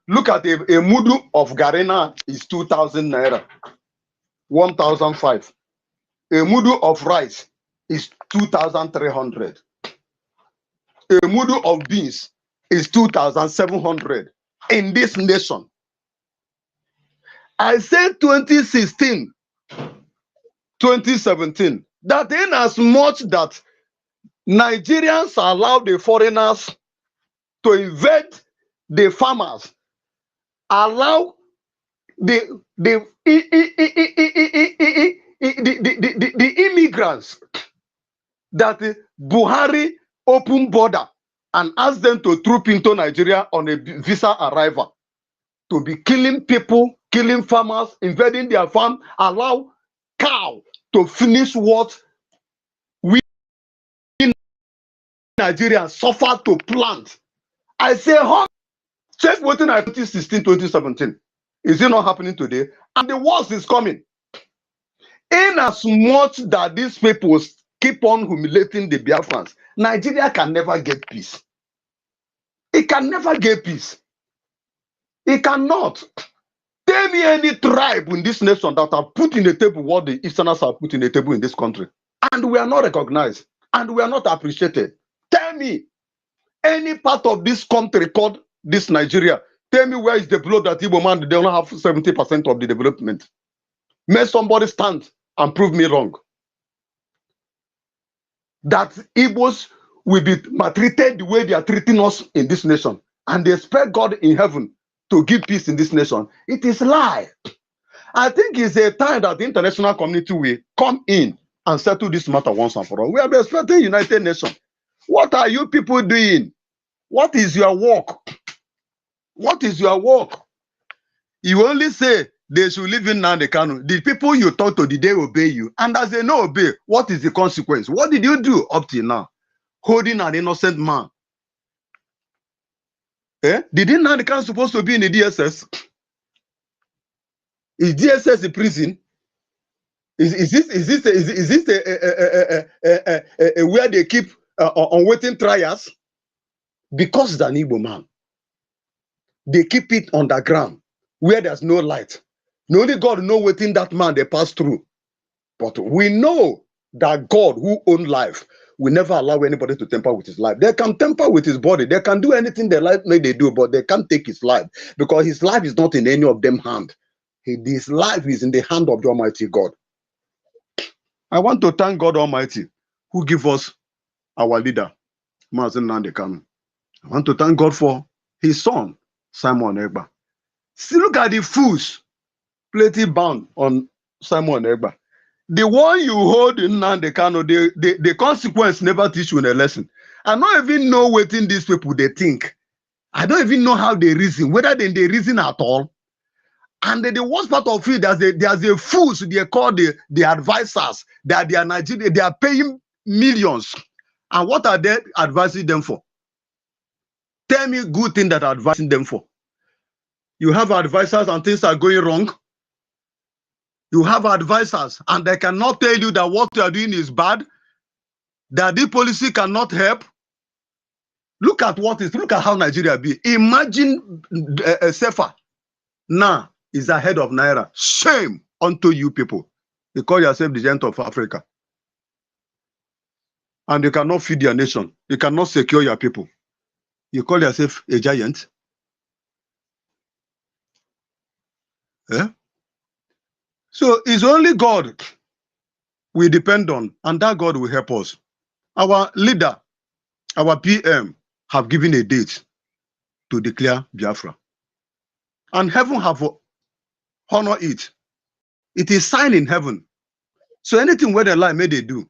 Look at a mudu of Garina is 2,000 naira, 1,005. A mudu of rice is 2,300. A mudu of beans is 2,700 in this nation. I said 2016, 2017, that in as much that Nigerians allow the foreigners to invade the farmers, allow the immigrants, that Buhari open border and ask them to troop into Nigeria on a visa arrival, to be killing people, killing farmers, invading their farm, allow cow to finish what we Nigerians suffer to plant. I say, check what in 2016, 2017. Is it not happening today? And the worst is coming. In as much that these people keep on humiliating the Biafrans, Nigeria can never get peace. It can never get peace. It cannot. Tell me any tribe in this nation that are put in the table what the Easterners are put in the table in this country. And we are not recognized. And we are not appreciated. Tell me any part of this country called this Nigeria. Tell me where is the blood that Igbo man, they don't have 70% of the development. May somebody stand and prove me wrong. That Igbos will be maltreated the way they are treating us in this nation. And they expect God in heaven to give peace in this nation. It is lie. I think it's a time that the international community will come in and settle this matter once and for all. We are expecting United Nations. What are you people doing? What is your work? What is your work? You only say they should live in Nnamdi Kanu. The people you talk to, did they obey you? And as they no obey, what is the consequence? What did you do up till now? Holding an innocent man. Eh? Did Nnamdi Kanu supposed to be in the DSS? Is DSS a prison? Is this where they keep on waiting trials? Because it's an Igbo man. They keep it underground where there's no light. Only God knows within that man they pass through. But we know that God who owns life will never allow anybody to tamper with his life. They can tamper with his body. They can do anything they like, they do, but they can't take his life because his life is not in any of them hand. His life is in the hand of the Almighty God. I want to thank God Almighty who give us our leader, Mazi Nnamdi Kanu. I want to thank God for his son, Simon Egba. See, look at the fools plenty bound on Simon Egba. The one you hold in Nnamdi Kanu, the consequence never teach you a lesson. I don't even know what in these people they think. I don't even know how they reason, whether they reason at all. And the worst part of it, there's a fools they call the advisors. They are Nigerian, they are paying millions. And what are they advising them for? Tell me good thing that are advising them for. You have advisors and things are going wrong. You have advisors and they cannot tell you that what you are doing is bad, that the policy cannot help. Look at how Nigeria be. Imagine Sefa now is ahead of Naira. Shame unto you people. You call yourself the giant of Africa. And you cannot feed your nation. You cannot secure your people. You call yourself a giant. Yeah? So it's only God we depend on, and that God will help us. Our leader, our PM, have given a date to declare Biafra. And heaven have honored it. It is signed in heaven. So anything where they lie, may they do.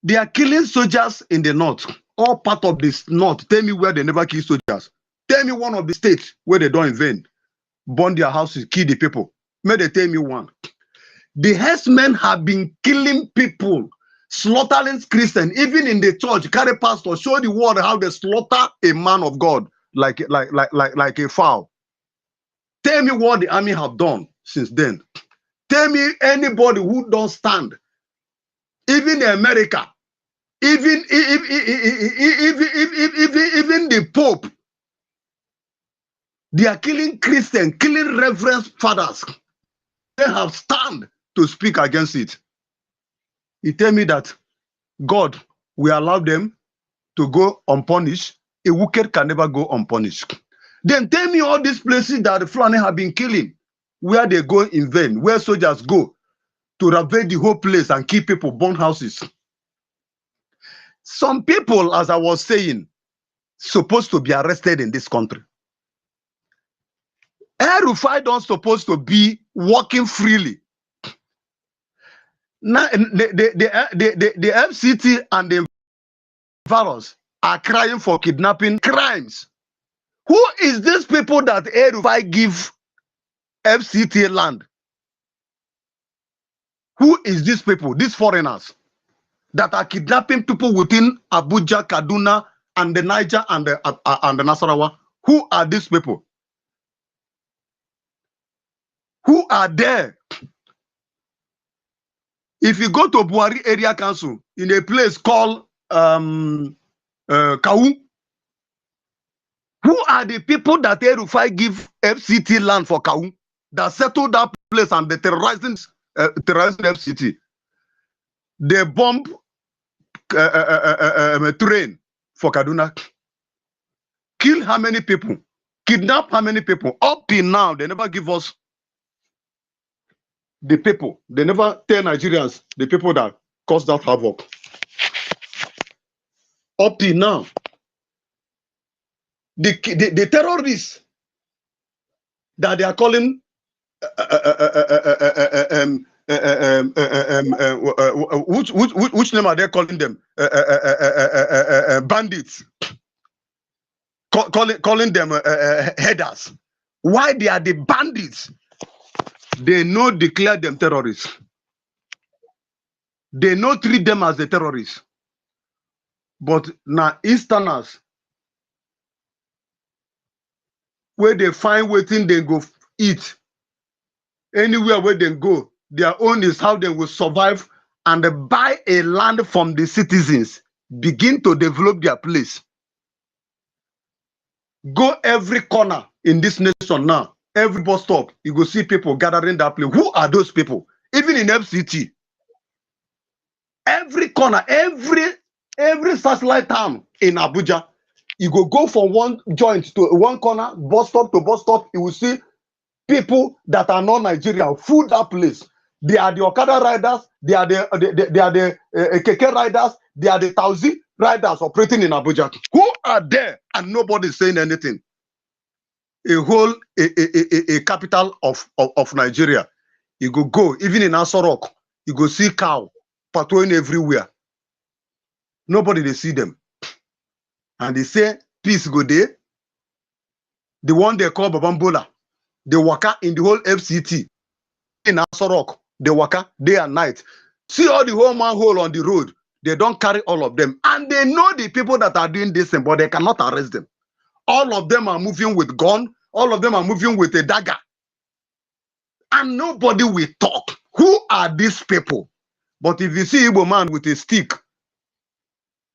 They are killing soldiers in the north, all part of this north. Tell me where they never kill soldiers. Tell me one of the states where they don't invade, burn their houses, kill the people. May they tell me one. The herdsmen have been killing people, slaughtering Christians, even in the church. Carry pastor, show the world how they slaughter a man of God like a fowl. Tell me what the army have done since then. Tell me anybody who don't stand. Even America, even the Pope, They are killing Christians, killing reverend fathers. They have stand to speak against it. He tell me that God will allow them to go unpunished. A wicked can never go unpunished. Then tell me all these places that the Fulani have been killing, where they go in vain, where soldiers go to ravage the whole place and kill people, burn houses. Some people, as I was saying, supposed to be arrested in this country. El-Rufai don't supposed to be walking freely. Now, the FCT and the virus are crying for kidnapping crimes. Who is these people that El-Rufai give FCT land? Who is these people, these foreigners that are kidnapping people within Abuja, Kaduna, and the Niger and the Nasarawa? Who are these people? Who are there? If you go to Buhari Area Council in a place called Kau, who are the people that El-Rufai give FCT land for Kau that settle that place and the terrorizing FCT? They bomb a train for Kaduna. Kill how many people? Kidnap how many people? Up till now, they never give us the people. They never tell Nigerians the people that caused that havoc. Up till now, the terrorists that they are calling which name are they calling them? Bandits. Calling them headers. Why they are the bandits? They no declare them terrorists. They no treat them as the terrorists. But now Easterners, where they find waiting, they go eat. Anywhere where they go, their own is how they will survive and buy a land from the citizens, begin to develop their place. Go every corner in this nation now, every bus stop, you go see people gathering that place. Who are those people? Even in FCT, every corner, every satellite town in Abuja, you go from one joint to one corner, bus stop to bus stop, you will see people that are non-Nigerian full that place. They are the Okada riders, they are the Keke riders, they are the Tauzi riders operating in Abuja. Who are there and nobody is saying anything? A whole a capital of Nigeria. You go even in Asorok, you go see cow patrolling everywhere. Nobody they see them, and they say peace go there. The one they call Babambola, they waka in the whole FCT in Asorok. They waka day and night. See all the whole manhole on the road. They don't carry all of them, and they know the people that are doing this thing, but they cannot arrest them. All of them are moving with gun. All of them are moving with a dagger. And nobody will talk. Who are these people? But if you see Igbo man with a stick,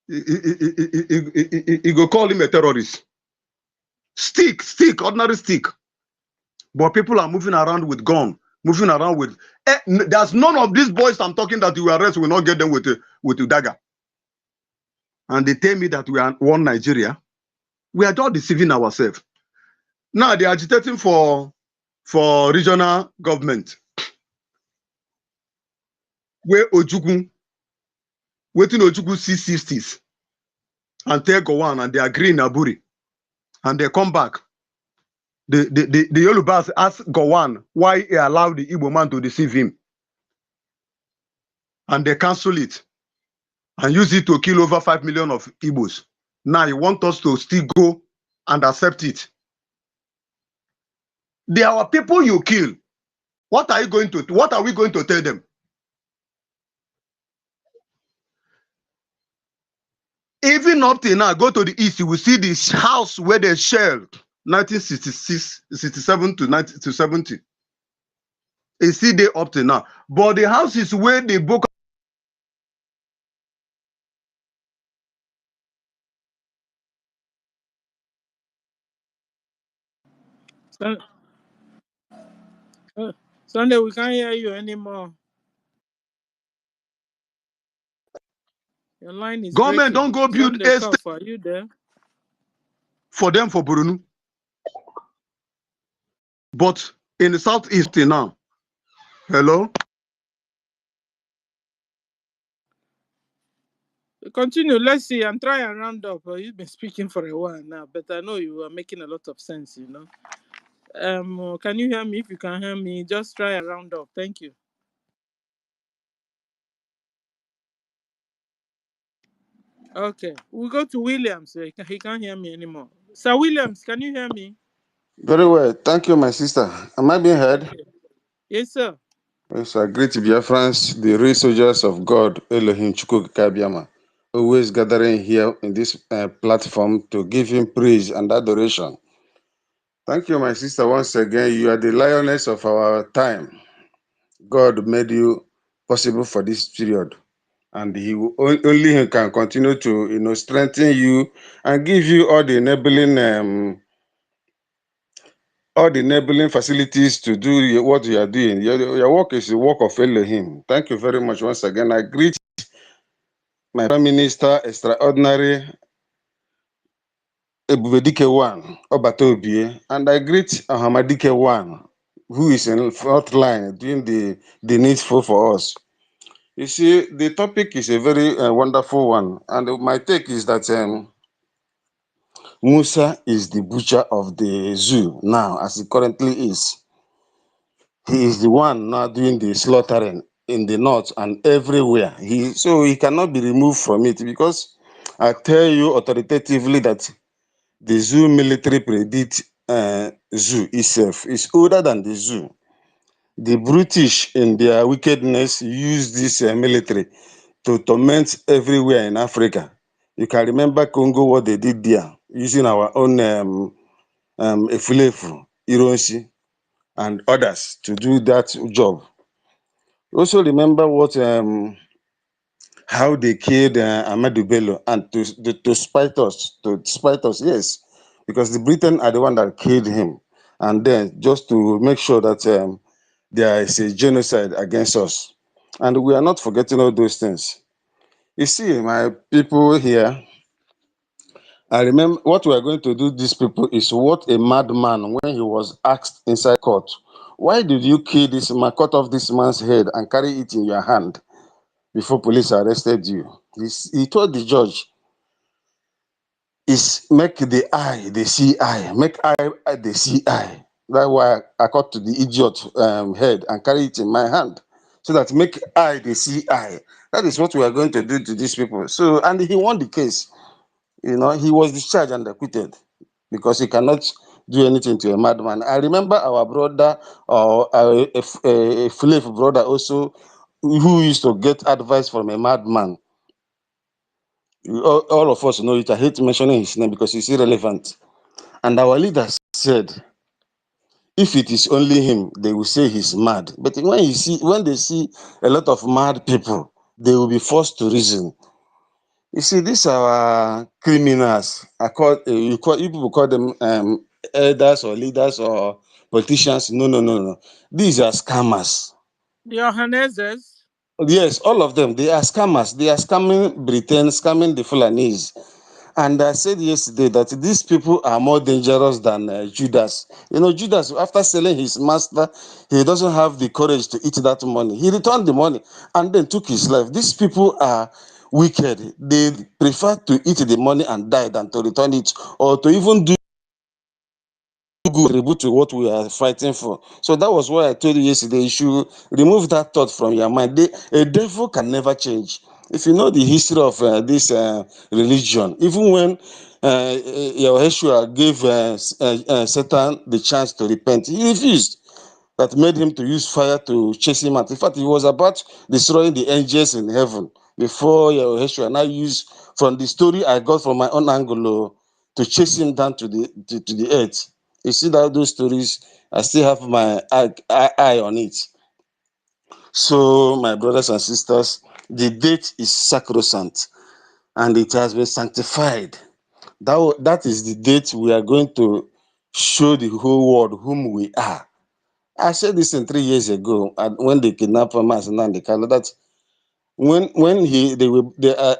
you go call him a terrorist. Stick, ordinary stick. But people are moving around with gun, moving around with... there's none of these boys I'm talking that you arrest will not get them with a dagger. And they tell me that we are one Nigeria. We are just deceiving ourselves. Now they are agitating for regional government. Where Ojukwu, waiting Ojukwu C60s and take Gowon and they agree in Aburi. And they come back. The Yorubas ask Gowon why he allowed the Igbo man to deceive him. And they cancel it and use it to kill over 5 million of Igbos. Now you want us to still go and accept it. They are our people you kill. What are we going to tell them? Even up till now, go to the east, you will see this house where they shelled 1966, 67 to 70. It's still there up till now. But the house is where the book Sun- Sunday, we can't hear you anymore. Your line is Government breaking. don't go build Sunday, a state Cuff, are you there? for them for Burunu. But in the southeast now, hello? Continue. Let's see. I'm trying to round up. You've been speaking for a while now, but I know you are making a lot of sense. Can you hear me? If you can hear me, just try a round up. Thank you. Okay, we'll go to Williams. He can't hear me anymore. Sir Williams, can you hear me? Very well. Thank you, my sister. Am I being heard? Okay. Yes, sir. Yes, I greet Biafrans, the real soldiers of God, Elohim Chukwukabiama, always gathering here in this platform to give him praise and adoration. Thank you, my sister, once again. You are the lioness of our time. God made you possible for this period. And only He can continue to strengthen you and give you all the enabling facilities to do what you are doing. Your work is the work of Elohim. Thank you very much once again. I greet my Prime Minister, Extraordinary Ebubedike One, Obatobie, and I greet Ahamadike One, who is in front line doing the needful for us. You see, the topic is a very wonderful one, and my take is that Musa is the butcher of the zoo now, as he currently is. He is the one now doing the slaughtering in the north and everywhere. So he cannot be removed from it, because I tell you authoritatively that the zoo military predict zoo itself is older than the zoo. The British, in their wickedness, used this military to torment everywhere in Africa. You can remember Congo, what they did there, using our own Efulefu, Ironsi, and others to do that job. Also remember how they killed Ahmadu Bello, and to spite us, yes, because the Britain are the one that killed him, and then just to make sure that there is a genocide against us, and we are not forgetting all those things. You see, my people here, I remember what we are going to do. These people is what a madman, when he was asked inside court, why did you kill this man, cut off this man's head and carry it in your hand before police arrested you? He told the judge, is make the eye the see eye, make eye the see eye. That's why I cut to the idiot head and carry it in my hand, so that make eye the see eye. That is what we are going to do to these people. So, and he won the case. He was discharged and acquitted, because he cannot do anything to a madman. I remember our brother, or a slave brother also, who used to get advice from a madman. All of us know it. I hate mentioning his name because it's irrelevant. And our leader said, if it is only him, they will say he's mad. But when they see a lot of mad people, they will be forced to reason. You see, these are criminals. You people call them elders or leaders or politicians. No, no, no, no. These are scammers. The Ohanezes. Yes, all of them. They are scammers. They are scamming Britain, scamming the Fulanese. And I said yesterday that these people are more dangerous than Judas. Judas, after selling his master, he doesn't have the courage to eat that money. He returned the money and then took his life. These people are wicked. They prefer to eat the money and die than to return it, or to even do good contribute to what we are fighting for. So that was why I told you yesterday, you should remove that thought from your mind. A devil can never change. If you know the history of this religion, even when Yeshua gave Satan the chance to repent, he refused. That made him to use fire to chase him out. In fact, he was about destroying the angels in heaven before Yeshua now used, from the story I got from my own angle, to chase him down to the earth. You see that those stories, I still have my eye on it. So, my brothers and sisters, the date is sacrosanct and it has been sanctified. That is the date we are going to show the whole world whom we are. I said this in 3 years ago when they kidnapped Mazi Nnamdi Kanu, that when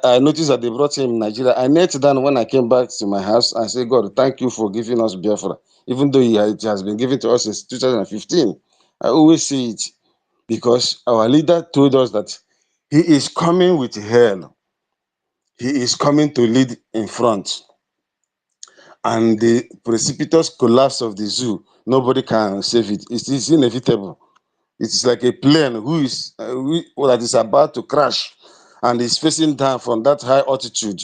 I noticed that they brought him in Nigeria, I knelt down when I came back to my house and said, God, thank you for giving us Biafra, even though it has been given to us since 2015. I always say it because our leader told us that he is coming with hell. He is coming to lead in front. And the precipitous collapse of the zoo, nobody can save it. It is inevitable. It is like a plane that is about to crash and is facing down from that high altitude.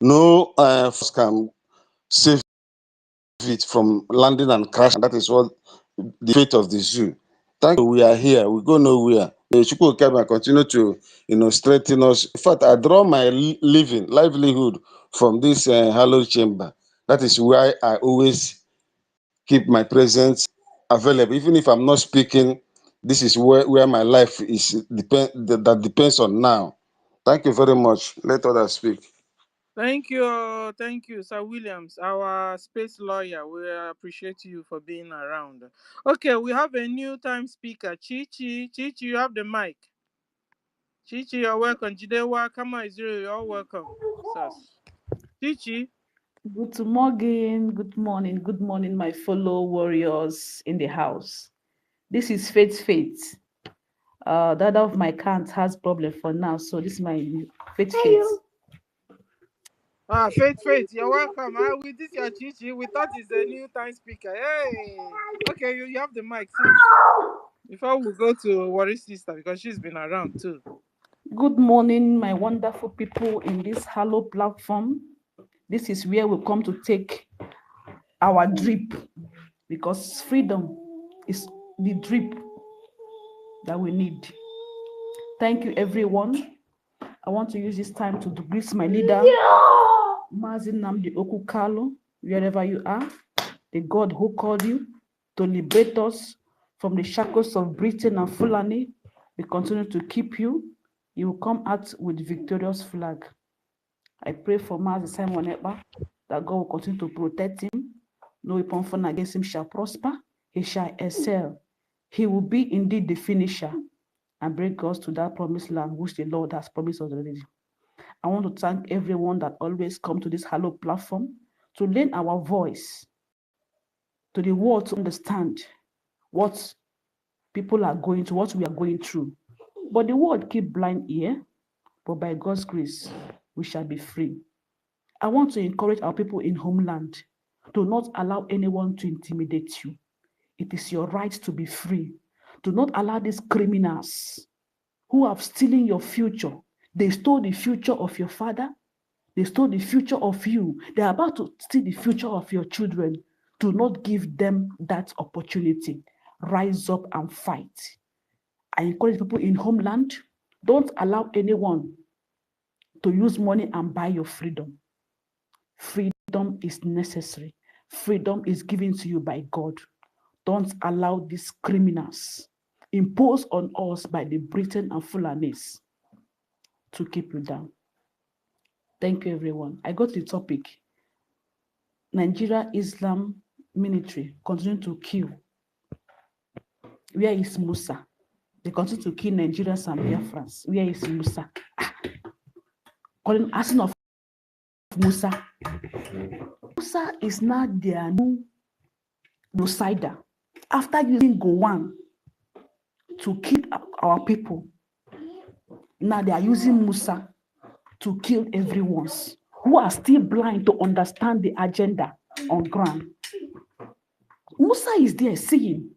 No force can save it from landing and crashing. That is what the fate of the zoo. Thank you. We are here. We go nowhere. The Chukwu can continue to, strengthen us. In fact, I draw my livelihood from this hallowed chamber. That is why I always keep my presence available, even if I'm not speaking. This is where my life is that depends on now. Thank you very much. Let others speak. Thank you, Sir Williams, our space lawyer. We appreciate you for being around. Okay, we have a new time speaker, Chichi. Chichi, you have the mic. Chichi, you're welcome. Jidewa, Kama Israel, you're welcome. Sirs. Chichi. Good morning, my fellow warriors in the house. This is Faith. The other of my count has problem for now, so this is my Faith. Faith, you're welcome. With this, your Chichi, we thought it's a new time speaker. Hey, okay, you have the mic, sis. Before we go to Worry's sister, because she's been around too. Good morning, my wonderful people in this hallowed platform. This is where we come to take our drip, because freedom is the drip that we need. Thank you, everyone. I want to use this time to greet my leader, Mazi Nnamdi Kanu, wherever you are, the God who called you to liberate us from the shackles of Britain and Fulani. We continue to keep you. You will come out with victorious flag. I pray for Mazi Simon Ekpa, that God will continue to protect him. No weapon formed against him shall prosper. He shall excel. He will be indeed the finisher and bring us to that promised land which the Lord has promised us already. I want to thank everyone that always come to this hallowed platform to lend our voice to the world to understand what people are going through, what we are going through. But the world keep blind ear, but by God's grace, we shall be free. I want to encourage our people in homeland to not allow anyone to intimidate you. It is your right to be free. Do not allow these criminals who have stolen your future. They stole the future of your father. They stole the future of you. They are about to steal the future of your children. Do not give them that opportunity. Rise up and fight. I encourage people in homeland, don't allow anyone to use money and buy your freedom. Freedom is necessary. Freedom is given to you by God. Don't allow these criminals imposed on us by the Britain and Fulanis to keep you down. Thank you, everyone. I got the topic. Nigeria Islam military continue to kill. Where is Musa? They continue to kill Nigerians and Biafrans. Where is Musa? Asking of Musa. Musa is now their new genocider. After using Gowon to kill our people, now they are using Musa to kill everyone who are still blind to understand the agenda on ground. Musa is there seeing.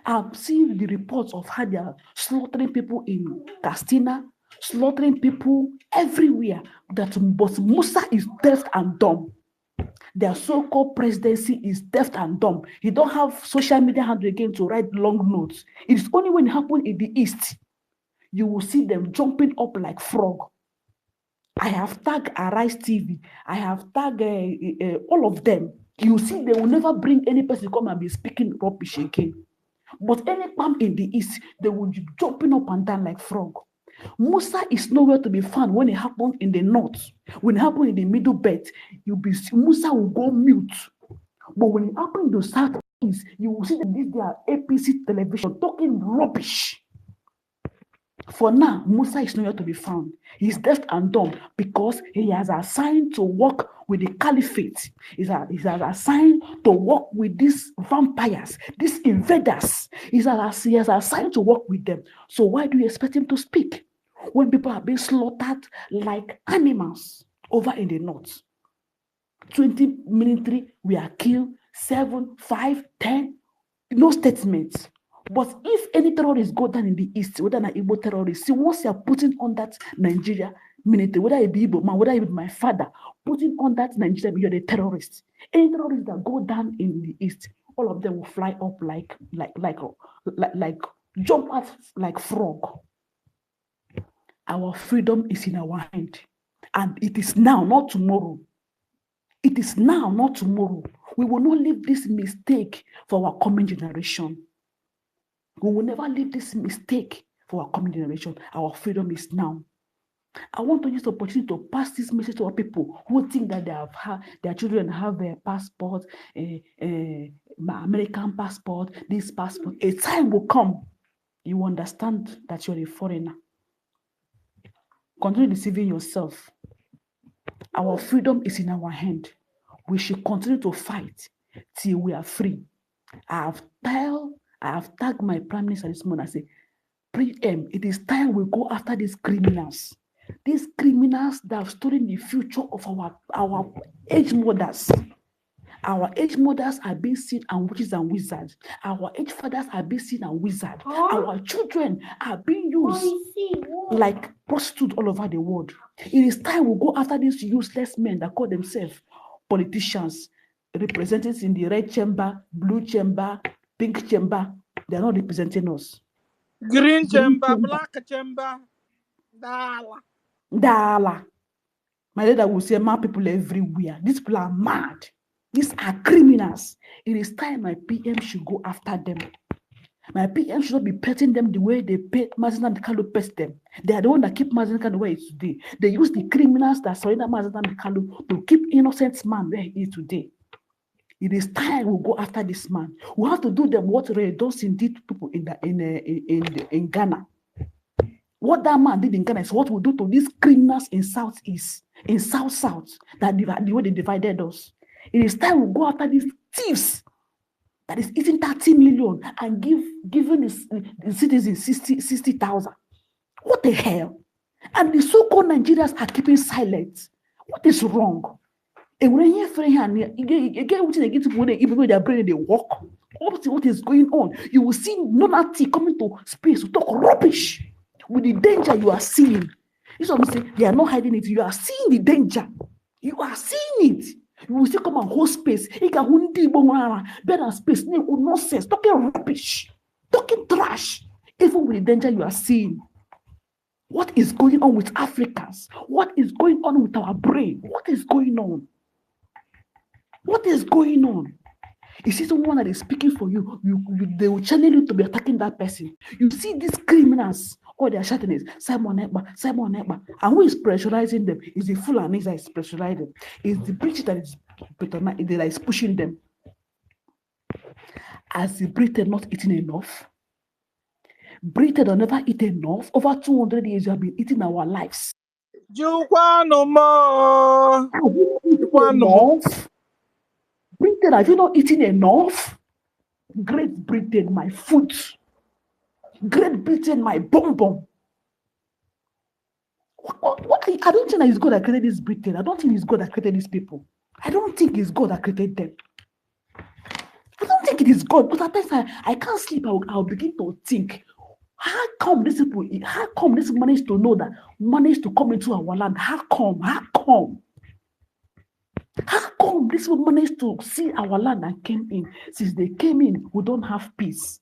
I've seen the reports of how they are slaughtering people in Castina, slaughtering people everywhere. But Musa is deaf and dumb. Their so-called presidency is deaf and dumb. He don't have social media handle again to write long notes. It is only when it happens in the East, you will see them jumping up like frog. I have tagged Arise TV. I have tagged all of them. You see, they will never bring any person to come and be speaking rubbish again. But any palm in the East, they will be jumping up and down like frog. Musa is nowhere to be found when it happens in the north. When it happens in the middle belt, Musa will go mute. But when it happened to Southeast, you will see that these are APC television talking rubbish. For now, Musa is nowhere to be found. He's deaf and dumb because he has assigned to work with the caliphate. He has assigned to work with these vampires, these invaders. He has assigned to work with them. So why do you expect him to speak when people are being slaughtered like animals over in the north? 20 military were killed, 7, 5, 10, no statements. But if any terrorists go down in the east, whether an Igbo terrorist, see, once you're putting on that Nigeria military, whether it be Igbo man, whether it be my father, putting on that Nigeria, you're the terrorist. Any terrorists that go down in the east, all of them will fly up like jump out like frog. Our freedom is in our hand. And it is now, not tomorrow. It is now, not tomorrow. We will not leave this mistake for our coming generation. We will never leave this mistake for our coming generation. Our freedom is now. I want to use the opportunity to pass this message to our people who think that their children have their passport, American passport, this passport. A time will come, you understand that you're a foreigner. Continue deceiving yourself. Our freedom is in our hand. We should continue to fight till we are free. I have tagged my prime minister this morning. I say, it is time we go after these criminals. These criminals that have stolen the future of our age mothers. Our age mothers are being seen as witches and wizards. Our age fathers are being seen as wizards. Our children are being used like prostitutes all over the world. It is time we go after these useless men that call themselves politicians, representatives in the red chamber, blue chamber, pink chamber. They are not representing us. Green chamber, black chamber, Dala. My leader will say, mad people everywhere. These people are mad. These are criminals. It is time my PM should go after them. My PM should not be petting them the way they pay Mazi Nnamdi Kanu pet them. They are the one that keep Mazi Nnamdi Kanu where he is today. They use the criminals that surrender Mazi Nnamdi Kanu to keep innocent man where he is today. It is time we go after this man. We have to do them what Rejection did to people in Ghana. What that man did in Ghana is what we do to these criminals in Southeast, in South, that the way they divided us. It is time we go after these thieves that is eating 30 million and giving the citizens 60,000. What the hell? And the so-called Nigerians are keeping silent. What is wrong? And when you again, what they brain they walk. What is going on? You will see Nnamdi coming to space to talk rubbish with the danger you are seeing. This is what I'm saying. They are not hiding it. You are seeing the danger. You are seeing it. You will still come and hold space. He can bed and space. Nonsense. Talking rubbish. Talking trash. Even with the danger you are seeing. What is going on with Africans? What is going on with our brain? What is going on? What is going on? You see someone that is speaking for you, they will channel you to be attacking that person. You see these criminals, all they are shouting is Simon Ekpa, Simon Ekpa. And who is pressurizing them? Is the Fulani that is pressurizing them? Is the British that is pushing them? Has the Britain not eaten enough? Britain have never eaten enough. Over 200 years, you have been eating our lives. Britain, have you not eaten enough? Great Britain, my foot. Great Britain, my bum. What? I don't think that it's God that created this Britain. I don't think it's God that created these people. I don't think it's God that created them. I don't think it is God. But at times I can't sleep. I'll begin to think, how come these people managed to come into our land? How come? How come these people managed to see our land and came in? Since they came in, we don't have peace.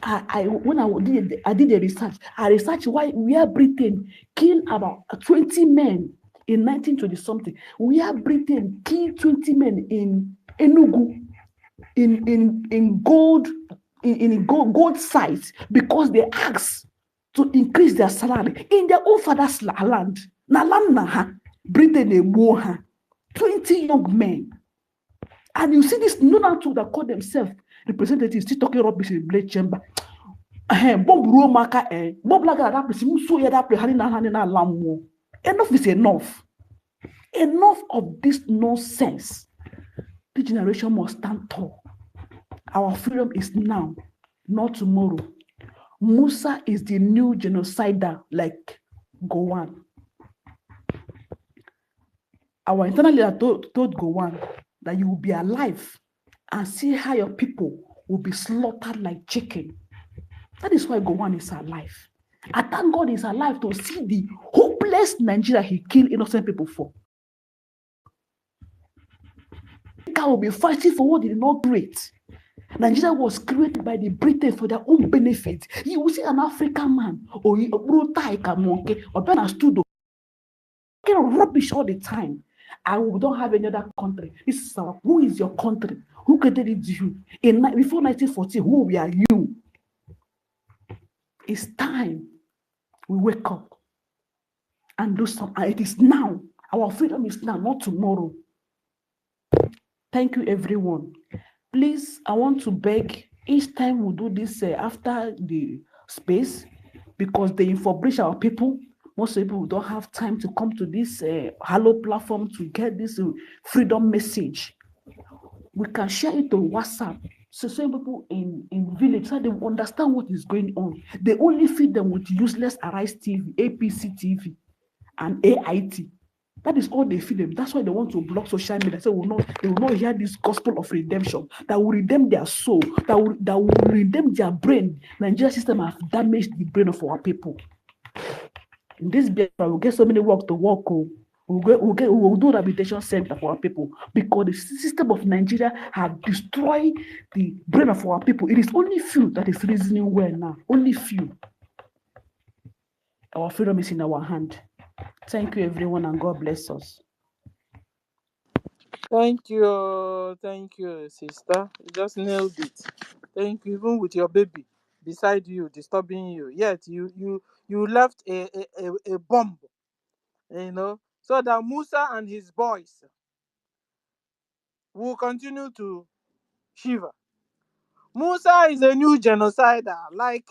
When I did the research, I researched where Britain killed about 20 men in 1920 something. Where Britain killed 20 men in Enugu in gold sites because they asked to increase their salary in their own father's land. Britain 20 young men. And you see this Nona too that call themselves representatives still talking rubbish in the blade chamber. Bob Romaka, Bob Laga, that person, so yeah, that enough is enough. Enough of this nonsense. This generation must stand tall. Our freedom is now, not tomorrow. Musa is the new genocider like Gowon. Our internal leader told Gowon that you will be alive and see how your people will be slaughtered like chicken. That is why Gowon is alive. I thank God he's alive to see the hopeless Nigeria he killed innocent people for. Africa will be fighting for what they did not create. Nigeria was created by the British for their own benefit. You will see an African man or a monkey or Ben stood up rubbish all the time. And we don't have any other country. This is our, who is your country? Who created it to you? Before 1940, who were you? It's time we wake up and do something. It is now. Our freedom is now, not tomorrow. Thank you, everyone. Please, I want to beg, each time we do this after the space, because they infobridge our people. Most people don't have time to come to this Hello platform to get this freedom message. We can share it on WhatsApp. So some people in village, so they understand what is going on. They only feed them with useless Arise TV, APC TV, and AIT. That is all they feed them. That's why they want to block social media. So they will not hear this gospel of redemption that will redeem their soul, that will redeem their brain. Nigeria system have damaged the brain of our people. In this Biafra, we'll get so many work to work on. We'll do rehabilitation center for our people because the system of Nigeria has destroyed the brain of our people. It is only few that is reasoning well now. Only few. Our freedom is in our hand. Thank you, everyone, and God bless us. Thank you, sister. You just nailed it. Thank you, even with your baby beside you, disturbing you. Yet you left a bomb, so that Musa and his boys will continue to shiver. Musa is a new genocider, like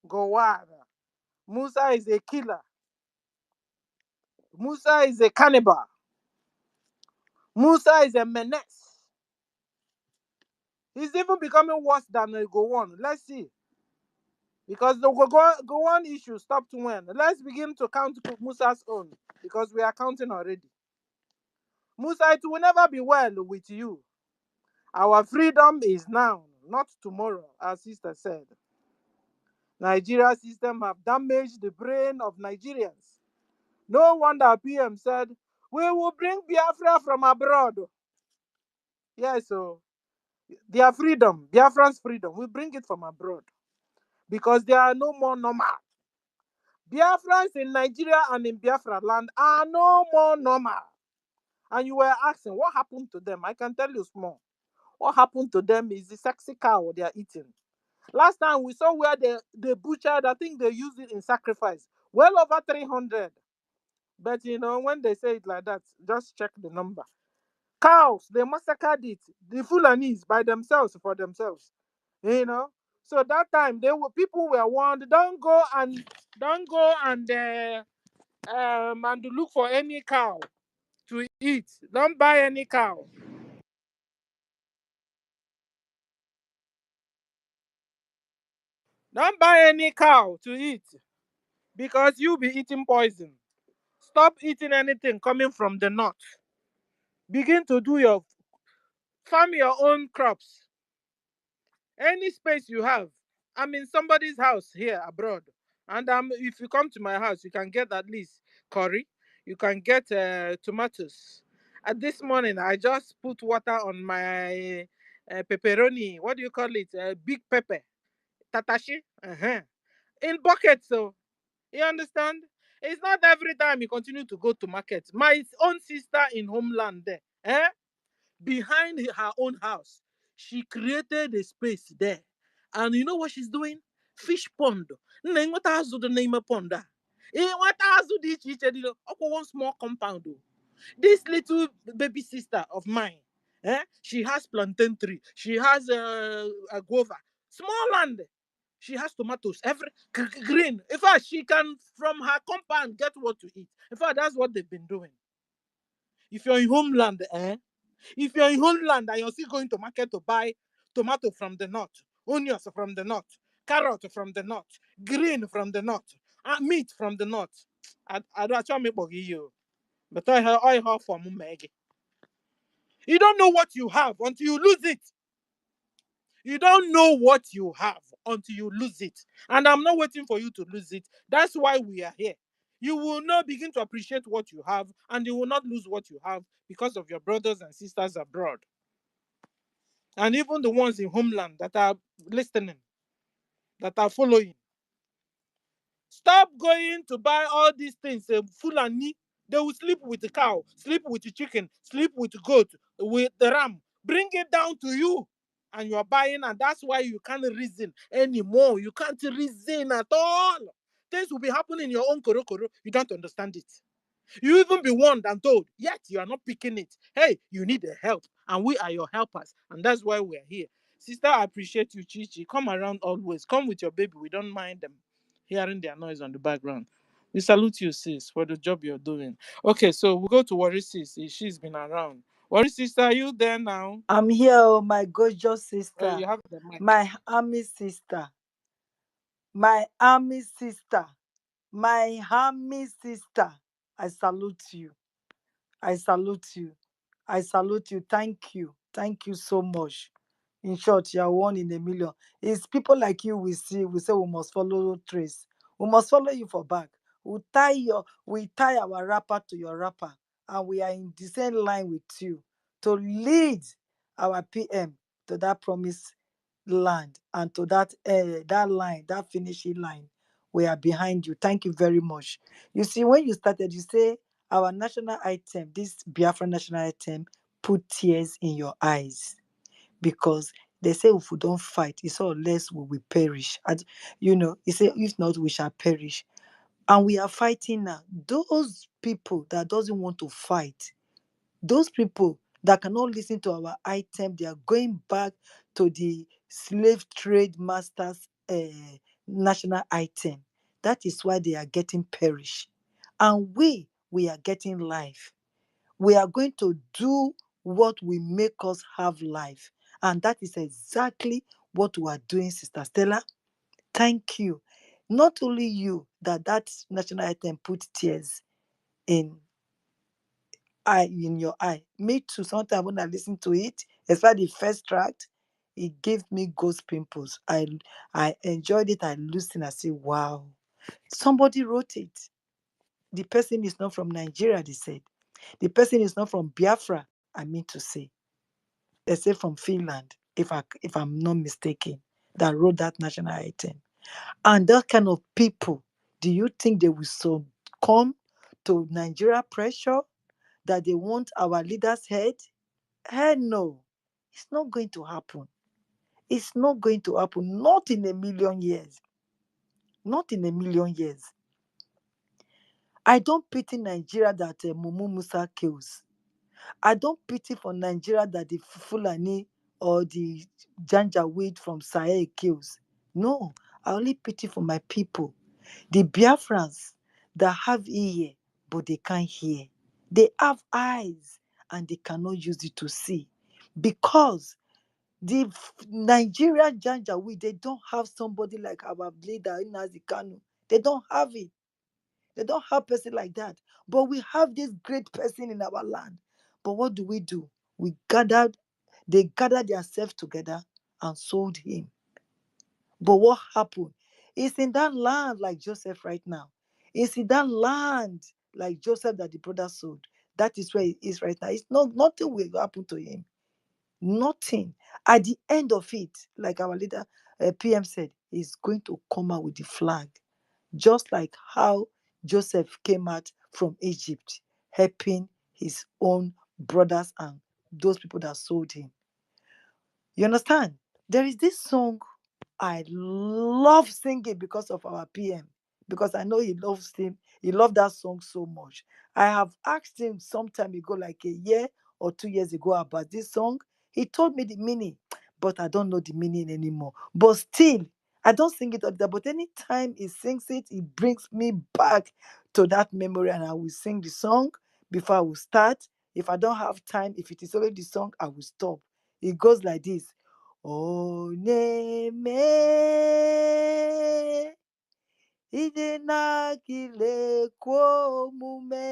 Gowon. Musa is a killer. Musa is a cannibal. Musa is a menace. He's even becoming worse than Gowon. Let's see. Because the Gowon issue stopped when? Let's begin to count Musa's own. Because we are counting already. Musa, it will never be well with you. Our freedom is now, not tomorrow, as sister said. Nigeria system have damaged the brain of Nigerians. No wonder PM said, we will bring Biafra from abroad. Yes, so their freedom, Biafrans' freedom, we bring it from abroad. Because they are no more normal. Biafrans in Nigeria and in Biafra land are no more normal. And you were asking, what happened to them? I can tell you small. What happened to them is the sexy cow they are eating. Last time we saw where they butchered, I think they used it in sacrifice. Well over 300. But when they say it like that, just check the number. Cows, they massacred it. The Fulanis by themselves for themselves. So that time people were warned, don't go and look for any cow to eat. Don't buy any cow. Don't buy any cow to eat because you'll be eating poison. Stop eating anything coming from the north. Begin to farm your own crops. Any space you have. I'm in somebody's house here abroad. And if you come to my house, you can get at least curry. You can get tomatoes. This morning, I just put water on my pepperoni. What do you call it? Big pepper. Tatashi. In buckets, so. You understand? It's not every time you continue to go to market. My own sister in homeland there, behind her own house, she created a space there. And you know what she's doing? Fish pond. What has the name of pond? What has the one small compound? This little baby sister of mine, She has plantain tree. She has a guava. Small land. She has tomatoes, every green. In fact, she can from her compound get what to eat. In fact, that's what they've been doing. If you're in homeland, if you're in homeland and you're still going to market to buy tomato from the north, onions from the north, carrot from the north, green from the north, meat from the north, I don't tell me about you. But I have for Maggie. You don't know what you have until you lose it. You don't know what you have until you lose it. And I'm not waiting for you to lose it. That's why we are here. You will not begin to appreciate what you have, and you will not lose what you have because of your brothers and sisters abroad. And even the ones in homeland that are listening, that are following. Stop going to buy all these things, Fulani. They will sleep with the cow, sleep with the chicken, sleep with the goat, with the ram. Bring it down to you. And you are buying, and that's why you can't reason anymore. You can't reason at all. Things will be happening in your own korokoro. You don't understand it. You even be warned and told, yet you are not picking it. Hey, you need the help, and we are your helpers, and that's why we are here. Sister, I appreciate you, Chichi. Come around always. Come with your baby. We don't mind them hearing their noise on the background. We salute you, sis, for the job you're doing. Okay, so we go to Worry sis. She's been around. Worry sister, are you there now? I'm here, oh, my gorgeous Oh, sister, you have the mic. my army sister, my army sister, my army sister. I salute you. I salute you. I salute you. Thank you. Thank you so much. In short, you are one in a million. It's people like you we see, we say we must follow trace. We must follow you for back. We tie our wrapper to your wrapper, and we are in the same line with you to lead our PM to that promised land and to that line, that finishing line. We are behind you. Thank you very much. You see, when you started, you say our national item, this Biafra national item, put tears in your eyes because they say if we don't fight, it's all less we will perish. And he say if not, we shall perish. And we are fighting now. Those people that doesn't want to fight, those people that cannot listen to our item, they are going back to the slave trade masters national item. That is why they are getting perished. And we are getting life. We are going to do what will make us have life. And that is exactly what we are doing, Sister Stella. Thank you. Not only you, that national item put tears in in your eye. Me too. Sometimes when I listen to it, especially the first track, it gave me ghost pimples. I enjoyed it. I listened. I say, wow. Somebody wrote it. The person is not from Nigeria, they said. The person is not from Biafra, I mean to say. They say from Finland, if I'm not mistaken, that wrote that national item. And that kind of people, do you think they will succumb to Nigeria pressure that they want our leaders' head? Hell no. It's not going to happen. It's not going to happen. Not in a million years. Not in a million years. I don't pity Nigeria that Mumu Musa kills. I don't pity for Nigeria that the Fulani or the Janjaweed from Sahel kills. No, I only pity for my people. The Biafrans that have ear, but they can't hear. They have eyes, and they cannot use it to see. Because the Nigeria Janjaweed, they don't have somebody like our leader, Nnamdi Kanu. They don't have it. They don't have person like that. But we have this great person in our land. But what do? They gathered themselves together and sold him. But what happened? It's in that land like Joseph right now. It's in that land like Joseph that the brother sold. That is where he is right now. Nothing will happen to him. Nothing. At the end of it, like our leader PM said, he's going to come out with the flag. Just like how Joseph came out from Egypt, helping his own brothers and those people that sold him. You understand? There is this song I love singing because of our PM, because I know he loves him. He loved that song so much. I have asked him some time ago, like a year or 2 years ago about this song. He told me the meaning, but I don't know the meaning anymore. But still, I don't sing it all the time. But anytime he sings it, it brings me back to that memory, and I will sing the song before I will start. If I don't have time, if it is only the song, I will stop. It goes like this. Oneme idenakile kwomume.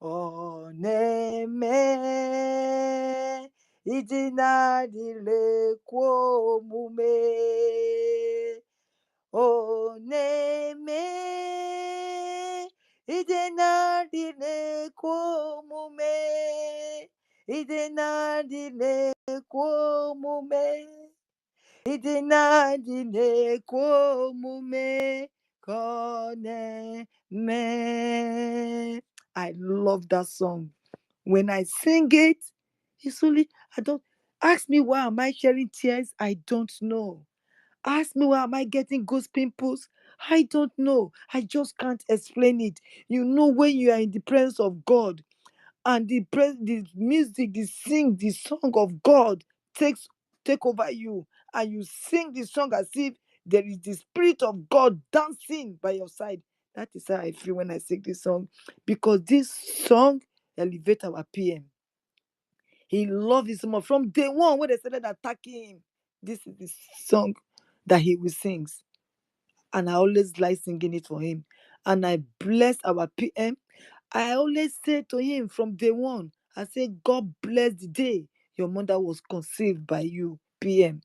Oneme idinadile kwomume. Oneme idenadile kwomume. Idenadile kwomume. Idinadile kwomume kone me. I love that song. When I sing it, it's only, I don't, ask me why am I shedding tears? I don't know. Ask me why am I getting ghost pimples? I don't know. I just can't explain it. You know, when you are in the presence of God and the music, the song of God take over you, and you sing the song as if there is the spirit of God dancing by your side. That is how I feel when I sing this song, because this song elevates our PM. He loved his mom from day one when they started attacking him. This is the song that he will sing, and I always like singing it for him. And I bless our PM. I always say to him from day one, I say, God bless the day your mother was conceived by you, PM.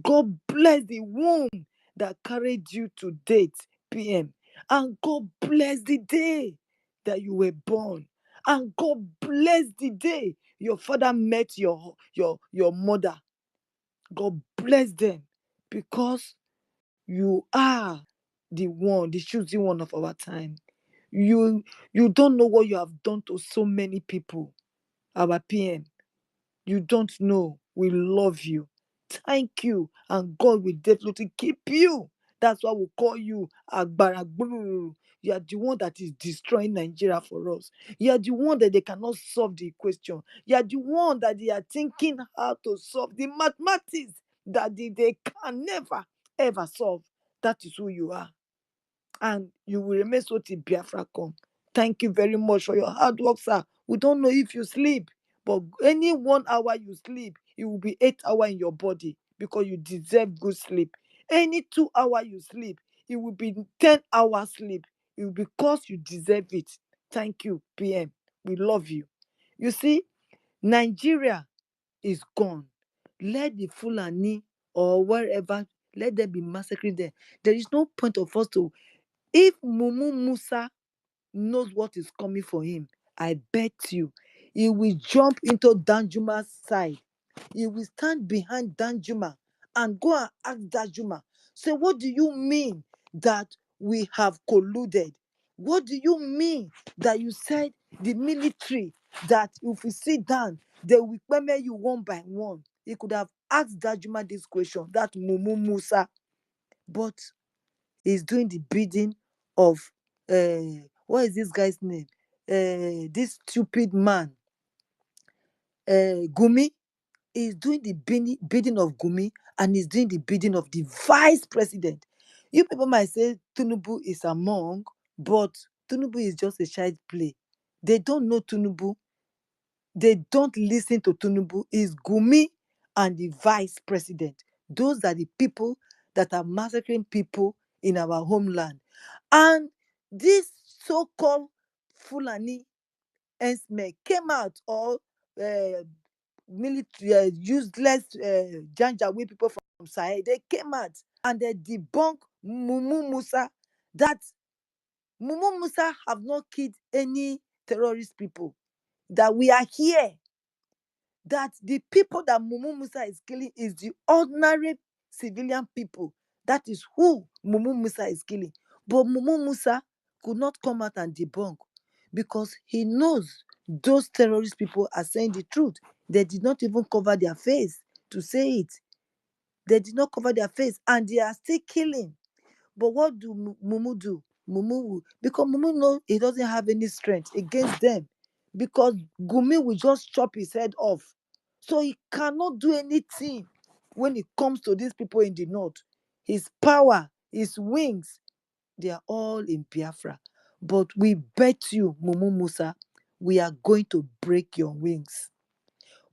God bless the womb that carried you to date, PM. And God bless the day that you were born. And God bless the day your father met your mother. God bless them, because you are the one, the choosing one of our time. You don't know what you have done to so many people. Our PM, you don't know. We love you. Thank you. And God will definitely keep you. That's why we call you Agbaragburu. You are the one that is destroying Nigeria for us. You are the one that they cannot solve the equation. You are the one that they are thinking how to solve the mathematics that they can never, ever solve. That is who you are. And you will remain so till Biafra come. Thank you very much for your hard work, sir. We don't know if you sleep, but any 1 hour you sleep, it will be 8 hours in your body, because you deserve good sleep. Any 2 hours you sleep, it will be 10 hours sleep. It will be because you deserve it. Thank you, PM. We love you. You see, Nigeria is gone. Let the Fulani or wherever, let them be massacring them. There is no point of us to, if Mumu Musa knows what is coming for him, I bet you he will jump into Danjuma's side. He will stand behind Danjuma and go and ask Danjuma, say, what do you mean that we have colluded? What do you mean that you said the military, that if we sit down, they will permit you one by one? He could have asked Danjuma this question, that Mumu Musa, but he's doing the bidding of what is this guy's name? This stupid man, Gumi. Is doing the bidding of Gumi, and is doing the bidding of the vice president. You people might say Tinubu is among, but Tinubu is just a child play. They don't know Tinubu. They don't listen to Tinubu. It's Gumi and the vice president. Those are the people that are massacring people in our homeland. And this so-called Fulani herdsmen came out, or military useless Janjaweed people from Sahel. They came out and they debunked Mumu Musa, that Mumu Musa have not killed any terrorist people, that we are here, that the people that Mumu Musa is killing is the ordinary civilian people. That is who Mumu Musa is killing. But Mumu Musa could not come out and debunk, because he knows those terrorist people are saying the truth. They did not even cover their face to say it. They did not cover their face, and they are still killing. But what do Mumu do? Mumu, because Mumu knows he doesn't have any strength against them. because Gumi will just chop his head off. So he cannot do anything when it comes to these people in the north. His power, his wings, they are all in Biafra. But we bet you, Mumu Musa, we are going to break your wings.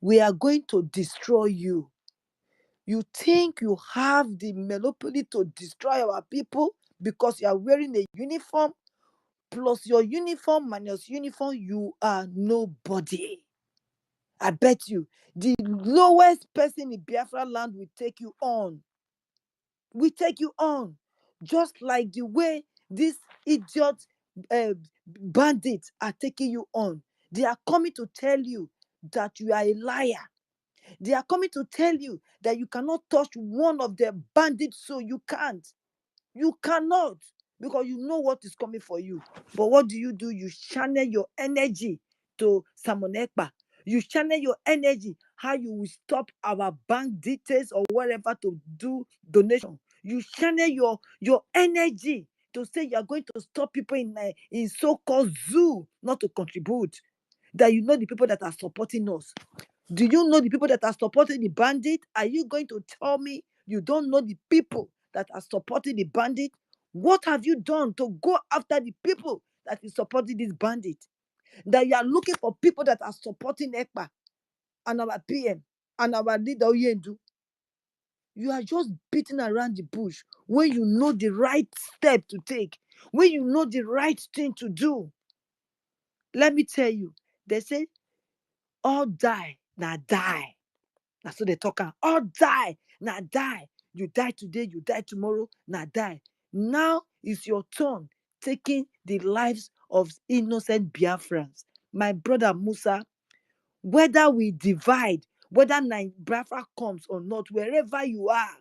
We are going to destroy you. You think you have the monopoly to destroy our people because you are wearing a uniform? Plus your uniform minus uniform, you are nobody. I bet you the lowest person in Biafra land will take you on. We take you on. Just like the way these idiot bandits are taking you on. They are coming to tell you that you are a liar. They are coming to tell you that you cannot touch one of their bandits, so you can't. You cannot, because you know what is coming for you. But what do? You channel your energy to Samonekpa. You channel your energy how you will stop our bank details or whatever to do donation. You channel your energy to say you are going to stop people in so-called zoo not to contribute. That you know the people that are supporting us. Do you know the people that are supporting the bandit? Are you going to tell me you don't know the people that are supporting the bandit? What have you done to go after the people that is supporting this bandit? That you are looking for people that are supporting ECPA and our PM and our leader Oyendu. You are just beating around the bush when you know the right step to take, when you know the right thing to do. Let me tell you, they say, all die, now die. Now so they talk all die, now die. You die today, you die tomorrow, now die. Now is your turn taking the lives of innocent Biafrans. My brother Musa, whether we divide, whether Biafra comes or not, wherever you are,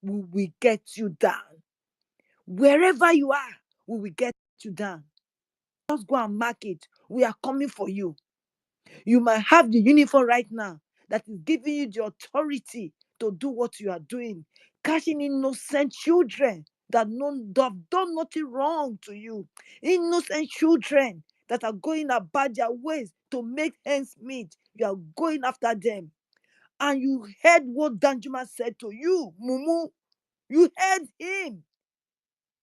we will get you down. Wherever you are, we will get you down. Just go and mark it. We are coming for you. You might have the uniform right now that is giving you the authority to do what you are doing, catching innocent children that have done nothing wrong to you, innocent children that are going about their ways to make ends meet. You are going after them. And you heard what Danjuma said to you, Mumu. You heard him.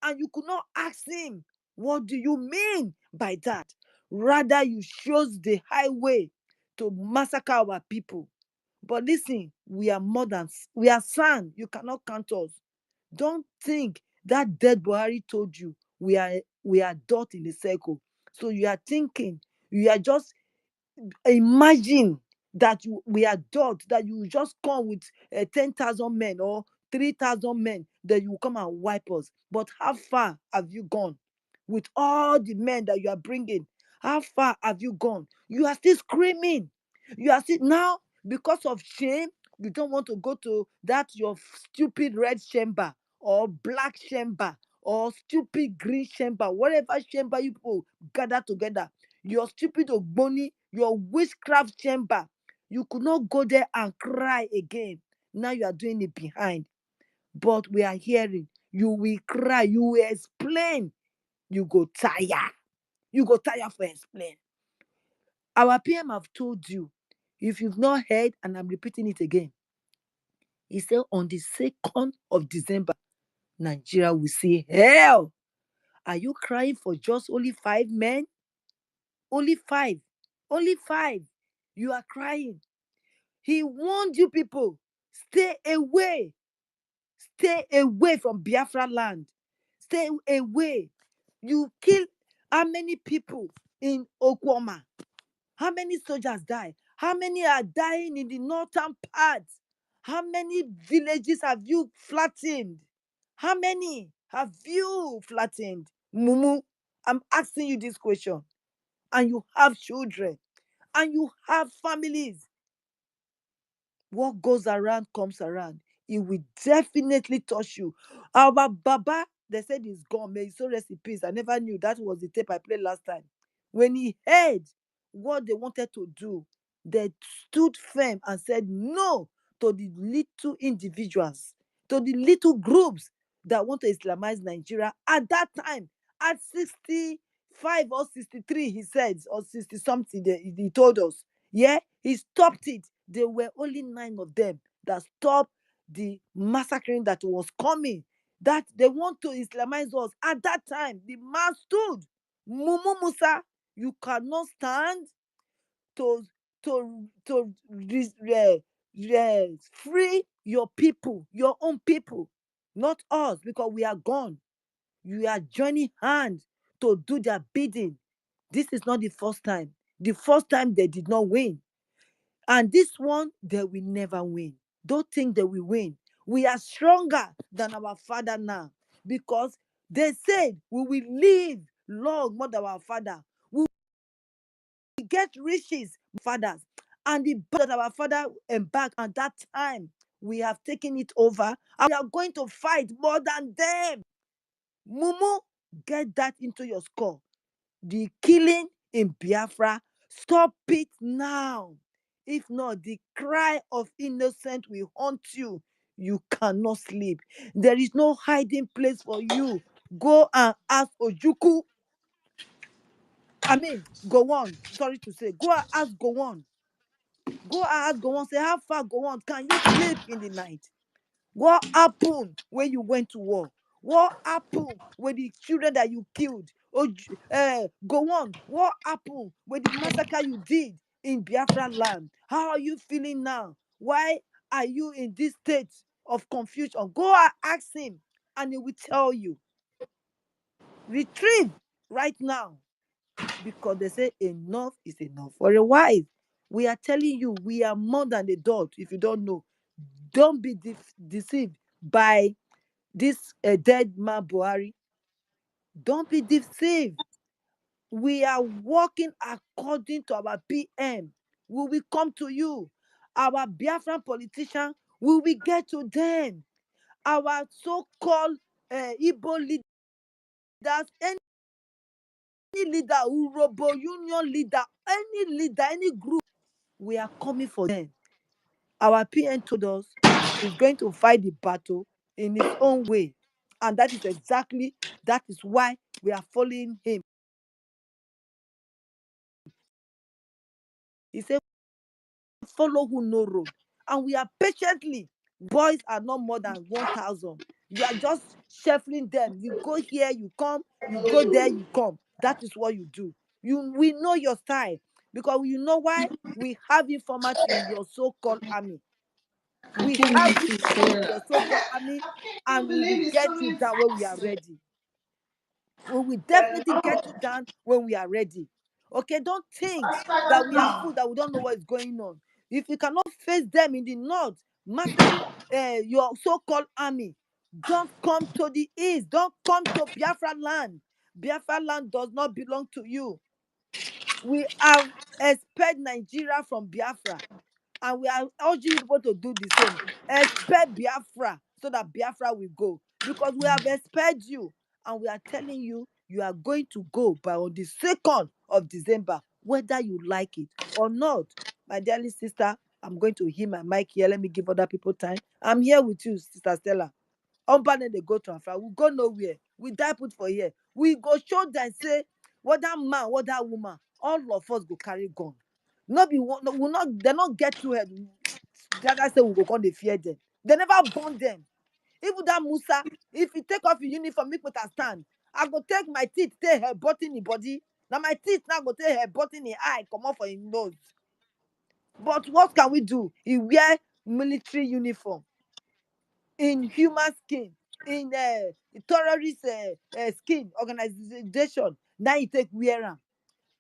And you could not ask him, what do you mean by that? Rather, you chose the highway to massacre our people. But listen, we are we are sand. You cannot count us. Don't think that dead Buhari told you we are dot in the circle. So you are thinking, you are just imagine that we are dot, that you just come with 10,000 men or 3,000 men, that you will come and wipe us. But how far have you gone with all the men that you are bringing? How far have you gone? You are still screaming. You are still now, because of shame, you don't want to go to that your stupid red chamber or black chamber or stupid green chamber, whatever chamber you people gather together. Your stupid Ogboni, your witchcraft chamber. You could not go there and cry again. Now you are doing it behind. But we are hearing. You will cry. You will explain. You go tire. You go tire for explain. Our PM have told you. If you've not heard, and I'm repeating it again, he said on the 2nd of December, Nigeria will see hell. Are you crying for just only 5 men? Only 5. Only 5. You are crying. He warned you people, stay away. Stay away from Biafra land. Stay away. You kill how many people in Okwama? How many soldiers die? How many are dying in the northern parts? How many villages have you flattened? How many have you flattened? Mumu, I'm asking you this question. And you have children. And you have families. What goes around comes around. It will definitely touch you. Our Baba, they said he's gone. May his soul rest in peace. I never knew that was the tape I played last time. When he heard what they wanted to do, they stood firm and said no to the little individuals, to the little groups that want to Islamize Nigeria at that time, at 5 or 63, he said, or 60 something, he told us. Yeah, he stopped it. There were only 9 of them that stopped the massacring that was coming. That they want to Islamize us. At that time, the man stood. Mumu Musa, you cannot stand to free your people, your own people, not us, because we are gone. You are joining hands to do their bidding. This is not the first time. The first time they did not win. And this one, they will never win. Don't think they will win. We are stronger than our father now, because they said we will live long more than our father. We will get riches, fathers. And the blood that our father embarked at that time, we have taken it over, and we are going to fight more than them. Mumu, get that into your skull. The killing in Biafra, stop it now. If not, the cry of innocent will haunt you. You cannot sleep. There is no hiding place for you. Go and ask Ojuku. Go on. Sorry to say. Go and ask Go on. Go and ask Go on. Say, how far Go on? Can you sleep in the night? What happened when you went to war? What happened with the children that you killed? Go on. What happened with the massacre you did in Biafra land? How are you feeling now? Why are you in this state of confusion? Go and ask him, and he will tell you. Retrieve right now, because they say enough is enough. For a while, we are telling you we are more than the dot. If you don't know, don't be deceived by this dead man Buhari. Don't be deceived. We are working according to our PM. We will come to you. Our Biafran politician, we will get to them. Our so-called Igbo leaders, any leader, Urobo Union leader, any group, we are coming for them. Our PM told us he's going to fight the battle in his own way. And that is why we are following him. He said, follow who know road. And we are patiently. Boys are not more than 1,000. You are just shuffling them. You go here, you come. You go there, you come. That is what you do. We know your style. Because you know why? We have informants in your so-called army. We have you in your so-called army, and we will get you down when we are ready. We will definitely get you down when we are ready. Okay, don't think that we are fool, that we don't know what is going on. If you cannot face them in the north, massacring your so-called army, don't come to the east. Don't come to Biafra land. Biafra land does not belong to you. We have expelled Nigeria from Biafra. And we are urging you people to do the same. Expel Biafra so that Biafra will go. Because we have expelled you. And we are telling you, you are going to go by on the 2nd of December, whether you like it or not. My dearly sister, I'm going to hear my mic here. Let me give other people time. I'm here with you, Sister Stella. Unbanning they go transfer. We go nowhere. We die put for here. We go show them say, what that man, what that woman, all of us go carry gun. Not be one, no, we not they not get to head. That I say we go come they fear them. They never burn them. Even that Musa, if you take off your uniform, make a stand. I go take my teeth, take her button in body. Now my teeth now go take her button in eye, come off for his nose. But what can we do? He wear military uniform in human skin, in terrorist skin organization. Now you take wear am.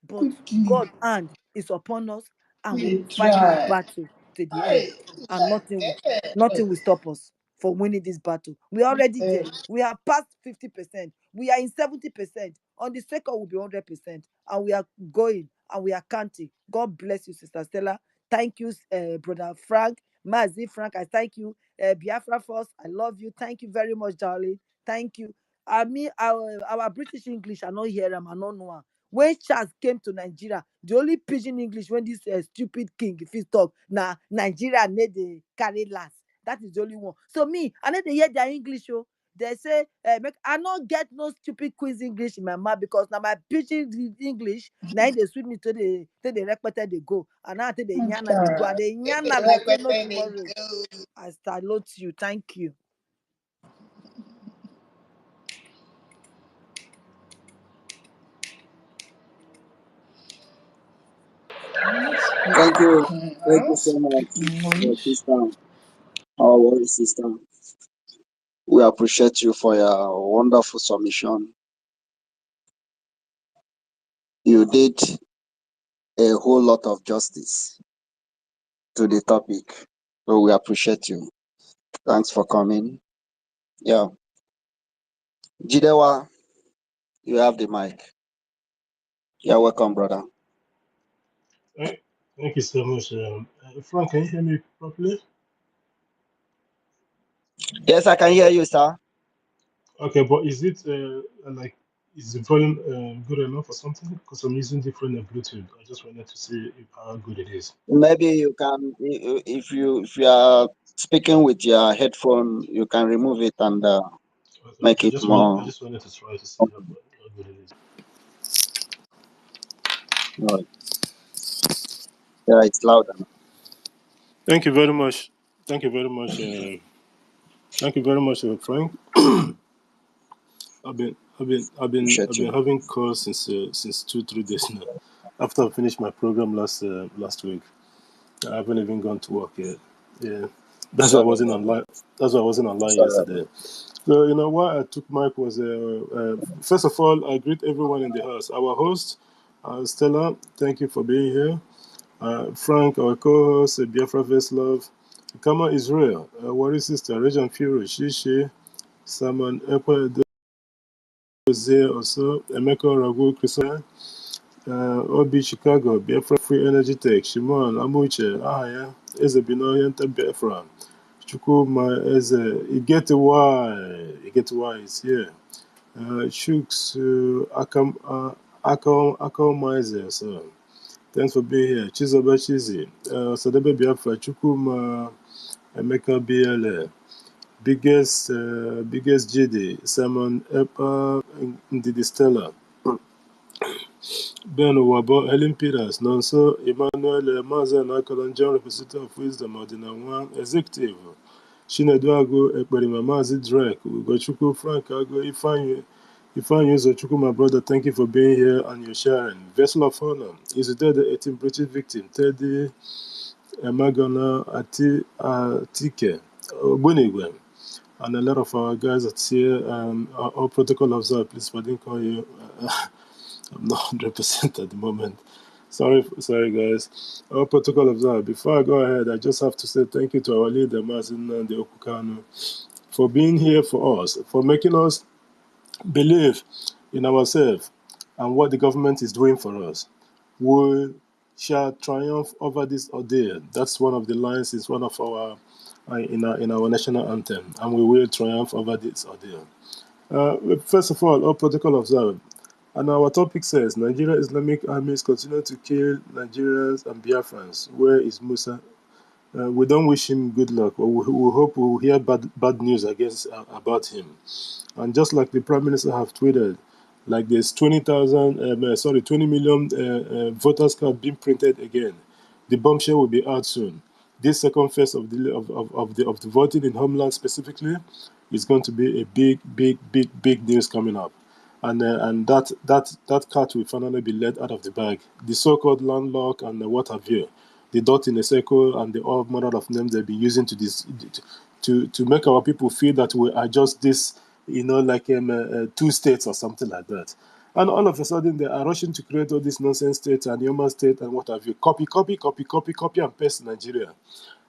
But God hand is upon us, and we will fight this battle to the end. And nothing will stop us from winning this battle. We are already there. We have passed 50%. We are in 70%. On the 2nd, we'll be 100%. And we are going, and we are counting. God bless you, Sister Stella. Thank you, Brother Frank. Mazi, Frank, I thank you. Biafra Force, I love you. Thank you very much, darling. Thank you. I mean, our British English, I don't hear them, I don't know. When Charles came to Nigeria, the only pidgin English when this stupid king, if he talk, now Nigeria need the carry last. That is the only one. So me, I need to hear their English. Oh, they say I not get no stupid quiz English in my mouth because now my pidgin English now they sweet me to the repeated they go and now they yana they go and they yana like say no tomorrow. I salute you. Thank you. Thank you. Thank you so much, sister. Our world sister. We appreciate you for your wonderful submission. You did a whole lot of justice to the topic. So we appreciate you. Thanks for coming. Yeah. Jidewa, you have the mic. You're welcome, brother. Thank you so much. Frank, can you hear me properly? Yes, I can hear you, sir. Okay, but is it is the volume good enough or something? Because I'm using different Bluetooth. I just wanted to see how good it is. Maybe you can, if you are speaking with your headphone, you can remove it and make I it just more. wanted to try to see how good it is. No, yeah, it's loud enough. Thank you very much. Thank you very much. Thank you very much, Frank. I've been having calls since 2-3 days now. After I finished my program last week, I haven't even gone to work yet. Yeah, that's why I wasn't online. That's why I wasn't online yesterday. So you know why I took mic was first of all I greet everyone in the house. Our host, Stella, thank you for being here. Frank, our co-host, Biafra First Love, Kama Israel, Wari Sister, Regent Fury, Shishi, Saman Ekwe, also Emeka Ragu, Christian, Obi Chicago, Biafra Free Energy Tech, Shimon, Amuche, Ahaya, Eze Binoyenta Biafra, Chukuma, Eze, Igeti is here. Shooks, Akam Miser, so thanks for being here. Chizoba Chizi, Sadebe Biafra, Chukuma, Emeka BLA, biggest GD, Simon Epa, Ndidi Stella, Ben Wabo, Helen Peters, Nonso, Emmanuel Mazi, and Akalan John, representative of Wisdom, Ordinary One, Executive, Shineduago, Ekperima Mazi Drake, Ugochukwu, Frank Ago, Ifeanyi Uzochukwu, my brother, thank you for being here and your sharing. Vessel of Honor, is dead the 18 British victim, Teddy Emagona Atike, Bunigwe, and a lot of our guys that here, all protocol observed, please, if I didn't call you, I'm not 100% at the moment. Sorry, guys. All protocol observed. Before I go ahead, I just have to say thank you to our leader, Mazi Nnamdi Kanu, for being here for us, for making us believe in ourselves and what the government is doing for us. We shall triumph over this ordeal. That's one of the lines. It's one of our in our national anthem, and we will triumph over this ordeal. First of all protocol observed. And our topic says Nigeria Islamic armies continue to kill Nigerians and Biafrans. Where is Musa? We don't wish him good luck, but we hope we will hear bad news about him. And just like the Prime Minister have tweeted, like there's 20 million voters card being printed again. The bombshell will be out soon. This second phase of the voting in Homeland specifically is going to be a big news coming up. And that cat will finally be let out of the bag. The so-called landlocked and what have you, the dot in a circle and the all manner of names they've been using to make our people feel that we are just this, like 2 states or something like that. And all of a sudden they are rushing to create all these nonsense states and human state and what have you. Copy and paste Nigeria.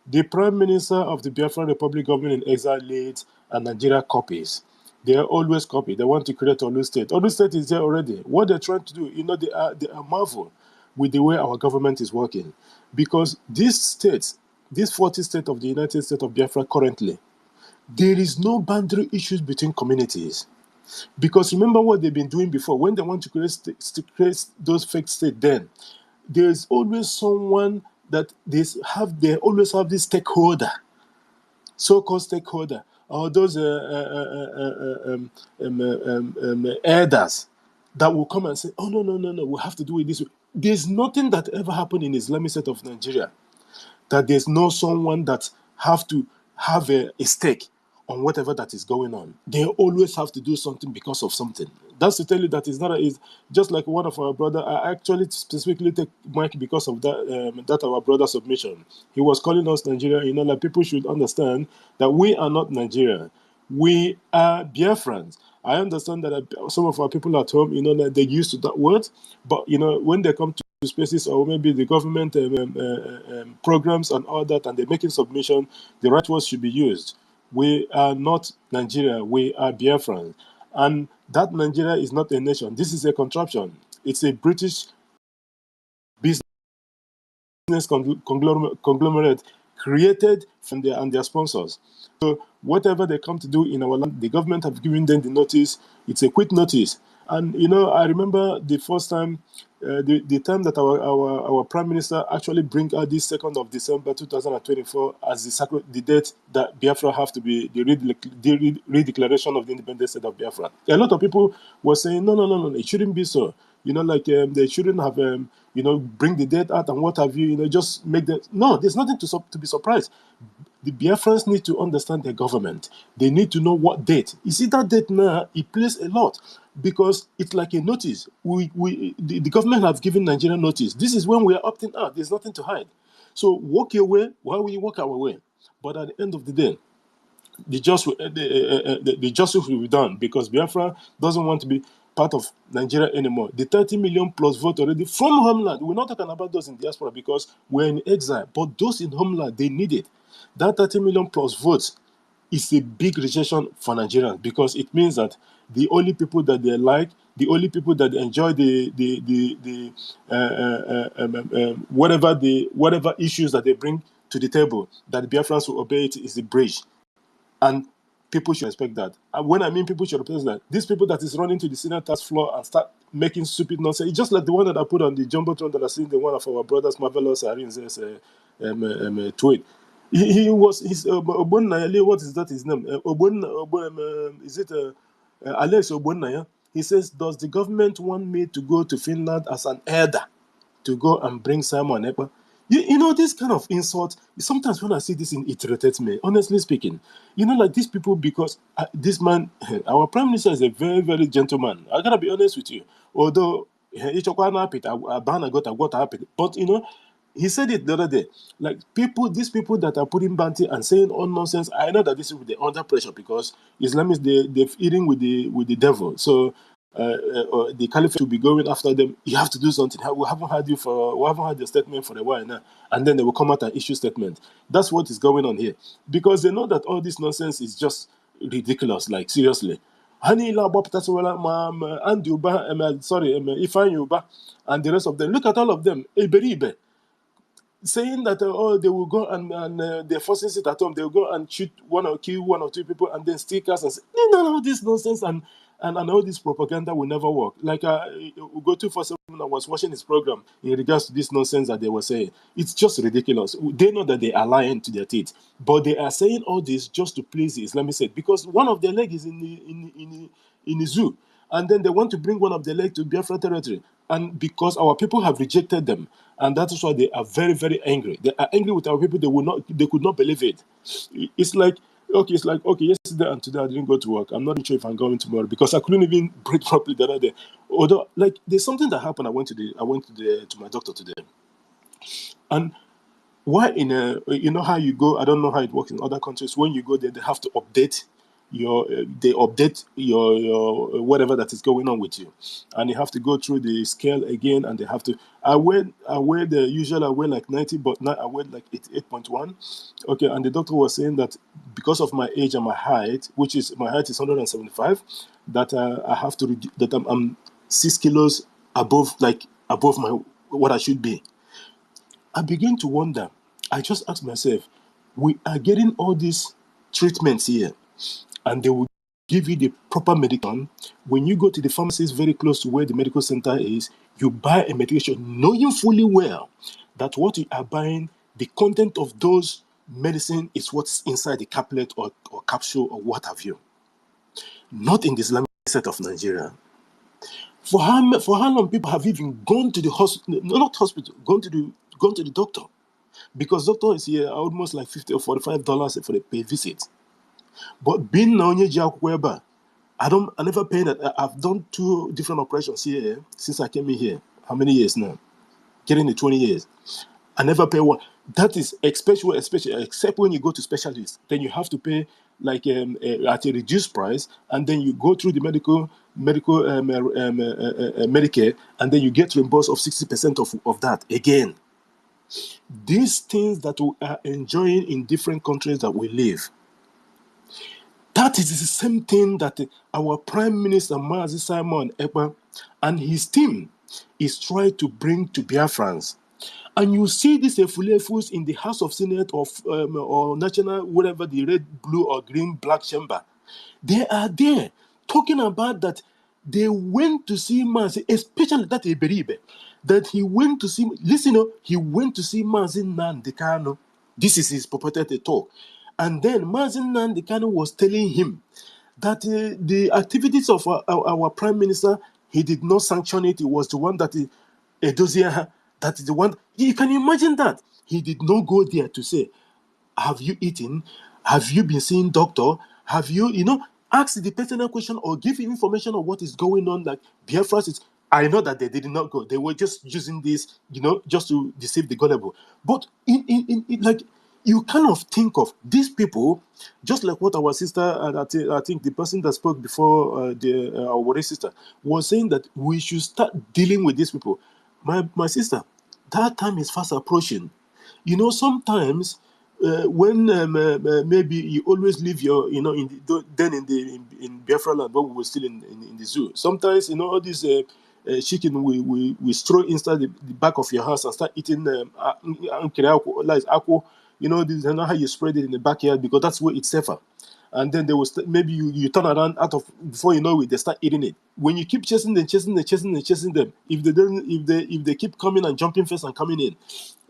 The Prime Minister of the Biafra Republic government in exile leads and Nigeria copies. They are always copy. They want to create Olu State. Olu State is there already. What they're trying to do, they are marvel with the way our government is working. Because these states, this 40 state of the United States of Biafra currently, there is no boundary issues between communities. Because remember what they've been doing before. When they want to create those fake states, then there's always someone that they always have this stakeholder, so-called stakeholder, or those elders that will come and say, oh, no, we have to do it this way. There's nothing that ever happened in Islamic State of Nigeria that there's no someone that have to have a stake on whatever that is going on. They always have to do something because of something. That's to tell you that it's just like one of our brother. I actually specifically take Mike because of that our brother submission. He was calling us Nigeria. Like people should understand that we are not Nigeria. We are Biafrans. I understand that some of our people at home, that they're used to that word, but when they come to spaces or maybe the government programs and all that, and they're making submission, the right words should be used. We are not Nigeria, we are Biafran. And that Nigeria is not a nation. This is a contraption. It's a British business conglomerate created from their sponsors. So whatever they come to do in our land, the government have given them the notice. It's a quick notice. And I remember the first time, the time that our prime minister actually bring out this 2nd of December 2024 as the date that Biafra have to be the redeclaration of the independent state of Biafra. A lot of people were saying no, it shouldn't be so. They shouldn't have bring the date out and what have you. Just make the no. There's nothing to be surprised. The Biafrans need to understand their government. They need to know what date. You see that date now, it plays a lot because it's like a notice. The government have given Nigeria notice. This is when we are opting out. There's nothing to hide. So walk your way while we walk our way. But at the end of the day, the justice will be done because Biafra doesn't want to be part of Nigeria anymore. The 30 million plus vote already from homeland. We're not talking about those in diaspora because we're in exile, but those in homeland, they need it. That 30 million plus votes is a big rejection for Nigerians because it means that the only people that they like, the only people that enjoy whatever issues that they bring to the table, that the Biafrans will obey it, is the bridge. And people should respect that. And when I mean people should respect that, these people that is running to the Senate task floor and start making stupid nonsense, it's just like the one that I put on the Jumbotron that I seen the one of our brothers, Marvelous Arin's tweet. His Ogbonnaya, what is that his name? Is it Alex Ogbonnaya? He says, does the government want me to go to Finland as an elder to go and bring Simon Ekpa? This kind of insult, sometimes when I see this, it irritates me, honestly speaking. Like these people, because this man, our prime minister is a very, very gentleman. I gotta be honest with you. Although, but he said it the other day. Like these people that are putting bounty and saying all nonsense, I know that these people, they're under pressure because Islamists, they're eating with the devil. So the caliphate will be going after them. You have to do something. We haven't had your statement for a while now, and then they will come out and issue statement. That's what is going on here, because they know that all this nonsense is just ridiculous. Like seriously, Ifeanyi Uba, and the rest of them. Look at all of them. Iberibe, saying that they will go and they're forcing it at home. They'll go and kill one or two people and then stick us and say, no, this nonsense and all this propaganda will never work. Like Ugo 247, I was watching his program in regards to this nonsense that they were saying. It's just ridiculous. They know that they are lying to their teeth, but they are saying all this just to please the Islamic State because one of their legs is in the zoo. And then they want to bring one of the legs to Biafra territory. And because our people have rejected them, and that is why they are very, very angry. They are angry with our people. They could not believe it. It's like, yesterday and today I didn't go to work. I'm not sure if I'm going tomorrow because I couldn't even breathe properly the other day. Although, like, there's something that happened. I went to my doctor today. And why how you go, I don't know how it works in other countries. When you go there, they have to update your whatever that is going on with you, and you have to go through the scale again, and they have to I weigh the usual. I weigh like 90, but now I weigh like 88.1. Okay, and the doctor was saying that because of my age and my height, my height is 175, that I have to that I'm 6 kilos above my what I should be. I begin to wonder. I just asked myself, we are getting all these treatments here, and they will give you the proper medication. When you go to the pharmacist very close to where the medical center is, you buy a medication knowing fully well that what you are buying, the content of those medicine is what's inside the caplet or capsule or what have you. Not in the Islamic set of Nigeria. For how long people have even gone to the hospital, not hospital, gone to the doctor? Because doctor is here almost like $50 or $45 for a pay visit. But being Naonye Jakweba, I never paid that. I've done 2 different operations here since I came in here. How many years now? Getting the 20 years. I never pay one. That is especially except when you go to specialists, then you have to pay like at a reduced price, and then you go through the Medicare, and then you get reimbursed of 60% of that again. These things that we are enjoying in different countries that we live, that is the same thing that our Prime Minister Mazi Simon Ekpa and his team is trying to bring to Biafrans. And you see these Efulefus in the House of Senate or National, whatever, the red, blue, or green, black chamber. They are there talking about that they went to see Mazi, especially that Eberibe, that he went to see, he went to see Mazi Nnamdi Kanu. This is his purported talk. And then Mazi Nnamdi Kanu was telling him that the activities of our Prime Minister, he did not sanction it. It was the one that Edoziah, that is the one. You can imagine that. He did not go there to say, have you eaten? Have you been seeing doctor? Have you, ask the personal question or give information on what is going on? Like Biafra is, I know that they did not go. They were just using this, just to deceive the gullible. But in like, you kind of think of these people, just like what our sister, and I think the person that spoke before our sister was saying, that we should start dealing with these people. My sister, that time is fast approaching. Sometimes when maybe you always leave your, in Biafra land, when we were still in the zoo. Sometimes, all these chicken we throw inside the back of your house and start eating aqua. This is how you spread it in the backyard, because that's where it's safer. And then they will maybe you turn around before you know it, they start eating it. When you keep chasing them, if they keep coming and jumping first and coming in,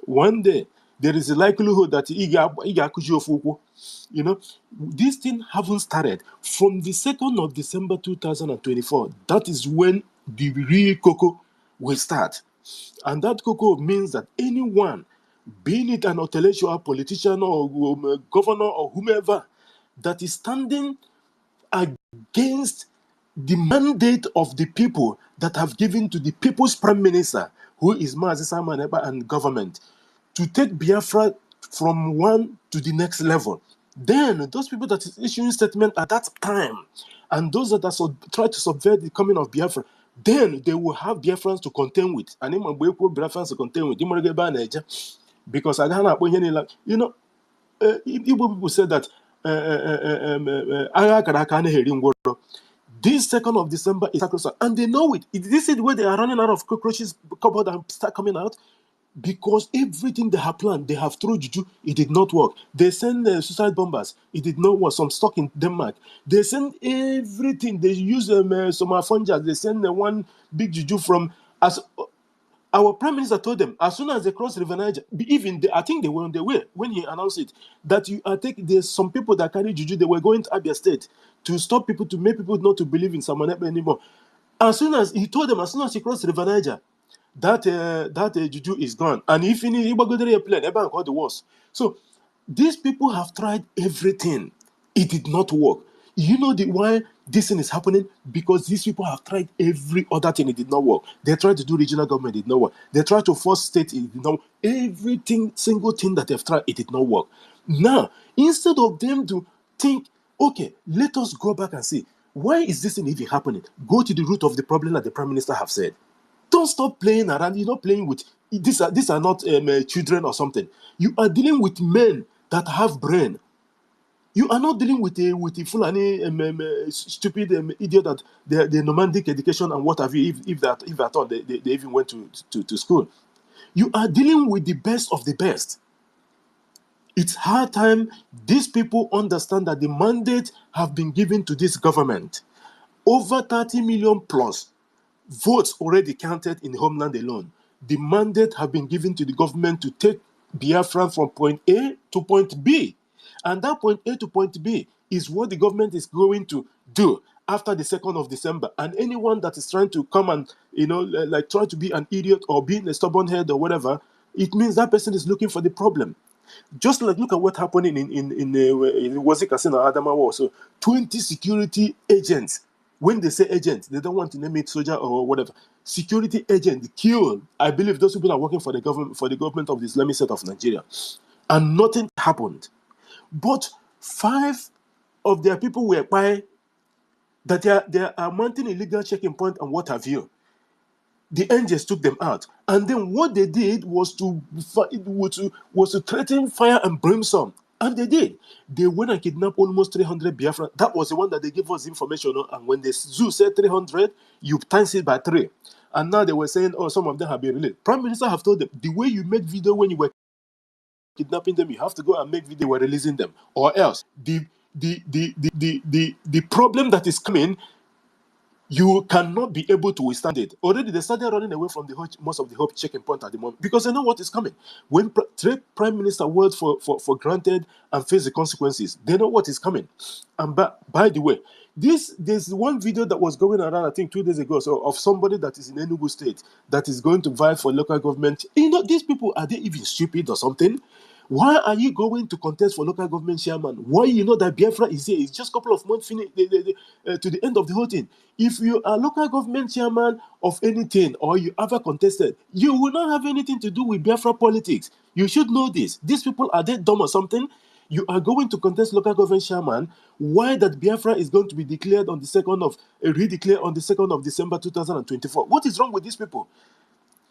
one day there is a likelihood that these things haven't started from the 2nd of December 2024. That is when the real cocoa will start. And that cocoa means that anyone, be it an intellectual politician or governor or whomever, that is standing against the mandate of the people that have given to the people's prime minister, who is Mazi Simon Ekpa, and government, to take Biafra from one to the next level. Then those people that is issuing statement at that time, and those that are try to subvert the coming of Biafra, then they will have Biafrans to contend with. And Biafrans to contend with. Because I can't, Igbo people said that this 2nd of December is sacrosanct, and they know it. This is where they are running out of cockroaches, cupboard, and start coming out. Because everything they have planned, they have thrown juju, it did not work. They send suicide bombers, it did not work. Some stuck in Denmark. They send everything. They use some fungi. They send one big juju from as. Our prime minister told them, as soon as they cross River Niger, I think they were on the way when he announced it, that there's some people that carry juju, they were going to Abia State to stop people, to make people not to believe in Samanep anymore. As soon as he crossed River Niger, that juju is gone. And if he go to a plane, everyone got the worst. So these people have tried everything. It did not work. You know why this thing is happening? Because these people have tried every other thing, it did not work. They tried to do regional government, it did not work. They tried to force state, it did not work. Everything, single thing that they've tried, it did not work. Now, instead of them to think, okay, let us go back and see, why is this thing even happening? Go to the root of the problem that the prime minister have said. Don't stop playing around. You're not playing with, these are not children or something. You are dealing with men that have brain. You are not dealing with a Fulani stupid idiot that the nomadic education and what have you, if at all they even went to school. You are dealing with the best of the best. It's high time these people understand that the mandate have been given to this government. Over 30 million plus votes already counted in the homeland alone. The mandate have been given to the government to take Biafra from point A to point B. And that point A to point B is what the government is going to do after the 2nd of December. And anyone that is trying to come and, like try to be an idiot or being a stubborn head or whatever, it means that person is looking for the problem. Just like look at what happened in Wazi Casino Adamawa also. 20 security agents. When they say agents, they don't want to name it soldier or whatever. Security agent killed. I believe those people are working for the government of the Islamic State of Nigeria. And nothing happened. But 5 of their people were by that they are mounting illegal checking point and what have you. The angels took them out, and then what they did was to threaten fire and brimstone, and they did. They went and kidnapped almost 300 Biafra. That was the one that they gave us information on. And when the zoo said 300, you times it by 3, and now they were saying, oh, some of them have been released. Prime Minister have told them the way you make video when you were kidnapping them, you have to go and make video. We're releasing them, or else the problem that is coming, you cannot be able to withstand it. Already they started running away from most of the hope checking point at the moment because they know what is coming. When take Prime Minister words for granted and face the consequences, they know what is coming. And by the way, there's one video that was going around, I think 2 days ago, so of somebody that is in Enugu State that is going to vie for local government. These people, are they even stupid or something? Why are you going to contest for local government chairman? Why you know that Biafra is here? It's just a couple of months to the end of the whole thing. If you are local government chairman of anything or you ever contested, you will not have anything to do with Biafra politics. You should know this. These people, are they dumb or something? You are going to contest local government chairman. Why that Biafra is going to be declared on the redeclared on the 2nd of December 2024? What is wrong with these people?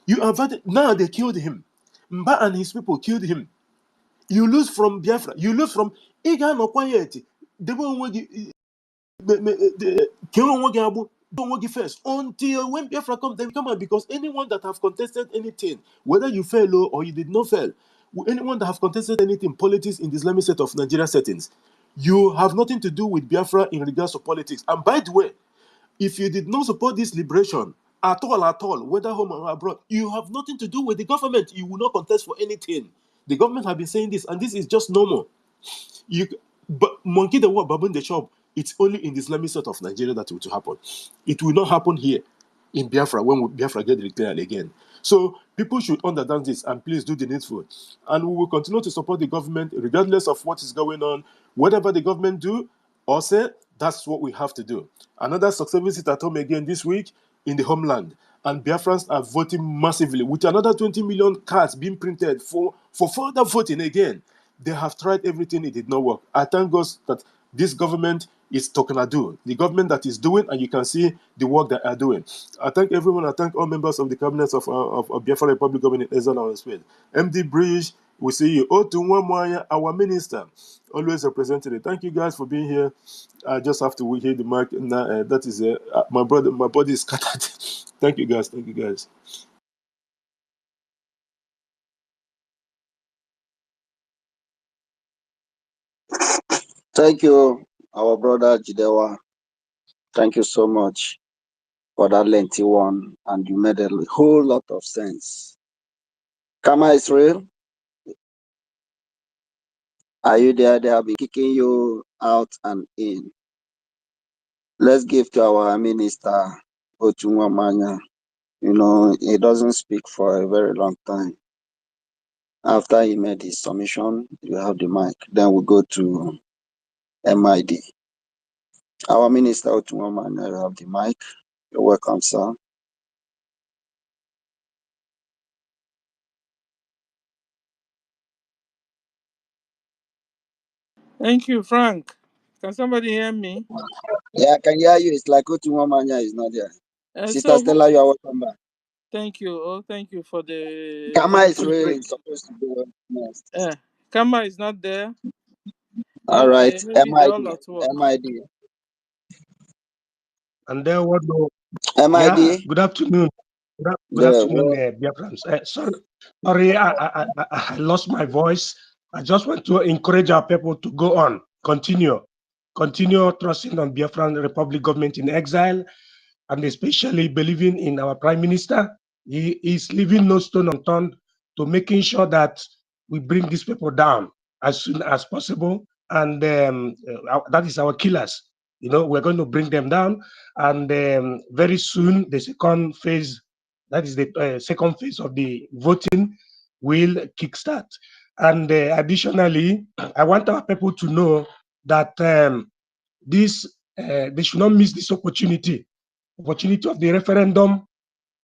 Now they killed him. Mba and his people killed him. You lose from Biafra. You lose from Iga no quiet. First until when Biafra come, then come out, because anyone that have contested anything, whether you fail or you did not fail, anyone that have contested anything, politics in the Islamic State of Nigeria settings, you have nothing to do with Biafra in regards to politics. And by the way, if you did not support this liberation at all, whether home or abroad, you have nothing to do with the government. You will not contest for anything. The government have been saying this, and this is just normal. But monkey the what, baboon the shop. It's only in the Islamic State of Nigeria that it will happen. It will not happen here in Biafra when Biafra get declared again. So people should understand this and please do the needful. And we will continue to support the government regardless of what is going on. Whatever the government do or say, that's what we have to do. Another successful visit at home again this week in the homeland. And Biafrans are voting massively with another 20 million cards being printed for further voting again. They have tried everything, it did not work. I thank God that this government is Tokanadu, the government that is doing, and you can see the work that they are doing. I thank everyone. I thank all members of the cabinets of Biafra Republic Government in Ezra and Spain. MD Bridge, we see you. Otunwamwanya, our minister, always represented. Thank you guys for being here. I just have to hear the mic. That is my brother. My body is scattered. Thank you guys. Thank you guys. Thank you, our brother Jidewa. Thank you so much for that lengthy one, and you made a whole lot of sense. Kama Israel, are you there? They have been kicking you out and in. Let's give to our minister, Otunwamanya. He doesn't speak for a very long time. After he made his submission, you have the mic. Then we go to MID. Our minister, Otunwamanya, you have the mic. You're welcome, sir. Thank you, Frank. Can somebody hear me? Yeah, I can hear you. It's like Otunwamanya is not there. Sister So Stella, you are welcome back. thank you. Oh, thank you for the. Kama is really supposed to go next. Kama is not there. All right, maybe they're all at work. MID. And then what do MID? Yeah, good afternoon. Good afternoon, Biafrans. Sorry, I lost my voice. I just want to encourage our people to go on, continue trusting on Biafran Republic government in exile, and especially believing in our Prime Minister. He is leaving no stone unturned to making sure that we bring these people down as soon as possible. And that is our killers. We're going to bring them down. And very soon, the second phase, that is the second phase of the voting, will kickstart. And additionally, I want our people to know that they should not miss this opportunity of the referendum.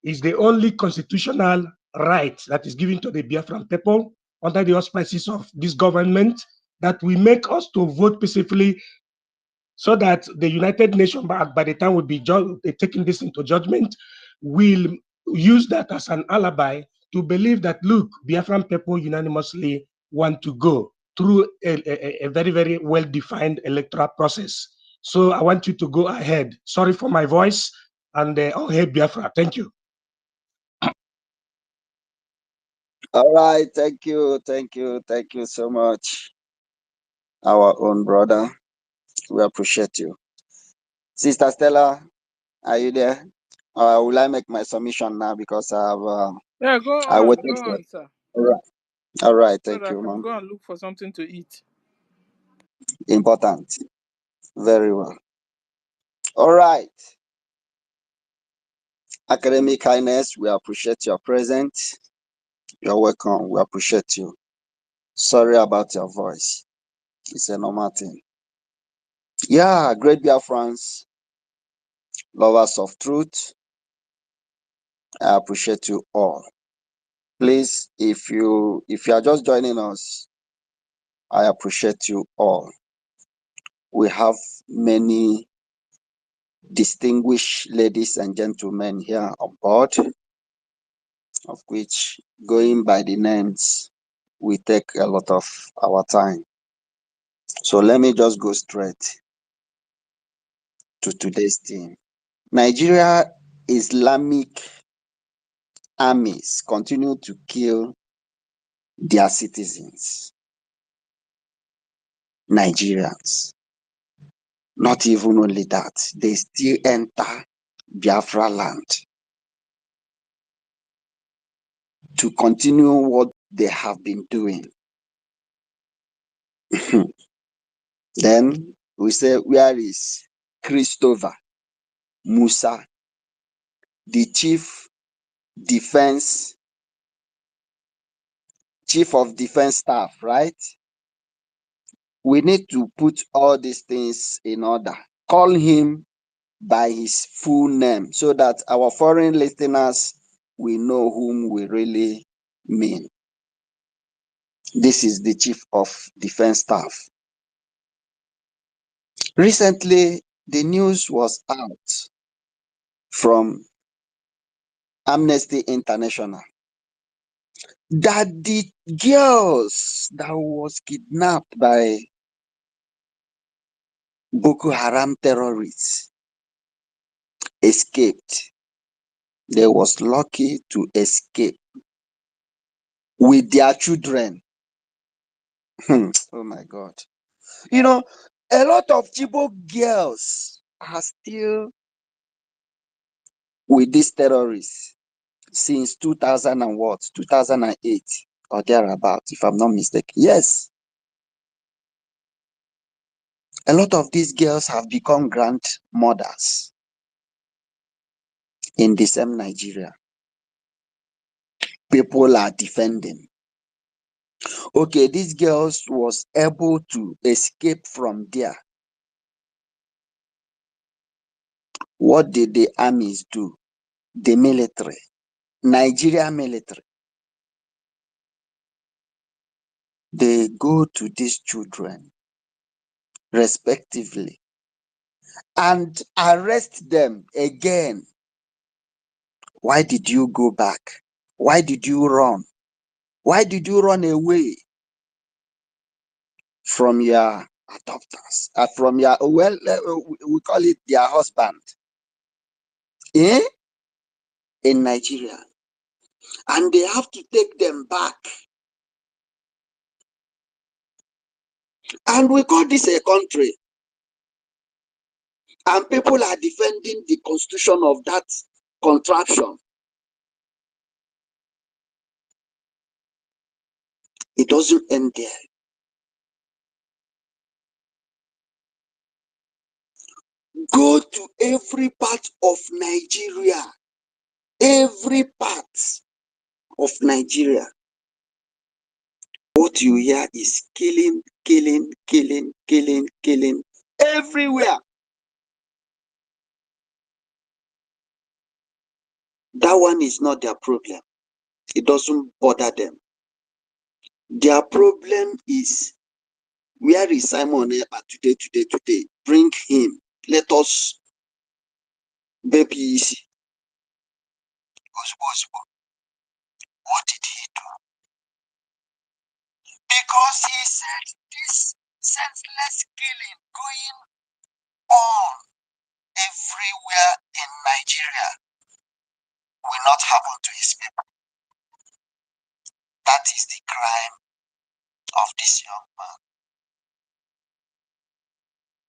Is the only constitutional right that is given to the Biafran people under the auspices of this government, that will make us to vote peacefully, so that the United Nations, by the time we'll be taking this into judgment, will use that as an alibi to believe that, look, Biafran people unanimously want to go through a very, very well-defined electoral process. So I want you to go ahead. Sorry for my voice, and oh, hey, Biafra, thank you. All right, thank you so much, our own brother. We appreciate you. Sister Stella, are you there? Will I make my submission now, because I have Yeah, go I on, waited for. sir. All right, So thank that I you, can ma'am. go and look for something to eat. Important. Very well. All right. Academic Highness, we appreciate your presence. You're welcome. We appreciate you. Sorry about your voice. It's a normal thing. Yeah, great Biafrans, lovers of truth, I appreciate you all. Please, if you are just joining us, I appreciate you all. We have many distinguished ladies and gentlemen here on board, of which going by the names will take a lot of our time. So let me just go straight to today's theme. Nigeria Islamic armies continue to kill their citizens, Nigerians. Not even only that, they still enter Biafra land to continue what they have been doing. Then we say, where is Christopher Musa, the chief of defense staff, right? We need to put all these things in order. Call him by his full name so that our foreign listeners will know whom we really mean. This is the chief of defense staff. Recently, the news was out from Amnesty International that the girls that was kidnapped by Boko Haram terrorists escaped. They was lucky to escape with their children. Oh my God. You know, a lot of Chibok girls are still with these terrorists since 2008 or thereabout, if I'm not mistaken. Yes. A lot of these girls have become grandmothers in the same Nigeria. People are defending. Okay, these girls was able to escape from there. What did the armies do? The military, Nigeria military, they go to these children respectively and arrest them again. Why did you go back? Why did you run? Why did you run away from your adopters? From your, well, we call it their husband, in Nigeria. And they have to take them back. And we call this a country. And people are defending the constitution of that contraption. It doesn't end there. Go to every part of Nigeria. Every part of Nigeria. What you hear is killing, killing, killing, killing, killing everywhere. That one is not their problem. It doesn't bother them. Their problem is, where is Simon today? Bring him. Let us, baby, easy. What did he do? Because he said this senseless killing going on everywhere in Nigeria will not happen to his people. That is the crime of this young man.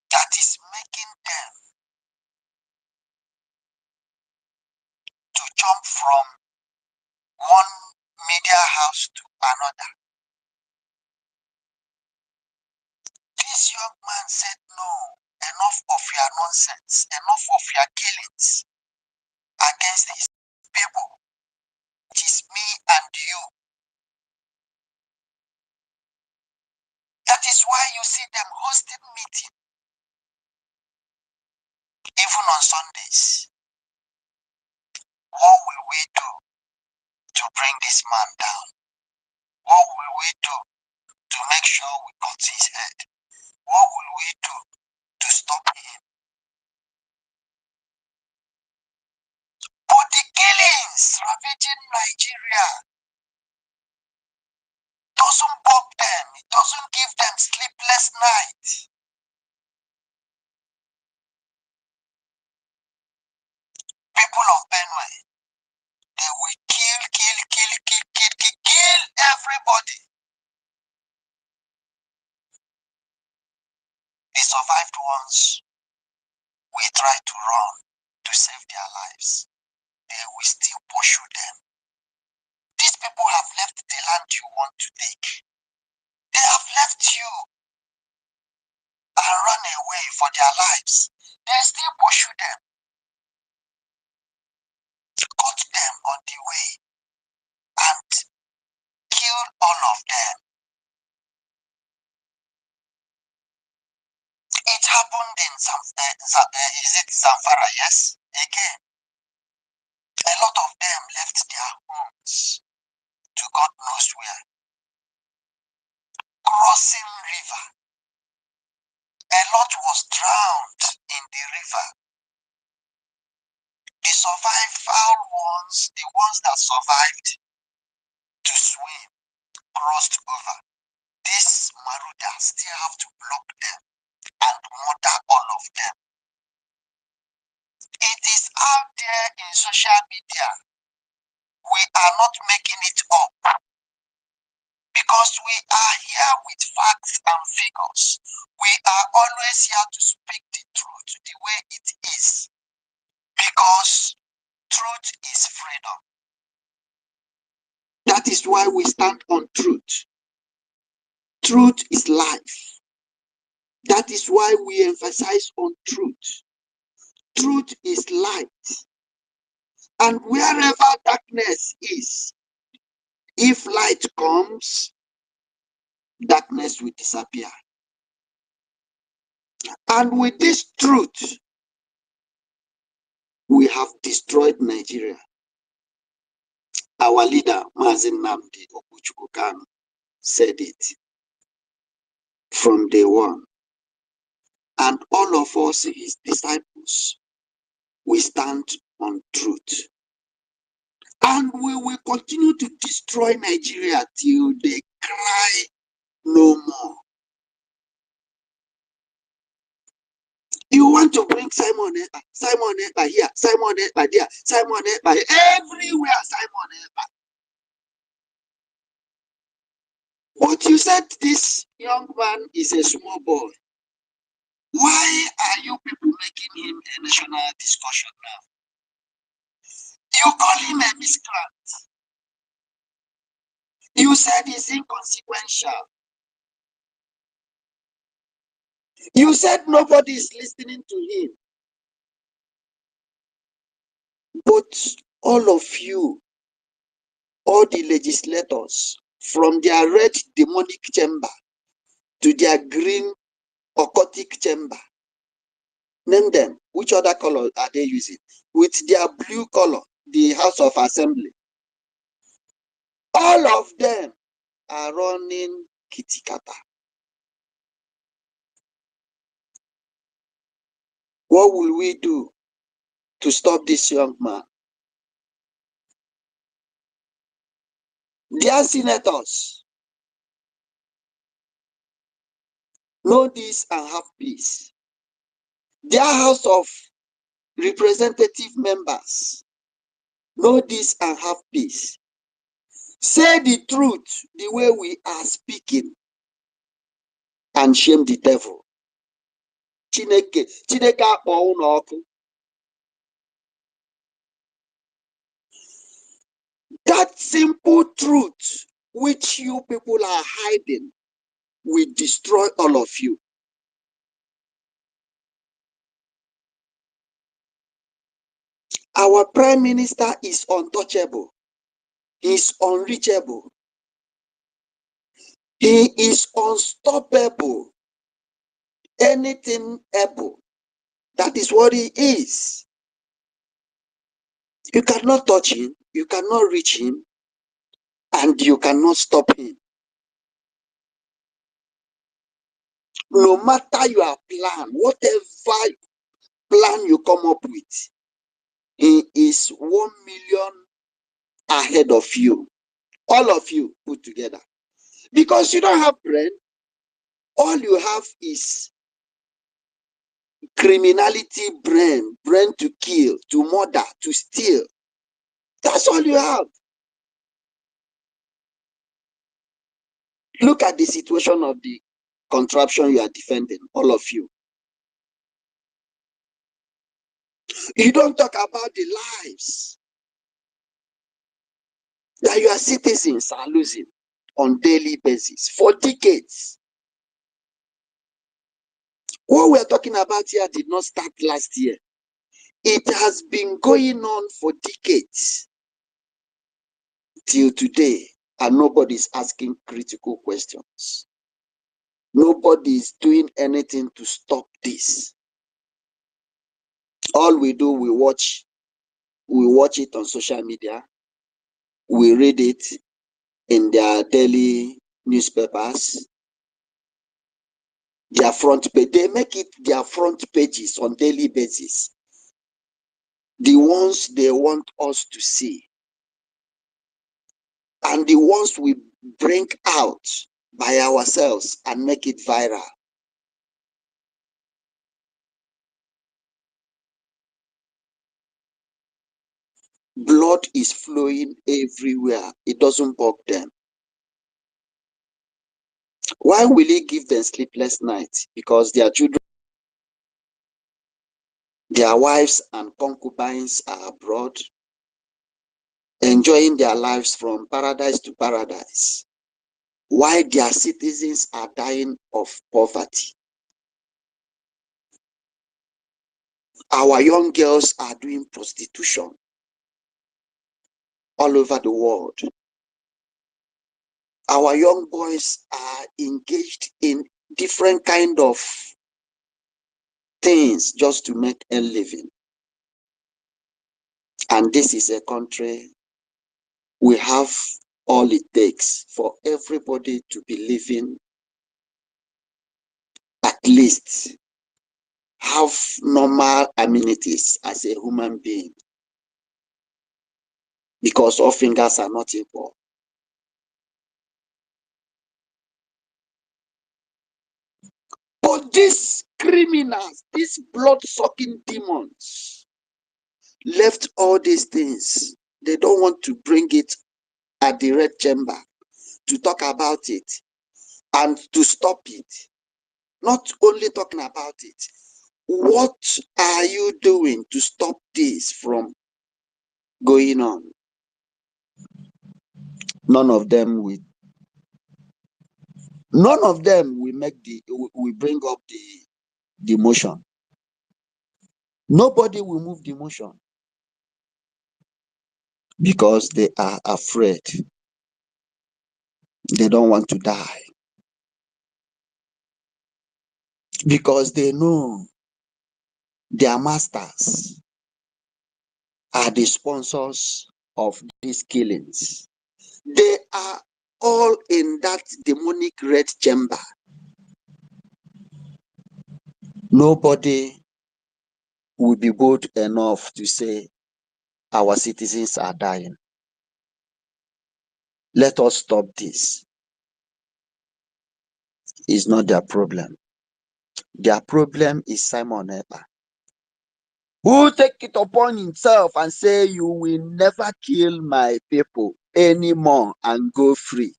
That is making them to jump from one media house to another. This young man said, no, enough of your nonsense, enough of your killings against his people, which is me and you. That is why you see them hosting meeting, even on Sundays. What will we do to bring this man down? What will we do to make sure we cut his head? What will we do to stop him? But the killings ravaging Nigeria doesn't bug them. It doesn't give them sleepless nights. People of Benue, they will kill everybody. The survived ones will try to run to save their lives. They will still pursue them. These people have left the land you want to take. They have left you and run away for their lives. They still pursue them. Cut them on the way and kill all of them. It happened in Zamfara, yes? Again, a lot of them left their homes to God knows where. Crossing river. A lot was drowned in the river. The survival ones, the ones that survived to swim, crossed over. These Marudas still have to block them and murder all of them. It is out there in social media. We are not making it up because we are here with facts and figures. We are always here to speak the truth the way it is because truth is freedom. That is why we stand on truth. Truth is life. That is why we emphasize on truth. Truth is light. And wherever darkness is, if light comes, darkness will disappear. And with this truth, we have destroyed Nigeria. Our leader, Mazi Nnamdi Kanu, said it from day one. And all of us, his disciples, we stand on truth. And we will continue to destroy Nigeria till they cry no more. You want to bring Simon Ekpa here, Simon Ekpa there, Simon Ekpa here, everywhere Simon Ekpa. But you said this young man is a small boy. Why are you people making him a national discussion now? You call him a miscreant. You said it's inconsequential. You said nobody is listening to him. But all of you, all the legislators, from their red demonic chamber to their green occultic chamber, name them. Which other color are they using? With their blue color, the House of Assembly. All of them are running kitikata. What will we do to stop this young man? Dear senators, know this and have peace. Dear House of Representative members, know this and have peace. Say the truth the way we are speaking and shame the devil. Chineke akpọ unu ọkụ. That simple truth which you people are hiding will destroy all of you. Our Prime Minister is untouchable. He is unreachable. He is unstoppable. Anything able. That is what he is. You cannot touch him. You cannot reach him. And you cannot stop him. No matter your plan, whatever plan you come up with, he is 1 million ahead of you. All of you put together. Because you don't have brain. All you have is criminality brain to kill, to murder, to steal. That's all you have. Look at the situation of the contraption you are defending, all of you. You don't talk about the lives that your citizens are losing on daily basis for decades. What we're talking about here did not start last year. It has been going on for decades till today, and nobody is asking critical questions. Nobody is doing anything to stop this. All we do, we watch it on social media, we read it in their daily newspapers, their front page. They make it their front pages on daily basis. The ones they want us to see. And the ones we bring out by ourselves and make it viral. Blood is flowing everywhere. It doesn't bug them. Why will he give them sleepless nights? Because their children, their wives and concubines are abroad, enjoying their lives from paradise to paradise, while their citizens are dying of poverty. Our young girls are doing prostitution all over the world. Our young boys are engaged in different kind of things just to make a living. And this is a country we have all it takes for everybody to be living, at least have normal amenities as a human being, because all fingers are not equal. But these criminals, these blood-sucking demons, left all these things. They don't want to bring it at the red chamber to talk about it and to stop it. Not only talking about it, what are you doing to stop this from going on? None of them will None of them will bring up the motion. Nobody will move the motion because they are afraid. They don't want to die because they know their masters are the sponsors of these killings. They are all in that demonic red chamber. Nobody will be bold enough to say our citizens are dying. Let us stop this. It's not their problem. Their problem is Simon Ekpa, who take it upon himself and say, you will never kill my people anymore and go free.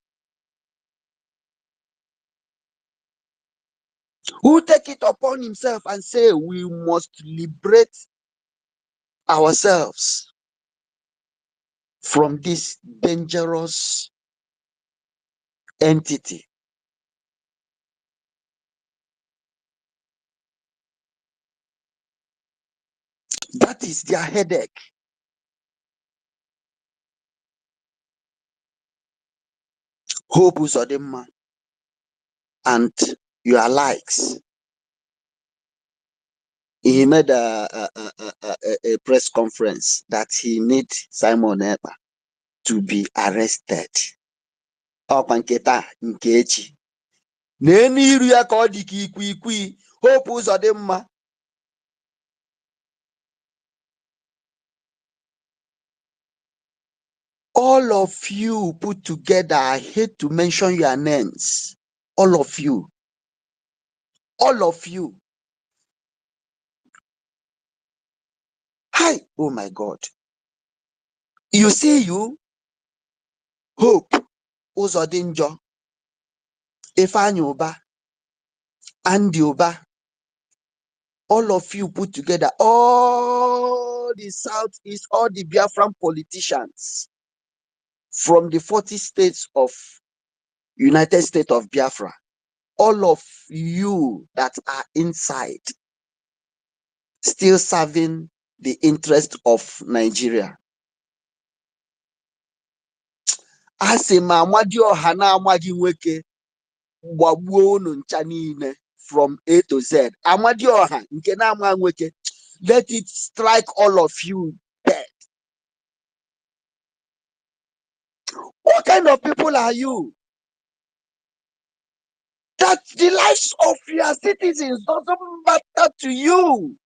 Who take it upon himself and say, we must liberate ourselves from this dangerous entity. That is their headache. Hope Uzodinma and your likes. He made a press conference that he need Simon Ekpa to be arrested. Ọkwa nketa nke echi. N'enu iru ya ka ọ dị ka ikwikwii. Hope Uzodinma. All of you put together, I hate to mention your names. All of you. All of you. Hi, oh my God. You see you, Hope Uzodinjo, Ifeanyi Uba, Andy Uba, all of you put together, all the Southeast, all the Biafran politicians from the 40 states of United States of Biafra, all of you that are inside, still serving the interest of Nigeria. Asị ma Amadioha na amaghị nwoke gbagbuo unu ncha niile from A to Z. Amadioha nke na ama nwoke, let it strike all of you dead. What kind of people are you? That the lives of your citizens doesn't matter to you.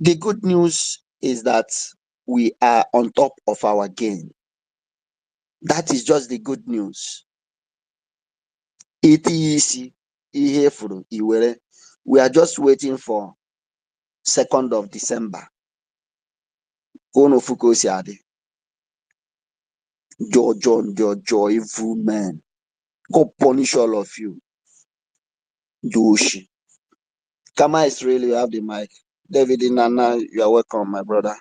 The good news is that we are on top of our game. That is just the good news. It is here for Iwere. We are just waiting for 2nd of December. Kono Fukosi Ade. Jojo, evil men. God punish all of you. Doshi. Kama Israel, you have the mic. David Nana, you are welcome, my brother.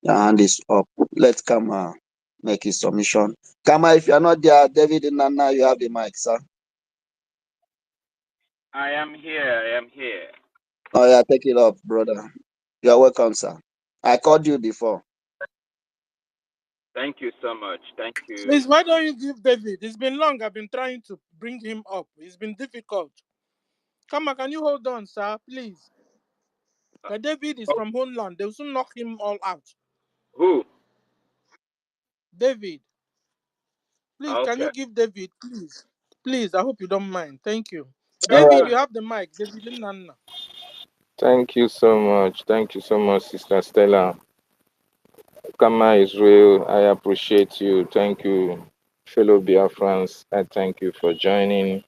Your hand is up. Let's Kama make his submission. Kama, if you are not there, David Nana, you have the mic, sir. I am here. Oh yeah, take it up, brother. You are welcome, sir. I called you before. Thank you so much. Thank you. Please, why don't you give David? It's been long. I've been trying to bring him up. It's been difficult. Come on, can you hold on, sir? Please. David is from Homeland. They will soon knock him all out. Who? David. Please, Okay. can you give David, please? Please, I hope you don't mind. Thank you. All David, right. you have the mic. David Nana. Thank you so much. Thank you so much, Sister Stella. Kama Israel, I appreciate you. Thank you, fellow Biafrans. I thank you for joining.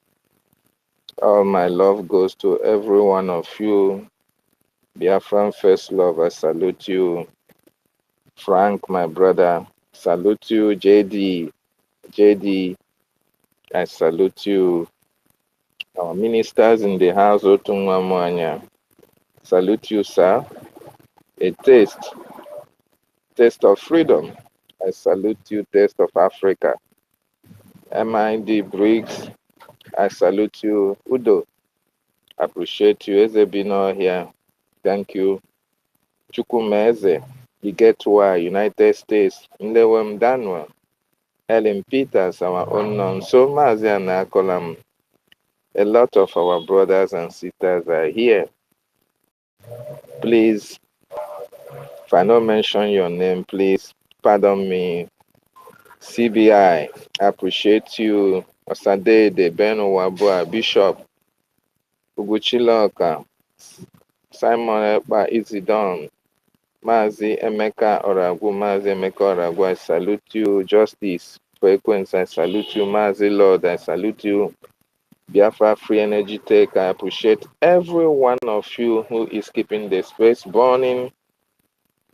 All my love goes to every one of you. Biafran First Love, I salute you. Frank, my brother, salute you. JD, I salute you. Our ministers in the house, Otunwa Mwanya, salute you, sir. A taste of freedom. I salute you, taste of Africa. MID Briggs, I salute you. Udo, appreciate you. Ezebino here. Thank you. Chukwumeze, Igetua, United States, Ndewem Daniel, Helen Peters, our unknown. So Mazi and Akolam, a lot of our brothers and sisters are here. Please, if I don't mention your name, please pardon me. CBI, I appreciate you. Osadede, Ben Owabua, Bishop, Uguchiloka, Simon Ekpa, Izidon, Mazi Emeka Oragu, Mazi Emeka Oragu, I salute you. Justice, Frequency, I salute you. Mazi Lord, I salute you. Biafra Free Energy Tech, I appreciate every one of you who is keeping the space burning.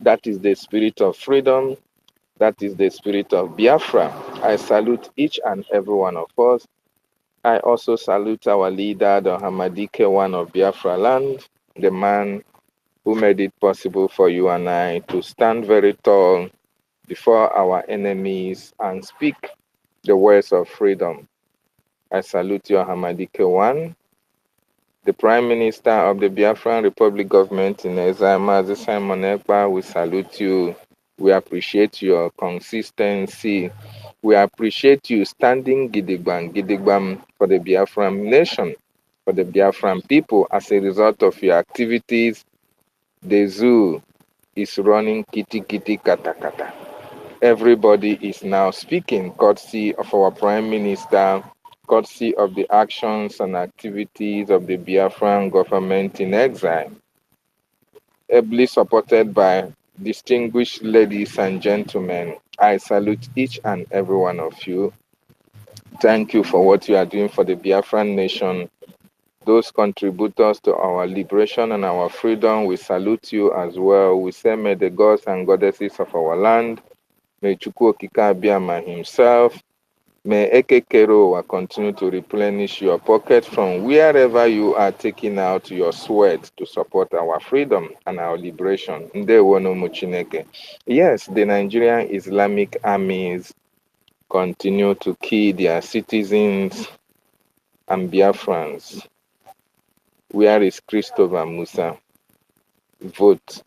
That is the spirit of freedom. That is the spirit of Biafra. I salute each and every one of us. I also salute our leader, the Hamadike one of Biafra land, the man who made it possible for you and I to stand very tall before our enemies and speak the words of freedom. I salute you, Hamadike one, the Prime Minister of the Biafran Republic government in exile, Mazi Simon Ekpa. We salute you. We appreciate your consistency. We appreciate you standing gidigbam for the Biafran nation, for the Biafran people. As a result of your activities, the zoo is running kitty kata kata. Everybody is now speaking, courtesy of our Prime Minister, courtesy of the actions and activities of the Biafran government in exile, ably supported by distinguished ladies and gentlemen. I salute each and every one of you. Thank you for what you are doing for the Biafran nation. Those contributors to our liberation and our freedom, we salute you as well. We say, may the gods and goddesses of our land, may Chukwu Okike Abiama himself, may Ekekerowa continue to replenish your pocket from wherever you are taking out your sweat to support our freedom and our liberation. Ndewono Muchineke. Yes, the Nigerian Islamic armies continue to kill their citizens and Biafrans. Where is Christopher Musa? Vote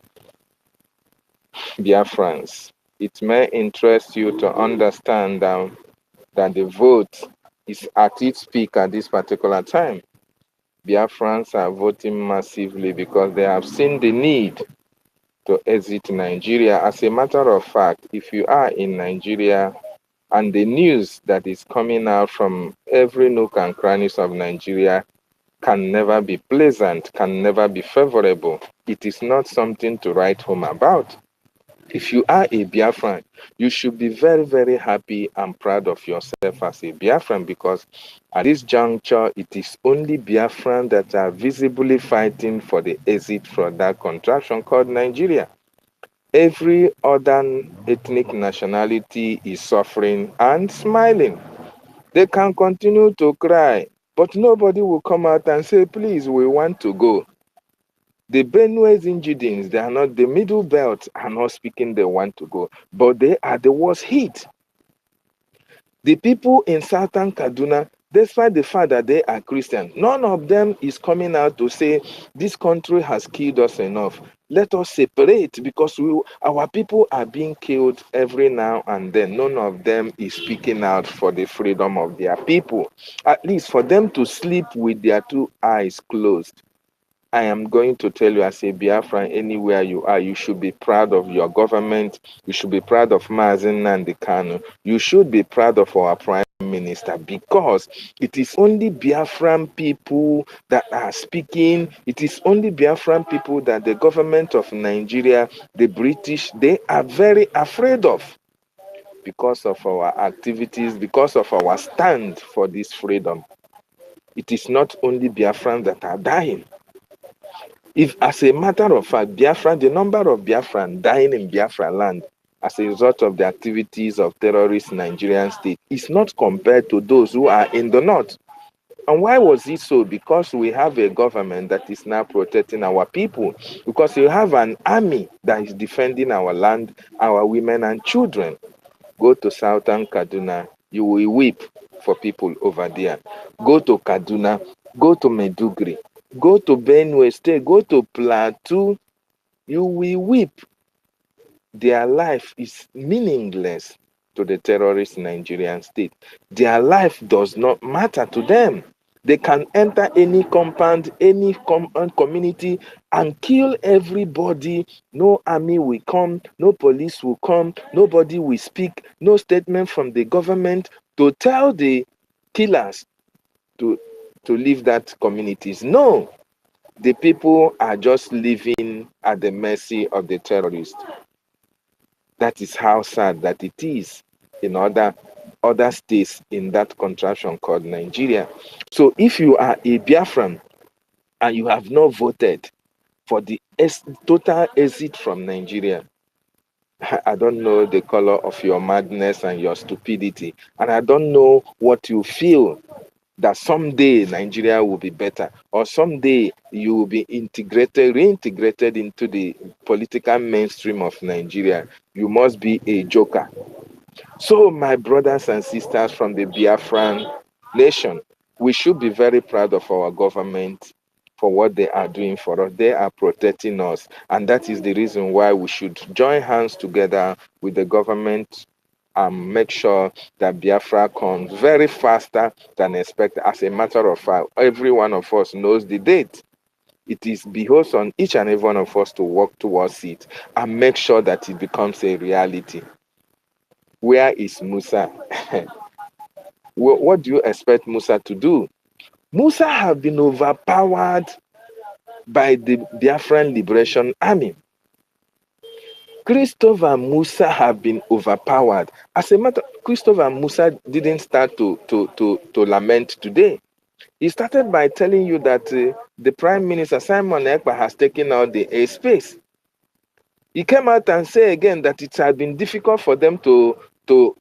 Biafrans. It may interest you to understand that the vote is at its peak at this particular time. Biafrans are voting massively because they have seen the need to exit Nigeria. As a matter of fact, if you are in Nigeria and the news that is coming out from every nook and crannies of Nigeria can never be pleasant, can never be favorable, it is not something to write home about. If you are a Biafran, you should be very, very happy and proud of yourself as a Biafran, because at this juncture, it is only Biafran that are visibly fighting for the exit from that contraction called Nigeria. Every other ethnic nationality is suffering and smiling. They can continue to cry, but nobody will come out and say, please, we want to go. The Benue's Injidins, they are not, the middle belt are not speaking they want to go, but they are the worst hit. The people in Southern Kaduna, despite the fact that they are Christian, none of them is coming out to say, this country has killed us enough. Let us separate, because our people are being killed every now and then. None of them is speaking out for the freedom of their people, at least for them to sleep with their two eyes closed. I am going to tell you, as a Biafran, anywhere you are, you should be proud of your government. You should be proud of Mazi Nnamdi Kanu. You should be proud of our Prime Minister, because it is only Biafran people that are speaking. It is only Biafran people that the government of Nigeria, the British, they are very afraid of, because of our activities, because of our stand for this freedom. It is not only Biafrans that are dying. If, as a matter of fact, Biafra, the number of Biafran dying in Biafra land as a result of the activities of terrorist Nigerian state is not compared to those who are in the north. And why was it so? Because we have a government that is now protecting our people. Because you have an army that is defending our land, our women and children. Go to Southern Kaduna, you will weep. for people over there. Go to Kaduna, go to Meduguri, go to Benue State, go to Plateau, you will weep. Their life is meaningless to the terrorist Nigerian state. Their life does not matter to them. They can enter any compound, any community and kill everybody. No army will come, no police will come, nobody will speak, no statement from the government to tell the killers to leave that communities. No, the people are just living at the mercy of the terrorists. That is how sad that it is in other states in that contraption called Nigeria. So if you are a Biafran and you have not voted for the total exit from Nigeria, I don't know the color of your madness and your stupidity, and I don't know what you feel that someday Nigeria will be better, or someday you will be reintegrated into the political mainstream of Nigeria. You must be a joker. So my brothers and sisters from the Biafran nation, we should be very proud of our government for what they are doing for us. They are protecting us, and that is the reason why we should join hands together with the government and make sure that Biafra comes very faster than expected. As a matter of fact, every one of us knows the date. It is behoves on each and every one of us to work towards it and make sure that it becomes a reality. Where is Musa? What do you expect Musa to do? Musa have been overpowered by the Biafran Liberation Army. Christopher Musa have been overpowered. As a matter, Christopher Musa didn't start to lament today. He started by telling you that the Prime Minister Simon Ekpa has taken out the airspace. He came out and said again that it had been difficult for them to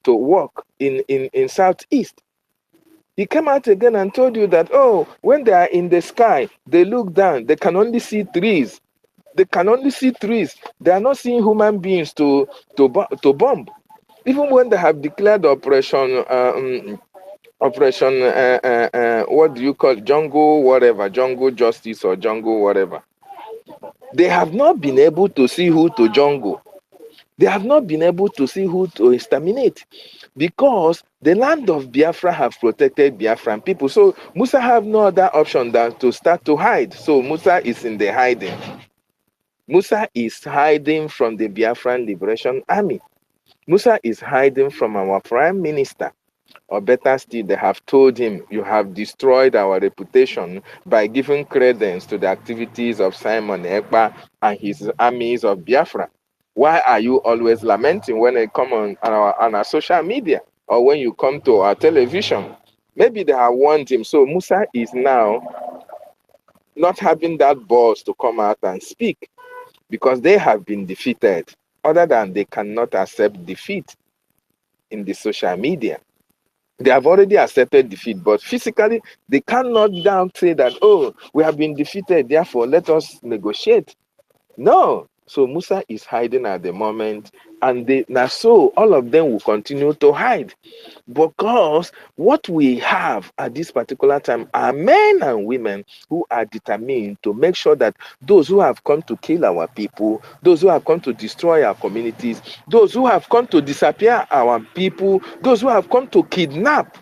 work in Southeast. He came out again and told you that, oh, when they are in the sky, they look down, they can only see trees. They can only see trees. They are not seeing human beings to bomb. Even when they have declared operation, what do you call it? Jungle justice or jungle whatever. They have not been able to see who to jungle. They have not been able to see who to exterminate because the land of Biafra have protected Biafran people. So Musa have no other option than to start to hide. So Musa is in the hiding. Musa is hiding from the Biafran Liberation Army. Musa is hiding from our Prime Minister. Or better still, they have told him, you have destroyed our reputation by giving credence to the activities of Simon Ekpa and his armies of Biafra. Why are you always lamenting when they come on our social media or when you come to our television? Maybe they have warned him. So Musa is now not having that balls to come out and speak because they have been defeated, other than they cannot accept defeat in the social media. They have already accepted defeat, but physically, they cannot now say that, oh, we have been defeated, therefore let us negotiate. No. So Musa is hiding at the moment, and so all of them will continue to hide. Because what we have at this particular time are men and women who are determined to make sure that those who have come to kill our people, those who have come to destroy our communities, those who have come to disappear our people, those who have come to kidnap,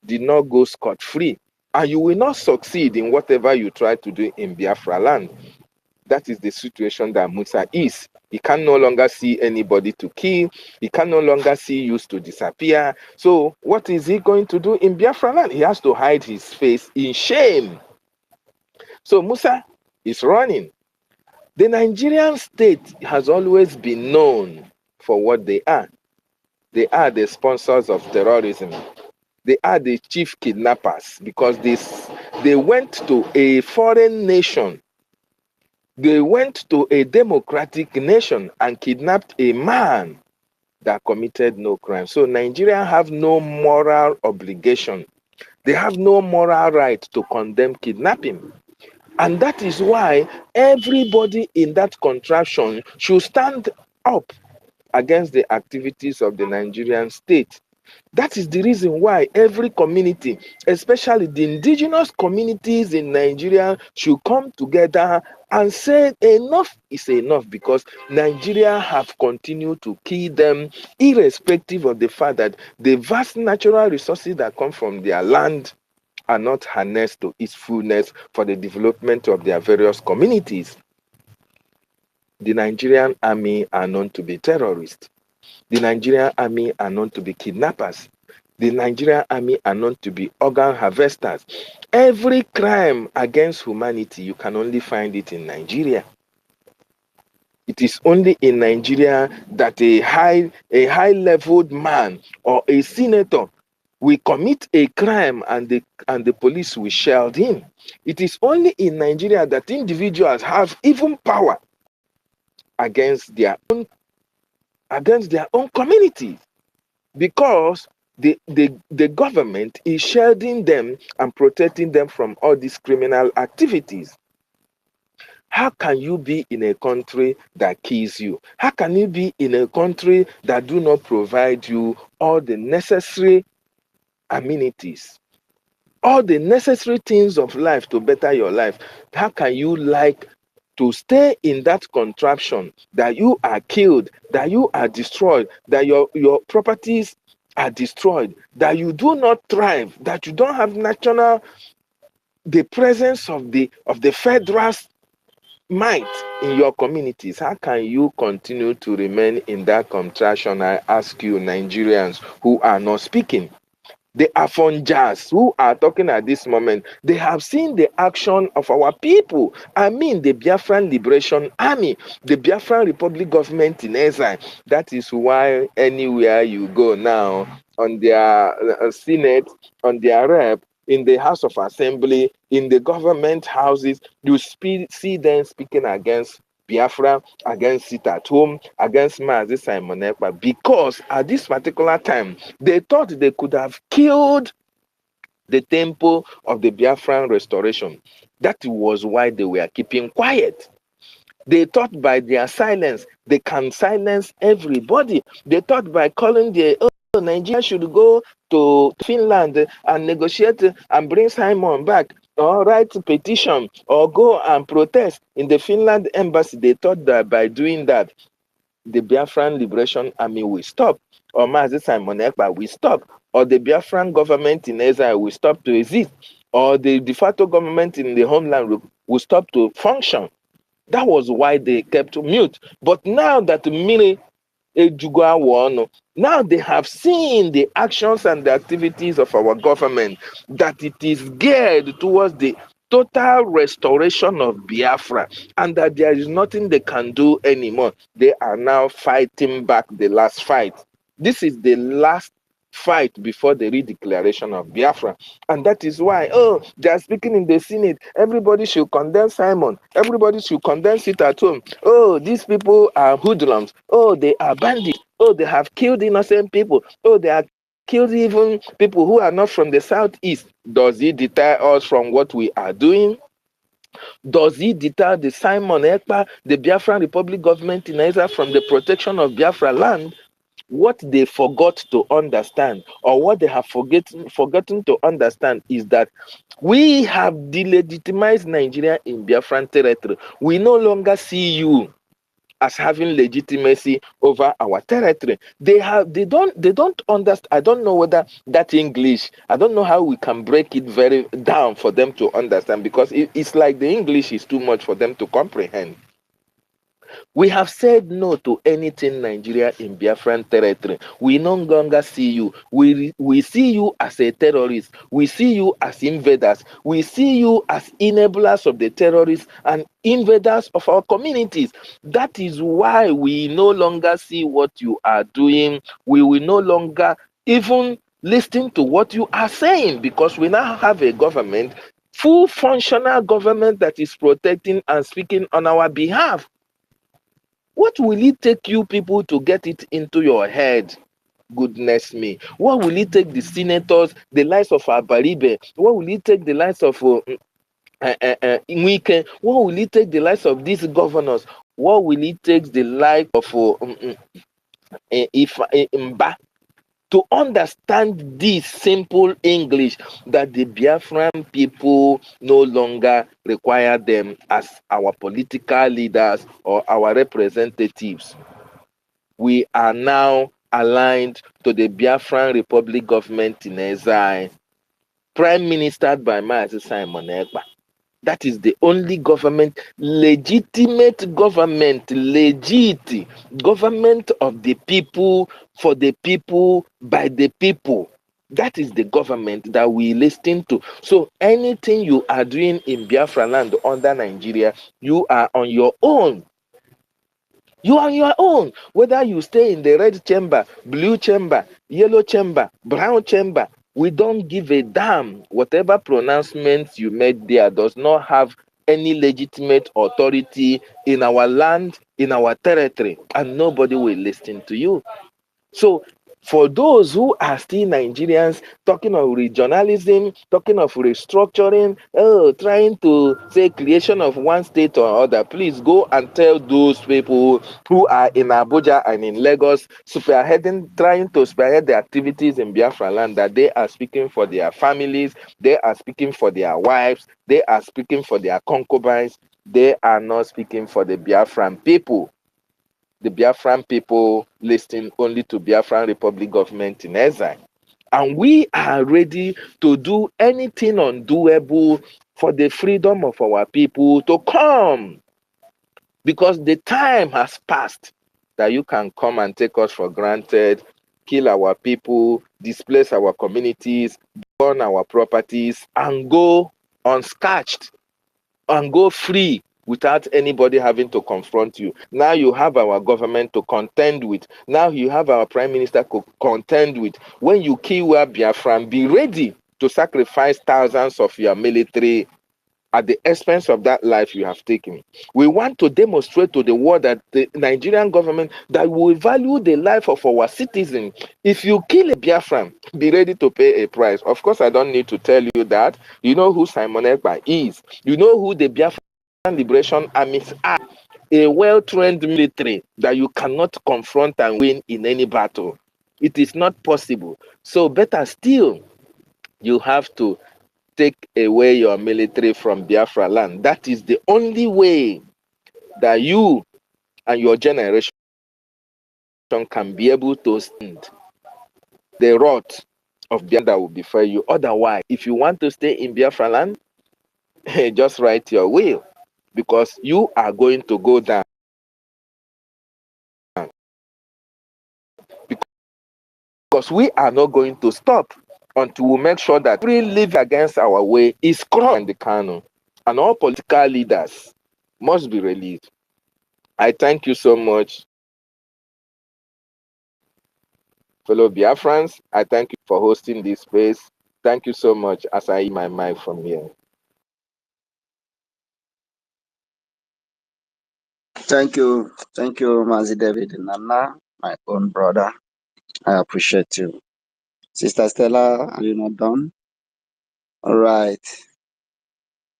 did not go scot-free. And you will not succeed in whatever you try to do in Biafra land. That is the situation that Musa is. He can no longer see anybody to kill. He can no longer see youths to disappear. So what is he going to do in Biafra land? He has to hide his face in shame. So Musa is running. The Nigerian state has always been known for what they are. They are the sponsors of terrorism. They are the chief kidnappers because they went to a foreign nation. They went to a democratic nation and kidnapped a man that committed no crime. So Nigeria have no moral obligation. They have no moral right to condemn kidnapping. And that is why everybody in that contraption should stand up against the activities of the Nigerian state. That is the reason why every community, especially the indigenous communities in Nigeria, should come together and say enough is enough, because Nigeria have continued to kill them, irrespective of the fact that the vast natural resources that come from their land are not harnessed to its fullness for the development of their various communities. The Nigerian army are known to be terrorists. The Nigerian army are known to be kidnappers. The Nigerian army are known to be organ harvesters. Every crime against humanity, you can only find it in Nigeria. It is only in Nigeria that a high-leveled man or a senator will commit a crime and the police will shield him. It is only in Nigeria that individuals have even power against their own communities, because the government is shielding them and protecting them from all these criminal activities. How can you be in a country that kills you? How can you be in a country that do not provide you all the necessary amenities, all the necessary things of life to better your life? How can you like to stay in that contraption that you are killed, that you are destroyed, that your properties are destroyed, that you do not thrive, that you don't have the presence of the federal might in your communities? How can you continue to remain in that contraction? I ask you, Nigerians who are not speaking, the Afonjas who are talking at this moment, they have seen the action of our people. I mean, the Biafran Liberation Army, the Biafran Republic government in exile. That is why anywhere you go now, on their Senate, on their rep, in the House of Assembly, in the government houses, you see them speaking against Biafra, against it at home, against Mazi Simon Ekpa, because at this particular time, they thought they could have killed the temple of the Biafran restoration. That was why they were keeping quiet. They thought by their silence, they can silence everybody. They thought by calling Nigeria should go to Finland and negotiate and bring Simon back, or write a petition, or go and protest in the Finland embassy. They thought that by doing that, the Biafran Liberation Army will stop, or Mazi Simon Ekpa will stop, or the Biafran government in exile will stop to exist, or the de facto government in the homeland will stop to function. That was why they kept mute. But now that now they have seen the actions and the activities of our government, that it is geared towards the total restoration of Biafra, and that there is nothing they can do anymore. They are now fighting back the last fight. This is the last fight before the redeclaration of Biafra. And that is why, they are speaking in the Senate. Everybody should condemn Simon. Everybody should condemn it at home. Oh, these people are hoodlums. Oh, they are bandits. Oh, they have killed innocent people. Oh, they are killed even people who are not from the southeast. Does it deter us from what we are doing? Does it deter the Simon Ekpa, the Biafran Republic government in exile, from the protection of Biafra land? What they forgot to understand, or what they have forgotten to understand, is that we have delegitimized Nigeria in Biafran territory. We no longer see you as having legitimacy over our territory. They don't understand. I don't know whether that English, I don't know how we can break it very down for them to understand, because it's like the English is too much for them to comprehend. We have said no to anything Nigeria in Biafran territory. We no longer see you. We see you as a terrorist. We see you as invaders. We see you as enablers of the terrorists and invaders of our communities. That is why we no longer see what you are doing. We will no longer even listen to what you are saying, because we now have a government, full functional government, that is protecting and speaking on our behalf. What will it take you people to get it into your head? Goodness me. What will it take the senators, the likes of Abaribe? What will it take the likes of Nwike? What will it take the likes of these governors? What will it take the like of Mba to understand this simple English, that the Biafran people no longer require them as our political leaders or our representatives. We are now aligned to the Biafran Republic government in exile, prime ministered by Mazi Simon Ekpa. That is the only government, legitimate government, legit government of the people, for the people, by the people. That is the government that we listen to. So anything you are doing in Biafra land under Nigeria, you are on your own. You are on your own. Whether you stay in the red chamber, blue chamber, yellow chamber, brown chamber, we don't give a damn. Whatever pronouncements you made there does not have any legitimate authority in our land, in our territory, and nobody will listen to you. So for those who are still Nigerians talking of regionalism, talking of restructuring, trying to say creation of one state or other, please go and tell those people who are in Abuja and in Lagos trying to spearhead the activities in Biafra land, that they are speaking for their families, they are speaking for their wives, they are speaking for their concubines, they are not speaking for the Biafran people. The Biafran people listen only to Biafran Republic government in exile. And we are ready to do anything undoable for the freedom of our people to come. Because the time has passed that you can come and take us for granted, kill our people, displace our communities, burn our properties, and go unscathed, and go free without anybody having to confront you. Now you have our government to contend with. Now you have our prime minister to contend with. When you kill a Biafran, be ready to sacrifice thousands of your military at the expense of that life you have taken. We want to demonstrate to the world that the Nigerian government, that we value the life of our citizens. If you kill a Biafran, be ready to pay a price. Of course, I don't need to tell you that. You know who Simon Ekpa is. You know who the Biafran Liberation Armies are. A well-trained military that you cannot confront and win in any battle. It is not possible. So better still, you have to take away your military from Biafra land. That is the only way that you and your generation can be able to stand the wrath of Biafra that will befall you. Otherwise, if you want to stay in Biafra land, just write your will, because you are going to go down. Because we are not going to stop until we make sure that every live against our way is crushed in the Kanu, and all political leaders must be released. I thank you so much, fellow Biafrans. I thank you for hosting this space. Thank you so much as I eat my mic from here. Thank you, Mazi David and Nana, my own brother. I appreciate you. Sister Stella, are you not done? All right.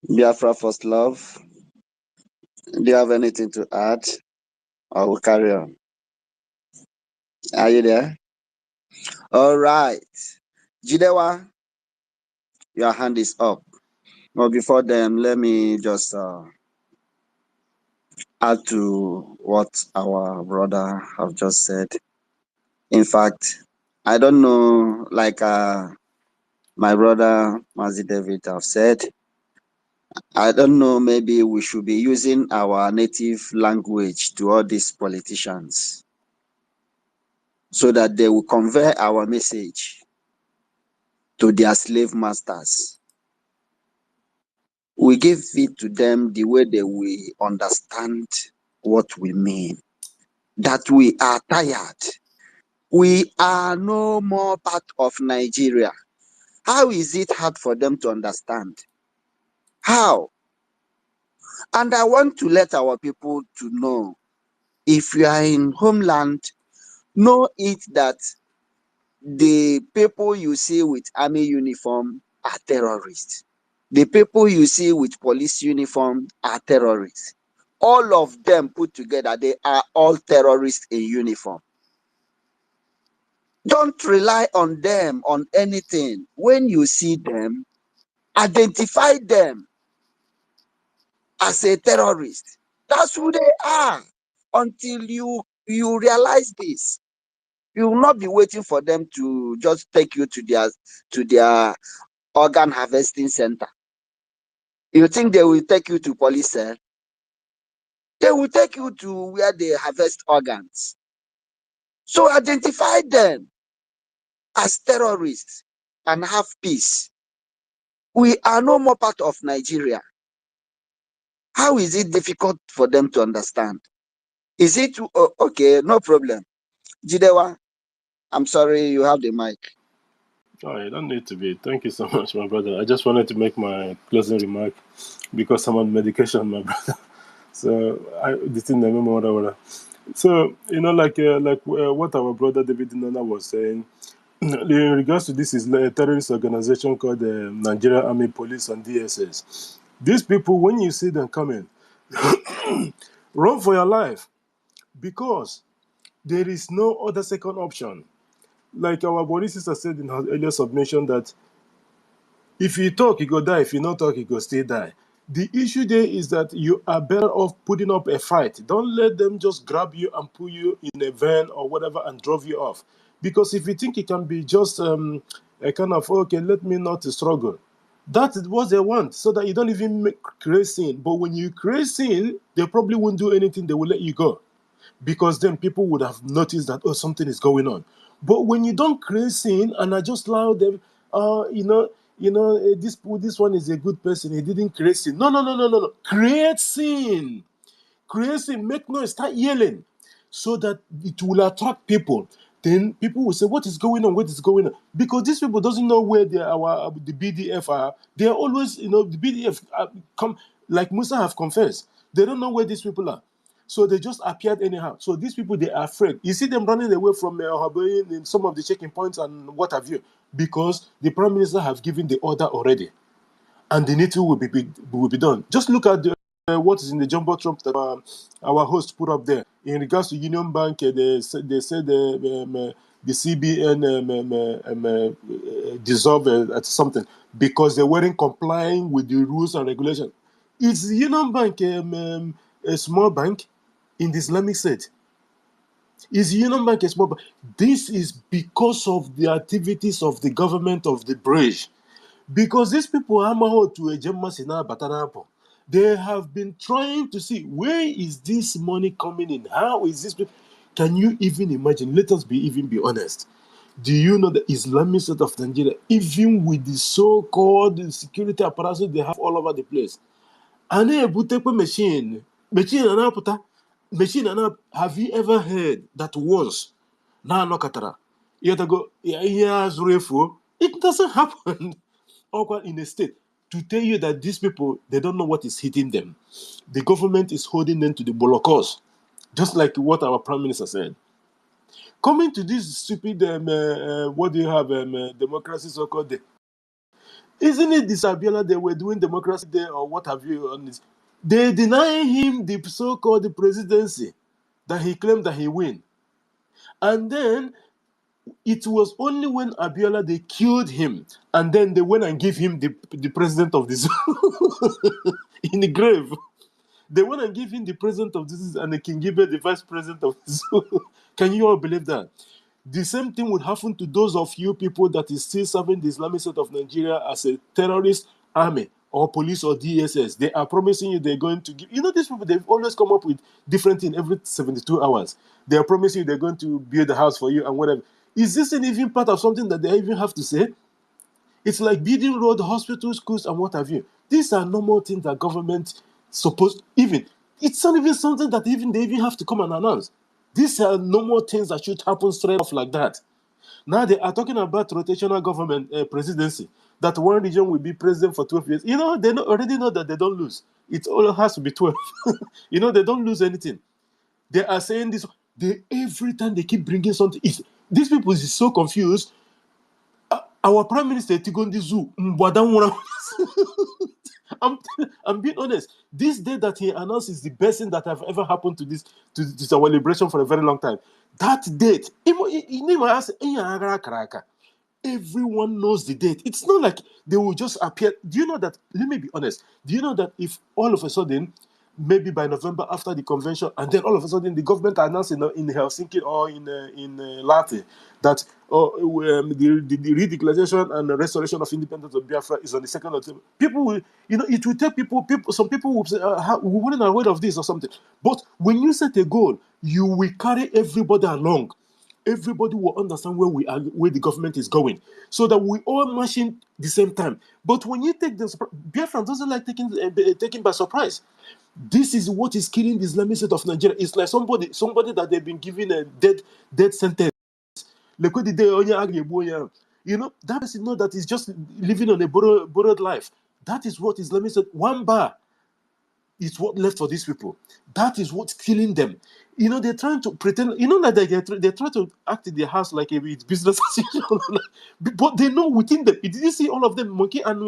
Biafra First Love, do you have anything to add? I will carry on. Are you there? All right. Jidewa, your hand is up. But before then, let me just add to what our brother have just said. In fact, I don't know, like my brother Mazi David have said, I don't know, maybe we should be using our native language to all these politicians so that they will convey our message to their slave masters. We give it to them the way they will understand what we mean. That we are tired. We are no more part of Nigeria. How is it hard for them to understand? How? And I want to let our people to know, if you are in homeland, know it that the people you see with army uniform are terrorists. The people you see with police uniform are terrorists. All of them put together, they are all terrorists in uniform. Don't rely on them on anything. When you see them, identify them as a terrorist. That's who they are. Until you realize this, you will not be waiting for them to just take you to their organ harvesting center. You think they will take you to police cell? They will take you to where they harvest organs. So identify them as terrorists and have peace. We are no more part of Nigeria. How is it difficult for them to understand? Is it okay? No problem. Jidewa, I'm sorry, you have the mic. Oh, you don't need to be. Thank you so much, my brother. I just wanted to make my closing remark because I'm on medication, my brother. So the thing I remember. So what our brother David Nana was saying in regards to this is a terrorist organization called the Nigerian Army Police and DSS. These people, when you see them coming, run for your life because there is no other second option. Like our body sister said in her earlier submission that if you talk, you go die. If you not talk, you go still die. The issue there is that you are better off putting up a fight. Don't let them just grab you and pull you in a van or whatever and drove you off. Because if you think it can be just a kind of, okay, let me not struggle. That is what they want, so that you don't even create sin. But when you create sin, they probably won't do anything. They will let you go. Because then people would have noticed that, oh, something is going on. But when you don't create sin and I just allow them, this one is a good person, he didn't create sin. No. Create sin. Create sin, make noise, start yelling so that it will attract people. Then people will say, what is going on? What is going on? Because these people doesn't know where the BDF are. They are always, the BDF come, like Musa have confessed. They don't know where these people are. So they just appeared anyhow. So these people, they are afraid. You see them running away from Haboyin in some of the checking points and what have you, because the Prime Minister have given the order already. And the needful will be done. Just look at what is in the jumbotron that our host put up there. In regards to Union Bank, they said the CBN dissolved at something because they weren't complying with the rules and regulations. Is Union Bank a small bank in the Islamic State? Is Union Bank a small bank? This is because of the activities of the government of the bridge. Because these people are to a Sina Batanapo. They have been trying to see where is this money coming in? How is this? Can you even imagine? Let us even be honest. Do you know the Islamic State of Nigeria, even with the so-called security apparatus they have all over the place? And they put up a machine. Have you ever heard that once? Now, no katara. You have to go, it doesn't happen. Or in a state to tell you that these people, they don't know what is hitting them. The government is holding them to the Holocaust, just like what our Prime Minister said. Coming to this stupid, what do you have, democracy so-called day? Isn't it this Abiola they were doing democracy there or what have you on this? They deny him the so-called presidency that he claimed that he win. And then it was only when Abiola they killed him, and then they went and gave him the president of this in the grave. They went and gave him the president of this, and the King Gibe the vice president of this. Can you all believe that? The same thing would happen to those of you people that is still serving the Islamic State of Nigeria as a terrorist army or police or DSS. They are promising you they're going to give. You know, these people, they've always come up with different things every 72 hours. They are promising you they're going to build a house for you and whatever. Is this even part of something that they even have to say? It's like building road, hospitals, schools, and what have you. These are normal things that government supposed even. It's not even something that they even have to come and announce. These are normal things that should happen straight off like that. Now they are talking about rotational government presidency, that one region will be president for 12 years. You know, they already know that they don't lose. It all has to be 12. You know, they don't lose anything. They are saying this. Every time they keep bringing something. These people is so confused. Our prime minister Tigondi Zoo, I'm being honest. This day that he announced is the best thing that have ever happened to this our liberation for a very long time. That date, everyone knows the date. It's not like they will just appear. Do you know that? Let me be honest. Do you know that if all of a sudden, maybe by November after the convention, and then all of a sudden the government announced in Helsinki or in Latvia that the redeclaration and the restoration of independence of Biafra is on the 2nd of September, people will, it will take people. Some people will say, we weren't aware of this or something. But when you set a goal, you will carry everybody along. Everybody will understand where we are, where the government is going, so that we all marching the same time. But when you take Biafran doesn't like taken by surprise. This is what is killing the Islamic State of Nigeria. It's like somebody that they've been given a dead sentence. That person know that is just living on a borrowed life. That is what Islamic State. One bar is what left for these people. That is what's killing them. They're trying to pretend, that they try to act in their house like it's business as usual. But they know within them. Did you see all of them, monkey and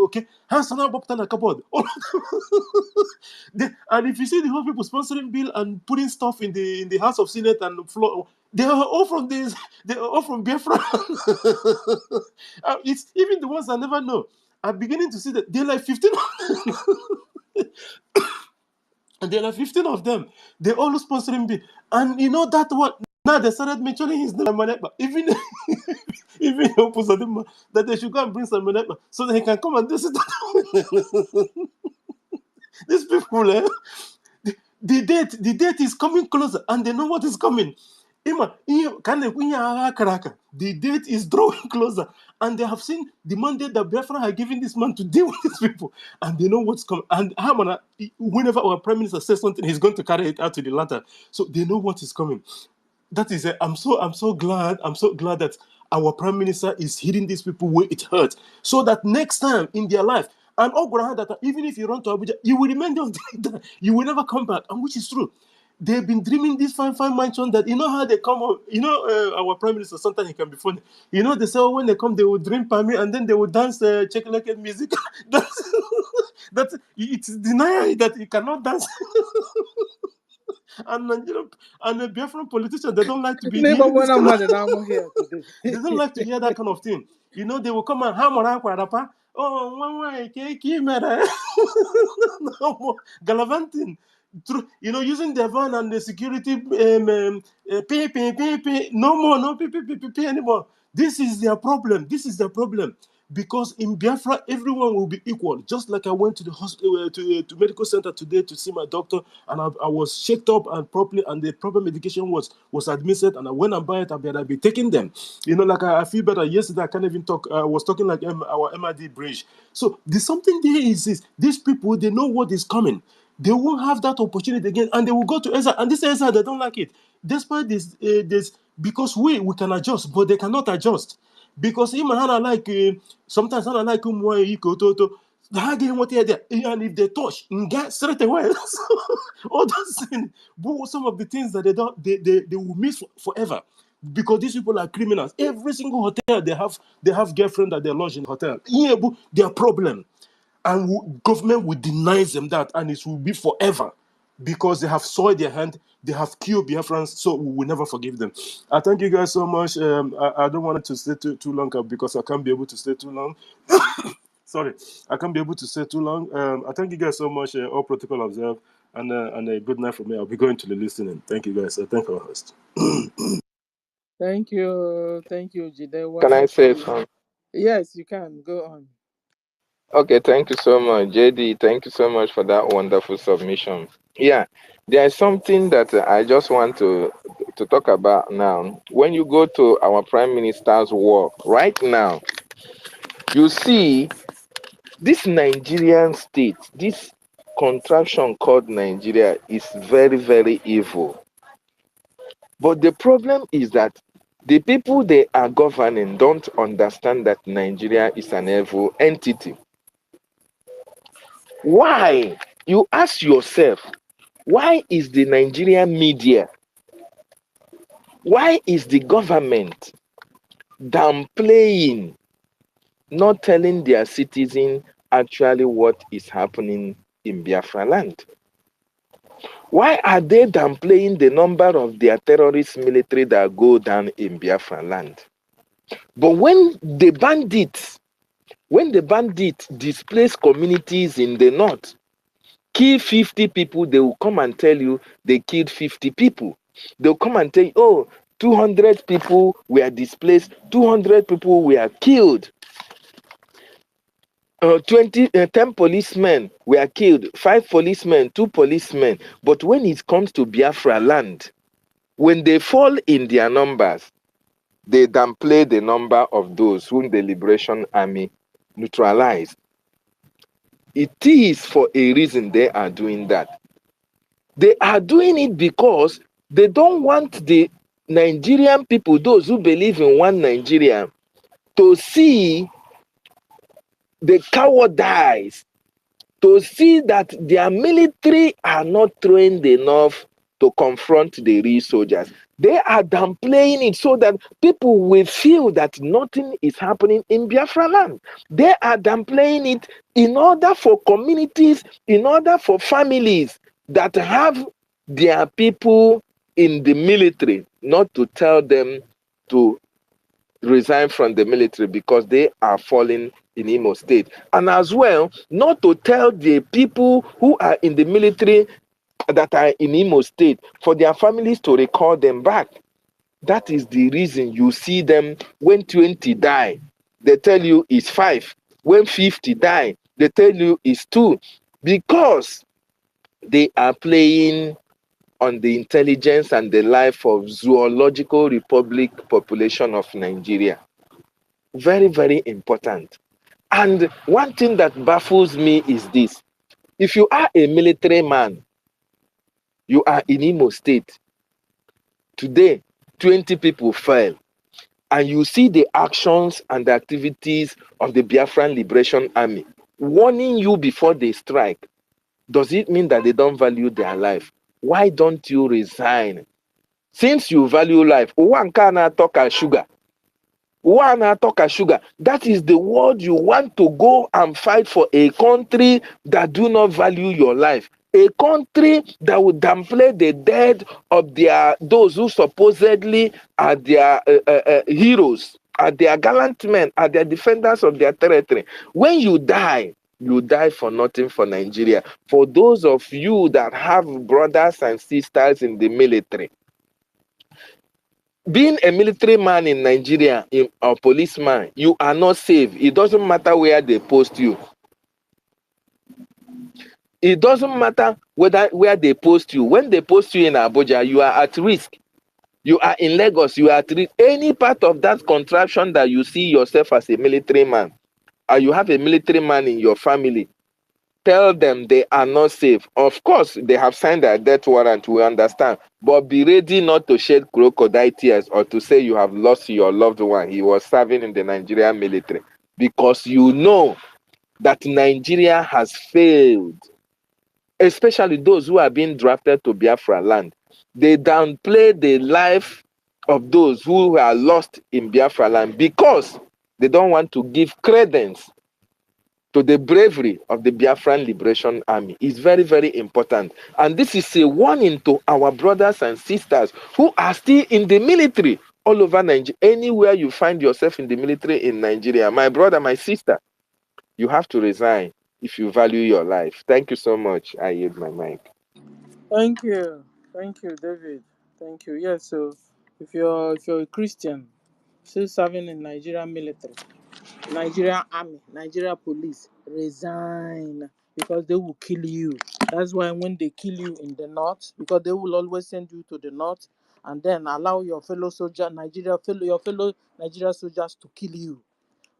okay, hands on up and a cupboard. All of them. And if you see the whole people sponsoring bill and putting stuff in the House of Senate and the floor, they are all from this. They are all from Biafra. It's even the ones I never know. I'm beginning to see that they're like 15. And there are 15 of them. They all sponsoring me. And that what now they started mentioning his name, Manekba. Even that they should go and bring some Manekba so that he can come and do it. These people, the date is coming closer, and they know what is coming. The date is drawing closer, and they have seen the mandate that Biafra has given this man to deal with these people, and they know what's coming. And whenever our prime minister says something, he's going to carry it out to the latter. So they know what is coming. That is it. I'm so glad that our prime minister is hitting these people where it hurts, so that next time in their life, and that even if you run to Abuja, you will remain there. You will never come back, and which is true. They've been dreaming this fine mansion that how they come on. Our prime minister sometimes he can be funny. They say when they come they will drink palmy and then they will dance check music. That's it's denial that you cannot dance. And the Biafran politicians, they don't like to be hearing this kind of, they don't like to hear that kind of thing. They will come and hammer no more gallivanting. Using their van and the security no pay anymore. This is their problem. Because in Biafra, everyone will be equal. Just like I went to the hospital, to medical center today to see my doctor, and I was checked up and properly, and the proper medication was administered. And when I buy it, I'll be taking them. Like I feel better. Yesterday, I can't even talk. I was talking like our MID bridge. So there's something there is these people, they know what is coming. They won't have that opportunity again, and they will go to ESA. And this ESA, they don't like it. Despite this, because we can adjust, but they cannot adjust. Because sometimes I like and if they touch, get straight away. All those things, but some of the things that they will miss forever. Because these people are criminals. Every single hotel they have girlfriend that they lodge in the hotel. Yeah, but their problem. And government will deny them that, and it will be forever. Because they have soiled their hand, they have killed Biafrans, so we will never forgive them. I thank you guys so much. I don't want it to stay too long because I can't be able to stay too long. Sorry, I can't be able to stay too long. I thank you guys so much. All protocol observed, and a good night for me. I'll be going to the listening. Thank you guys. Thank our host. Thank you, Jide. Can I say something? Yes, you can. Go on. Okay, thank you so much, JD. Thank you so much for that wonderful submission. Yeah, there is something that I just want to talk about now. When you go to our Prime Minister's work right now, you see this Nigerian state, this contraction called Nigeria is very, very evil. But the problem is that the people they are governing don't understand that Nigeria is an evil entity. Why? You ask yourself, why is the Nigerian media, why is the government downplaying, not telling their citizens actually what is happening in Biafra land? Why are they downplaying the number of their terrorist military that go down in Biafra land? But when the bandits displace communities in the north, kill 50 people, they will come and tell you they killed 50 people. They'll come and tell you, oh, 200 people were displaced, 200 people were killed. 10 policemen were killed, 5 policemen, 2 policemen. But when it comes to Biafra land, when they fall in their numbers, they downplay the number of those whom the Liberation Army neutralized. It is for a reason they are doing that. They are doing it because they don't want the Nigerian people, those who believe in one Nigeria, to see the cowardice, to see that their military are not trained enough to confront the real soldiers. They are downplaying it so that people will feel that nothing is happening in Biafra land. They are downplaying it in order for communities, in order for families that have their people in the military, not to tell them to resign from the military because they are falling in Imo State. And as well, not to tell the people who are in the military that are in Imo State for their families to recall them back. That is the reason you see them when 20 die, they tell you it's 5. When 50 die, they tell you it's 2. Because they are playing on the intelligence and the life of Zoological Republic population of Nigeria. Very, very important. And one thing that baffles me is this. If you are a military man, you are in Imo State. Today, 20 people fell. And you see the actions and the activities of the Biafran Liberation Army warning you before they strike. Does it mean that they don't value their life? Why don't you resign? Since you value life, one cannot talk as sugar. Sugar. That is the word you want to go and fight for, a country that do not value your life. A country that would downplay the death of those who supposedly are their heroes, are their gallant men, are their defenders of their territory. When you die for nothing for Nigeria. For those of you that have brothers and sisters in the military, being a military man in Nigeria or policeman, you are not safe. It doesn't matter where they post you. It doesn't matter where they post you. When they post you in Abuja, you are at risk. You are in Lagos, you are at risk. Any part of that contraption that you see yourself as a military man, or you have a military man in your family, tell them they are not safe. Of course, they have signed their death warrant, we understand. But be ready not to shed crocodile tears or to say you have lost your loved one. He was serving in the Nigerian military. Because you know that Nigeria has failed. Especially those who are being drafted to Biafra land. They downplay the life of those who are lost in Biafra land because they don't want to give credence to the bravery of the Biafran Liberation Army. Is very, very important. And this is a warning to our brothers and sisters who are still in the military all over Nigeria. Anywhere you find yourself in the military in Nigeria, my brother, my sister, you have to resign if you value your life. Thank you so much. I yield my mic. Thank you. Thank you, David. Thank you. Yes, so if you're a Christian still serving in Nigerian military, Nigerian army, Nigerian police, resign because they will kill you. That's why when they kill you in the north, because they will always send you to the north and then allow your fellow soldier, your fellow Nigerian soldiers to kill you,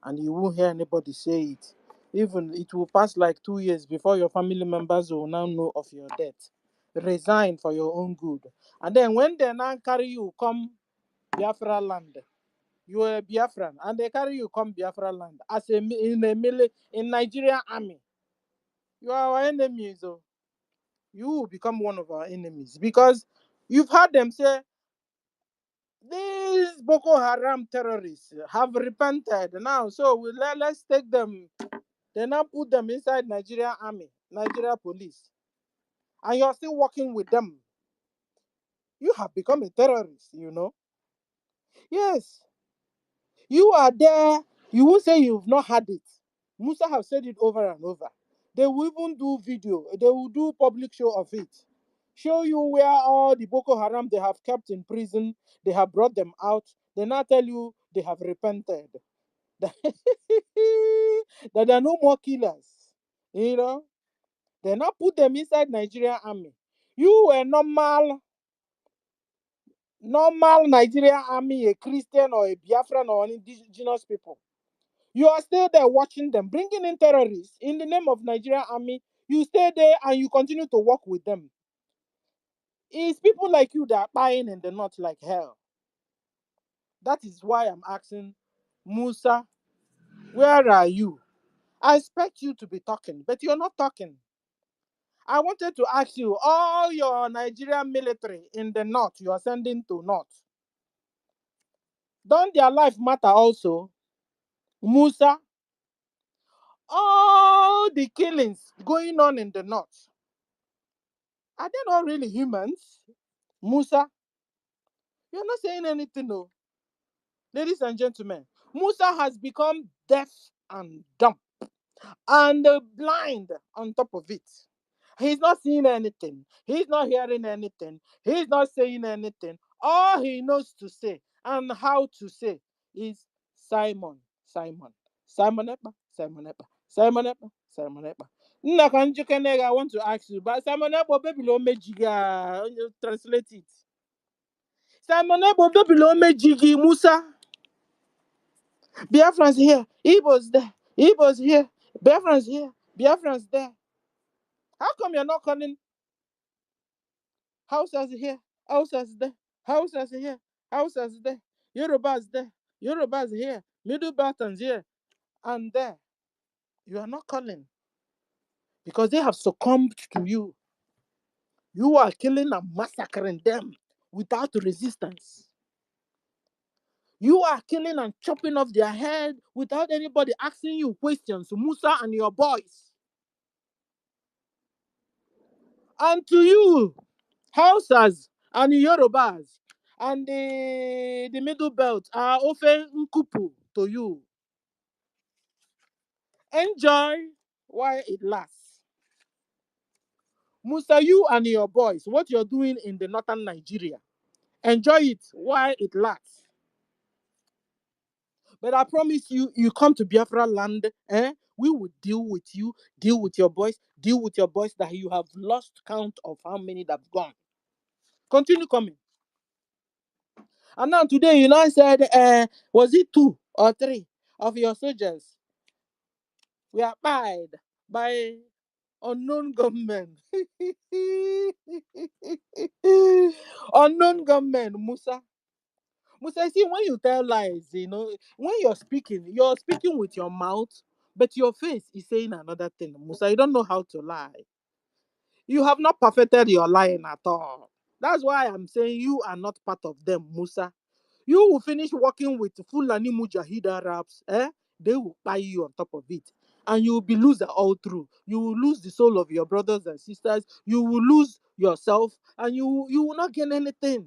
and you won't hear anybody say it. Even it will pass like 2 years before your family members will now know of your death. Resign for your own good. And then when they now carry you come Biafra land, you are a Biafran, and they carry you come Biafra land as in Nigerian army. You are our enemies, so you will become one of our enemies because you've heard them say these Boko Haram terrorists have repented now, so let's take them They now put them inside Nigerian army, Nigeria police, and you're still working with them. You have become a terrorist, you know. Yes, you are there. You won't say you've not had it. Musa have said it over and over. They will even do video. They will do public show of it. Show you where all the Boko Haram they have kept in prison, they have brought them out. They now tell you they have repented. That there are no more killers. You know, they now put them inside Nigerian army. You were normal Nigerian army, a Christian or a Biafran or an indigenous people. You are still there watching them, bringing in terrorists in the name of Nigerian army. You stay there and you continue to work with them. It's people like you that are buying in the north like hell. That is why I'm asking Musa, where are you? I expect you to be talking, but you're not talking. I wanted to ask you, all your Nigerian military in the north you are sending to north, don't their life matter also? Musa, all the killings going on in the north, are they not really humans? Musa, you're not saying anything, no. Ladies and gentlemen, Musa has become deaf and dumb and blind on top of it. He's not seeing anything. He's not hearing anything. He's not saying anything. All he knows to say and how to say is Simon, Simon, Simon Epa, Simon Epa, Simon Epa, Simon Epa. Nna ka njikene I want to ask you, but Simon Epa baby lo mejiga, translate it. Simon Epa baby lo mejigi Musa. Biafrans here, Igbo's there, Igbo's here, Biafrans here, Biafrans there. How come you're not calling Hausas here, Hausas there, Hausas here, Hausas there, Yorubas there, Yorubas here, Middle Baltans here, and there? You are not calling because they have succumbed to you. You are killing and massacring them without resistance. You are killing and chopping off their head without anybody asking you questions, Musa and your boys. And to you, Hausas and Yorubas and the Middle Belt are often Nkupu to you. Enjoy while it lasts. Musa, you and your boys, what you're doing in the northern Nigeria, enjoy it while it lasts. But I promise you, you come to Biafra land, we will deal with you, deal with your boys that you have lost count of how many that have gone. Continue coming. And now today, you know, I said, was it 2 or 3 of your soldiers were buyed by unknown gunmen? Unknown gunmen, Musa. Musa, see, when you tell lies, you know, when you're speaking with your mouth, but your face is saying another thing. Musa, you don't know how to lie. You have not perfected your lying at all. That's why I'm saying you are not part of them, Musa. You will finish working with Fulani Mujahid Arabs, they will buy you on top of it. And you will be loser all through. You will lose the soul of your brothers and sisters. You will lose yourself, and you will not gain anything.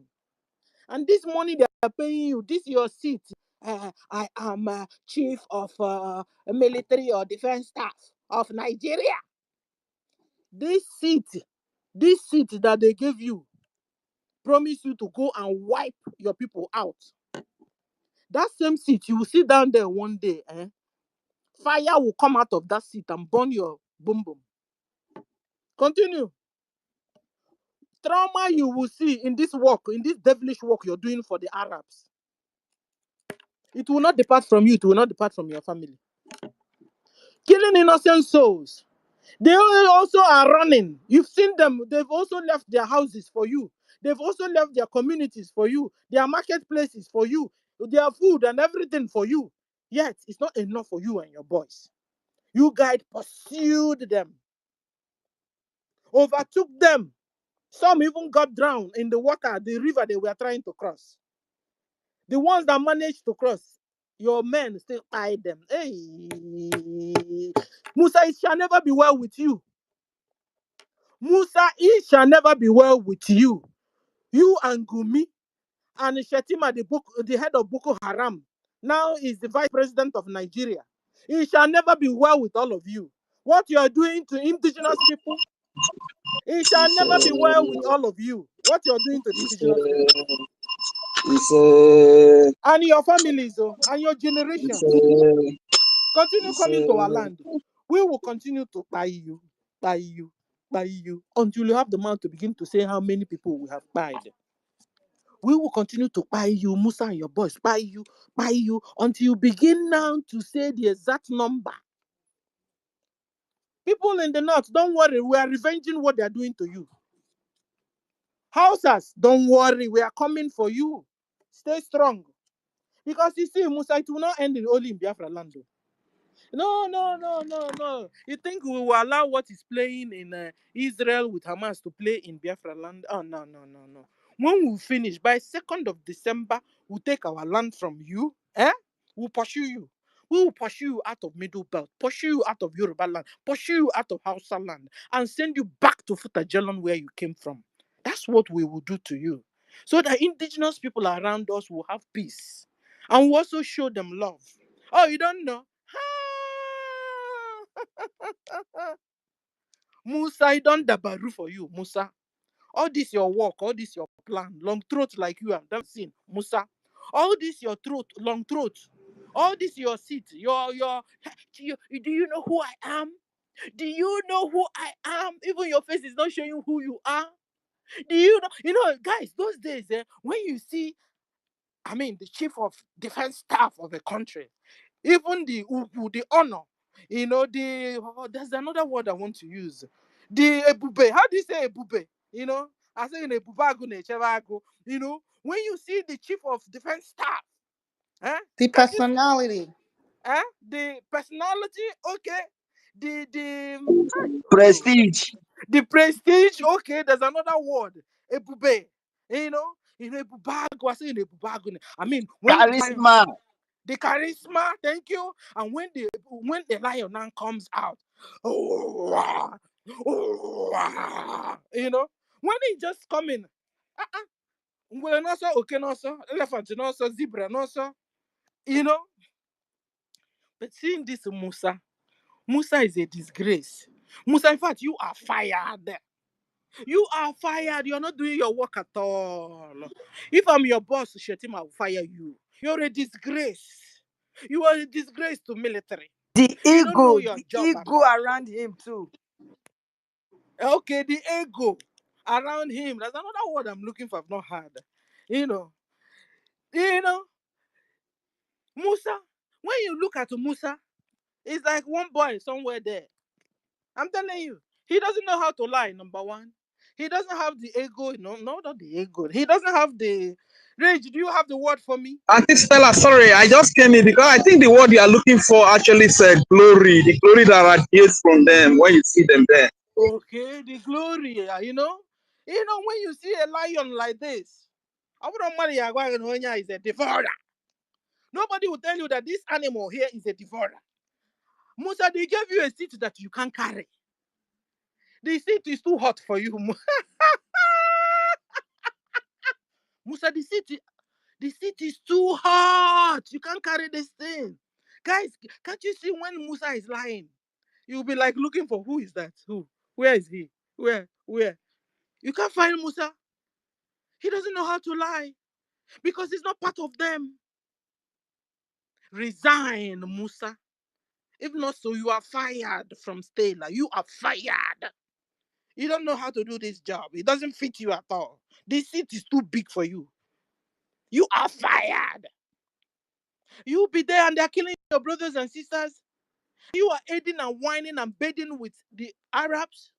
And this money they are paying you, this your seat. I am chief of military or defense staff of Nigeria. This seat that they gave you, promise you to go and wipe your people out. That same seat, you will sit down there one day, fire will come out of that seat and burn your boom boom. Continue. Trauma you will see in this work, in this devilish work you're doing for the Arabs. It will not depart from you, it will not depart from your family. Killing innocent souls. They also are running. You've seen them. They've also left their houses for you. They've also left their communities for you, their marketplaces for you, their food and everything for you. Yet, it's not enough for you and your boys. You guys pursued them, overtook them. Some even got drowned in the water, the river they were trying to cross. The ones that managed to cross, Your men still buy them. Hey, Musa, it shall never be well with you. Musa, it shall never be well with you. You and Gumi and Shetima, the head of Boko Haram, now is the vice president of Nigeria. It shall never be well with all of you. What you are doing to indigenous people, it shall It's never be well with a, all of you. What you are doing to the it's indigenous people a, and your families, and your it's generations. a, Continue it's coming to our a, land. We will continue to buy you until you have the mouth to begin to say how many people we have buyed. We will continue to buy you, Musa and your boys, buy you, until you begin now to say the exact number. People in the north, don't worry, we are revenging what they are doing to you. Hausas, don't worry, we are coming for you. Stay strong. Because you see, Musa, it will not end only in Biafra land. No. You think we will allow what is playing in Israel with Hamas to play in Biafra land? Oh, no. When we finish, by 2nd of December, we'll take our land from you. We'll pursue you. We will pursue you out of Middle Belt, pursue you out of Yoruba land, pursue you out of Hausa land, and send you back to Futajalon where you came from. That's what we will do to you. So that indigenous people around us will have peace. And we also show them love. Oh, you don't know? Musa, I don't dabaru for you, Musa. All this your work, all this your plan, long throat like you have never seen, Musa. All this your throat, long throat. All this your seat, do you know who I am? Do you know who I am? Even your face is not showing who you are. Do you know? You know, guys, those days, when you see, the chief of defense staff of a country, even the ubu, the honor, there's another word I want to use. The ebube. How do you say ebube? I say in ebubagu nechevago. When you see the chief of defense staff, The can you personality. the personality? Okay. The oh, prestige. the prestige. Okay, there's another word. Ebube. Ebubagu. I say in ebubagu. When the lion, Charisma. the charisma, thank you. And when the lion now comes out, when he just come in, well, also okay, also elephant, also zebra, also, but seeing this Musa is a disgrace. Musa, in fact, you are fired. You are fired. You're not doing your work at all. If I'm your boss, Shetima, I will fire you. You're a disgrace. You are a disgrace to military. The You don't know ego, your the job at ego all. around him too. Okay, the ego around him. That's another word I'm looking for. I've not heard. You know, you know, Musa. When you look at Musa, it's like one boy somewhere there. I'm telling you, he doesn't know how to lie. Number one, he doesn't have the ego. No, not the ego. He doesn't have the rage. Do you have the word for me? Auntie Stella, sorry, I just came in because I think the word you are looking for actually said glory, the glory that radiates from them when you see them there. Okay, the glory. When you see a lion like this, I wouldn't marry a is a devourer. Nobody will tell you that this animal here is a devourer. Musa, they gave you a seat that you can't carry. The seat is too hot for you. Musa, the seat is too hot. You can't carry this thing. Guys, can't you see when Musa is lying? You'll be like looking for who is that? Who? Where is he? Where? You can't find Musa. He doesn't know how to lie because he's not part of them. Resign, Musa. If not so, you are fired from Stella. You are fired. You don't know how to do this job. It doesn't fit you at all. This seat is too big for you. You are fired. You'll be there and they're killing your brothers and sisters. You are aiding and whining and bedding with the Arabs.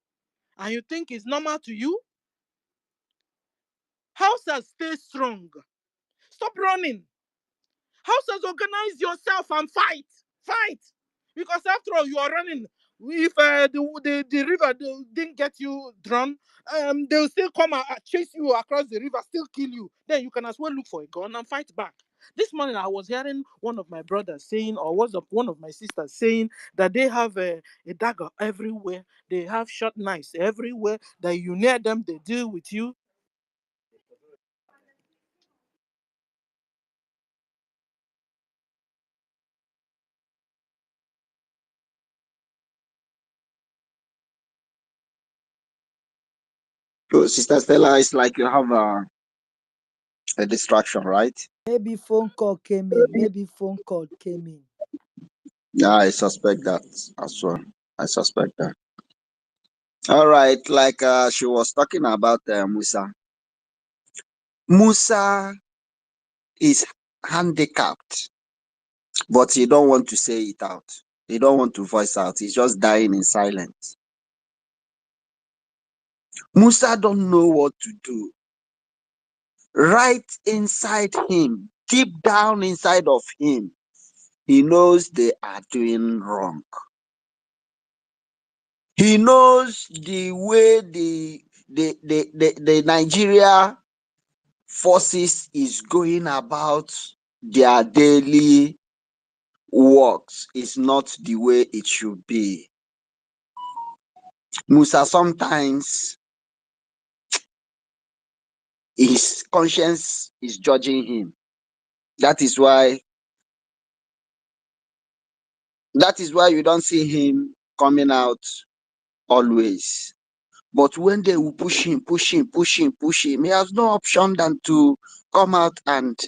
And you think it's normal to you? Hausas, stay strong. Stop running. Hausas, organize yourself and fight. Fight. Because after all, you are running. If the river didn't get you drawn, they'll still come and chase you across the river, still kill you. Then you can as well look for a gun and fight back. This morning I was hearing one of my brothers saying, or one of my sisters saying, that they have a dagger everywhere. They have short knives everywhere. That you near them, they deal with you. So, Sister Stella, it's like you have a distraction, right? Maybe phone call came in. Maybe phone call came in. Yeah, I suspect that as well. I suspect that. All right, like she was talking about Musa. Musa is handicapped, but he don't want to say it out. He don't want to voice out. He's just dying in silence. Musa don't know what to do. Right inside him, deep down inside of him, he knows they are doing wrong. He knows the way the Nigeria forces is going about their daily works is not the way it should be. Musa sometimes his conscience is judging him. That is why you don't see him coming out always. But when they will push him, he has no option than to come out. And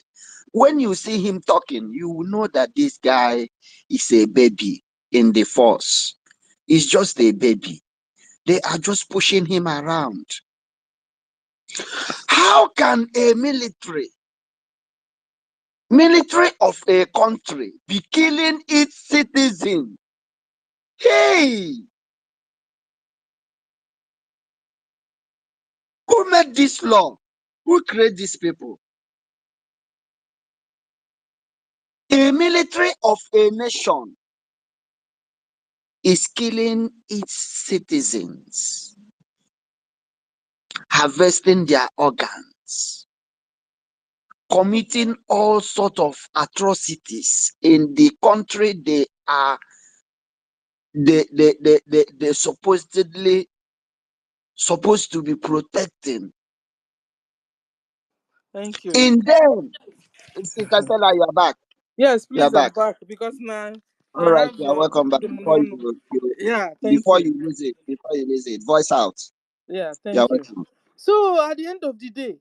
when you see him talking, you will know that this guy is a baby in the force. He's just a baby. They are just pushing him around. How can a military of a country be killing its citizens? Hey, who made this law? Who created these people? A military of a nation is killing its citizens, harvesting their organs, committing all sorts of atrocities in the country they supposedly supposed to be protecting. Thank you. In them, Sister Stella, you are back. Yes, You are please, I'm back. back because now All I right, have you are welcome back. Dudu Mono. Yeah, thank Before you. you lose it, voice out. Yeah, You are thank you. welcome. So at the end of the day,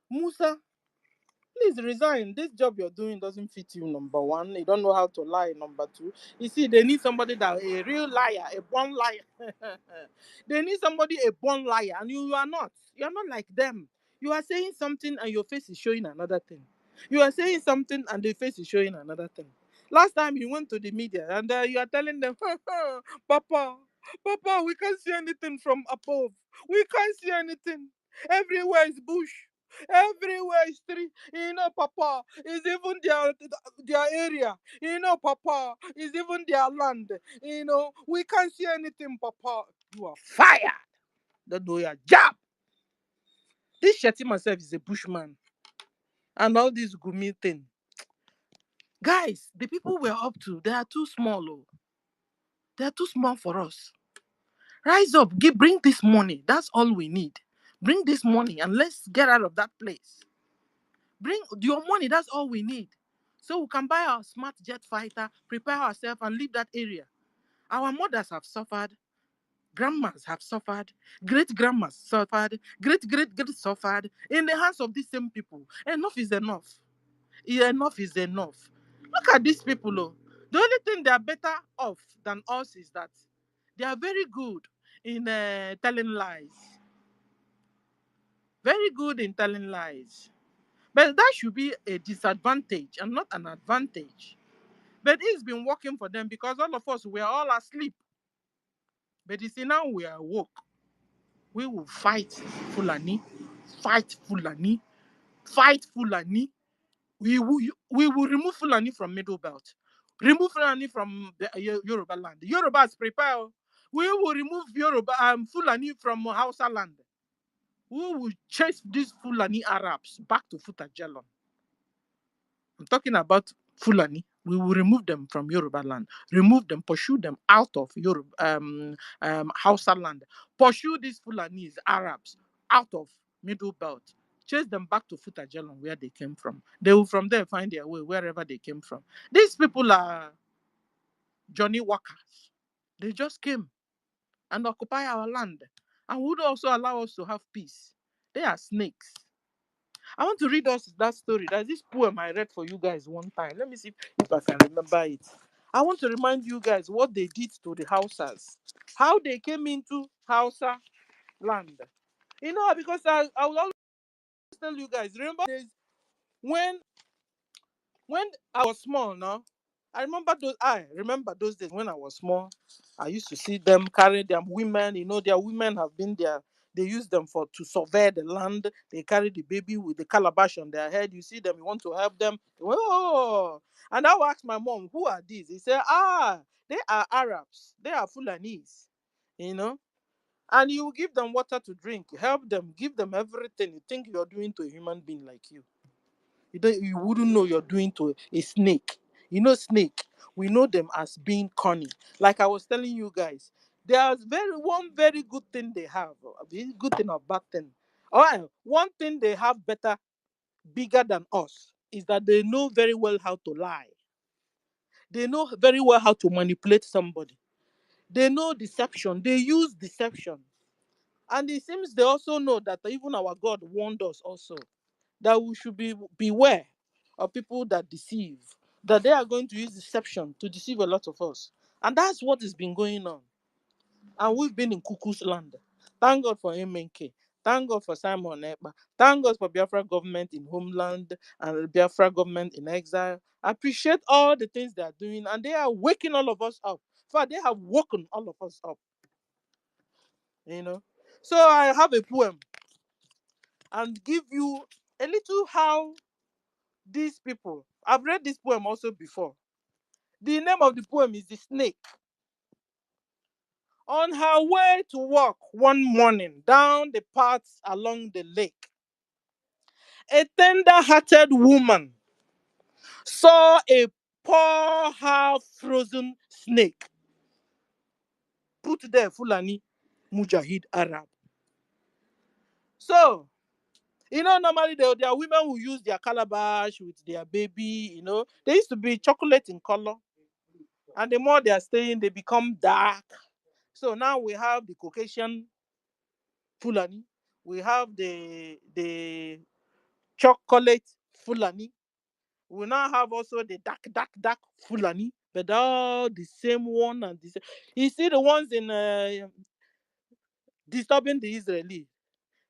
Musa, please resign. This job you're doing doesn't fit you, number one. You don't know how to lie, number two. You see, they need somebody that a real liar, a born liar. They need somebody a born liar, and you are not. You are not like them. You are saying something and your face is showing another thing. You are saying something and the face is showing another thing. Last time you went to the media and you are telling them, Papa, Papa, we can't see anything from above. We can't see anything. Everywhere is bush. Everywhere is tree. Papa, is even their area. Papa, is even their land. We can't see anything, Papa. You are fired. Don't know your job. This Shetty myself is a bushman. And all this Gumi thing. Guys, the people we're up to, they are too small. Oh. They are too small for us. Rise up, bring this money. That's all we need. Bring this money and let's get out of that place. Bring your money, that's all we need. So we can buy our smart jet fighter, prepare ourselves, and leave that area. Our mothers have suffered, grandmas have suffered, great grandmas suffered, great suffered in the hands of these same people. Enough is enough. Enough is enough. Look at these people. Oh. The only thing they are better off than us is that they are very good in telling lies. Very good in telling lies. But that should be a disadvantage and not an advantage. But it's been working for them because all of us were all asleep. But you see, now we are woke. We will fight Fulani, fight Fulani, fight Fulani. We will remove Fulani from Middle Belt. Remove Fulani from the Yoruba land. The Yorubas prepare. We will remove Fulani from Hausa land. We will chase these Fulani Arabs back to Futajalon. I'm talking about Fulani. We will remove them from Yoruba land, remove them, pursue them out of Hausa land, pursue these Fulanis, Arabs, out of Middle Belt, chase them back to Futajalon where they came from. They will from there find their way wherever they came from. These people are Johnny Walkers. They just came and occupy our land and would also allow us to have peace. They are snakes. I want to read us that story. There's this poem I read for you guys one time. Let me see if I can remember it. I want to remind you guys what they did to the Hausas, how they came into Hausa land. You know, because I will always tell you guys, remember days when I was small now. I remember those days when I was small. I used to see them carry their women, their women have been there. They use them to survey the land. They carry the baby with the calabash on their head. You see them, you want to help them. Oh, and I will ask my mom, who are these? He said, they are Arabs. They are Fulanis, you know. And you give them water to drink, help them, give them everything you think you're doing to a human being like you. You wouldn't know you're doing to a snake. Snake. We know them as being cunning. Like I was telling you guys, there's one very good thing they have, a very good thing or bad thing. All right, one thing they have better, bigger than us, is that they know very well how to lie. They know very well how to manipulate somebody. They know deception. They use deception. And it seems they also know that even our God warned us also that we should beware of people that deceive, that they are going to use deception to deceive a lot of us. And that's what has been going on. And we've been in Kuku's land. Thank God for MNK. Thank God for Simon Ekpa. Thank God for Biafra government in homeland and Biafra government in exile. I appreciate all the things they are doing, and they are waking all of us up. In fact, they have woken all of us up. So I have a poem and give you a little how these people. I've read this poem also before. The name of the poem is The Snake. On her way to walk one morning down the paths along the lake, a tender-hearted woman saw a poor half-frozen snake put there, Fulani Mujahid Arab. So, normally there are women who use their calabash with their baby, They used to be chocolate in color. And the more they are staying, they become dark. So now we have the Caucasian Fulani. We have the chocolate Fulani. We now have also the dark Fulani. But all the same one and the same. You see the ones in disturbing the Israeli.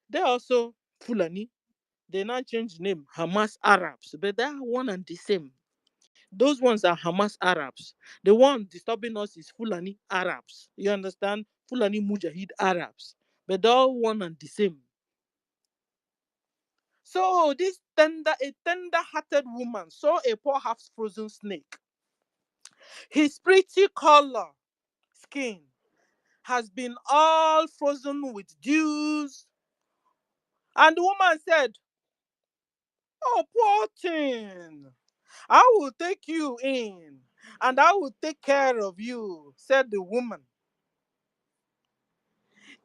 They're also Fulani. They now change the name Hamas Arabs. But they're one and the same. Those ones are Hamas Arabs. The one disturbing us is Fulani Arabs. You understand? Fulani Mujahid Arabs. But they're all one and the same. So this tender-hearted woman saw a poor half-frozen snake. His pretty color skin has been all frozen with dews. And the woman said, "Oh, poor thing, I will take you in and I will take care of you," said the woman.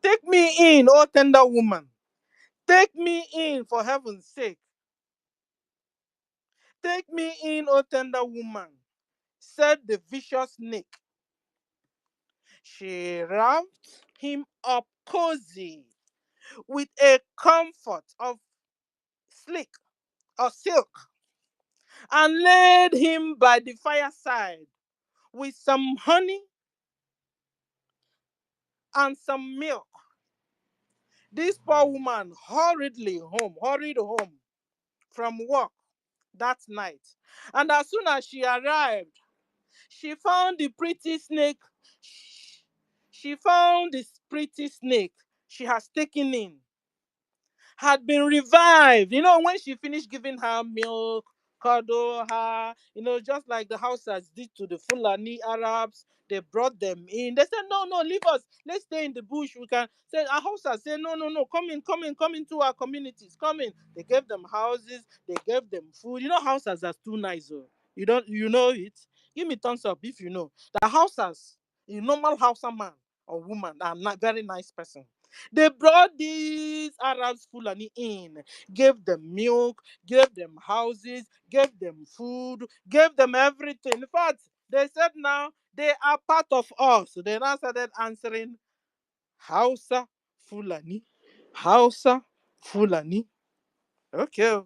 "Take me in, oh tender woman. Take me in for heaven's sake. Take me in, oh tender woman," said the vicious snake. She wrapped him up cozy with a comfort of silk and laid him by the fireside with some honey and some milk. This poor woman hurried home from work that night. And as soon as she arrived, she found the pretty snake. She found this pretty snake she has taken in had been revived. When she finished giving her milk, cuddle her, just like the Hausas did to the Fulani Arabs. They brought them in. They said, no, leave us. Let's stay in the bush. We can say, our Hausas say, no, come into our communities. Come in. They gave them houses. They gave them food. Hausas are too nice. Oh. You know it? Give me thumbs up if you know. The Hausas, a normal Hausa man or woman, are not very nice person. They brought these Arabs Fulani in, gave them milk, gave them houses, gave them food, gave them everything. In fact, they said now they are part of us. They now started answering Hausa Fulani, Hausa Fulani. Okay.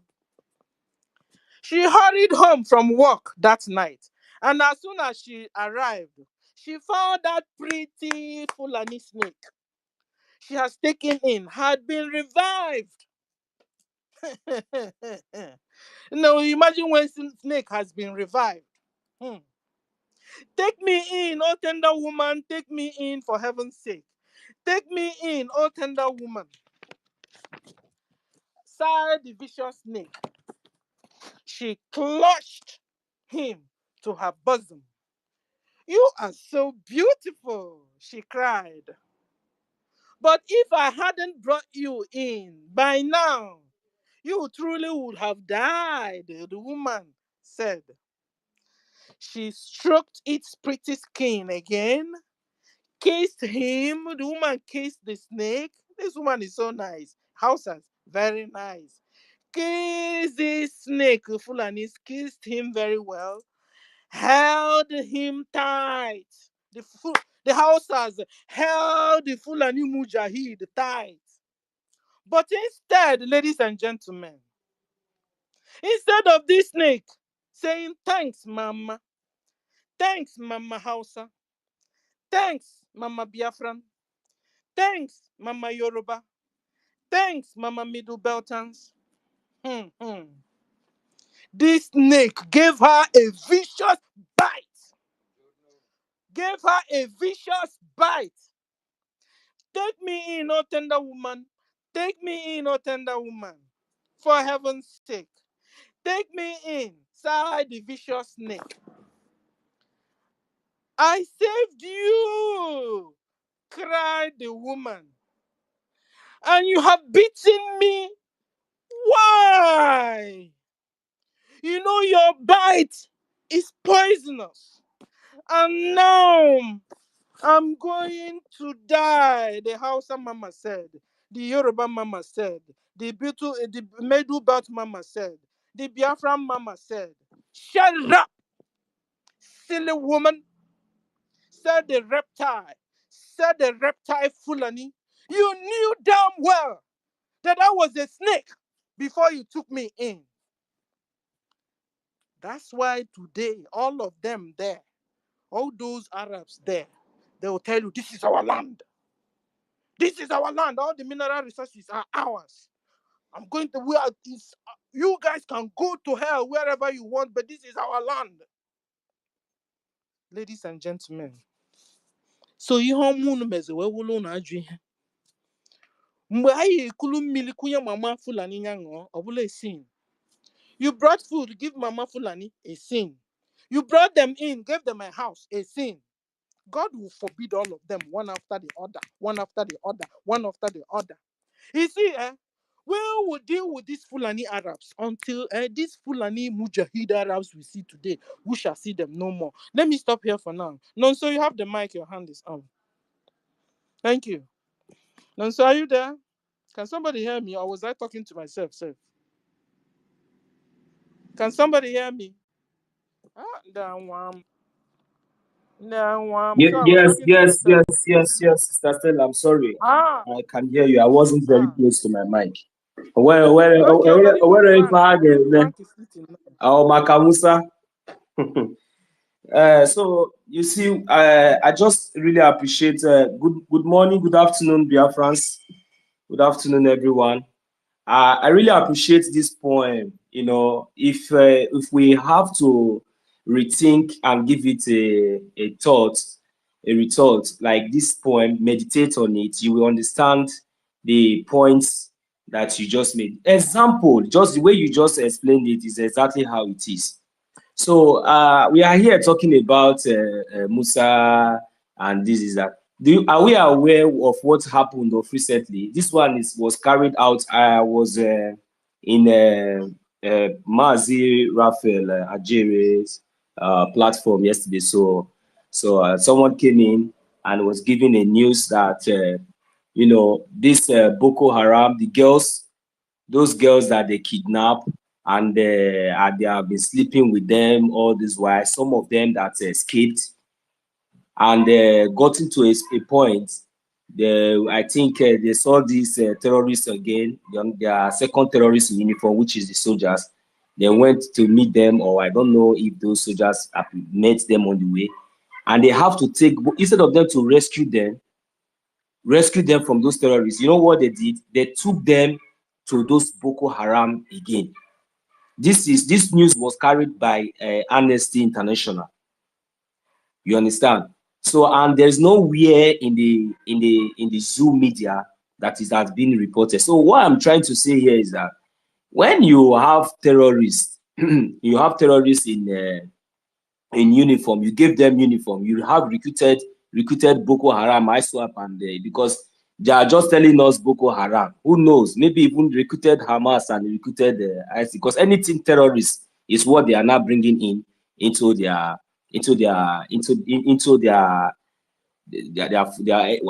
She hurried home from work that night, and as soon as she arrived, she found that pretty Fulani snake she has taken in had been revived. Now imagine when snake has been revived. Take me in, oh tender woman, take me in for heaven's sake. Take me in, oh tender woman. Sighed the vicious snake. She clutched him to her bosom. You are so beautiful, she cried. But if I hadn't brought you in by now, you truly would have died, the woman said. She stroked its pretty skin again, kissed him. The woman kissed the snake. This woman is so nice. Hausas, very nice. Kissed the snake. Fulanis kissed him very well, held him tight. The Hausas held the Fulani Mujahid tight. But instead, ladies and gentlemen, instead of this snake saying, thanks, Mama, thanks, Mama Hausa, thanks, Mama Biafran, thanks, Mama Yoruba, thanks, Mama Middle Beltans. This snake gave her a vicious bite. Gave her a vicious bite. Take me in, oh tender woman. Take me in, oh tender woman. For heaven's sake. Take me in, sighed the vicious snake. I saved you, cried the woman. And you have beaten me. Why? Your bite is poisonous. And now I'm going to die, the Hausa mama said. The Yoruba mama said. The Middle Belt mama said. The Biafran mama said. Shut up, silly woman, said the reptile. Said the reptile Fulani. You knew damn well that I was a snake before you took me in. That's why today, all of them there, all those Arabs there, they will tell you, this is our land. This is our land. All the mineral resources are ours. I'm going to, you guys can go to hell wherever you want, but this is our land. Ladies and gentlemen, so ihe ọmụnụ mezewe wụlụ na ajụ ihe. Mgbe anyị ekulu mmiri kunye mama Fulani nya ṅụọ, ọ bụla esin. You brought food, give Mama Fulani a sin. You brought them in, gave them a house, a sin. God will forbid all of them, one after the other, one after the other, one after the other. You see, we will deal with these Fulani Arabs until these Fulani Mujahid Arabs we see today, we shall see them no more. Let me stop here for now. Nonso, you have the mic, your hand is on. Thank you. Nonso, are you there? Can somebody hear me, or was I talking to myself, sir? Can somebody hear me? Yes, Sister Stella, I'm sorry. I can hear you. I wasn't very close to my mic. Where Makamusa? So you see, I just really appreciate. Good morning, good afternoon, Biafrans. Good afternoon, everyone. I really appreciate this poem. If we have to rethink and give it a thought, a result like this poem, meditate on it, you will understand the points that you just made. Example, just the way you just explained it is exactly how it is. So we are here talking about Musa and this is that. Are we aware of what happened of recently? This one was carried out. I was in Mazi Raphael Ajere's platform yesterday. So someone came in and was giving a news that you know, this Boko Haram, the girls, those girls that they kidnap and they have been sleeping with them all this while. Some of them that escaped and got into a point. I think they saw these terrorists again, their second terrorist in uniform, which is the soldiers. They went to meet them, or I don't know if those soldiers met them on the way. And they have to take, instead of them to rescue them from those terrorists, you know what they did? They took them to those Boko Haram again. This news was carried by Amnesty International. You understand? So, and there's nowhere in the Zoo media that has been reported. So what I'm trying to say here is that when you have terrorists, you have terrorists in uniform, you give them uniform, you have recruited Boko Haram, ISWAP, and because they are just telling us Boko Haram. Who knows? Maybe even recruited Hamas and recruited ISIS, because anything terrorist is what they are now bringing into their I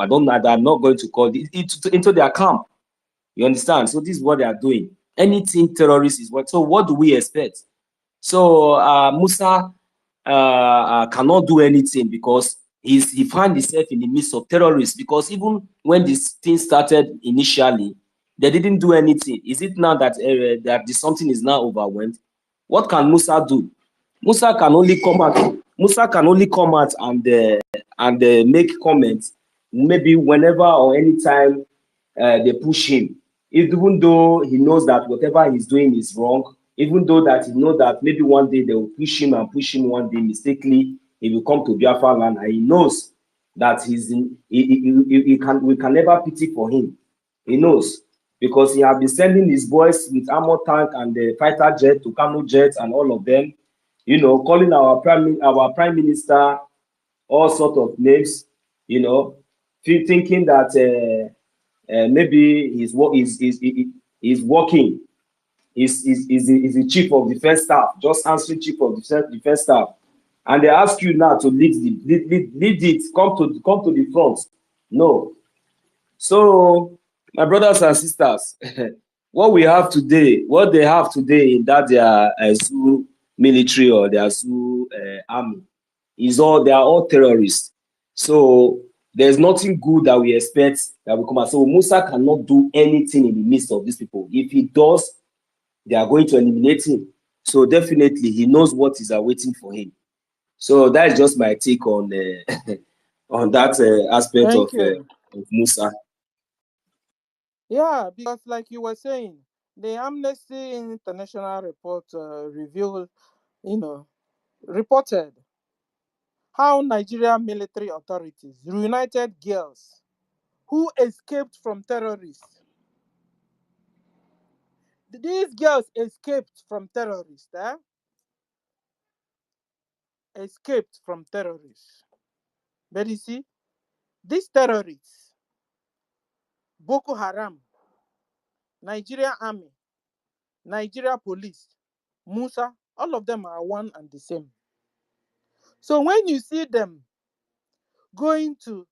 don't know, I'm not going to call it into their camp. You understand? So this is what they are doing. Anything terrorist is what. So what do we expect? So Musa cannot do anything because he found himself in the midst of terrorists, because even when this thing started initially, they didn't do anything. Is it now that something is now overwhelmed? What can Musa do? Musa can only come out and make comments, maybe whenever or anytime they push him, even though he knows that whatever he's doing is wrong, even though that he knows that maybe one day they will push him one day mistakenly, he will come to Biafra land, and he knows that we can never pity for him. He knows, because he has been sending his boys with armor tank and the fighter jet to Kanu jets and all of them, you know, calling our prime minister all sort of names, you know, thinking that maybe he's working. He's the chief of defense staff, just answering chief of defense staff, and they ask you now to lead it, come to the front. No. So, my brothers and sisters, what they have today in that their Zoo military or their Zoo army they are all terrorists. So there's nothing good that we expect that will come out. So Musa cannot do anything in the midst of these people. If he does, they are going to eliminate him. So definitely he knows what is awaiting for him. So that is just my take on on that aspect of Musa. Yeah, because like you were saying, the Amnesty International report reported how Nigerian military authorities reunited girls who escaped from terrorists. These girls escaped from terrorists, escaped from terrorists. But you see, these terrorists, Boko Haram, Nigeria Army, Nigeria Police, Musa, all of them are one and the same. So when you see them going to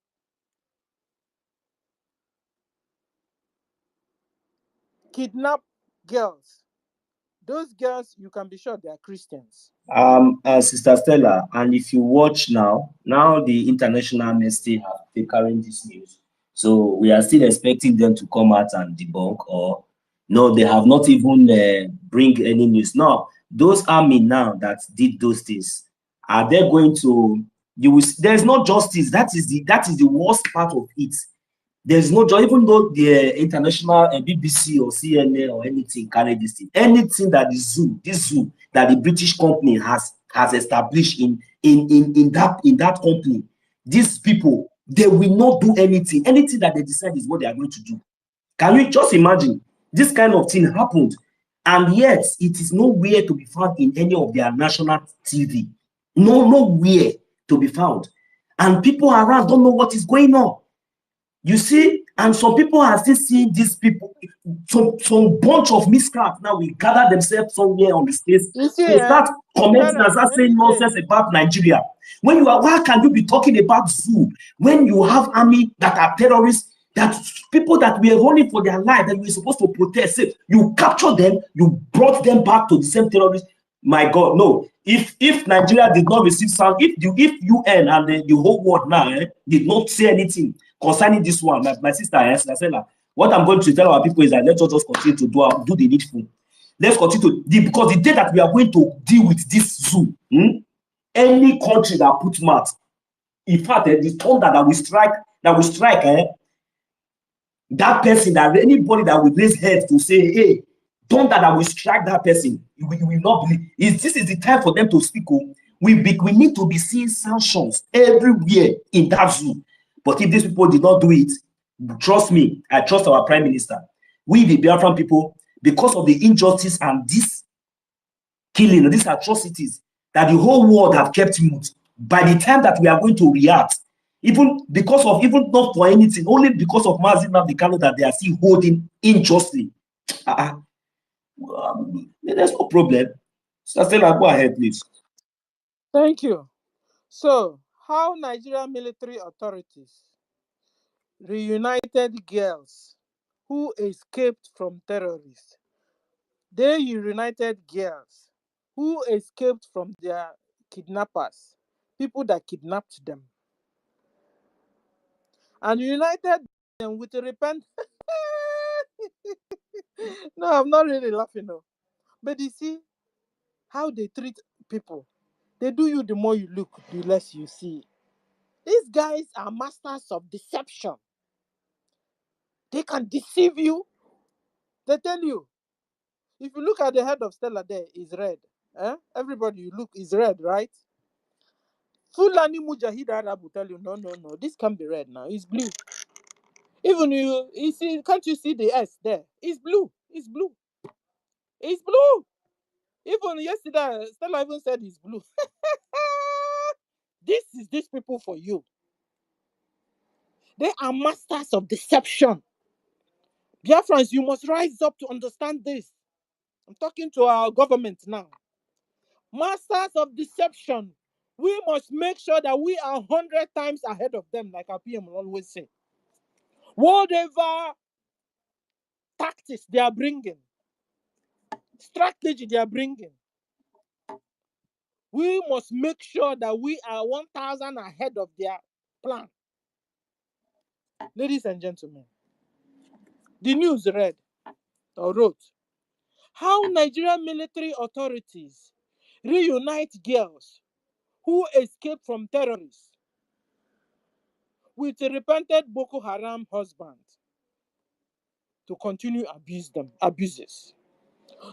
kidnap girls, those girls, you can be sure they are Christians. Sister Stella, and if you watch now the International Amnesty have carrying this news. So we are still expecting them to come out and debunk, or no, they have not even bring any news. Now, those army now that did those things, are they going to? There's no justice. That is the worst part of it. There's no joy, even though the international BBC or CNN or anything carry this thing. Anything that this zoo that the British company has established in that company, these people, they will not do anything. Anything that they decide is what they are going to do. Can you just imagine? This kind of thing happened. And yet, it is nowhere to be found in any of their national TV. Nowhere to be found. And people around don't know what is going on. You see, and some people are still seeing these people, some bunch of miscreants now will gather themselves somewhere on the stage You see, to start commenting and start let saying me say, nonsense about Nigeria. When you are, why can you be talking about zoo when you have army that are terrorists, that people that were running for their life that you were supposed to protest? Say, you capture them, you brought them back to the same terrorists. My God, no. If Nigeria did not receive sound, if UN and the whole world now did not say anything concerning this one, my sister, what I'm going to tell our people is that let's just continue to do the needful. Let's continue to, because the day that we are going to deal with this zoo, any country that puts mouth, in fact, the thunder that we strike, that person, that anybody that will raise head to say, hey, thunder that will strike that person, you will not believe. This is the time for them to speak. We need to be seeing sanctions everywhere in that zoo. But if these people did not do it, trust me, I trust our prime minister. We, the Biafran people, because of the injustice and this killing, these atrocities that the whole world have kept mute, by the time that we are going to react, even not for anything, only because of Mazi Nnamdi Kanu that they are still holding unjustly. There's no problem. So Stella, go ahead, please. Thank you. So, how Nigerian military authorities reunited girls who escaped from terrorists. They reunited girls who escaped from their kidnappers, people that kidnapped them, and united them with a repent. No, I'm not really laughing, no. But you see how they treat people. They do you, the more you look, the less you see. These guys are masters of deception. They can deceive you. They tell you, if you look at the head of Stella there, is red. Everybody you look is red, right? Fulani Mujahid Arab will tell you, no, this can't be red now. It's blue. Even you see, can't you see the S there? It's blue. It's blue. It's blue. Even yesterday, Stella even said it's blue. This is these people for you. They are masters of deception. Biafrans, you must rise up to understand this. I'm talking to our government now. Masters of deception. We must make sure that we are 100 times ahead of them, like our PM will always say. Whatever tactics they are bringing, strategy they are bringing, we must make sure that we are 1,000 ahead of their plan. Ladies and gentlemen, the news read or wrote, how Nigerian military authorities reunite girls who escaped from terrorists with a repented Boko Haram husband to continue abuses.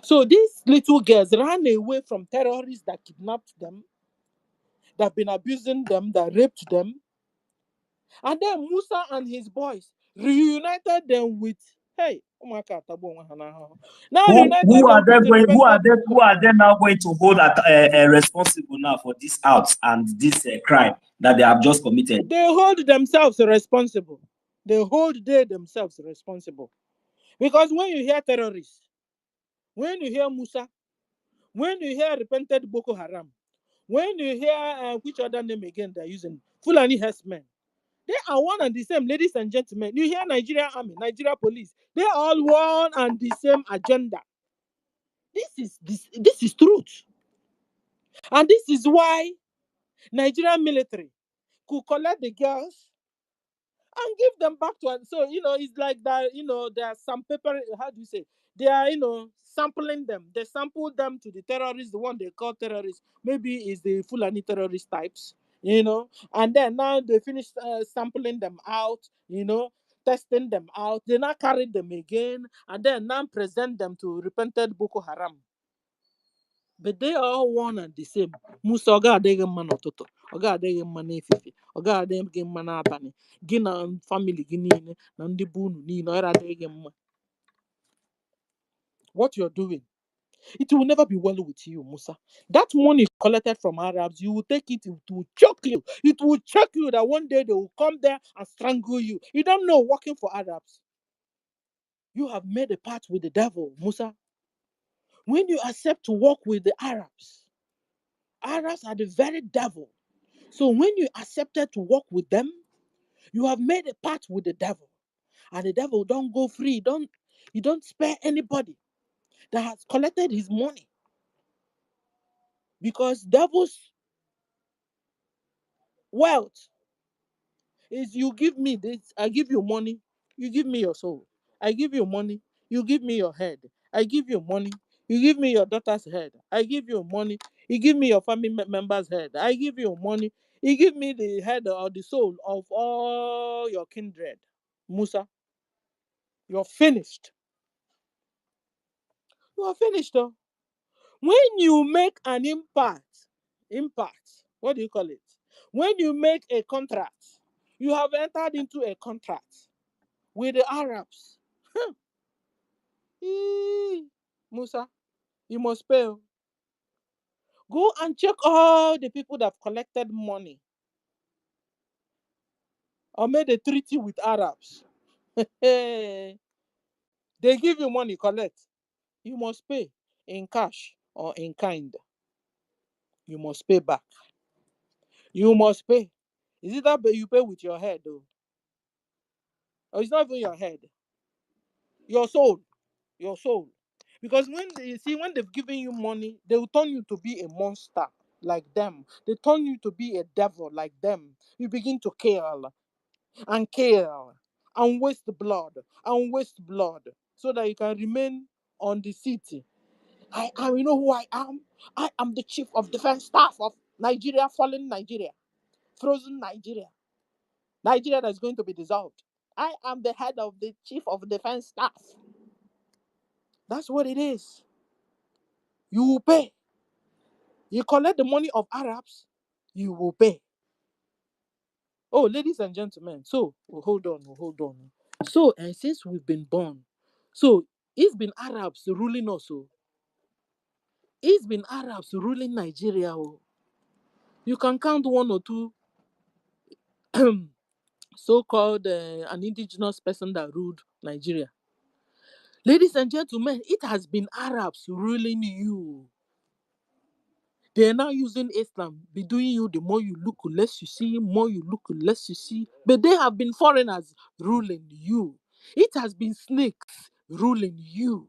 So these little girls ran away from terrorists that kidnapped them, that have been abusing them, that raped them. And then Musa and his boys reunited them with, hey, now reunited Who are them with they going? Who are repented Boko Haram. they now going to hold responsible now for this acts and this crime that they have just committed? They hold themselves responsible. They themselves responsible. Because when you hear terrorists, when you hear Musa, when you hear repented Boko Haram, when you hear which other name again they're using, Fulani herdsmen, they are one and the same, ladies and gentlemen. You hear Nigeria Army, Nigeria Police, they are all one and the same agenda. This is truth. And this is why Nigerian military could collect the girls and give them back to us. So, it's like that, there are some paper, how do you say? They are, sampling them. They sample them to the terrorists, the one they call terrorists. Maybe it's the Fulani terrorist types, and then now they finish sampling them out, testing them out. They now carry them again, and then now present them to repented Boko Haram. But they are all one and the same. Musa oga adịghị mma n'ụtụtụ, oga adịghị mma n'efifie, oga adịghị mma n'abalị. Gị na family gị niile na ndị bụ unu niile ọra adịghị mma. what you're doing. It will never be well with you, Musa. That money collected from Arabs, you will take it, it will choke you. It will choke you that one day they will come there and strangle you. You don't know working for Arabs. You have made a pact with the devil, Musa. When you accept to work with the Arabs, Arabs are the very devil. So when you accepted to work with them, you have made a pact with the devil. And the devil don't go free. You don't spare anybody that has collected his money. Because devil's wealth is you give me this, I give you money, you give me your soul. I give you money, you give me your head. I give you money, you give me your daughter's head. I give you money, you give me your family member's head. I give you money, you give me the head or the soul of all your kindred. Musa, you're finished. You are finished, though. When you make an impact, what do you call it? When you make a contract, you have entered into a contract with the Arabs. Musa, you must pay. Go and check all the people that have collected money or made a treaty with Arabs. They give you money, collect. You must pay in cash or in kind. You must pay back. You must pay. Is it that you pay with your head, though? Or it's not even your head? Your soul. Your soul. Because when they've given you money, they will turn you to be a monster like them. They turn you to be a devil like them. You begin to kill and waste blood so that you can remain on the city. You know who I am? I am the chief of defense staff of Nigeria, fallen Nigeria, frozen Nigeria, Nigeria that's going to be dissolved. I am the head of the chief of defense staff. That's what it is. You will pay. You collect the money of Arabs, you will pay. Oh, ladies and gentlemen, so hold on. So, and since we've been born, so it's been Arabs ruling us. Oh, it's been Arabs ruling Nigeria. Oh, you can count one or two so-called an indigenous person that ruled Nigeria. Ladies and gentlemen, it has been Arabs ruling you. They are now using Islam, be doing you the more you look, less you see, more you look, less you see. But they have been foreigners ruling you. It has been snakes ruling you.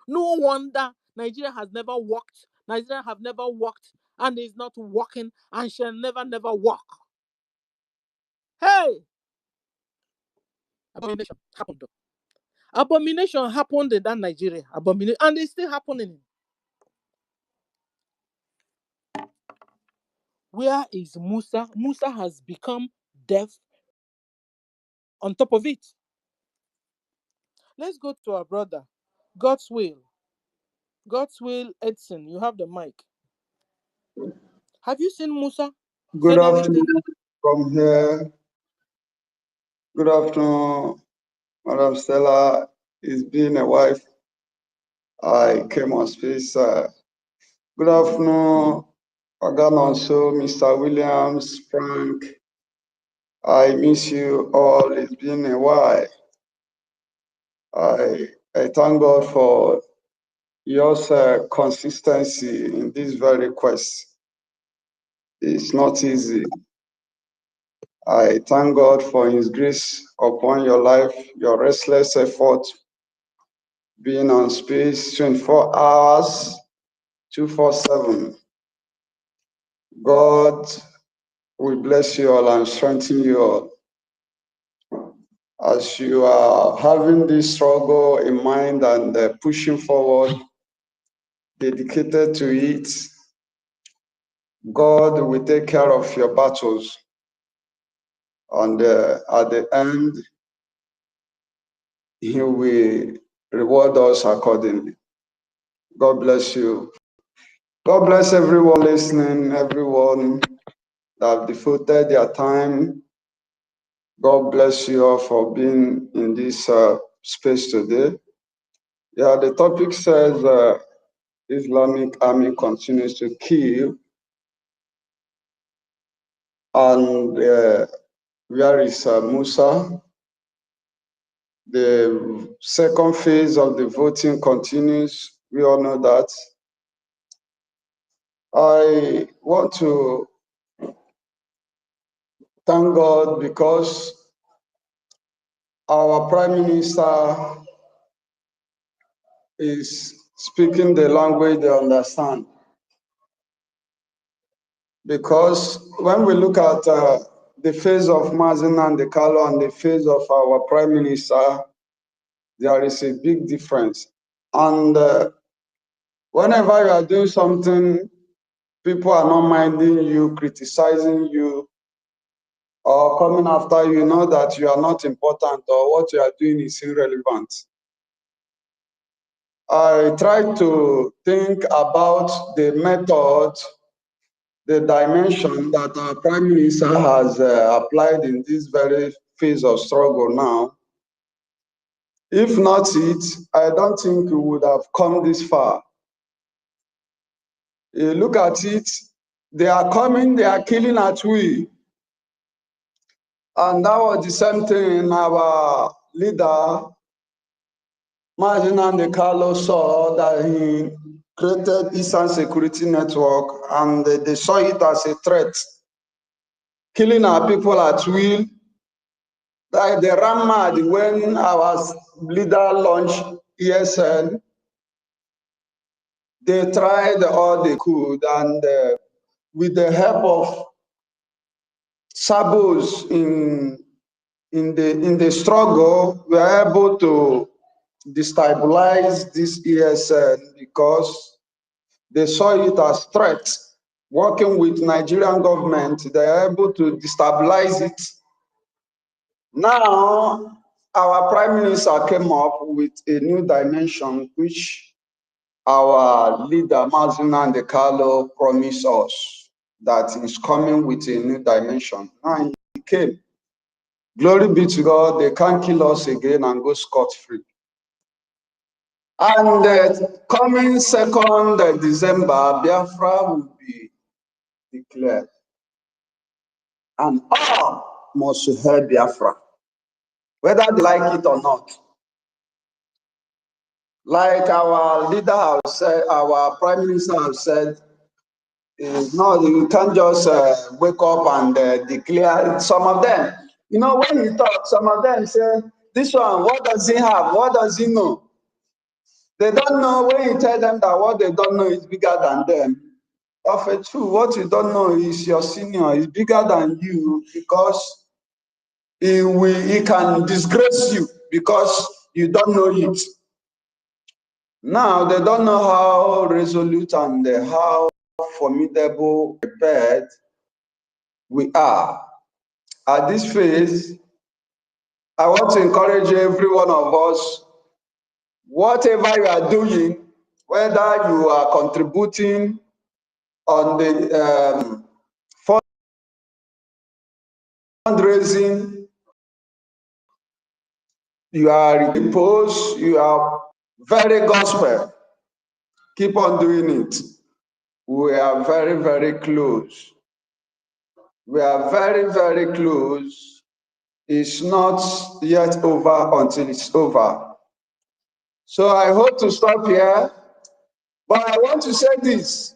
No wonder Nigeria has never worked. Nigeria have never worked and is not working and shall never work. Hey! Abomination happened. Abomination happened in that Nigeria. Abomination, and it's still happening. Where is Musa? Musa has become deaf on top of it. Let's go to our brother. God's will. God's will, Edson. You have the mic. Have you seen Musa? Good Said anything? afternoon from here. Good afternoon, Madam Stella. It's been a while. I came on space. Good afternoon, Ogan also, Mr. Williams, Frank. I miss you all. It's been a while. I thank God for your consistency in this very quest. It's not easy. I thank God for His grace upon your life, your restless effort, being on space 24 hours, 247. God will bless you all and strengthen you all. As you are having this struggle in mind and pushing forward, dedicated to it, God will take care of your battles. And at the end, He will reward us accordingly. God bless you. God bless everyone listening, everyone that have devoted their time. God bless you all for being in this space today. Yeah, the topic says Islamic army continues to kill, and where is Musa? The second phase of the voting continues. We all know that. I want to thank God because our Prime Minister is speaking the language they understand. Because when we look at the face of Mazi Nnamdi Kanu and the face of our Prime Minister, there is a big difference. And whenever you are doing something, people are not minding you, criticizing you, or coming after you, know that you are not important or what you are doing is irrelevant. I try to think about the method, the dimension that our Prime Minister has applied in this very phase of struggle now. If not it, I don't think we would have come this far. You look at it, they are coming, they are killing at will. And that was the same thing our leader, Mazi Nnamdi Kanu, saw, that he created Eastern Security Network, and they saw it as a threat. Killing our people at will. Like they ran mad when our leader launched ESN. They tried all they could, and with the help of sabos in the struggle, we are able to destabilize this ESN because they saw it as threat. Working with Nigerian government, they are able to destabilize it. Now, our Prime Minister came up with a new dimension, which our leader, Mazi Nnamdi Kanu, promised us that he's coming with a new dimension. And he came. Glory be to God, they can't kill us again and go scot-free. And coming 2nd December, Biafra will be declared. And all must hear Biafra, whether they like it or not. Like our leader has said, our Prime Minister has said, no, you can't just wake up and declare. Some of them, you know, when you talk, some of them say, this one, what does he have? What does he know? They don't know. When you tell them that what they don't know is bigger than them, of a truth, what you don't know is your senior, is bigger than you, because he can disgrace you because you don't know it. Now, they don't know how resolute and how formidable prepared we are. At this phase, I want to encourage every one of us, whatever you are doing, whether you are contributing on the fundraising, you are reposed, you are very gospel, keep on doing it. We are very, very close. We are very, very close. It's not yet over until it's over. So I hope to stop here, but I want to say this.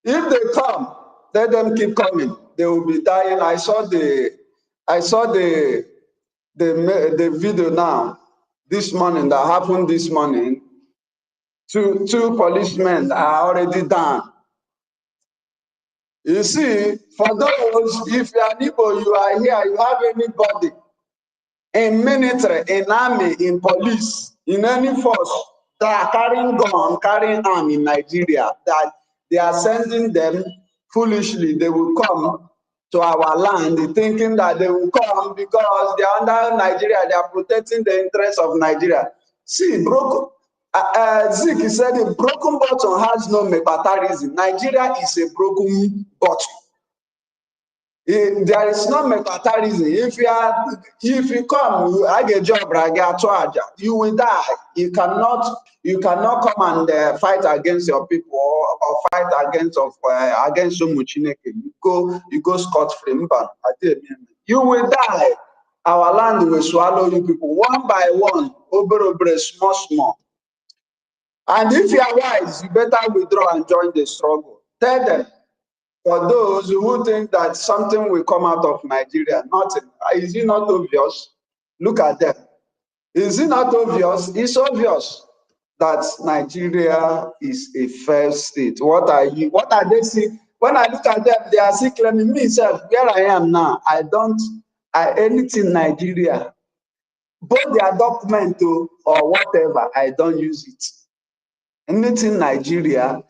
If they come, let them keep coming. They will be dying. I saw the video now this morning, that happened this morning. Two policemen are already down. You see, for those, if you are Igbo, you are here, you have anybody in military, in army, in police, in any force that are carrying gun, carrying arm in Nigeria, that they are sending them foolishly, they will come to our land thinking that they will come because they are under Nigeria, they are protecting the interests of Nigeria. See, Zik said a broken bottle has no metabolism. Nigeria is a broken bottle. There is no militarism. If you come, I get job, I get charge. You will die. You cannot come and fight against your people or fight against Umuchineke. You go scot free. You will die. Our land will swallow you people one by one, over, small, small. And if you are wise, you better withdraw and join the struggle. Tell them. For those who think that something will come out of Nigeria, nothing. Is it not obvious? Look at them. Is it not obvious? It's obvious that Nigeria is a failed state. What are they seeing? When I look at them, they are still claiming me, sir, where I am now. Anything Nigeria, both their document or whatever, I don't use it. Anything Nigeria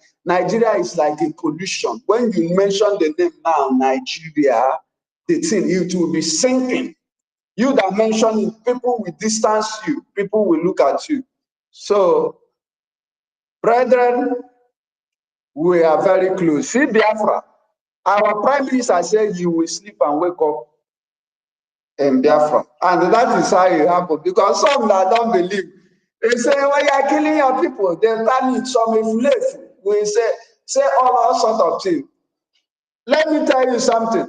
is like a pollution. When you mention the name now, Nigeria, the thing, it will be sinking. You that mention it, people will distance you. People will look at you. So, brethren, we are very close. See Biafra. Our Prime Minister said you will sleep and wake up in Biafra. And that is how it happened. Because some that don't believe, they say, well, you are killing your people. They turn it some if we say all sorts of things. Let me tell you something.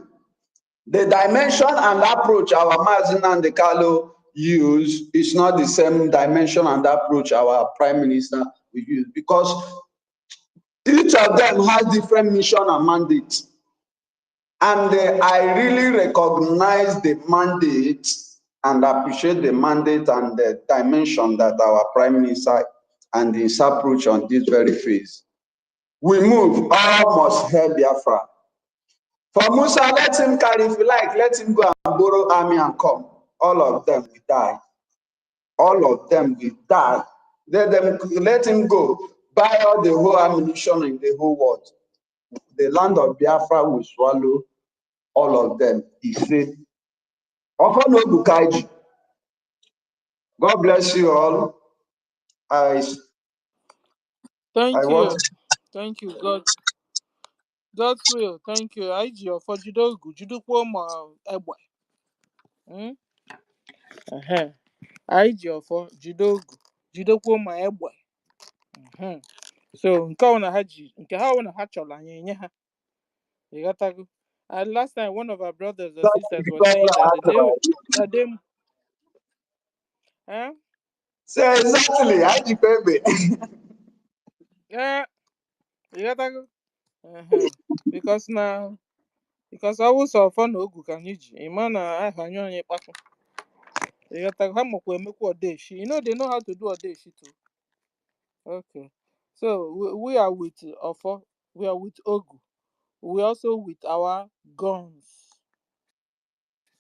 The dimension and approach our Mazi and Kanu use is not the same dimension and approach our Prime Minister will use, because each of them has different mission and mandate. And I really recognize the mandate and appreciate the mandate and the dimension that our Prime Minister and his approach on this very phase. We move, all must help Biafra. For Musa, let him carry, if you like, let him go and borrow army and come. All of them will die. All of them will die. Let him go. Buy all the whole ammunition in the whole world. The land of Biafra will swallow all of them. He said, God bless you all. Thank want you. Thank you. God's will. Thank you. IG for Judogu. Judukwo ma egbe. IG for Judogu. Judokwo ma egbe. So nke ọ na ha ji, nke ha ọ na ha chọrọ anyị enye ha. You got to go. Last time, one of our brothers or sisters was saying that they so exactly, yeah, you got to go. Because I was so fun ogu can you imana I hanyo nye papo. You got to go make odeshi. You know they know how to do odeshi too. Okay. So we are with Ofo, we are with Ogu. We also with our guns.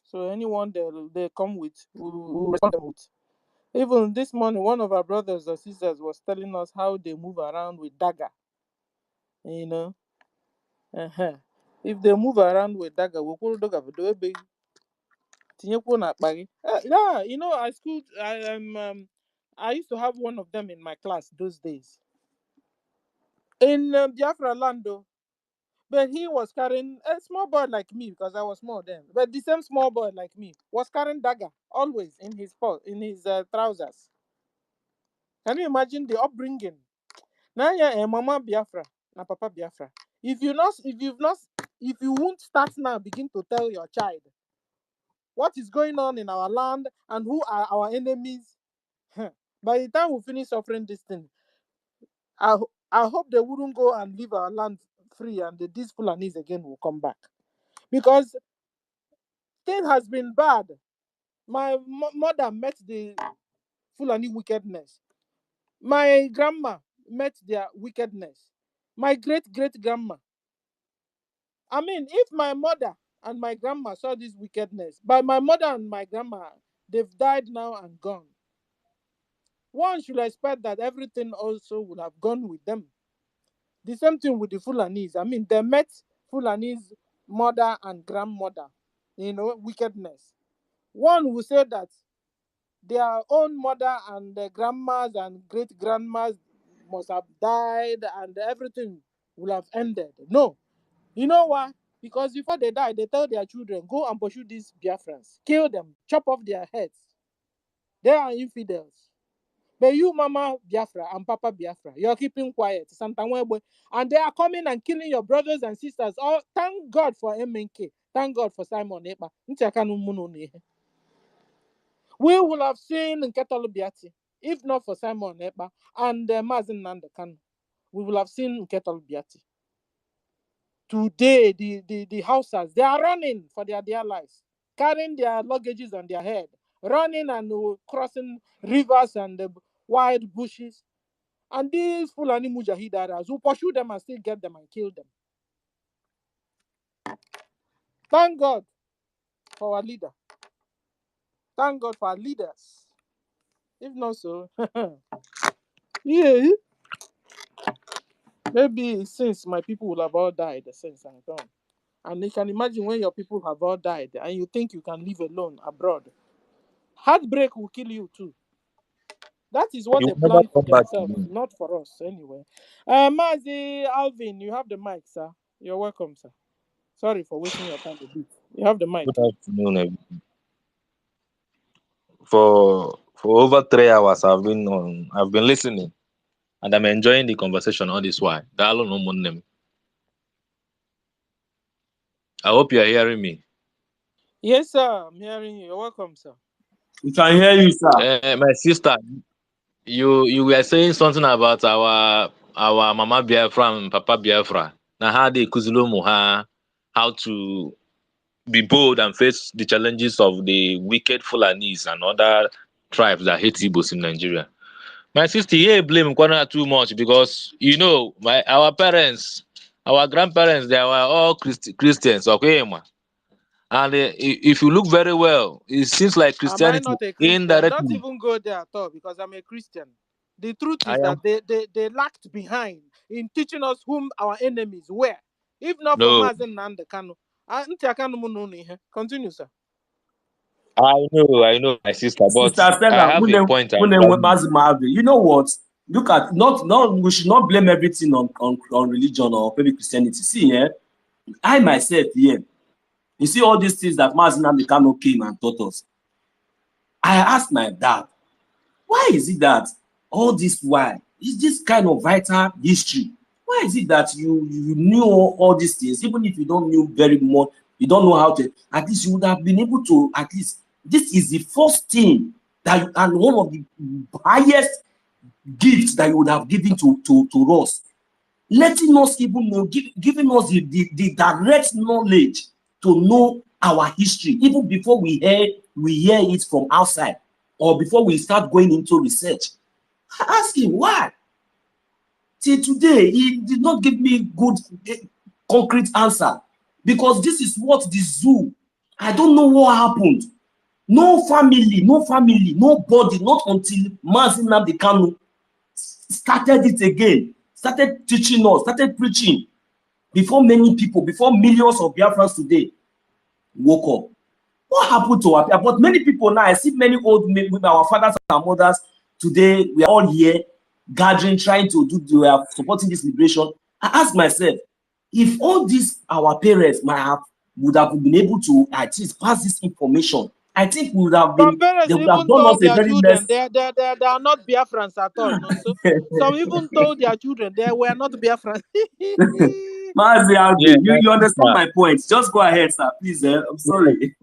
So anyone they come with, we respond them with. Even this morning, one of our brothers or sisters was telling us how they move around with dagger. You know, if they move around with dagger, we could dagger for the big. Yeah, you know, I used to have one of them in my class those days in Biafra land, though. But he was carrying a small boy like me because I was small then. But the same small boy like me was carrying dagger always in his trousers. Can you imagine the upbringing? Now yeah, mama Biafra, na papa Biafra. If you won't start now, begin to tell your child what is going on in our land and who are our enemies. By the time we finish suffering this thing, I hope they wouldn't go and leave our land free and these Fulanis again will come back. Because thing has been bad. My mother met the Fulani wickedness. My grandma met their wickedness. My great-great-grandma. I mean, if my mother and my grandma saw this wickedness, but my mother and my grandma, they've died now and gone. One should expect that everything also would have gone with them. The same thing with the Fulanis. I mean, they met Fulani's mother and grandmother, wickedness. One will say that their own mother and their grandmas and great-grandmas must have died and everything will have ended. No. You know what? Because before they die, they tell their children, go and pursue these Biafrans, kill them, chop off their heads. They are infidels. But you, Mama Biafra and Papa Biafra, you're keeping quiet. And they are coming and killing your brothers and sisters. Oh, thank God for MNK. Thank God for Simon Ekpa. We will have seen Nketolo Biati, if not for Simon Ekpa and Mazi Nnamdi Kanu. We will have seen Nketolo Biati. Today, the houses, they are running for their dear lives, carrying their luggages on their head, running and crossing rivers and wild bushes. And these Fulani Mujahidaras will pursue them and still get them and kill them. Thank God for our leader. Thank God for our leaders. If not so, yeah, maybe since my people will have all died since I'm gone. And you can imagine when your people have all died and you think you can live alone abroad. Heartbreak will kill you too. That is what You they will never plan for come back themselves, again. not for us anyway. Mazi Alvin, you have the mic, sir. You're welcome, sir. Sorry for wasting your time a bit. You have the mic. Good afternoon, everyone. For over 3 hours, I've been listening, and I'm enjoying the conversation all this while. Dalo no monem. I hope you are hearing me. Yes, sir. I'm hearing you. You're welcome, sir. We can hear you, sir. My sister, you were saying something about our Mama Biafra and Papa Biafra. Now how they kuzulo muha, how to be bold and face the challenges of the wicked Fulanis and other tribes that hate Igbos in Nigeria. My sister, here blame Kwana too much because our parents, our grandparents, they were all Christians, okay, ma. And if you look very well, it seems like Am I Christianity not a Christian? Don't indirectly. even go there at all because I'm a Christian. The truth I is that am they lacked behind in teaching us whom our enemies were. If not for no, Mazi Nnamdi Kanu. Continue, sir. I know, my sister, but Sister I Stella, have a point I usually. Mazi Mavi. You know what? Look at not we should not blame everything on religion or maybe Christianity. See, I myself here, you see all these things that Mazi Nnamdi Kanu came and taught us. I asked my dad, why is it that all this while is this kind of vital history? Why is it that you knew all these things, even if you don't know very much, you don't know how to, at least you would have been able to, at least this is the first thing that and one of the highest gifts that you would have given to us, letting us even know, giving us the direct knowledge to know our history, even before we hear it from outside or before we start going into research. I asked him why. Till today, he did not give me good concrete answer because this is what the zoo. I don't know what happened. No family, nobody, not until Mazi Nnamdi Kanu started it again, started teaching us, started preaching before many people, before millions of Biafrans today woke up. What happened to our people? But many people now, I see many old men with our fathers and mothers today, we are all here gathering, trying to we are supporting this liberation. I ask myself, if all these our parents would have been able to at least pass this information, I think we would have Some been, parents they would have even done us told a their very children less. they are not Biafrans at all. No? So some even told their children they were not Biafrans. Mazi Yeah, Alvin, my you understand sister. my point. Just go ahead, sir. Please, I'm Yes, sorry.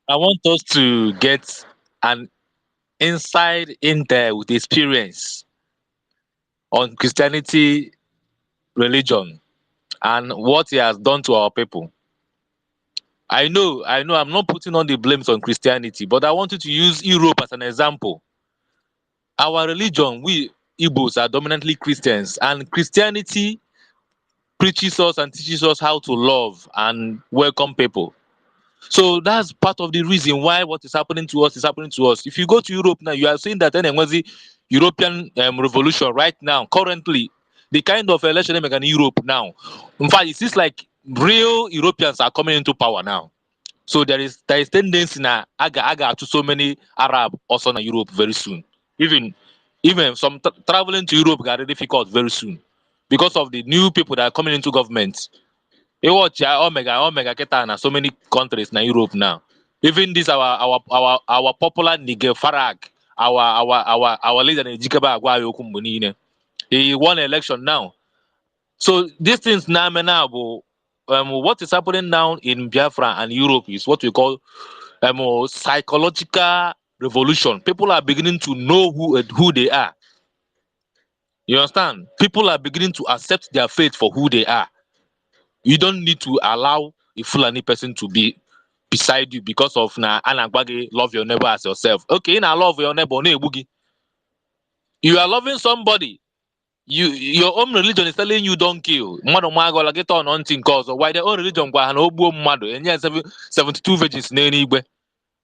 I want us to get an inside in there with experience on Christianity religion and what it has done to our people. I know, I'm not putting on the blames on Christianity, but I want you to use Europe as an example. Our religion, we Igbos are dominantly Christians, and Christianity preaches us and teaches us how to love and welcome people. So that's part of the reason why what is happening to us is happening to us. If you go to Europe now, you are seeing that the European revolution right now, currently, the kind of election they make in Europe now. In fact, it seems like real Europeans are coming into power now. So there is tendency now aga to so many Arab also in Europe very soon. Even some traveling to Europe got difficult very soon because of the new people that are coming into government. You watch Omega Keta na so many countries na Europe now. Even this our popular Nigel Farage, our leader Jikaba Agwayo Kumbunine. He won election now. So these things now, what is happening now in Biafra and Europe is what we call psychological revolution. People are beginning to know who they are. You understand? People are beginning to accept their fate for who they are. You don't need to allow a Fulani person to be beside you because of na anagbage love your neighbor as yourself. Okay, na love your neighbor, no ebugi. You are loving somebody. Your own religion is telling you don't kill. Mmadụ mago la get on hunting cause. Why their own religion gwa ha na ogbuo mmadụ enye 72 virgins n'eluigwe.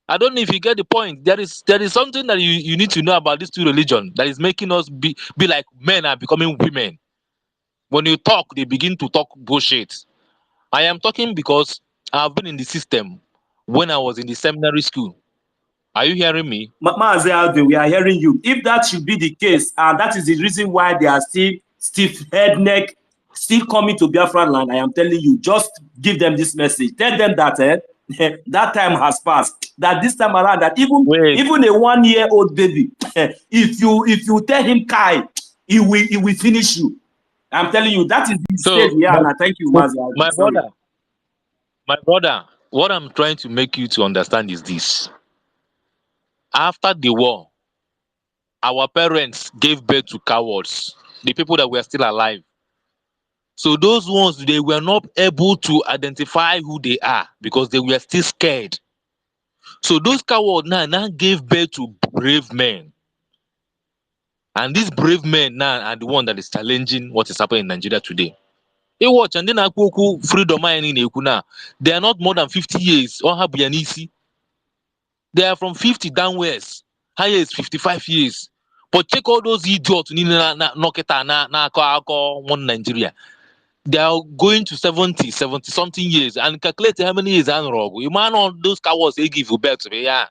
I don't know if you get the point. There is something that you need to know about these two religions that is making us be like men are becoming women. When you talk, they begin to talk bullshit. I am talking because I've been in the system when I was in the seminary school. Are you hearing me? Mazi Alvin, we are hearing you. If that should be the case, and that is the reason why they are still stiff-head neck, still coming to Biafra land, I am telling you, just give them this message. Tell them that that time has passed. That this time around, that even a 1-year-old baby, if you tell him Kai, he will finish you. I'm telling you, that is the stage we are. Thank you, Mazi Alvin. My brother, what I'm trying to make you to understand is this. After the war, our parents gave birth to cowards, the people that were still alive. So those ones, they were not able to identify who they are because they were still scared. So those cowards now gave birth to brave men. And these brave men now are the one that is challenging what is happening in Nigeria today. Hey, watch, and then freedom now. They are not more than 50 years. They are from 50 downwards. Higher is 55 years. But check all those idiots in one Nigeria. They are going to 70 something years and calculate how many years and wrong. You man on those cowards they give you birth to. Yeah.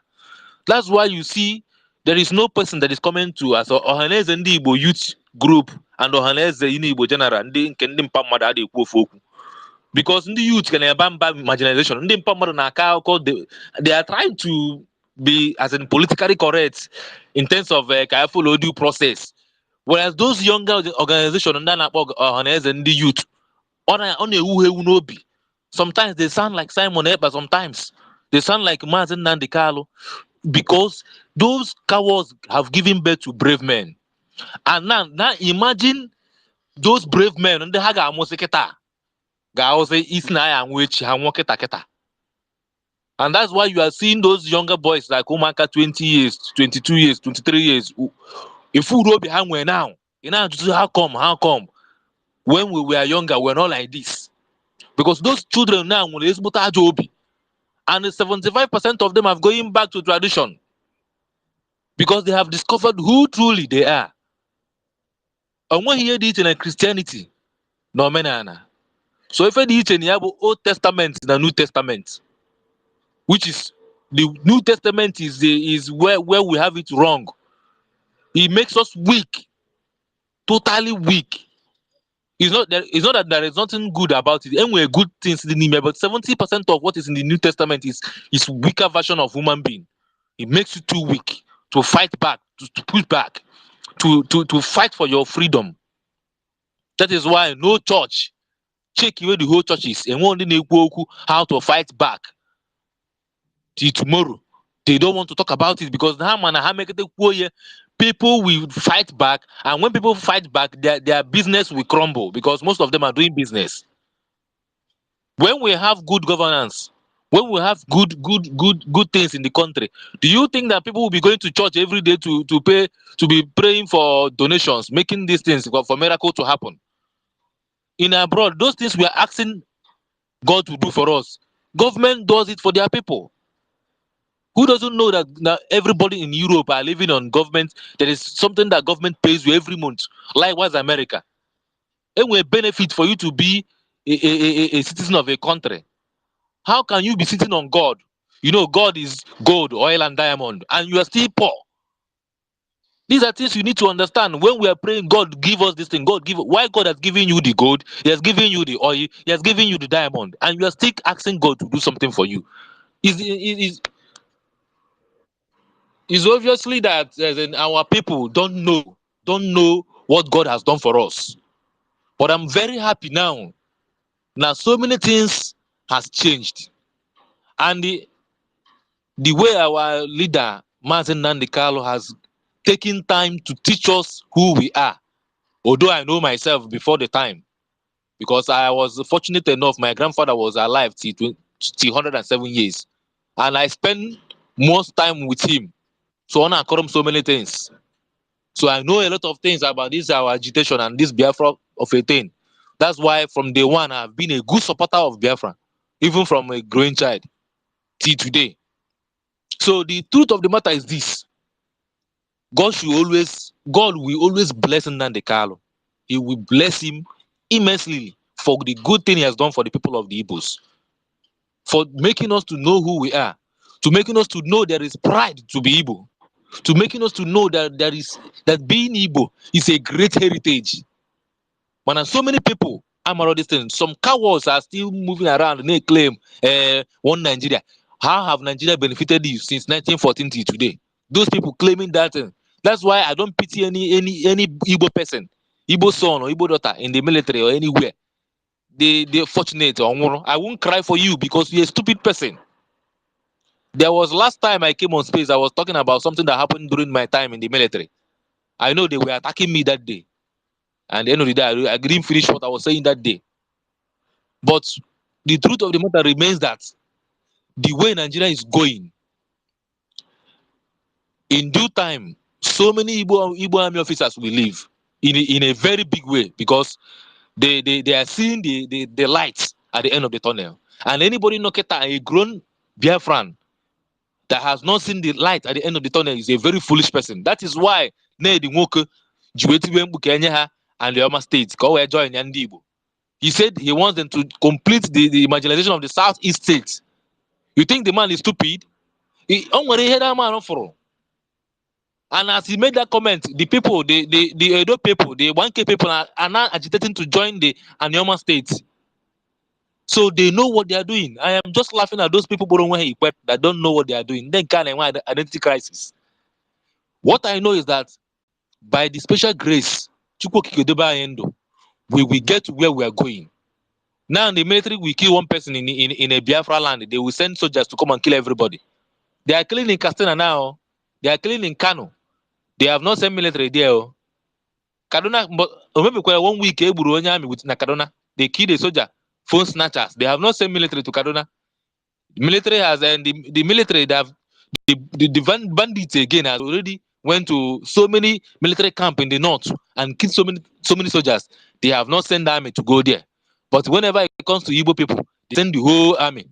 That's why you see there is no person that is coming to us or Ohaneze Ndi Igbo youth group and Ohaneze Igbo general ndị mpa mmadụ adị ekwu ofu okwu. Because the youth can abamba marginalization. Ndị mpa mmadụ na-aka akụkọ they are trying to be as in politically correct in terms of follow due process. Whereas those younger organizations ndị na-akpọ Ohaneze ndị youth on a nobi. Sometimes they sound like Simon Ekpa, sometimes they sound like Mazi Nnamdi Kanu. Because those cowards have given birth to brave men. And now imagine those brave men and the haga amoseketa. And that's why you are seeing those younger boys like Umaka 20 years, 22 years, 23 years. If we roll behind we now, how come? When we were younger, we're not like this. Because those children now, and 75% of them are going back to tradition. Because they have discovered who truly they are. And when you hear this in a Christianity, no menana. So if you in the Old Testament and the New Testament, which is the New Testament is where we have it wrong. It makes us weak, totally weak. It's not that there is nothing good about it. Anyway, good things in the but 70% of what is in the New Testament is weaker version of human being. It makes you too weak to fight back, to push back, to fight for your freedom. That is why no church, check where the whole church is, and one day how to fight back till tomorrow. They don't want to talk about it because people will fight back, and when people fight back, their business will crumble because most of them are doing business. When we have good governance, when we have good things in the country, do you think that people will be going to church every day to be praying for donations, making these things for miracle to happen? In abroad, those things we are asking God to do for us, government does it for their people. Who doesn't know that everybody in Europe are living on government? There is something that government pays you every month. Likewise, America. And we benefit for you to be a citizen of a country. How can you be sitting on God? You know, God is gold, oil, and diamond, and you are still poor. These are things you need to understand. When we are praying, God give us this thing. Why God has given you the gold, He has given you the oil, He has given you the diamond, and you are still asking God to do something for you. Is obviously that our people don't know what God has done for us. But I'm very happy now. Now so many things has changed, and the way our leader Mazi Nnamdi has taken time to teach us who we are. Although I know myself before the time, because I was fortunate enough, my grandfather was alive till 107 years, and I spent most time with him. So on account so many things. So I know a lot of things about this our agitation and this Biafra of a thing. That's why from day one I've been a good supporter of Biafra, even from a growing child till today. So the truth of the matter is this: God will always bless Nnamdi Kanu. He will bless him immensely for the good thing he has done for the people of the Igbos, for making us to know who we are, to making us to know there is pride to be Igbo, to making us to know that being Igbo is a great heritage. Man, so many people all these things. Some cowards are still moving around and they claim one Nigeria. How have Nigeria benefited you since 1914 till today? Those people claiming that. That's why I don't pity any Igbo person, Igbo son or Igbo daughter in the military or anywhere. They're fortunate or I won't cry for you because you're a stupid person. There was last time I came on space, I was talking about something that happened during my time in the military. I know they were attacking me that day. And at the end of the day, I didn't finish what I was saying that day. But the truth of the matter remains that the way Nigeria is going, in due time, so many Igbo army officers will leave in a very big way because they are seeing the light at the end of the tunnel. And anybody Noketa, a grown Biafran that has not seen the light at the end of the tunnel is a very foolish person. That is why Ned Nwoke Jiwetiwe Mbukenye ha and the Oma states go join Yandi Igbo. He said he wants them to complete the marginalization of the southeast states. You think the man is stupid? He already heard that man for. And as he made that comment, the people, the Edo people, the 1K people are now agitating to join the Anioma states. So they know what they are doing. I am just laughing at those people that don't know what they are doing. Then can identity crisis. What I know is that by the special grace, we will get to where we are going. Now the military will kill one person in a Biafra land. They will send soldiers to come and kill everybody. They are killing in Castana now. They are killing in Kanu. They have not sent military there. Kaduna, but maybe 1 week army with Kaduna. They killed a soldier, phone snatchers. They have not sent military to Kaduna. Military has and the military they have the bandits again has already went to so many military camp in the north and killed so many soldiers. They have not sent the army to go there. But whenever it comes to Igbo people, they send the whole army.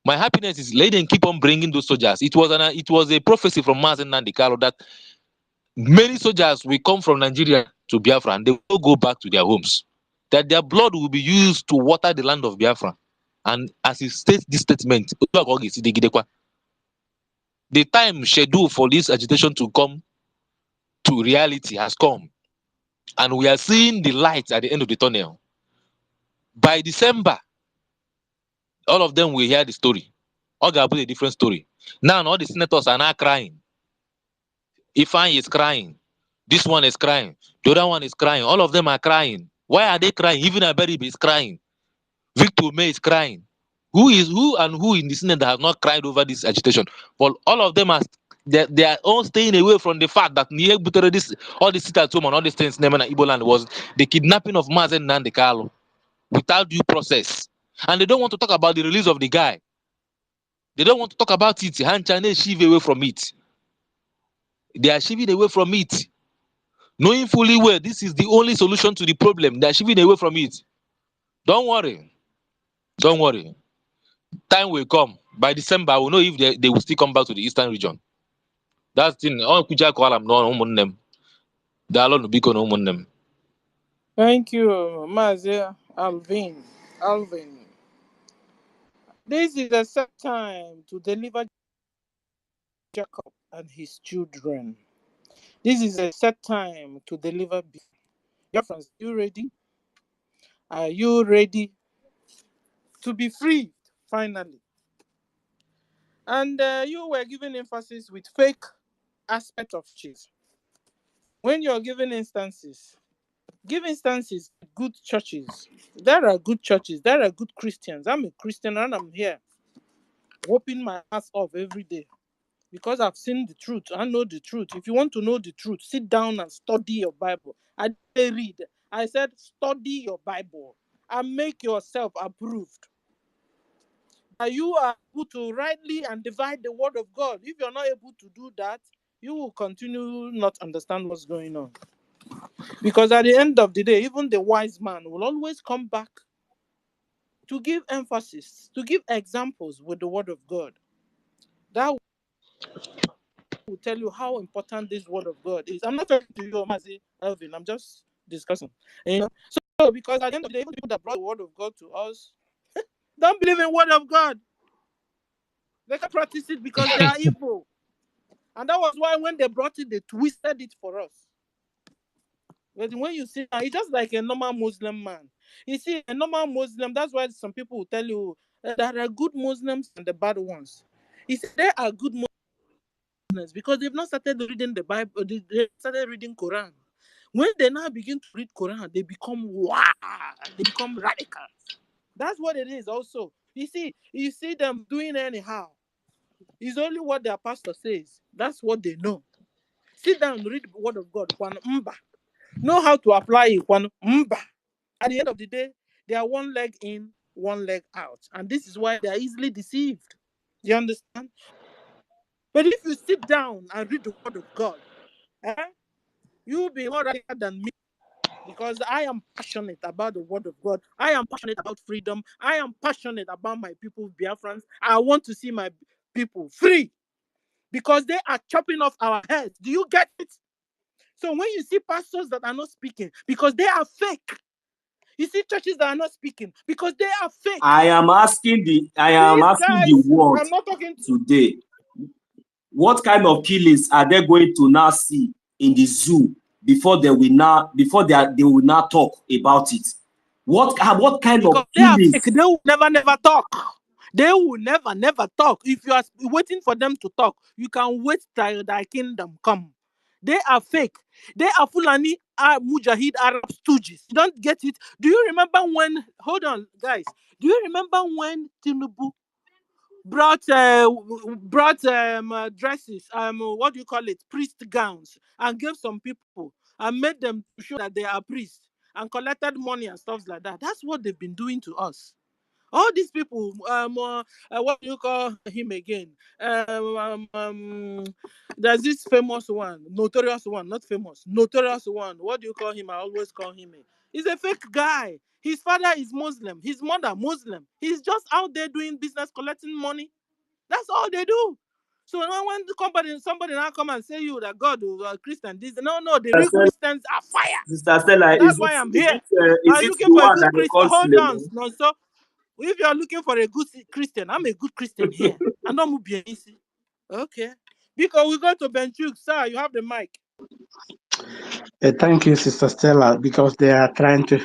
My happiness is let them keep on bringing those soldiers. It was a prophecy from Mazi Nnamdi Kanu that many soldiers will come from Nigeria to Biafra and they will go back to their homes. That their blood will be used to water the land of Biafra. And as he states this statement, the time scheduled for this agitation to come to reality has come. And we are seeing the light at the end of the tunnel. By December, all of them will hear the story. All going to be a different story. Now all the senators are now crying. Ifan is crying. This one is crying. The other one is crying. All of them are crying. Why are they crying? Even Aberibe is crying. Victor May is crying. Who in the Senate that have not cried over this agitation? But all of them they are all staying away from the fact that all the sit at home and all these things in Igbo land was the kidnapping of Mazi Nnamdi Kanu without due process. And they don't want to talk about the release of the guy. They don't want to talk about it. Han Chane shift away from it. They are shifting away from it. Knowing fully well this is the only solution to the problem. They are shifting away from it. Don't worry. Don't worry. Time will come. By December, I will know if they will still come back to the eastern region. That's the thing. Oh, Kuja call them no them. They are alone because no them. Thank you, Mazi Alvin. This is the set time to deliver Jacob and his children. This is a set time to deliver. Biafrans, are you ready? Are you ready to be free finally? And you were giving emphasis with fake aspect of churches. When you're giving instances, give instances good churches. There are good churches. There are good Christians. I'm a Christian and I'm here whooping my ass off every day because I've seen the truth. I know the truth. If you want to know the truth, sit down and study your Bible. I didn't read. I said study your Bible and make yourself approved. That you are able to rightly and divide the word of God. If you're not able to do that, you will continue not understand what's going on. Because at the end of the day, even the wise man will always come back to give emphasis, to give examples with the word of God. That will tell you how important this word of God is. I'm not talking to you, Mazi, Elvin. I'm just discussing. You know? So, because at the end of the day, even people that brought the word of God to us don't believe in word of God. They can practice it because they are evil. And that was why when they brought it, they twisted it for us. But when you see, it's just like a normal Muslim man. You see, a normal Muslim, that's why some people will tell you there are good Muslims and the bad ones. You see, there are good Muslims because they've not started reading the Bible, they started reading Quran. When they now begin to read Quran, they become they become radicals. That's what it is also. You see them doing anyhow. It's only what their pastor says. That's what they know. Sit down, read the word of God. Know how to apply it. At the end of the day, they are one leg in, one leg out. And this is why they are easily deceived. You understand? But if you sit down and read the word of God, you will be more radical than me. Because I am passionate about the word of God. I am passionate about freedom. I am passionate about my people, Biafrans. I want to see my people free. Because they are chopping off our heads. Do you get it? So when you see pastors that are not speaking, because they are fake. You see churches that are not speaking, because they are fake. I am asking the world I'm not talking today, what kind of killings are they going to now see in the zoo before they will now talk about it? What kind because of they are killings? fake. They will never talk. They will never talk. If you are waiting for them to talk, you can wait till thy kingdom come. They are fake. They are Fulani Mujahid Arab stooges. You don't get it? Do you remember when, hold on, guys. Do you remember when Tinubu brought dresses, what do you call it, priest gowns, and gave some people and made them show that they are priests and collected money and stuff like that? That's what they've been doing to us. All these people, what do you call him again? There's this famous one, notorious one, not famous, notorious one. What do you call him? I always call him. He's a fake guy. His father is Muslim. His mother Muslim. He's just out there doing business, collecting money. That's all they do. So now when somebody now come and say you that God is Christian, no, the real Christians are fire. Sister Stella, That's why I'm here. is I'm it looking the for a one good that they Christian. call Hold on, Suleiman? no, so if you're looking for a good Christian, I'm a good Christian here. I don't move bien ici. Okay. Because we go to Benchuk, sir. You have the mic. Thank you, Sister Stella, because they are trying to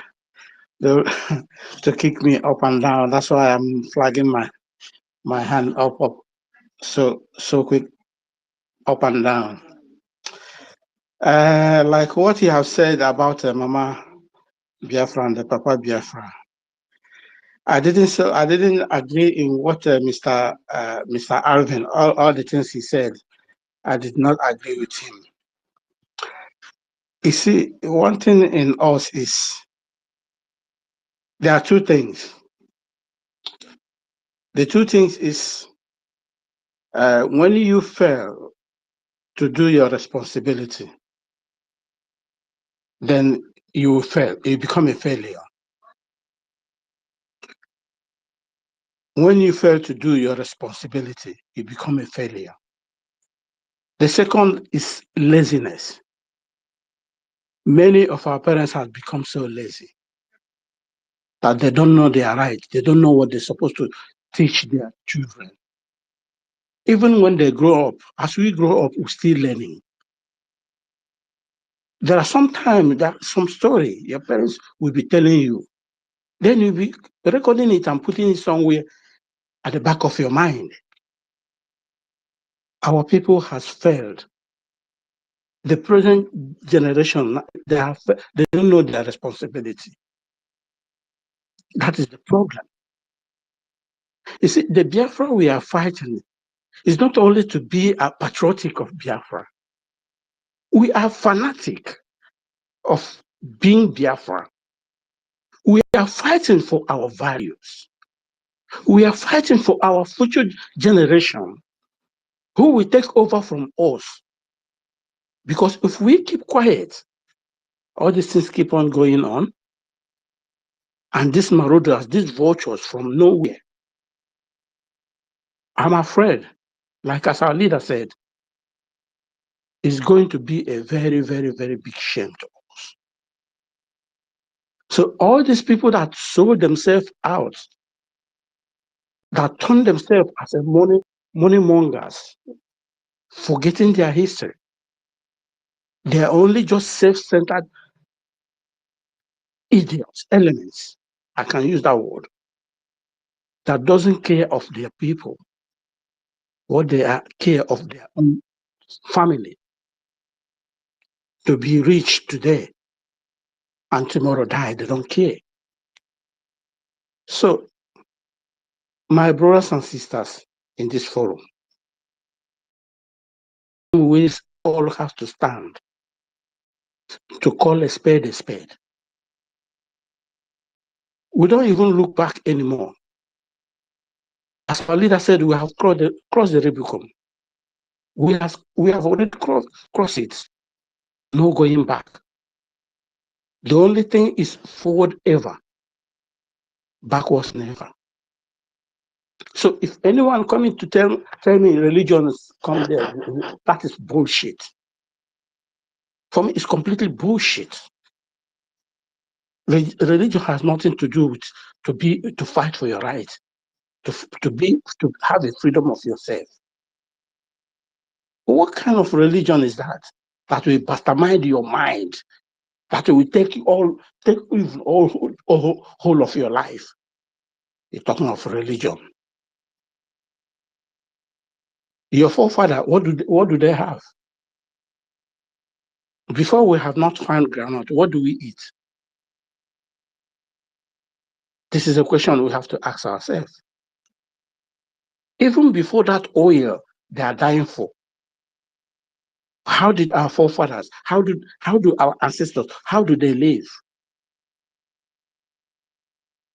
to kick me up and down. That's why I'm flagging my hand up so quick, up and down. Like what you have said about Mama Biafra and the Papa Biafra. I didn't agree in what Mr. Alvin, all the things he said. I did not agree with him. You see, one thing in us is there are two things. The two things is when you fail to do your responsibility, then you will fail. You become a failure. When you fail to do your responsibility, you become a failure. The second is laziness. Many of our parents have become so lazy that they don't know their rights. They don't know what they're supposed to teach their children. Even when they grow up, as we grow up, we're still learning. There are sometimes that some story your parents will be telling you. Then you'll be recording it and putting it somewhere at the back of your mind. Our people has failed. The present generation, they don't know their responsibility. That is the problem. You see, the Biafra we are fighting is not only to be a patriotic of Biafra. We are fanatic of being Biafra. We are fighting for our values. We are fighting for our future generation who will take over from us. Because if we keep quiet, all these things keep on going on, and these marauders, these vultures from nowhere, I'm afraid, like as our leader said, it's going to be a very, very, very big shame to us. So all these people that sold themselves out, that turned themselves as a money mongers, forgetting their history, they are only just self-centered idiots, elements, I can use that word, that doesn't care of their people, what they are care of their own family, to be rich today and tomorrow die, they don't care. So, my brothers and sisters in this forum, we all have to stand to call a spade a spade. We don't even look back anymore. As our leader said, we have crossed the Rubicon. We have already crossed it. No going back. The only thing is forward ever, backwards never. So if anyone coming to tell me religions come there, that is bullshit. For me, it's completely bullshit. Religion has nothing to do with to fight for your right, to have a freedom of yourself. What kind of religion is that? That will mastermind your mind, that will take all whole of your life. You're talking of religion. Your forefather, what do they have? Before we have not found groundnut, what do we eat? This is a question we have to ask ourselves. Even before that oil they are dying for, how did our forefathers, how do our ancestors, how do they live?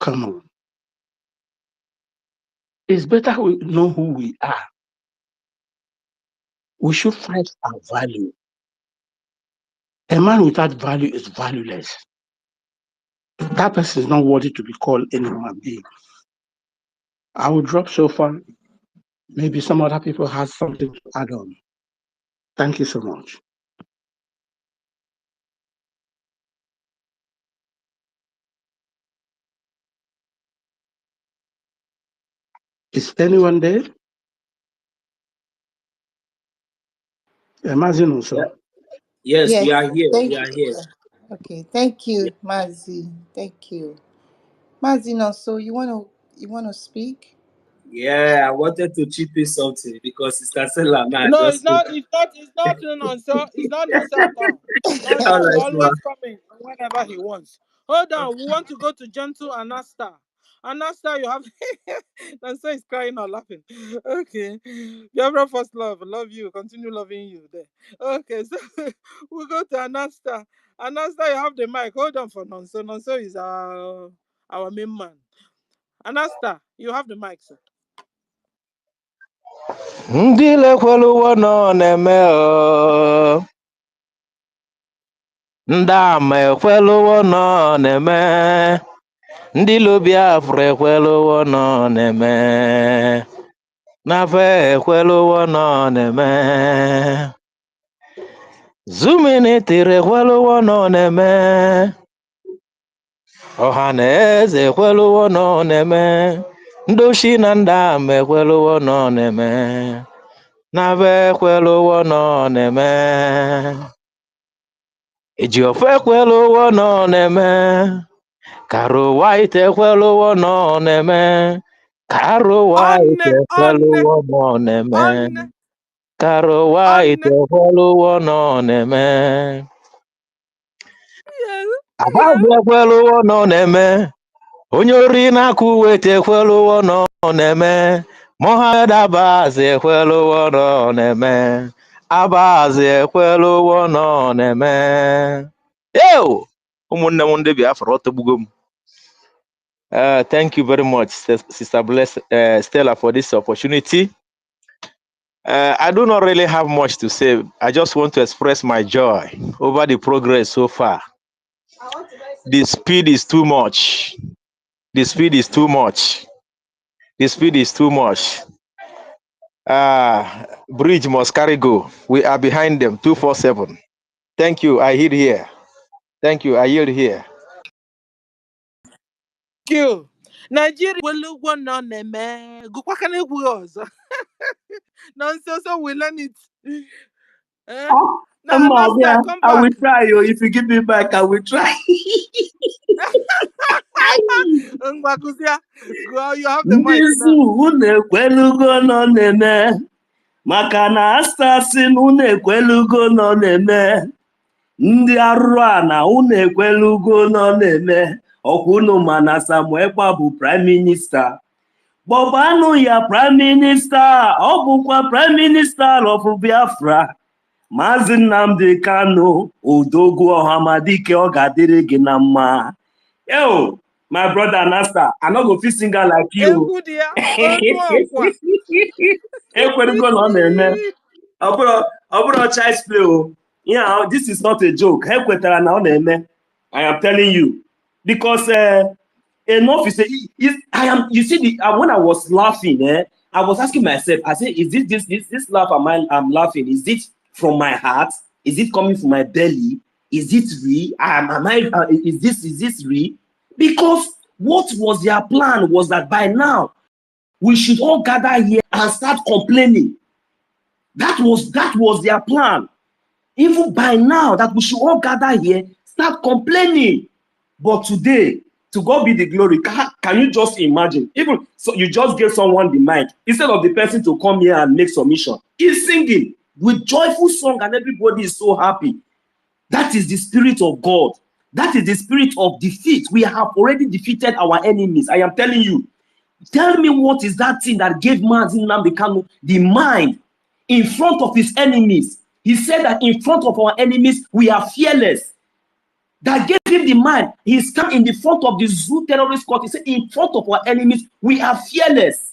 Come on. It's better we know who we are. We should fight our value. A man without value is valueless. That person is not worthy to be called any human being. I will drop so far. Maybe some other people have something to add on. Thank you so much. Is anyone there? Imagine also. Yes, Yes, we are here. thank We are here. you. Okay, thank you, Mazi. Thank you. Mazi, no, so you wanna speak? Yeah, I wanted to chip in something because Sister Stella now No, just it's spoke. not. It's not nonsense. It's not nonsense at all. All Nonsense will right, ma. always come in whenever he wants. Hold on, we want to go to Gentle Anasta. Anasta, you have Nonsense is crying or laughing. Okay, Biafra first love you. Continue loving you. There. Okay, so we go to Anasta. Anasta, you have the mic. Hold on for Nonsense. Nonsense is our main man. Anasta, you have the mic, sir. ndị lekwelụwo nọ na-eme ndị ama ekwelụwo nọ na-eme ndị lo Biafra ekwelụwo nọ na-eme nafe ekwelụwo nọ na-eme Zuminitiri ekwelụwo nọ na-eme ọha na eze ekwelụwo nọ na-eme ndị oshi na ndị ama ekwelụwo nọ na-eme nafe ekwelụwo nọ na-eme Ejiofor ekwelu ụwa nọ na-eme. Caro White ekwelu ụwa nọ na-eme. Caro White ekwelu ụwa nọ na-eme. Caro White ekwelu ụwa nọ na-eme. Abazi ekwelu ụwa nọ na-eme. Onye ori na-akụ wete ekwelu ụwa nọ na-eme. Mohammed Abazi ekwelu ụwa nọ na-eme. Abazi ekwelu ụwa nọ na-eme. Ew! Ụmụnne m ndị Biafra ọtọgbugo m. Thank you very much, Sister Stella, for this opportunity. I do not really have much to say. I just want to express my joy over the progress so far. The speed is too much. The speed is too much. The speed is too much. Bridge must carry go. We are behind them 247. Thank you. I yield here. Thank you. I yield here. Thank you. Nigeria will go on me. Go kwa kana egwu ọzọ. Nonsense, so we learn it. Now, Master, come I back. will try. If you give me back, I will try. Go, you have the mic Ndizu now. unu ekwelugo nọ na-eme maka na assassin unu ekwelugo nọ na-eme ndị arụrụ a na unu ekwelugo nọ na-eme ọkwa unu ma na Samuel Ekpa bụ prime minister gbọbanụ ya prime minister ọ bụkwa prime minister of Biafra Mazi Nnamdi Kanu odogwu ọhamadike ọ ga-adịrị gị na mma. Yo, my brother Nasta, I no go fit sing like you. Ekwerugo na ọ na-eme. Ọ bụrụ child's play o. Yeah, this is not a joke. Ekwetara na ọ na-eme. I am telling you. Because enough is you see when I was laughing, I was asking myself, I said, is this laugh I'm laughing, is it from my heart? Is it coming from my belly? Is it real? Is this real? Because what was their plan was that by now we should all gather here and start complaining. That was their plan. Even by now that we should all gather here, start complaining. But today, to God be the glory. Can you just imagine? Even so, you just gave someone the mic instead of the person to come here and make submission. He's singing with joyful song, and everybody is so happy. That is the spirit of God. That is the spirit of defeat. We have already defeated our enemies. I am telling you. Tell me what is that thing that gave Mazi Nnamdi Kanu the mind in front of his enemies. He said that in front of our enemies, we are fearless. That gave him the mind. He's come in the front of the zoo terrorist court. He said, in front of our enemies, we are fearless.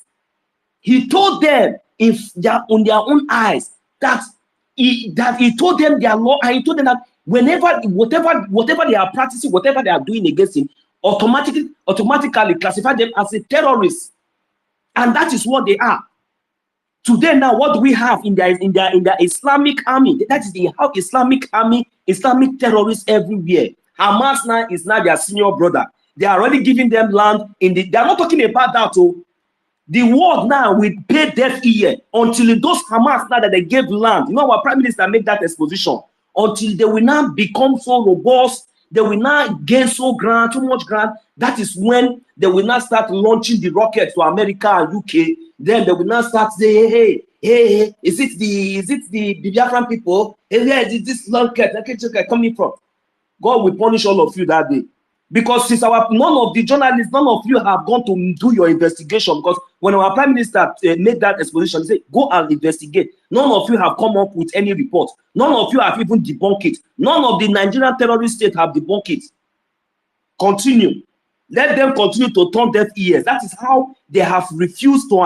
He told them on their own eyes that he told them their law, and he told them that whatever they are practicing, whatever they are doing against him, automatically classify them as a terrorist. And that is what they are. Today now, what do we have in their Islamic army? That is the Islamic army, Islamic terrorists everywhere. Hamas now is now their senior brother. They are already giving them land they are not talking about that. Oh, the world now will pay deaf ear until those Hamas now that they gave land. You know, our prime minister made that exposition. Until they will now become so robust, they will now gain too much grant. That is when they will now start launching the rocket to America and UK. Then they will now start saying, hey, is it the Biafran people? Hey, where is this rocket coming from? God will punish all of you that day. Because since none of the journalists, none of you have gone to do your investigation. Because when our prime minister made that exposition, he said, go and investigate. None of you have come up with any report. None of you have even debunked it. None of the Nigerian terrorist state have debunked it. Continue. Let them continue to turn deaf ears. That is how they have refused to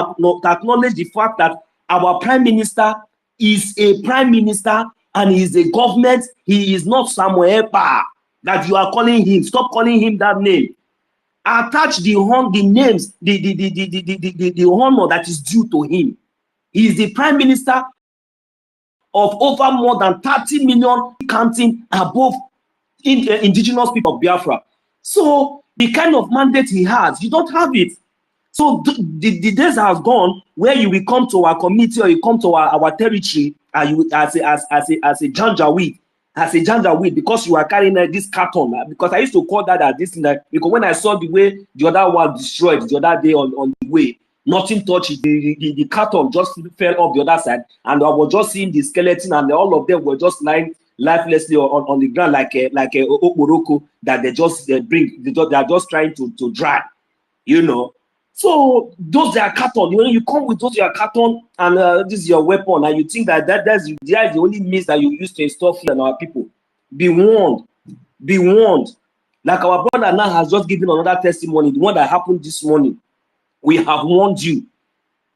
acknowledge the fact that our prime minister is a prime minister and he is a government. He is not Samuel Ekpa that you are calling him. Stop calling him that name. Attach the names, the honor that is due to him. He is the prime minister of over more than 30 million counting above indigenous people of Biafra. So the kind of mandate he has, you don't have it. So the days have gone where you will come to our community or you come to our territory and you as a Janjaweed as a janjaweed because you are carrying this carton. Because I used to call that this thing, that because when I saw the way the other one destroyed the other day on the way, nothing touched the carton, just fell off the other side, and I was just seeing the skeleton, and all of them were just lying lifelessly on the ground like a okporoko that they are just trying to dry, you know. So those are carton. When you come with those your carton and this is your weapon, and you think that that's the only means that you use to install fear in our people, be warned. Be warned. Like our brother now has just given another testimony, the one that happened this morning. We have warned you.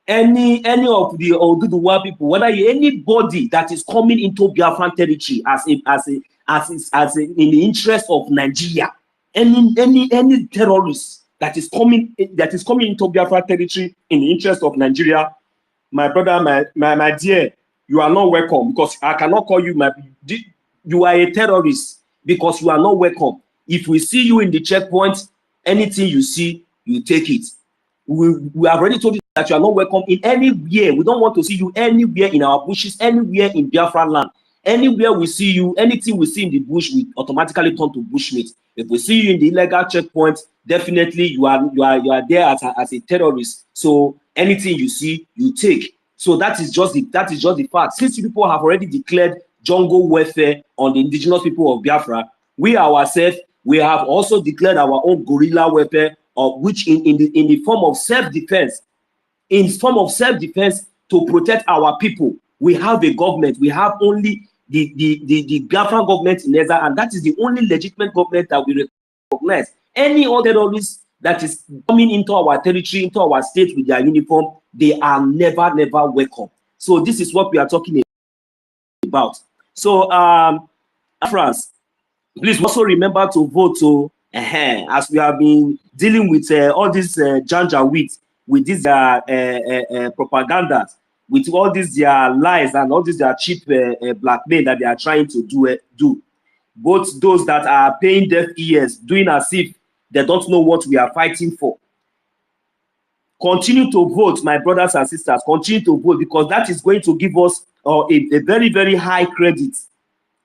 Any of the Oduduwa people, whether anybody that is coming into Biafran territory as in the interest of Nigeria, any terrorist that is coming into Biafran territory in the interest of Nigeria, my brother, my dear, you are not welcome, because I cannot call you you are a terrorist because you are not welcome. If we see you in the checkpoint, anything you see, you take it. We have already told you that you are not welcome in anywhere. We don't want to see you anywhere in our bushes, anywhere in Biafra land. Anywhere we see you, anything we see in the bush, we automatically turn to bushmeat. If we see you in the illegal checkpoint, definitely you are there as a terrorist. So anything you see, you take. So that is just the fact. Since people have already declared jungle warfare on the indigenous people of Biafra, we ourselves, we have also declared our own guerrilla warfare, of which in the form of self-defense, to protect our people. We have a government. We have only the Biafran government in Eza, and that is the only legitimate government that we recognize. Any other terrorists that is coming into our territory, into our state with their uniform, they are never welcome. So this is what we are talking about. So France, please also remember to vote as we have been dealing with all this janjaweed, with this propaganda, with all these lies and all these cheap blackmail that they are trying to do. Both those that are paying deaf ears, doing as if they don't know what we are fighting for. Continue to vote, my brothers and sisters. Continue to vote, because that is going to give us a very high credit.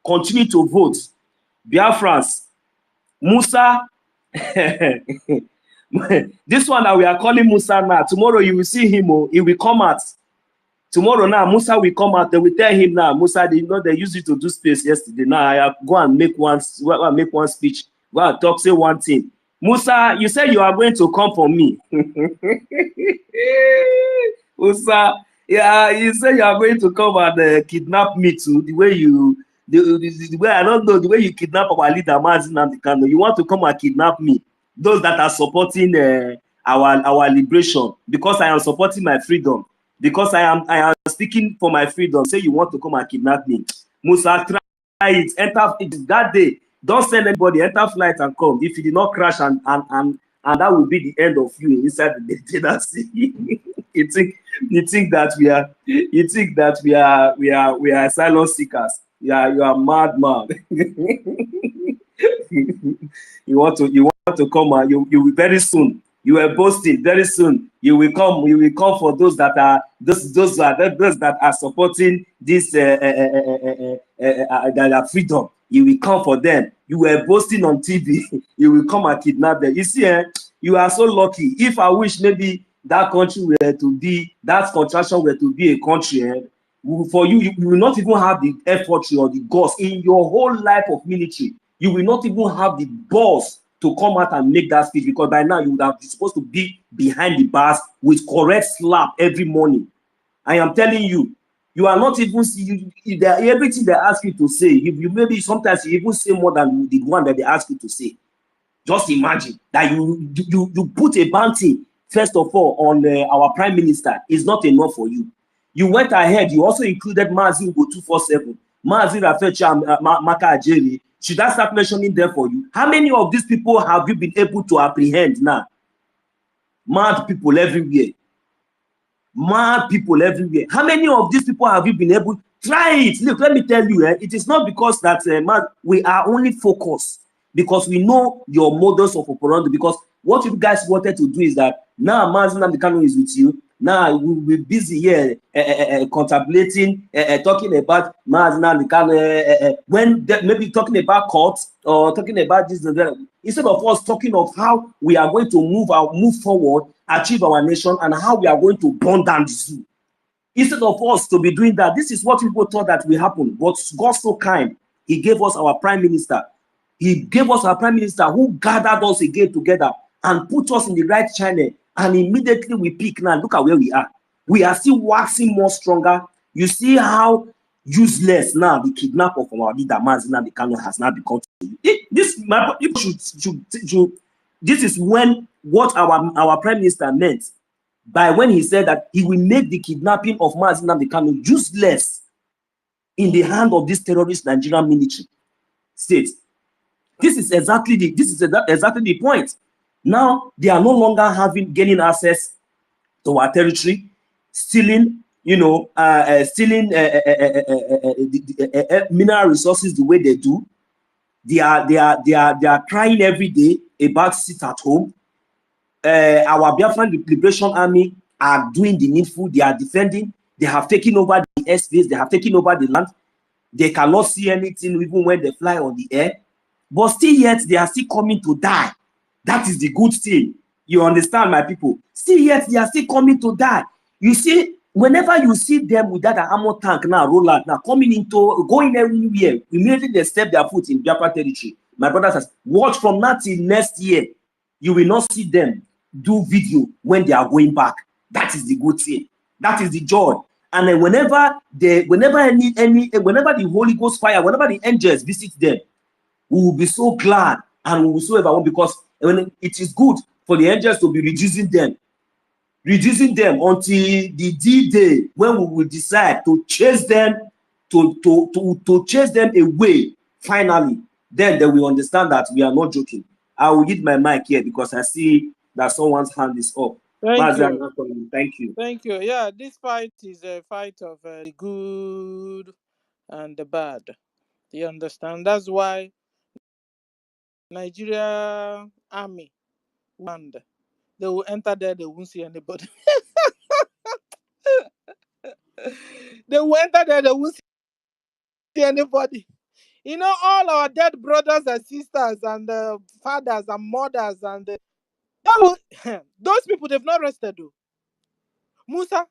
Continue to vote. Biafrans, Musa, this one that we are calling Musa now, tomorrow you will see him, he will come out. Tomorrow now, Musa will come out, they will tell him now, Musa, they used you to do space yesterday. Now I go and make one speech, go and talk, say one thing. Musa, you said you are going to come for me. Musa, yeah, you said you are going to come and kidnap me too, the way I don't know, the way you kidnap our leader, Mazi Nnamdi Kanu. You want to come and kidnap me. Those that are supporting our liberation, because I am supporting my freedom, because I am speaking for my freedom, say you want to come and kidnap me. Musa, try it. Enter it that day. Don't send anybody. Enter flight and come. If you did not crash, and that will be the end of you inside the tenancy. you think that we are asylum seekers. Yeah, you are mad man. you want to come and you will very soon. You are boasting very soon. You will come for those that are that are supporting this freedom. You will come for them. You were boasting on TV. You will come and kidnap them. You see, you are so lucky. If I wish maybe that country were to be, that contraction were to be a country, for you will not even have the effort or the guts in your whole life of military. You will not even have the balls to come out and make that speech, because by now you would have been supposed to be behind the bars with correct slap every morning. I am telling you, you are not even everything they ask you to say. You maybe sometimes you even say more than the one that they ask you to say. Just imagine that you put a bounty first of all on our prime minister is not enough for you. You went ahead. You also included Mazi Ugo 247, Mazi Rafecha Maka Ajeri. Should I start mentioning them for you? How many of these people have you been able to apprehend now? Mad people everywhere. Mad people everywhere. How many of these people have you been able to try it? Look, let me tell you, it is not because that we are only focused, because we know your models of operandi, because What you guys wanted to do is that now Mazi Nnamdi Kanu is with you. Now we'll be busy here contemplating, talking about Mazi Nnamdi Kanu, when maybe talking about courts or talking about this and that. Instead of us talking of how we are going to move forward, achieve our nation, and how we are going to burn down the zoo. Instead of us to be doing that, this is what people thought that will happen. But God so kind, He gave us our prime minister. He gave us our prime minister who gathered us again together and put us in the right channel. And immediately we pick now. Look at where we are. We are still waxing more stronger. You see how useless now the kidnap of our leader Mazi Nnamdi Kanu has now become. This is when what our prime minister meant by when he said that he will make the kidnapping of Mazi Nnamdi Kanu useless in the hand of this terrorist Nigerian military state. This is exactly the point. Now they are no longer gaining access to our territory, stealing, stealing mineral resources the way they do. They are crying every day about sit at home. Our Biafran Liberation Army are doing the needful. They are defending. They have taken over the airspace. They have taken over the land. They cannot see anything even when they fly on the air. But still yet, they are still coming to die. That is the good thing. You understand, my people? Still yet, they are still coming to die. You see, whenever you see them with that armor tank now, roll out, now going everywhere, immediately they step their foot in Biafra territory. My brother says, watch from now till next year. You will not see them do video when they are going back. That is the good thing. That is the joy. And then whenever the Holy Ghost fire, whenever the angels visit them, we will be so glad and we will so ever want, because when it is good for the angels to be reducing them until the D-Day when we will decide to chase them to chase them away finally. Then they will understand that we are not joking. I will hit my mic here because I see that someone's hand is up. Thank Mazi, you. thank you. Thank you. Yeah, this fight is a fight of the good and the bad. You understand? That's why Nigeria army land. They will enter there, they won't see anybody. They will enter there, they won't see anybody. You know, all our dead brothers and sisters and fathers and mothers and those people, they've not rested though. Musa,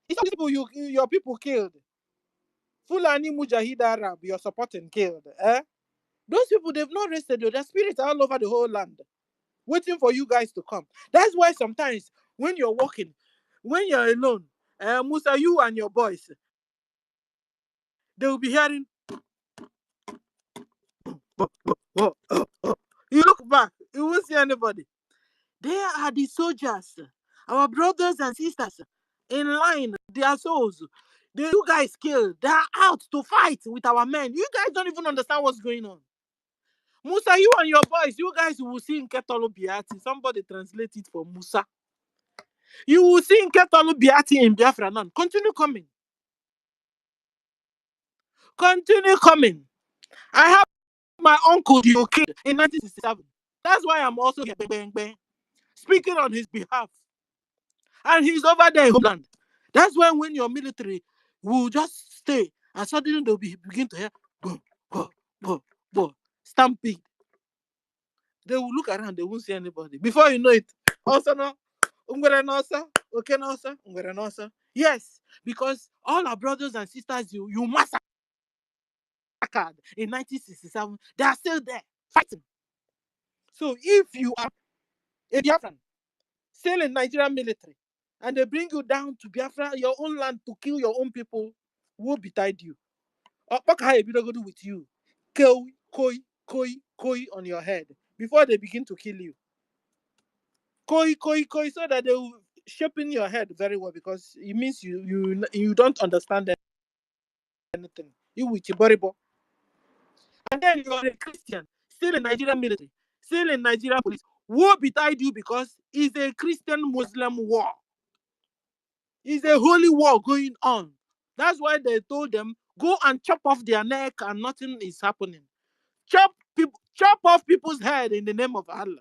it's not people your people killed. Fulani Mujahid Arab, you're supporting killed. Those people, they've not rested though. Their spirits are all over the whole land, waiting for you guys to come. That's why sometimes when you're walking, when you're alone, Musa, you and your boys, they will be hearing. You look back, you won't see anybody. There are the soldiers, our brothers and sisters, in line, their souls. You guys killed. They are out to fight with our men. You guys don't even understand what's going on. Musa, you and your boys, you guys will see in Ketolo Biati. Somebody translate it for Musa. You will see in Ketolo Biati in Biafra now. Continue coming. Continue coming. I have my uncle you killed in 1967. That's why I'm also here, bang, bang, speaking on his behalf. And he's over there in homeland. That's when your military will just stay and suddenly they'll begin to hear boom, boom, boom, boom, stampede. They will look around, they won't see anybody. Before you know it, also no, okay, no, yes, because all our brothers and sisters you massacred in 1967, they are still there fighting. So if you are a Biafran, still in Nigerian military, and they bring you down to Biafra, your own land, to kill your own people, who betide you? What can I be going to do with you? Koi on your head before they begin to kill you. Koi, so that they will shape in your head very well, because it means you don't understand anything. You with Chiboribo. And then you are a Christian, still in Nigerian military, still in Nigerian police. War betide you, because it's a Christian-Muslim war. It's a holy war going on. That's why they told them, go and chop off their neck and nothing is happening. Chop off people's head in the name of Allah.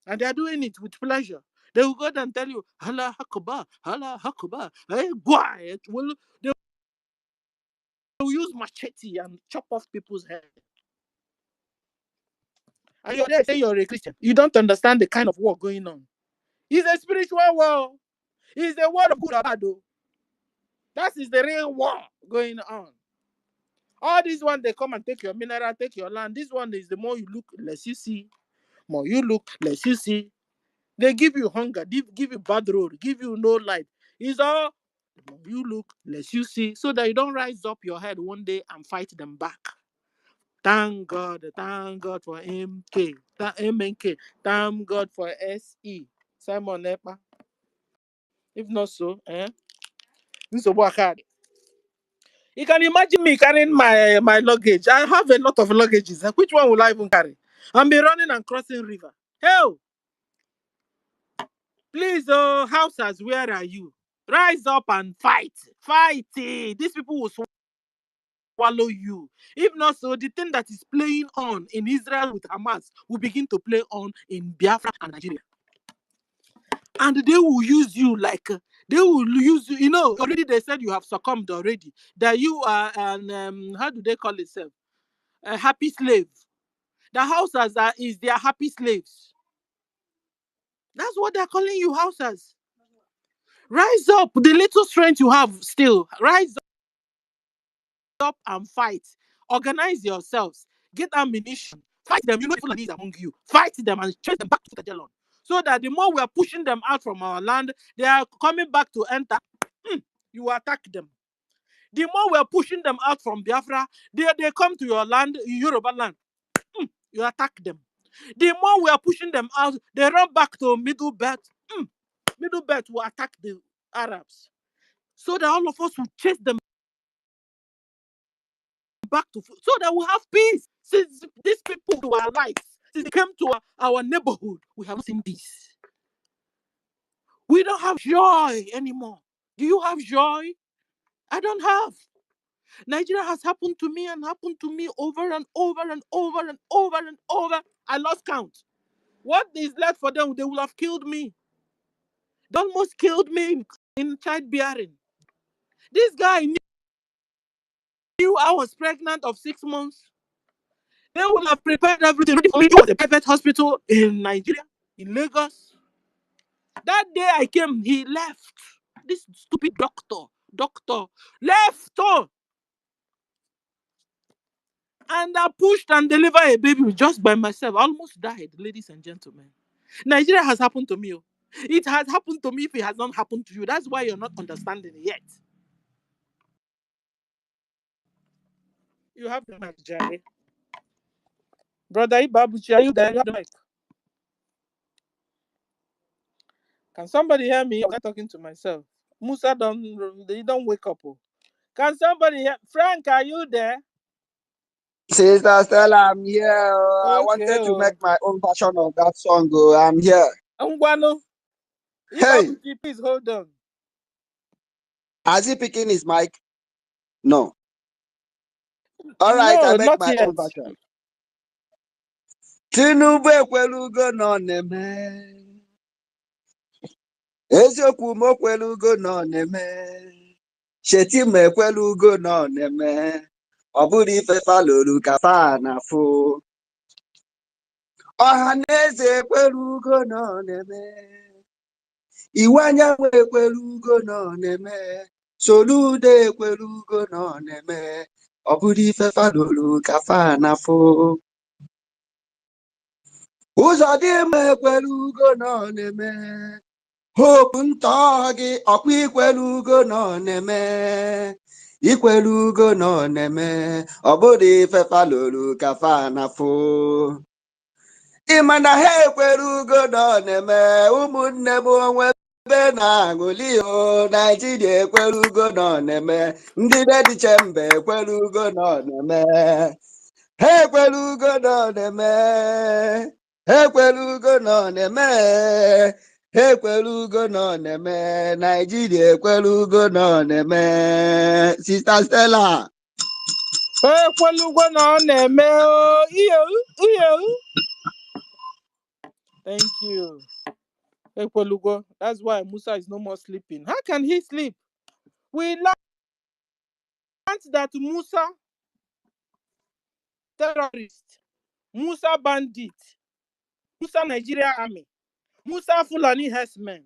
And they are doing it with pleasure. They will go and tell you, Allah Akbar, Allah Akbar. Hey, quiet. Well, they will use machete and chop off people's head. And you're there saying you're a Christian. You don't understand the kind of war going on. It's a spiritual war. It's the war of good or bad. That is the real war going on. All these ones, they come and take your mineral, take your land. This one is the more you look, less you see. More you look, less you see. They give you hunger, give you bad road, give you no light. It's all the more you look, less you see, so that you don't rise up your head one day and fight them back. Thank God for MK, MNK, thank God for SE. Simon Epa. If not so, this is work hard. You can imagine me carrying my luggage. I have a lot of luggages. Which one will I even carry? I'll be running and crossing river. Hell, please, houses, where are you? Rise up and fight. Fight. These people will swallow you. If not so, the thing that is playing on in Israel with Hamas will begin to play on in Biafra and Nigeria. And they will use you like, they will use you, already they said you have succumbed already. That you are an, how do they call it? A happy slave. The houses is their happy slaves. That's what they're calling you, houses. Rise up. The little strength you have still. Rise up and fight. Organize yourselves. Get ammunition. Fight them. You know the Fulani among you. Fight them and chase them back to Kajelon. So that the more we are pushing them out from our land, they are coming back to enter. You attack them. The more we are pushing them out from Biafra, they come to your land, Yoruba land. You attack them. The more we are pushing them out, they run back to Middle Belt. Middle Belt will attack the Arabs. So that all of us will chase them back to, so that we have peace. Since these people to our lives, since they came to our neighborhood, we have seen peace. We don't have joy anymore. Do you have joy? I don't have. Nigeria has happened to me and happened to me over and over and over and over and over. I lost count. What is left for them? They will have killed me. They almost killed me in childbearing. This guy knew I was pregnant of 6 months. They would have prepared everything ready for me. It was a private hospital in Nigeria, in Lagos. That day I came, he left. This stupid doctor left. And I pushed and delivered a baby just by myself. I almost died, ladies and gentlemen. Nigeria has happened to me. It has happened to me if it has not happened to you. That's why you're not understanding it yet. You have the mic, Jerry. Brother Ibabuchi, are you there? You have the mic. Can somebody hear me? I'm talking to myself. Musa, don't wake up. Can somebody hear? Frank, are you there? Sister Stella, I'm here. I Okay. wanted to make my own version of that song. I'm here. Ngwano. Hey, Ibabuchi, please hold on. has he picking his mic? No. All right, No, I make not my yet. own version. Tinubu ekwelugo nọ na-eme. Eziokwu m okwelugo nọ na-eme. Shetima ekwelugo nọ na-eme. Ọ bụrụ ife falolu ka fa na-afụ. Ọhaneze ekwelugo nọ na-eme. Iwu anyanwụ ekwelugo nọ na-eme. Soludo ekwelugo nọ na-eme. Ọ bụrụ ife falolu ka fa na-afụ. Ụzọdịmma ekwelugo nọ na-eme. Hope ntọ gị ọkwa ikwelugo nọ na-eme. Ikwelugo nọ na-eme. Ọ bụrụ ife falolu ka fa na-afụ. Ịma na ha ekwelugo nọ na-eme. Ụmụnne m onwe ebe na-aṅụli o. Naijiria ekwelugo nọ na-eme. Ndị dediche mba ekwelugo nọ na-eme. Ha ekwelugo nọ na-eme. Ha ekwelugo nọ na-eme. Ha ekwelugo nọ na-eme. Naijiria ekwelugo nọ na-eme. Sister Stella. Ekwelugo na ọ na-eme. Thank you. Ekwelugo. That's why Musa is no more sleeping. How can he sleep? We learned that Musa terrorist, Musa bandit, Musa Nigeria army, Musa Fulani herdsmen,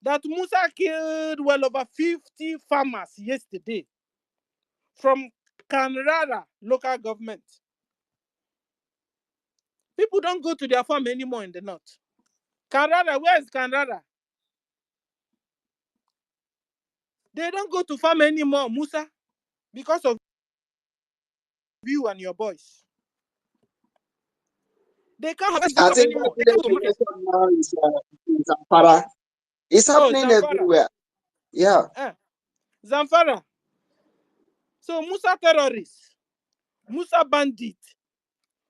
that Musa killed well over 50 farmers yesterday from Kanrara local government. People don't go to their farm anymore in the north. Kanrara, where is Kanrara? They don't go to farm anymore, Musa, because of you and your boys. They can't harvest the I crop think anymore. They can't go to that market. now is in Zamfara. It's Oh, happening Zamfara. everywhere. Yeah. Zamfara. So Musa terrorists, Musa bandit,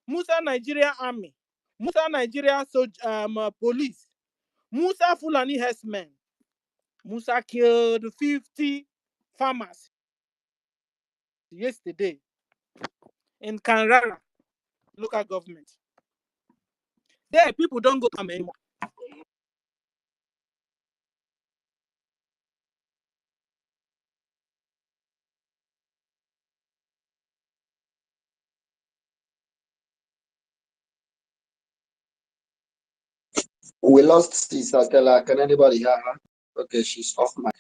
Musa Nigeria army, Musa Nigeria police, Musa Fulani herdsmen. Musa killed 50 farmers yesterday in Kanrara local government. There, people don't go to farm anymore. We lost Sister Stella. Can anybody hear her? Okay, she's off mic.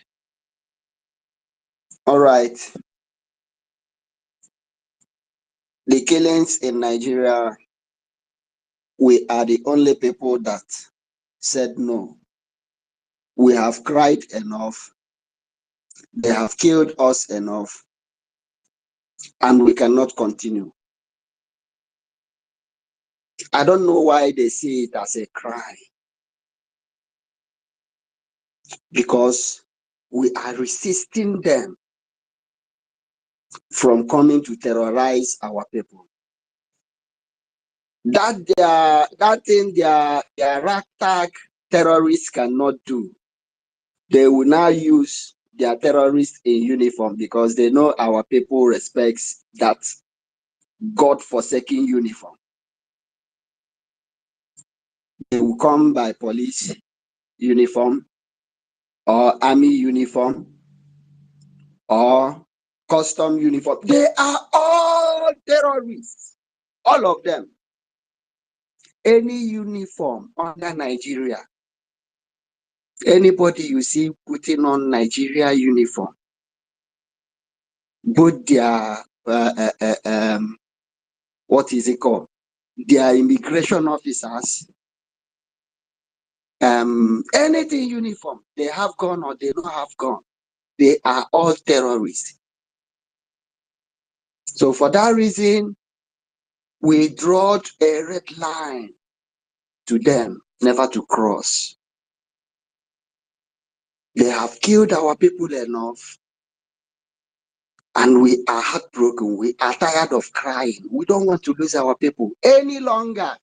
All right. The killings in Nigeria, we are the only people that said no. We have cried enough. They have killed us enough. And we cannot continue. I don't know why they see it as a cry. Because we are resisting them from coming to terrorize our people. That thing their ragtag terrorists cannot do, they will now use their terrorists in uniform because they know our people respects that God-forsaken uniform. They will come by police uniform or army uniform or custom uniform. They are all terrorists, all of them. Any uniform under Nigeria, anybody you see putting on Nigeria uniform, both their what is it called? Their immigration officers, anything uniform, they have gun or they don't have gun, they are all terrorists. So for that reason, we draw a red line to them, never to cross. They have killed our people enough. And we are heartbroken. We are tired of crying. We don't want to lose our people any longer.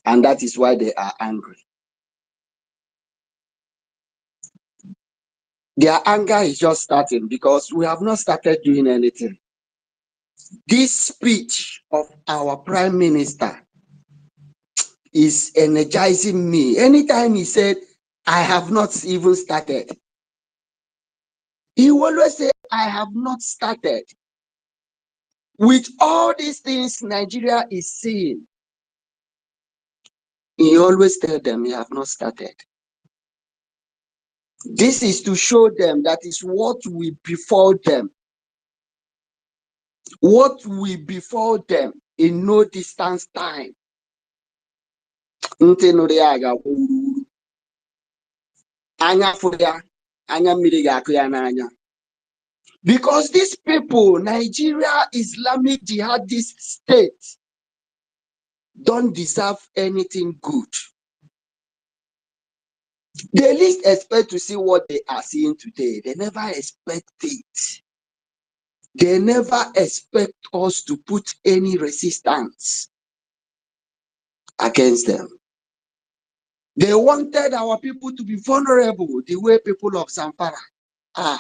And that is why they are angry. Their anger is just starting because we have not started doing anything. This speech of our Prime Minister is energizing me. Anytime he said, I have not even started. He always say, I have not started. With all these things Nigeria is seeing, he always tell them he have not started. This is to show them that is what will befall them. What will befall them in no distance time. Because these people, Nigeria Islamic Jihadist state, don't deserve anything good. They least expect to see what they are seeing today. They never expect it. They never expect us to put any resistance against them. They wanted our people to be vulnerable, the way people of Zamfara are,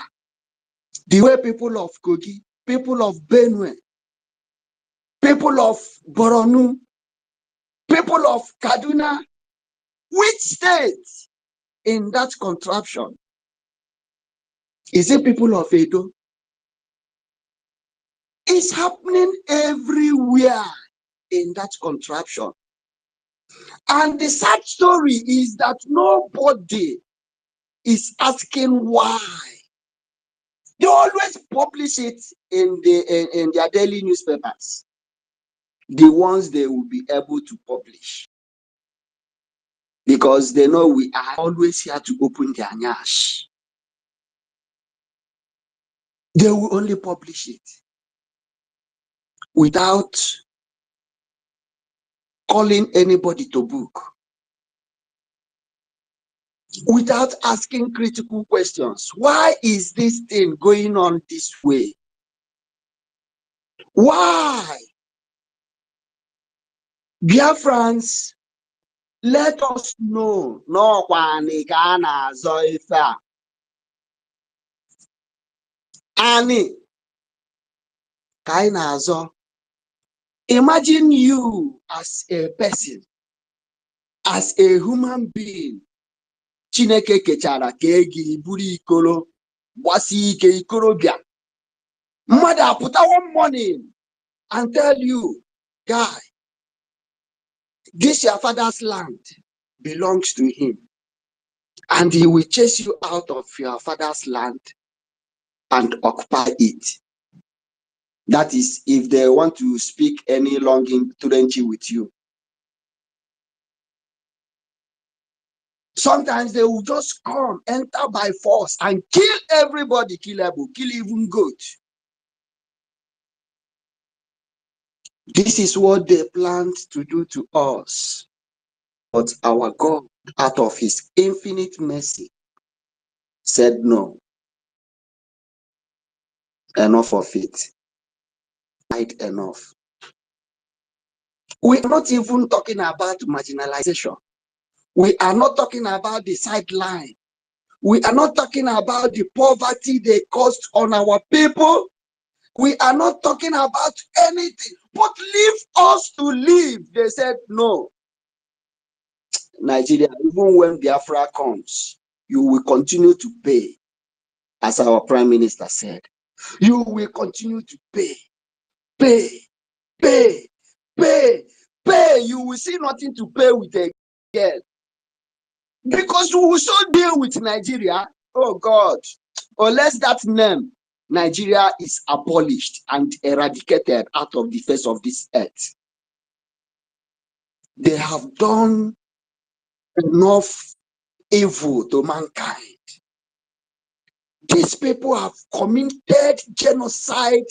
the way people of Kogi, people of Benue, people of Boronu, People of Kaduna, which state in that contraption? Is it people of Edo? It's happening everywhere in that contraption. And the sad story is that nobody is asking why. They always publish it in their daily newspapers, the ones they will be able to publish, because they know we are always here to open their nyash. They will only publish it without calling anybody to book, without asking critical questions. Why is this thing going on this way? Why? Biafrans, let us know. No, Ani, imagine you as a person, as a human being. Chineke kechara kegi buri ikolo, wasi ike ikorobia. Mother put out one morning and tell you, guy, this your father's land belongs to him, and he will chase you out of your father's land and occupy it. That is, if they want to speak any long Turenchi with you. Sometimes they will just come, enter by force, and kill everybody, kill even goat. This is what they planned to do to us. But our God, out of his infinite mercy, said no. Enough of it. Enough. We are not even talking about marginalization. We are not talking about the sideline. We are not talking about the poverty they caused on our people. We are not talking about anything, but leave us to live. They said no. Nigeria, even when Biafra comes, you will continue to pay, as our Prime Minister said. You will continue to pay, pay, pay, pay, pay. You will see nothing to pay with again. Because we will so deal with Nigeria. Oh God, unless that name, Nigeria, is abolished and eradicated out of the face of this earth. They have done enough evil to mankind. These people have committed genocide,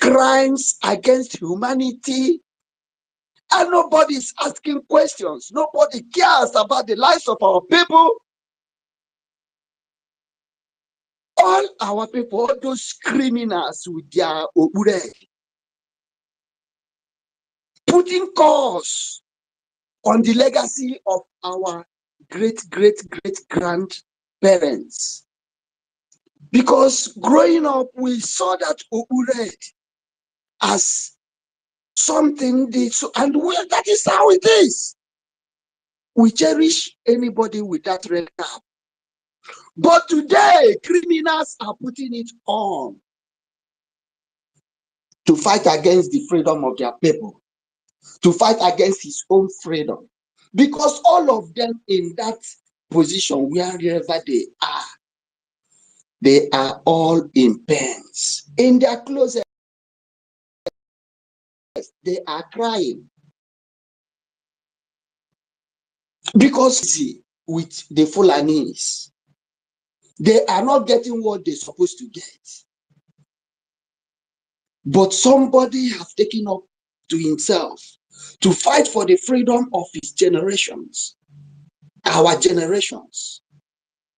crimes against humanity, and nobody is asking questions. Nobody cares about the lives of our people. All our people, all those criminals with their obure, putting curse on the legacy of our great-great-great-grandparents. Because growing up, we saw that obure as something, and well, that is how it is. We cherish anybody with that red cap. But today, criminals are putting it on to fight against the freedom of their people, to fight against his own freedom. Because all of them in that position, wherever they are all in pains. In their closet, they are crying. Because see, with the Fulanis, they are not getting what they're supposed to get. But somebody has taken up to himself to fight for the freedom of his generations, our generations.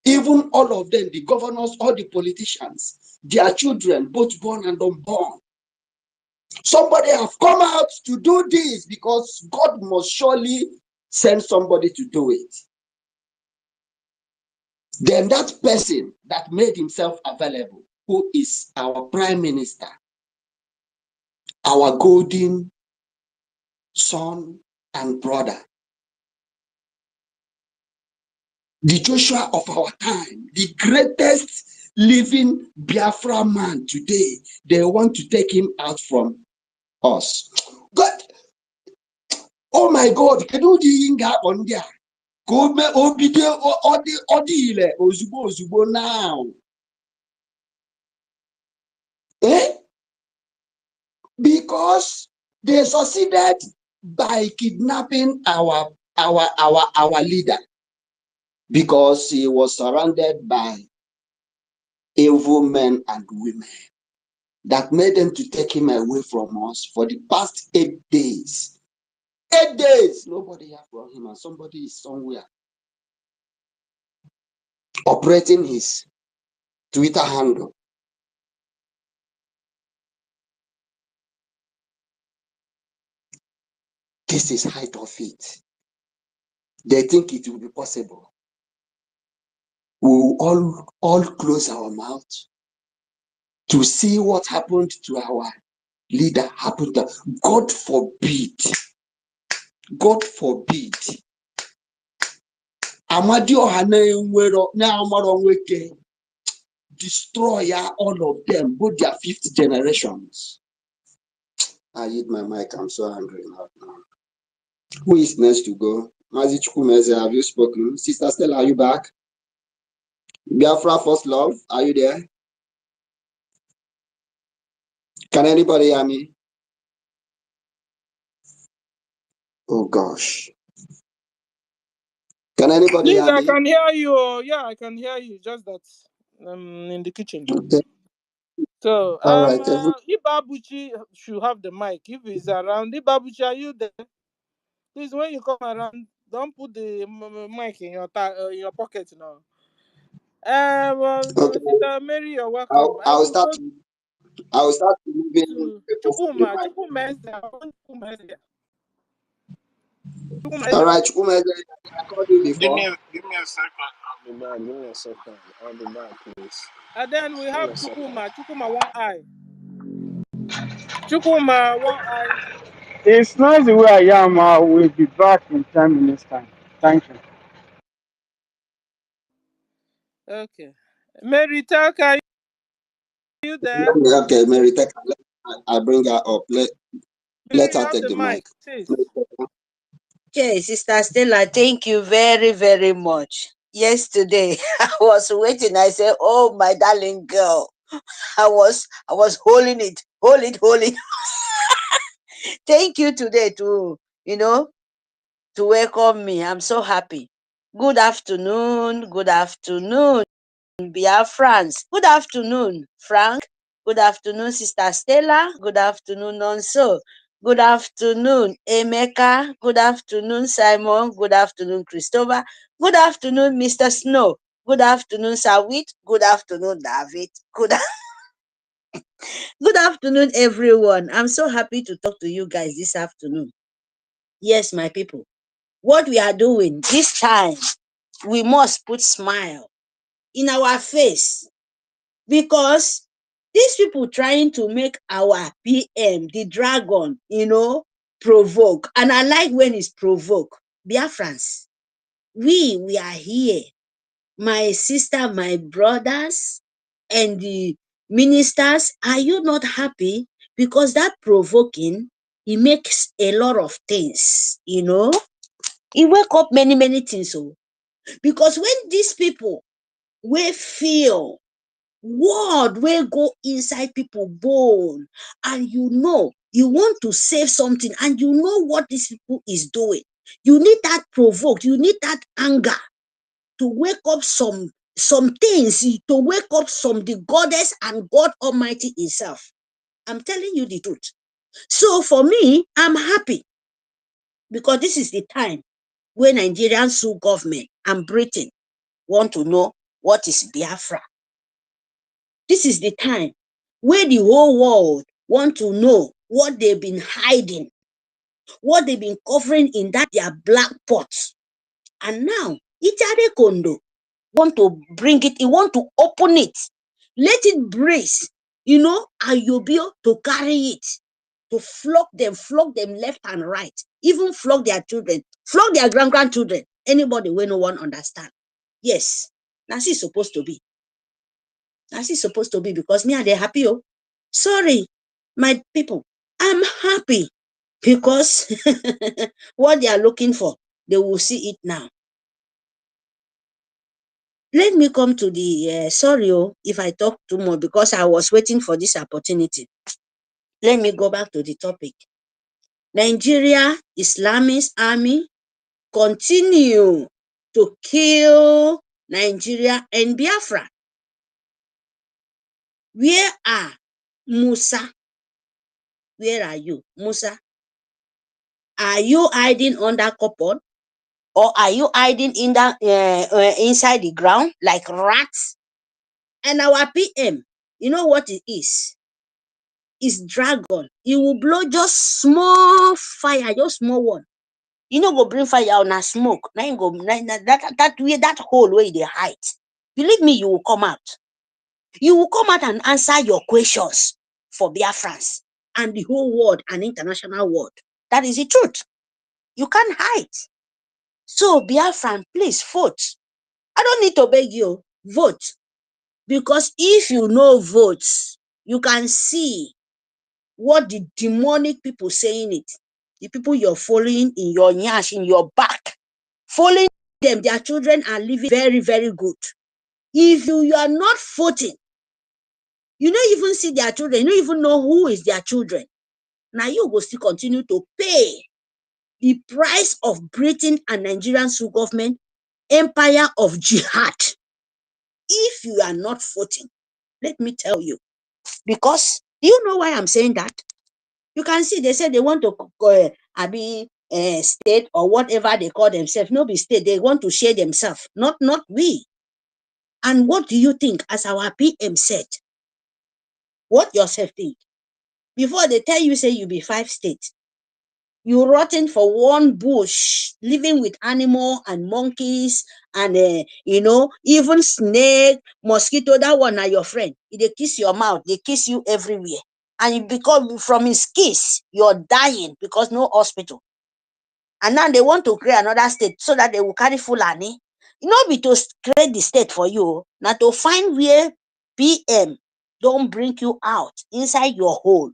Even all of them, the governors, all the politicians, their children, both born and unborn. Somebody have come out to do this because God must surely send somebody to do it. Then that person that made himself available, who is our Prime Minister, our golden son and brother. The Joshua of our time, the greatest living Biafra man today, they want to take him out from us. God, oh my God, can you do that on there? Go me obedient or the ozugbo now. Eh? Because they succeeded by kidnapping our leader, because he was surrounded by evil men and women that made them to take him away from us for the past 8 days. 8 days, nobody heard from him, and somebody is somewhere operating his Twitter handle. This is height of it. They think it will be possible. We will all close our mouth to see what happened to our leader happened to. God forbid. God forbid. Amadioha destroy all of them, both their 5th generations. I hit my mic. I'm so angry now. Who is next to go? Mazi Chukwumeze, have you spoken? Sister Stella, are you back? Biafra First Love, are you there? Can anybody hear me? Oh gosh. Can anybody Please, hear I me? can hear you. Yeah, I can hear you. Just that I'm in the kitchen. Okay. So, All right. Ibabuchi should have the mic. If he's around, Ibabuchi, are you there? Please, when you come around, don't put the mic in your pocket now. Okay. Sister Mary, you're welcome. I I'll will start. go I'll start moving to people from the Chukuma. mic. Chukuma is there. Chukuma is there. Chukuma is All there. right, Chukwumeze, I called you Give before. me a second. I'll be back. Give me a second. I'll be back, please. And then we Give me have a second. Chukuma. Chukuma one eye. Chukuma one eye. It's nice the way I am. I will be back in 10 minutes time. Thank you. Okay. Mary Tuck, are you there? Okay, Mary, I bring her up. Let Mary, you her have take the the mic. mic. Sis. Okay, Sister Stella, thank you very, very much. Yesterday, I was waiting. I said, "Oh, my darling girl," I was holding it, hold it. Thank you today to welcome me. I'm so happy. Good afternoon, Biafrans. Good afternoon, Frank. Good afternoon, Sister Stella. Good afternoon, Nonso. Good afternoon, Emeka. Good afternoon, Simon. Good afternoon, Christopher. Good afternoon, Mr. Snow. Good afternoon, Sawit. Good afternoon, David. Good afternoon, everyone. I'm so happy to talk to you guys this afternoon. Yes, my people. What we are doing this time, we must put smile in our face, because these people trying to make our PM, the dragon, provoke. And I like when it's provoke. Biafrans, we are here. My sister, my brothers, and the ministers, are you not happy? Because that provoking, he makes a lot of things, He wake up many, many things. So, because when these people will feel word will go inside people bone, and you want to save something, and you know what these people is doing, you need that provoke, you need that anger to wake up some things, to wake up some the goddess and God Almighty himself. I'm telling you the truth. So for me, I'm happy, because this is the time where Nigerian sue government and Britain want to know what is Biafra. This is the time where the whole world want to know what they've been hiding, what they've been covering in that their black pots. And now, Itare Kondo want to bring it, he want to open it, let it breathe, Ayobio to carry it, to flog them left and right. even flog their children, flog their grandchildren. Anybody when no one understand. Yes, that's it supposed to be. That's it supposed to be, because me and they happy. Oh, sorry, my people, I'm happy because what they are looking for, they will see it now. Let me come to the sorry, if I talk too much, because I was waiting for this opportunity. Let me go back to the topic. Nigeria Islamist army continue to kill Nigeria and Biafra. Where are Musa? Where are you, Musa? Are you hiding under cupboard, or are you hiding in the inside the ground like rats? And our PM, you know what it is? It's dragon. It will blow just small fire, just small one. You know, go bring fire on a smoke. Now you go that way, that hole where they hide. Believe me, you will come out. You will come out and answer your questions for Biafrans and the whole world and international world. That is the truth. You can't hide. So Biafran, please vote. I don't need to beg you, vote. Because if you know votes, you can see what the demonic people saying it. The people you're following in your nyash, in your back, following them, their children are living very, very good. If you are not voting, you don't even see their children, you don't even know who is their children. Now you will still continue to pay the price of Britain and Nigerian government empire of jihad. If you are not voting, let me tell you, because you know why I'm saying that? You can see they say they want to be state or whatever they call themselves. No be state, they want to share themselves, not we. And what do you think, as our PM said? What yourself think? Before they tell you, say you be 5 states, you rotten for one bush, living with animal and monkeys and even snake, mosquito. That one are your friend. They kiss your mouth, they kiss you everywhere. And because from his kiss, you're dying because no hospital. And now they want to create another state so that they will carry Fulani. You know, be to create the state for you, now to find where PM don't bring you out inside your hole.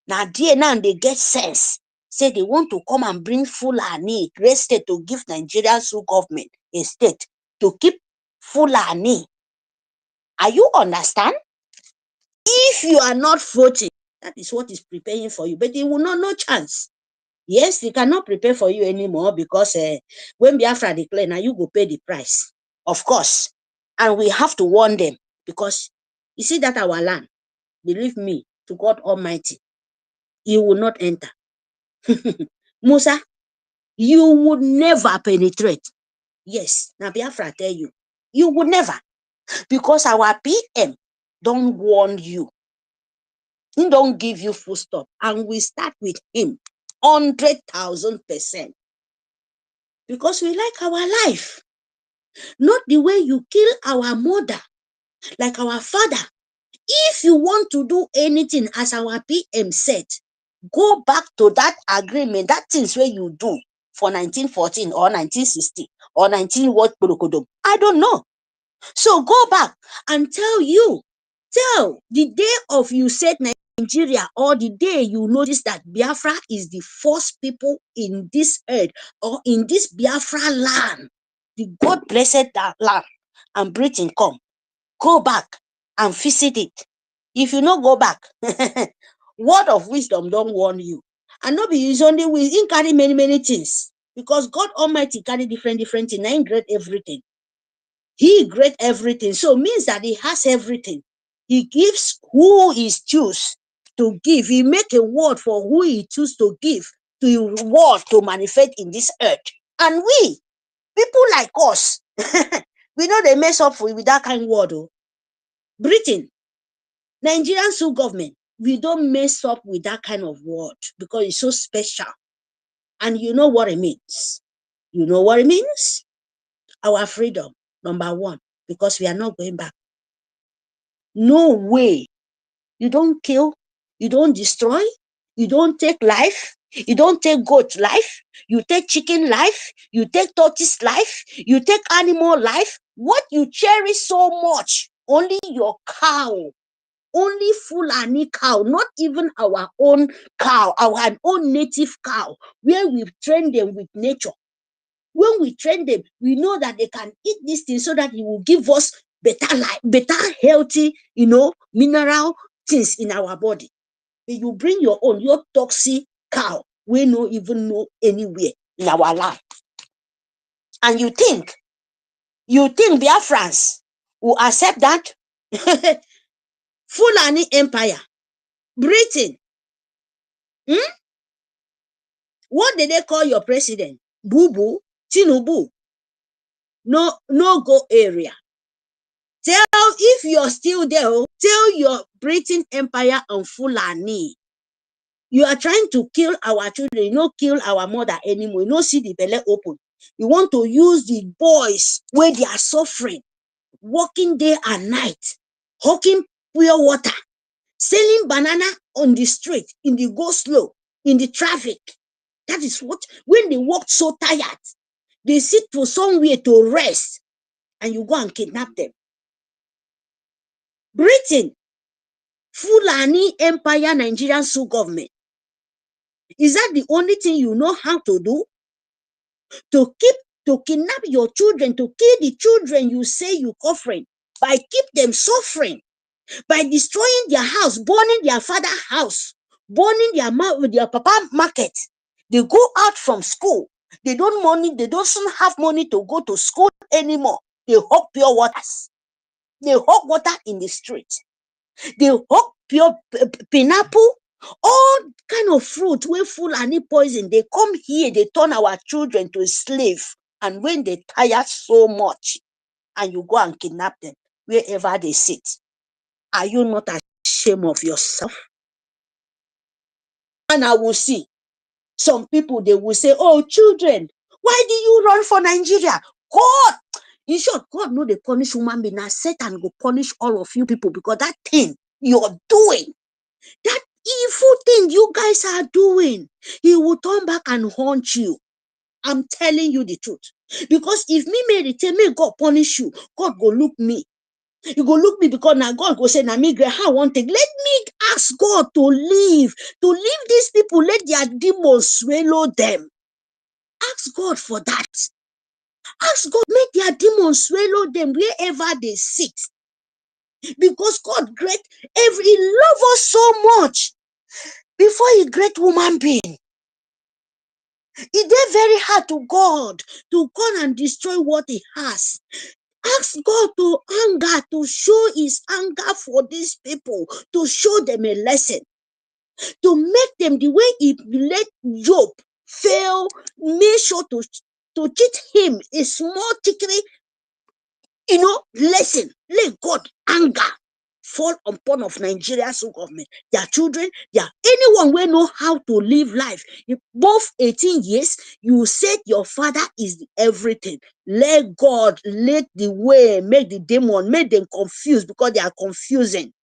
Now they get sense. Say they want to come and bring Fulani, great state, to give Nigerian government a state to keep Fulani. Are you understand? If you are not voting, that is what is preparing for you, but it will not no chance. Yes, they cannot prepare for you anymore, because when Biafra declare, now you go pay the price, of course. And we have to warn them, because you see that our land, believe me, to God Almighty, you will not enter. Musa, you would never penetrate. Yes, now Biafra tell you, you would never, because our PM don't warn you. He don't give you full stop. And we start with him 100,000%. Because we like our life. Not the way you kill our mother, like our father. If you want to do anything, as our PM said, go back to that agreement, that things where you do for 1914 or 1960 or 19 what? I don't know. So go back and tell the day of you said Nigeria, or the day you notice that Biafra is the first people in this earth or in this Biafra land, the God blessed that land, and Britain come, go back and visit it. If you not go back, word of wisdom don't warn you. And not be used only with him carry many things, because God Almighty carry different things. I ain't great everything. He great everything. So means that he has everything. He gives who he choose to give. He make a word for who he choose to give to word to manifest in this earth. And we, people like us, we know they mess up with that kind of word. Oh. Britain, Nigerian government, we don't mess up with that kind of word, because it's so special. And you know what it means. You know what it means? Our freedom, number one, because we are not going back. No way. You don't kill, you don't destroy, you don't take life, You don't take goat life, you take chicken life, you take tortoise life, you take animal life. What you cherish so much, only your cow, only Fulani cow, not even our own cow, our own native cow, where we train them with nature. When we train them, we know that they can eat this thing so that it will give us better life, better healthy, mineral things in our body. If you bring your own, your toxic cow, we no even know anywhere in our land. And you think Biafrans will accept that? Fulani Empire, Britain. What did they call your president? Boo Tinubu. No go area. If you're still there, tell your Britain Empire and Fulani. You are trying to kill our children, you don't kill our mother anymore. You don't see the belly open. You want to use the boys where they are suffering, working day and night, hawking pure water, selling banana on the street, in the go slow, in the traffic. That is what, when they work so tired, they sit for somewhere to rest, and you go and kidnap them. Britain, Fulani Empire, Nigerian Sioux government. Is that the only thing you know how to do? To kidnap your children, to kill the children you say you're offering, by keep them suffering, by destroying their house, burning their father's house, burning their papa market. They go out from school. They don't have money to go to school anymore. They hawk pure waters. They hawk water in the street. They hawk pure pineapple, all kind of fruit where full any poison. They come here, they turn our children to a slave. And when they tire so much, and you go and kidnap them wherever they sit, are you not ashamed of yourself? And I will see some people, they will say, oh, children, why do you run for Nigeria? God, in short, God know they punish human being. Now Satan will punish all of you people, because that thing you're doing, that evil thing you guys are doing, he will turn back and haunt you. I'm telling you the truth. Because if me may God punish you, God go look me. You go look me, because now God go say, now me how one thing. Let me ask God to leave these people, let their demons swallow them. Ask God for that. Ask God, make their demons swallow them wherever they sit. Because God great, He loves us so much. Before He great human being, it's very hard to God to come and destroy what He has. Ask God to anger, to show His anger for these people, to show them a lesson, to make them the way He let Job fail, make sure to teach him a small trickery, lesson. Let God anger fall upon of Nigeria's government, their children, anyone will know how to live life. If both 18 years, you said your father is everything. Let God let the way, make the demon, make them confused, because they are confusing.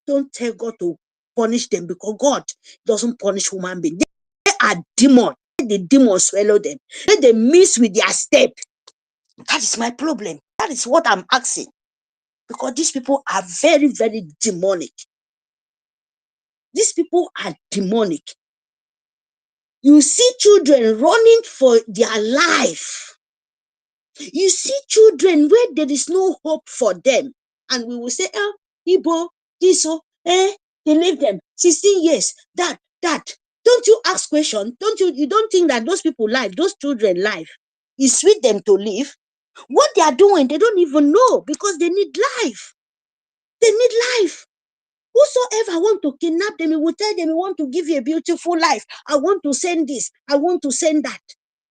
Don't tell God to punish them, because God doesn't punish human beings. They are demons. Let the demons swallow them. Let them miss with their step. That is my problem. That is what I'm asking. Because these people are very, very demonic. These people are demonic. You see children running for their life. You see children where there is no hope for them. And we will say, oh, Igbo, Tiso, they leave them 16 years, that. Don't you ask questions? You don't think that those people life, those children life, is sweet them to live? What they are doing, they don't even know, because they need life. They need life. Whosoever want to kidnap them, he will tell them, we want to give you a beautiful life. I want to send this. I want to send that.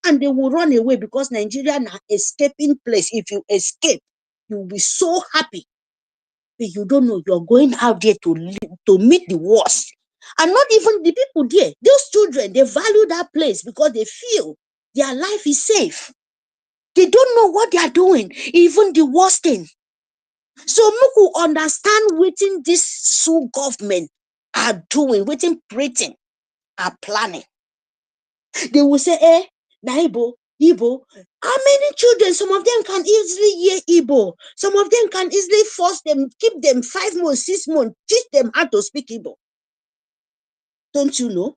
And they will run away, because Nigeria is an escaping place. If you escape, you will be so happy. But you don't know, you're going out there to meet the worst. And not even the people there. Those children, they value that place because they feel their life is safe. They don't know what they are doing, even the worst thing. So Muku understand what this Sioux government are doing, what Britain are planning. They will say, Naibo, Igbo. How many children? Some of them can easily hear Igbo. Some of them can easily force them, keep them 5 months, 6 months, teach them how to speak Igbo. Don't you know?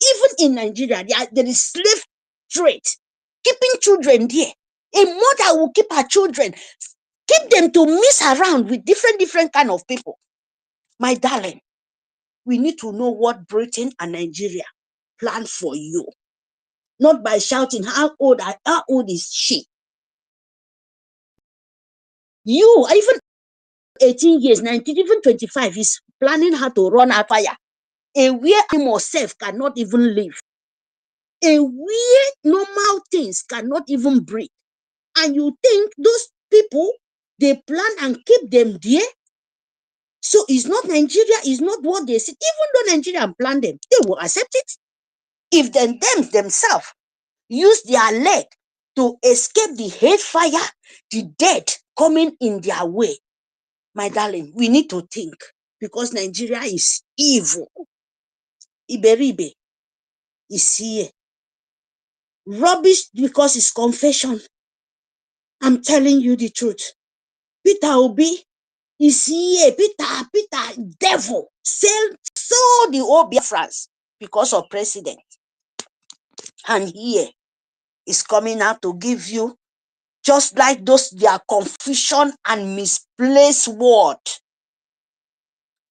Even in Nigeria, there is slave trade, keeping children there. A mother will keep her children, keep them to mix around with different kind of people. My darling, we need to know what Britain and Nigeria plan for you. Not by shouting, how old is she? You, even 18 years, 19, even 25, is planning how to run a fire. Where animal self cannot even live. Where normal things cannot even breathe. And you think those people, they plan and keep them there? So it's not Nigeria, it's not what they said. Even though Nigeria plan them, they will accept it. If them themselves use their leg to escape the hate fire, the death coming in their way, my darling, we need to think, because Nigeria is evil. Iberibe is here. Rubbish because it's confession. I'm telling you the truth. Peter Obi is here. Peter, devil, sold the whole Biafrans because of president. And here is coming out to give you, just like those, their confusion and misplaced word.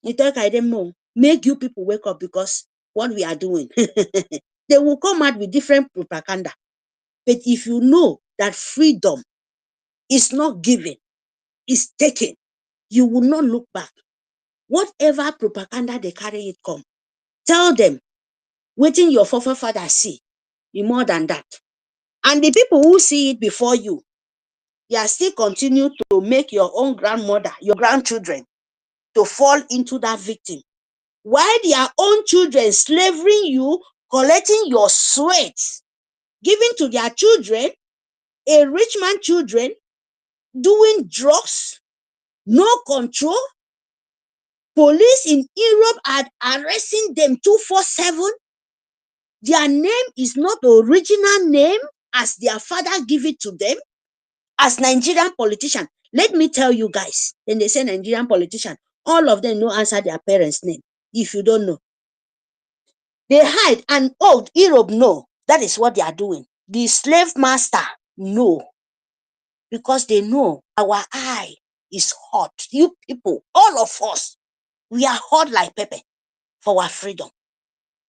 You think I don't know? Make you people wake up, because what we are doing, they will come out with different propaganda. But if you know that freedom is not given, is taken, you will not look back. Whatever propaganda they carry it come, tell them, waiting your forefathers see, be more than that. And the people who see it before you, they are still continue to make your own grandmother, your grandchildren, to fall into that victim. While their own children slavering you, collecting your sweat, giving to their children, a rich man children, doing drugs, no control. Police in Europe are arresting them 247. Their name is not the original name as their father give it to them. As Nigerian politician, let me tell you guys, when they say Nigerian politician, all of them no answer their parents' name. If you don't know, they hide, and Europe know that is what they are doing. The slave master know, because they know our eye is hot. You people, all of us, we are hot like pepper for our freedom.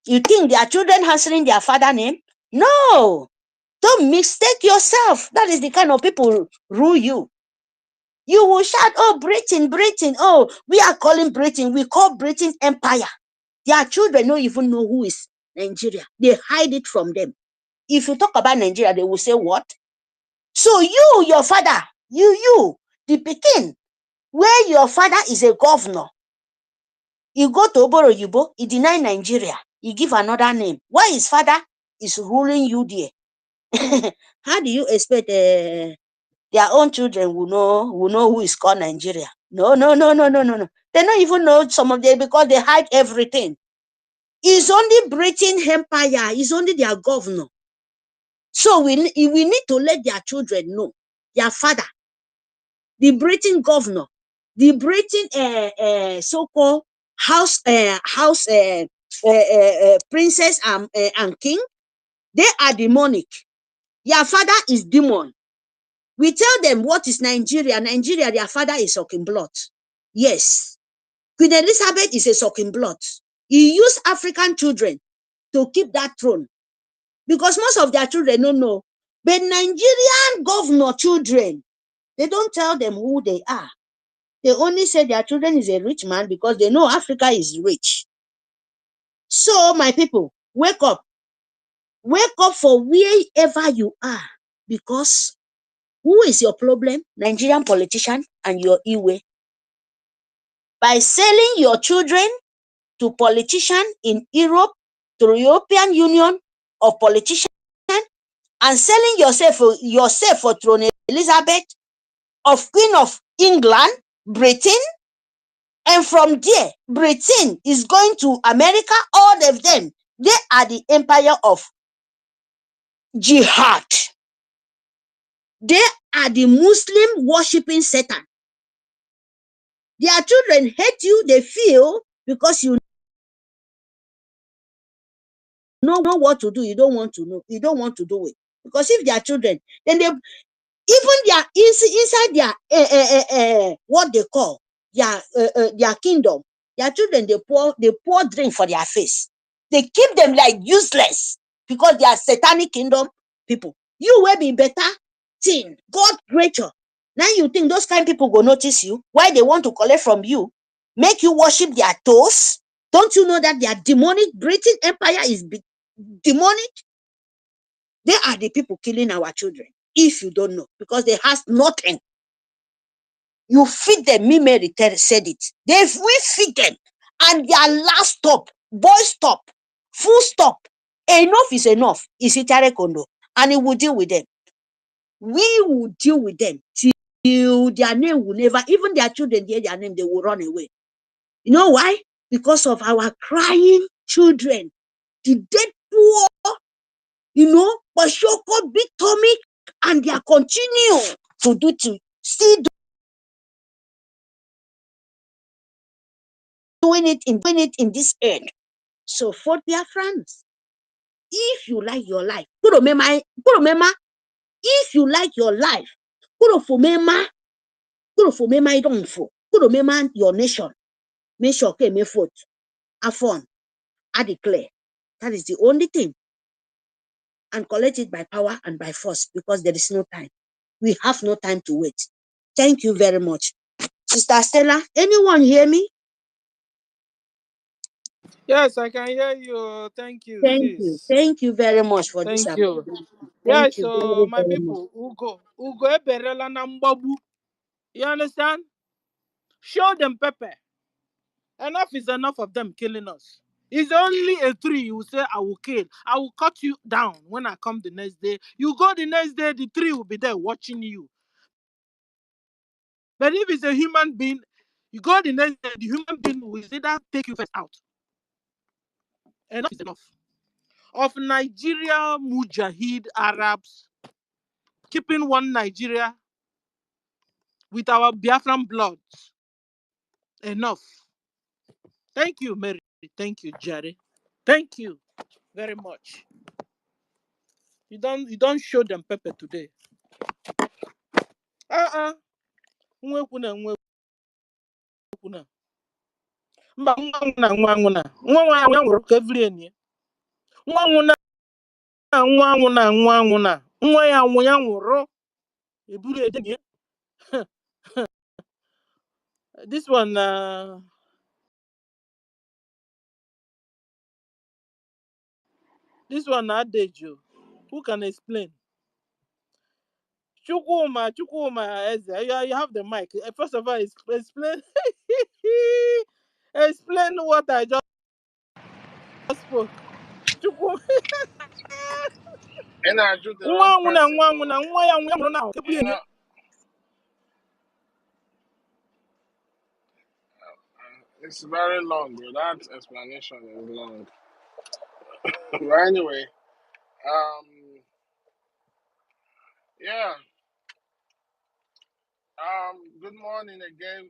You think their children answering their father name? No, don't mistake yourself. That is the kind of people rule you. You will shout, oh, Britain, Britain. Oh, we are calling Britain. We call Britain empire. Their children don't even know who is Nigeria. They hide it from them. If you talk about Nigeria, they will say, what? So you, your father, you, the Pekin, where your father is a governor, you go to Oboro Yubo, he deny Nigeria, he give another name. Why his father is ruling you there? How do you expect their own children will know who is called Nigeria? No. They don't even know some of them, because they hide everything. It's only Britain Empire, it's only their governor. So we need to let their children know, their father, the Britain governor, the Britain so-called house princess and king, they are demonic. Their father is demon. We tell them what is Nigeria. Nigeria, their father is sucking blood. Yes. Queen Elizabeth is a sucking blood. He used African children to keep that throne, because most of their children don't know. But Nigerian governor children, they don't tell them who they are. They only say their children is a rich man, because they know Africa is rich. So, my people, wake up. Wake up for wherever you are, because who is your problem? Nigerian politician and your Iwe. By selling your children to politicians in Europe, to the European Union of politicians, and selling yourself for Throne Elizabeth of Queen of England, Britain, and from there, Britain is going to America. All of them, they are the empire of jihad. They are the Muslim worshipping Satan. Their children hate you, they feel, because you know what to do, you don't want to know, you don't want to do it. Because if they are children, then they even their inside their what they call their kingdom, their children, they pour drink for their face. They keep them like useless because they are satanic kingdom people. You will be better thing, God greater. Now you think those kind of people go notice you? Why they want to collect from you? Make you worship their toes? Don't you know that their demonic British Empire is demonic? They are the people killing our children. If you don't know, because they have nothing. You feed them. Me, Mary said it. We feed them, and their last stop, boy stop, full stop. Enough is enough. Is it Kondo, and it will deal with them. We will deal with them till their name will never, even their children hear their name, they will run away. You know why? Because of our crying children. The dead poor, but Shoko, big tummy, and they are continue to still doing it in this earth. So for Biafrans, if you like your life, if you like your life, your nation, make sure me vote. Afon, I declare. That is the only thing. And collect it by power and by force, because there is no time. We have no time to wait. Thank you very much. Sister Stella, anyone hear me? Yes, I can hear you. Thank you, Thank you. sis. Thank you very much for this Thank you. opportunity. Yeah, Thank you so very, my very much. people, Ugo Eberela Nambabu. You understand? Show them pepper. Enough is enough of them killing us. It's only a tree you will say, I will kill. I will cut you down when I come the next day. You go the next day, the tree will be there watching you. But if it's a human being, you go the next day, the human being will either take you first out. Enough is enough. Of Nigeria Mujahid Arabs keeping one Nigeria with our Biafran blood. Enough. Thank you, Mary. Thank you, Jerry. Thank you very much. You don't show them pepper today. Nwekuna. Mba nwa nwụrụ ka every enyi. Nwa ya nwụrụ. Eburu edenye. This one Adejo. Who can explain? Chukwuma Eze, you have the mic. First of all, explain explain what I just spoke. Chukwuma. And I do the wrong Nwa person. ya nwụrụ now. You know, it's very long, bro. That explanation is long. But anyway, yeah. Good morning again.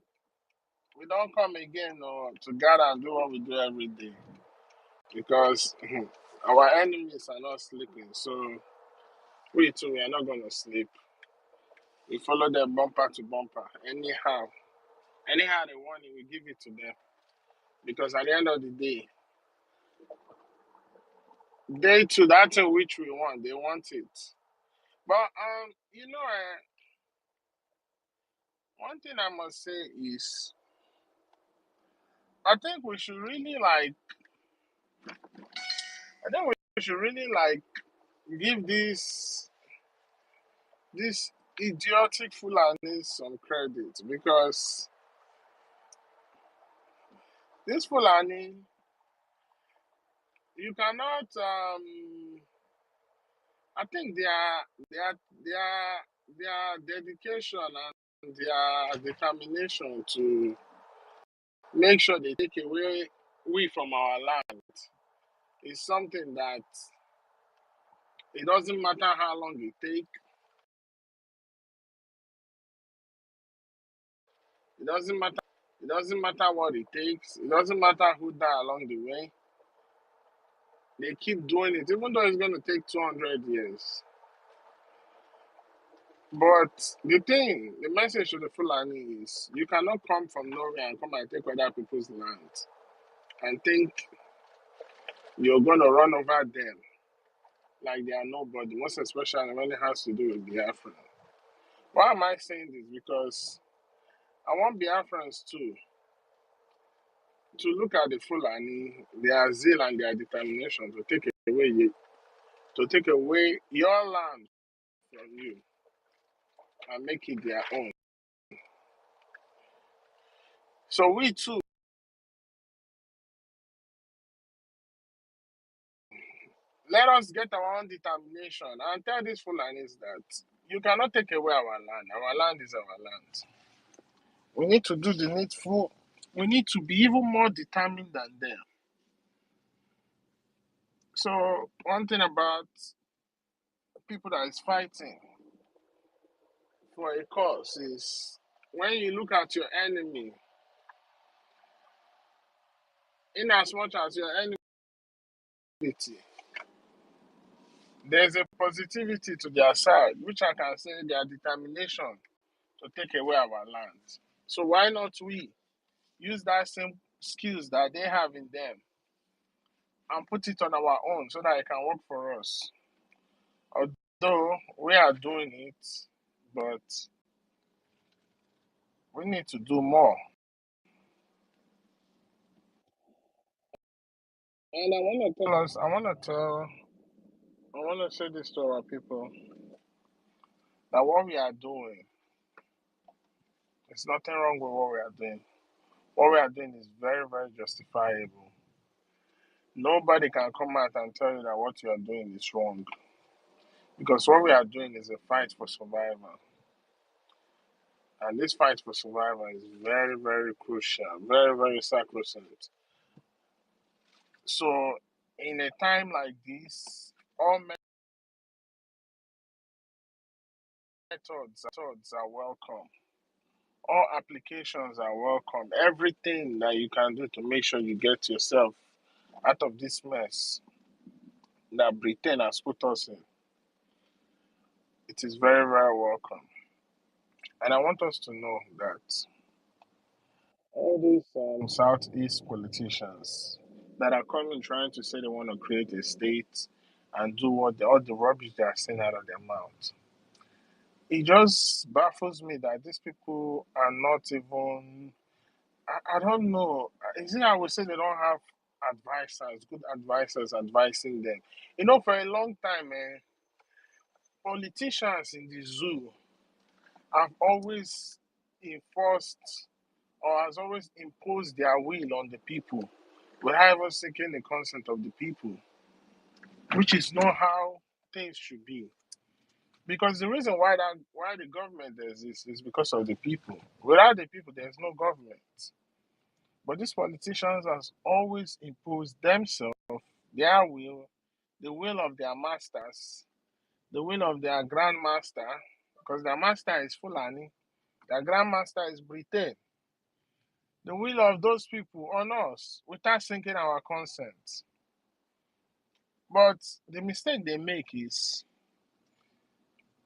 We don't come again to gather and do what we do every day because our enemies are not sleeping. So we too, we are not going to sleep. We follow them bumper to bumper. Anyhow they want it, we give it to them. Because at the end of the day, they too, that's in which we want. They want it. But one thing I must say is, I think we should really give this idiotic Fulani some credit because this Fulani, you cannot. I think their dedication and their determination to make sure they take away we from our land is something that It doesn't matter how long it takes. It doesn't matter. It doesn't matter what it takes. It doesn't matter who die along the way. They keep doing it, even though it's going to take 200 years. But the message to the Fulani is you cannot come from nowhere and come and take other people's land and think you're going to run over them like they are nobody, most especially when it has to do with Biafra. Why am I saying this? Because I want Biafrans to look at the Fulani, their zeal and their determination to take away your land from you and make it their own. So we too, let us get our own determination and tell these Fulanis that you cannot take away our land. Our land is our land. We need to do the needful. We need to be even more determined than them. So one thing about people that is fighting for a cause is when you look at your enemy, in as much as your enemy, there's a positivity to their side, which I can say their determination to take away our land. So why not we use that same skills that they have in them and put it on our own so that it can work for us? Although we are doing it, but we need to do more. And I want to say this to our people that what we are doing, there's nothing wrong with what we are doing. What we are doing is very, very justifiable. Nobody can come out and tell you that what you are doing is wrong. Because what we are doing is a fight for survival. And this fight for survival is very, very crucial, very, very sacrosanct. So, in a time like this, all methods are welcome. All applications are welcome. Everything that you can do to make sure you get yourself out of this mess that Britain has put us in, it is very, very welcome. And I want us to know that all these Southeast politicians that are coming trying to say they want to create a state and do all the rubbish they are saying out of their mouth, it just baffles me that these people are not even. I don't know. Is it I would say they don't have advisors, good advisors advising them? You know, for a long time, politicians in the zoo have always enforced or has always imposed their will on the people without even seeking the consent of the people, which is not how things should be. Because the reason why the government does this is because of the people. Without the people, there's no government. But these politicians has always imposed themselves, their will, the will of their masters, the will of their grandmaster, because their master is Fulani, their grandmaster is Britain. The will of those people on us without seeking our consent. But the mistake they make is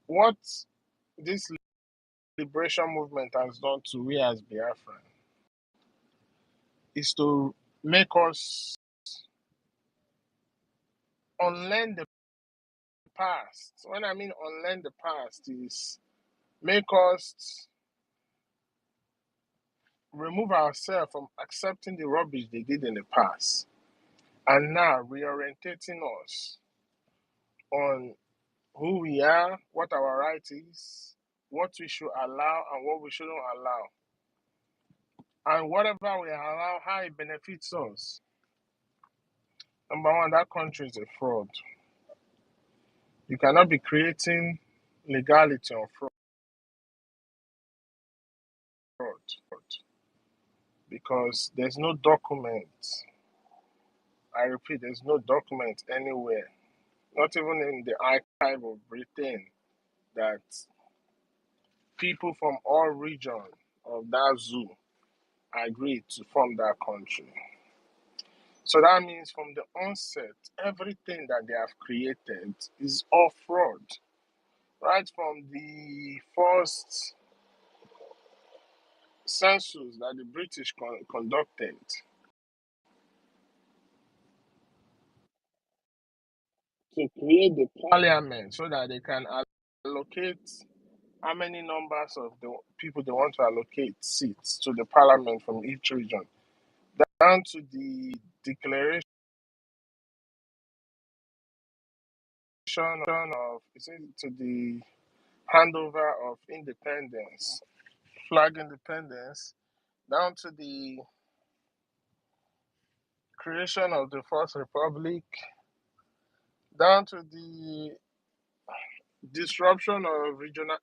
what this liberation movement has done to we as Biafran is to make us unlearn the past. When I mean unlearn the past is make us remove ourselves from accepting the rubbish they did in the past and now reorientating us on who we are, what our right is, what we should allow and what we shouldn't allow. And whatever we allow, how it benefits us. Number one, that country is a fraud. You cannot be creating legality on fraud because there's no document. I repeat, there's no document anywhere not even in the archive of Britain, that people from all regions of that zoo agreed to form that country. So that means from the onset, everything that they have created is all fraud. Right from the first census that the British conducted to create the parliament so that they can allocate how many numbers of the people they want to allocate seats to the parliament from each region, down to the declaration of, to the handover of independence, flag independence, down to the creation of the First Republic, down to the disruption of regional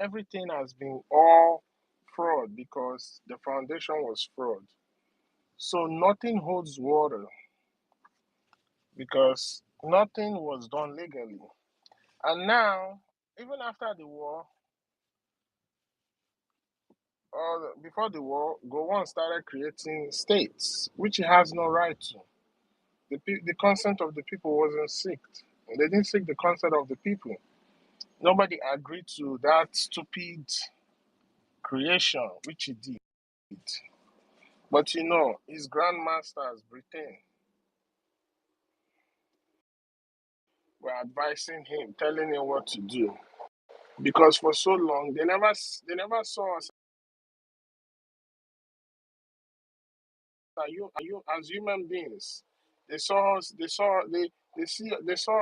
everything has been all fraud because the foundation was fraud. So nothing holds water because nothing was done legally. And now, even after the war, or before the war, Gowon started creating states, which he has no right to. The consent of the people wasn't sought. They didn't seek the consent of the people. Nobody agreed to that stupid creation, which he did. But you know, his grandmasters, Britain, were advising him, telling him what to do. Because for so long, they never saw us as human beings. They saw us. They saw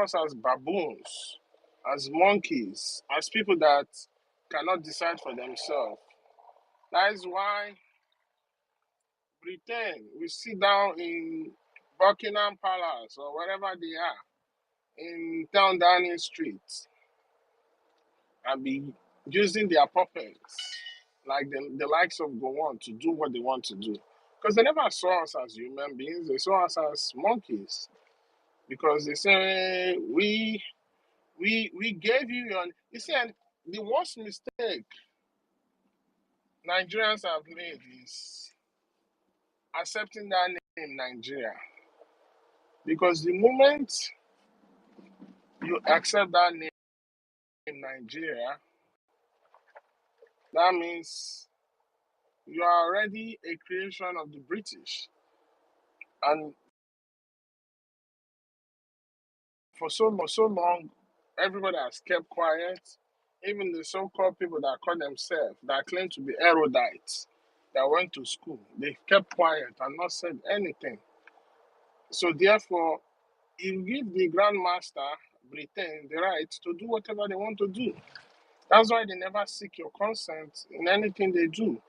us as baboons, as monkeys, as people that cannot decide for themselves. That is why Britain we sit down in Buckingham Palace or wherever they are in Town Downing Street and be using their puppets like the likes of Gowon to do what they want to do. Because they never saw us as human beings, they saw us as monkeys. Because they say we gave you your you see, and the worst mistake Nigerians have made is accepting that name Nigeria. Because the moment you accept that name Nigeria, that means you are already a creation of the British. And for so long, everybody has kept quiet. Even the so-called people that call themselves, that claim to be erudites, that went to school, they kept quiet and not said anything. So therefore, you give the Grandmaster, Britain, the right to do whatever they want to do. That's why they never seek your consent in anything they do.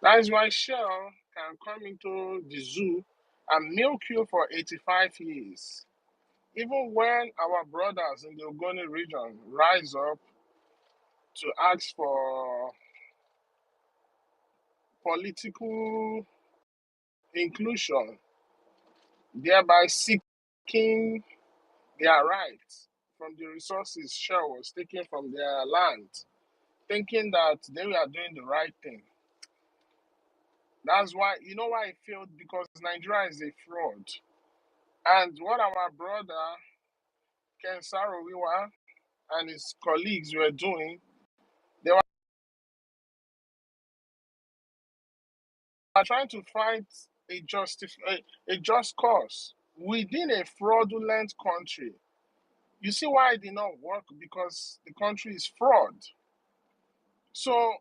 That is why Shell can come into the zoo and milk you for 85 years. Even when our brothers in the Ogoni region rise up to ask for political inclusion, thereby seeking their rights from the resources Shell was taking from their land, thinking that they were doing the right thing. That's why, you know why it failed? Because Nigeria is a fraud. And what our brother Ken Saro-Wiwa and his colleagues were doing, they were trying to fight a just cause within a fraudulent country. You see why it did not work? Because the country is fraud. So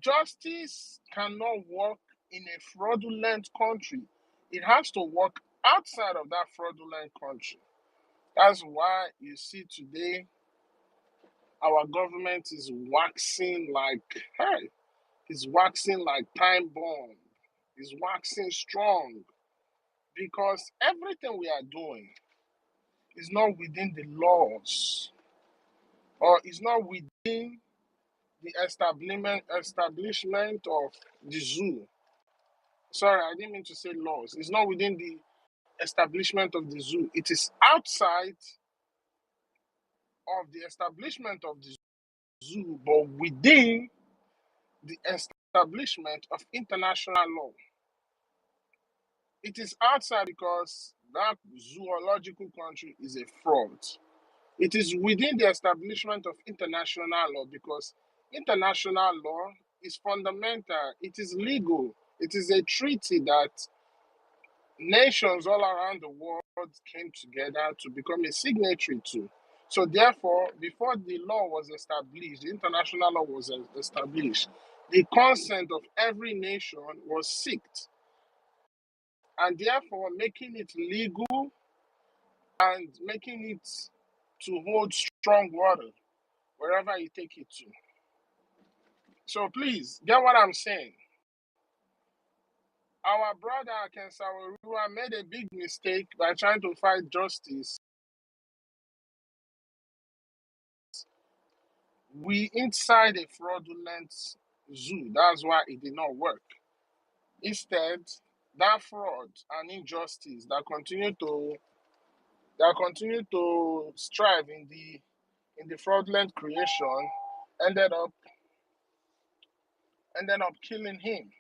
justice cannot work in a fraudulent country. It has to work outside of that fraudulent country. That's why you see today our government is waxing like, hey, it's waxing like time bomb. It's waxing strong because everything we are doing is not within the laws or is not within the establishment of the zoo. Sorry, I didn't mean to say laws. It's not within the establishment of the zoo. It is outside of the establishment of the zoo, but within the establishment of international law. It is outside because that zoological country is a fraud. It is within the establishment of international law because international law is fundamental. It is legal. It is a treaty that nations all around the world came together to become a signatory to. So therefore, before the law was established, the international law was established, the consent of every nation was sought, and therefore making it legal and making it to hold strong water wherever you take it to. So please, get what I'm saying. Our brother Ken Sawarua made a big mistake by trying to fight justice. We inside a fraudulent zoo. That's why it did not work. Instead, that fraud and injustice that continue to strive in the fraudulent creation ended up killing him.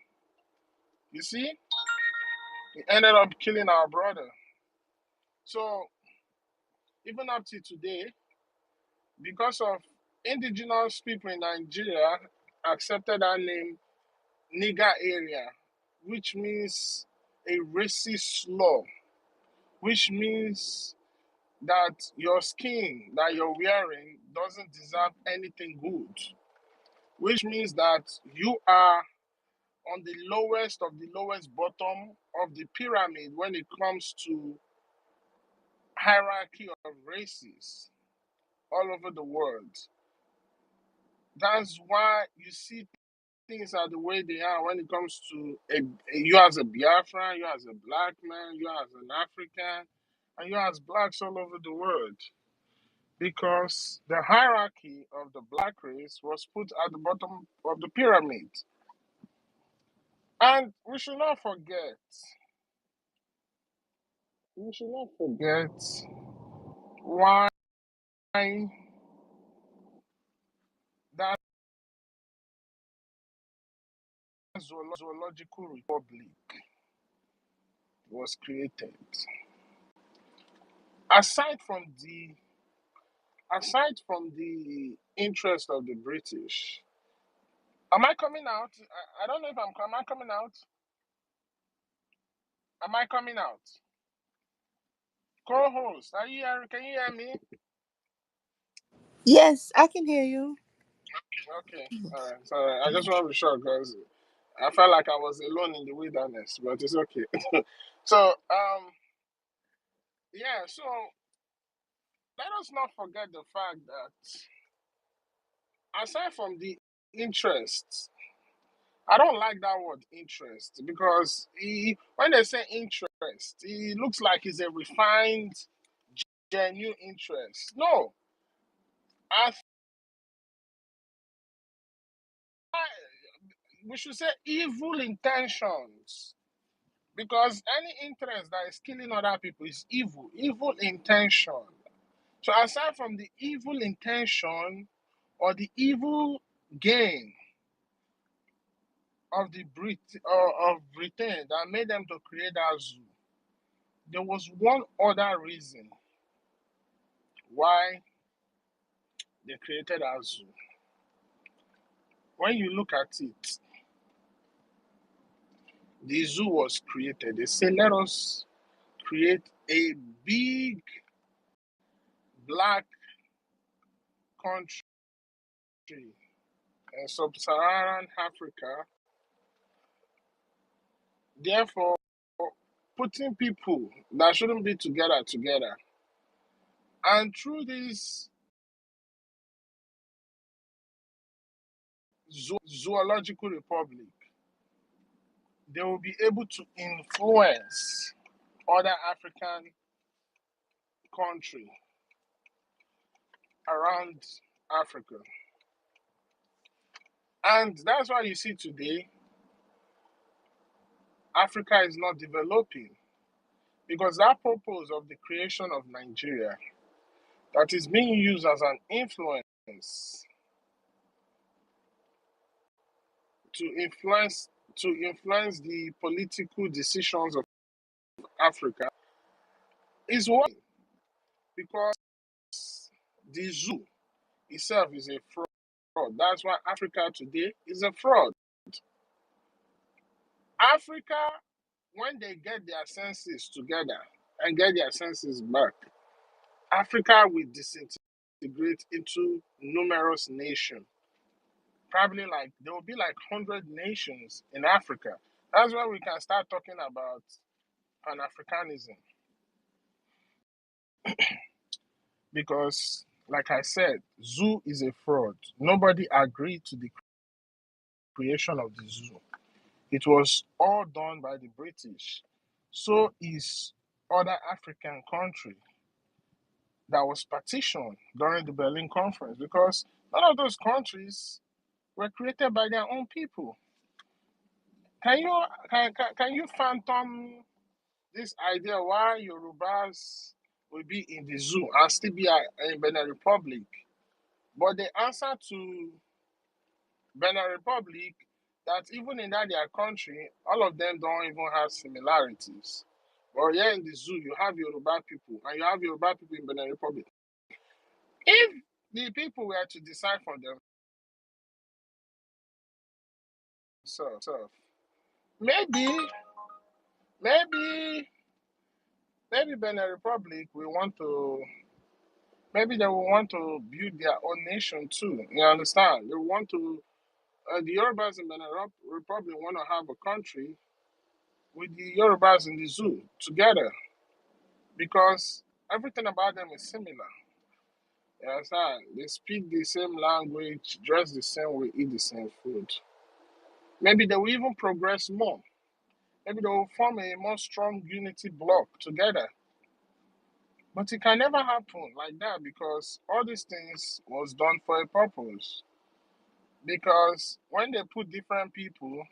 You see, it ended up killing our brother. So even up to today, because of indigenous people in Nigeria accepted that name nigger area, which means a racist slur, which means that your skin that you're wearing doesn't deserve anything good, which means that you are on the lowest of the lowest bottom of the pyramid when it comes to hierarchy of races all over the world. That's why you see things are the way they are when it comes to you as a Biafran, you as a black man, you as an African, and you as blacks all over the world. Because the hierarchy of the black race was put at the bottom of the pyramid. And we should not forget why that zoological republic was created. Aside from the interest of the British, am I coming out? I don't know if am I coming out? Am I coming out? Co-host, are you here? Can you hear me? Yes, I can hear you. Okay, all right. Sorry, I just want to be sure because I felt like I was alone in the wilderness, but it's okay. So, yeah. So let us not forget the fact that aside from the interest, I don't like that word interest because when they say interest, it looks like it's a refined, genuine interest. No, I we should say evil intentions because any interest that is killing other people is evil intention. So aside from the evil intention or the evil gain of of Britain that made them to create that zoo, there was one other reason why they created that zoo. When you look at it, the zoo was created. They say, let us create a big black country in sub-Saharan Africa, therefore putting people that shouldn't be together. And through this zoological republic, they will be able to influence other African countries around Africa. And that's why you see today, Africa is not developing Because that purpose of the creation of Nigeria that is being used as an influence to influence the political decisions of Africa is what, because the zoo itself is a fraud. That's why Africa today is a fraud. Africa, when they get their senses together and get their senses back, Africa will disintegrate into numerous nations. Probably like there will be like 100 nations in Africa. That's why we can start talking about Pan-Africanism. Because, like I said, zoo is a fraud. Nobody agreed to the creation of the zoo. It was all done by the British. So is other African country that was partitioned during the Berlin Conference, because none of those countries were created by their own people. Can you fathom this idea why Yorubas will be in the zoo and still be in Benin Republic? But the answer to Benin Republic, that even in that their country, all of them don't even have similarities. But here in the zoo, you have Yoruba people, and you have Yoruba people in Benin Republic. If the people were to decide for themselves, maybe, maybe, maybe Benin Republic will want to, maybe they will want to build their own nation too. You understand? They want to, the Yorubas in Benin Republic want to have a country with the Yorubas in the zoo together, because everything about them is similar. You understand? They speak the same language, dress the same way, eat the same food. Maybe they will even progress more. Maybe they will form a more strong unity block together. But it can never happen like that, because all these things was done for a purpose. Because when they put different people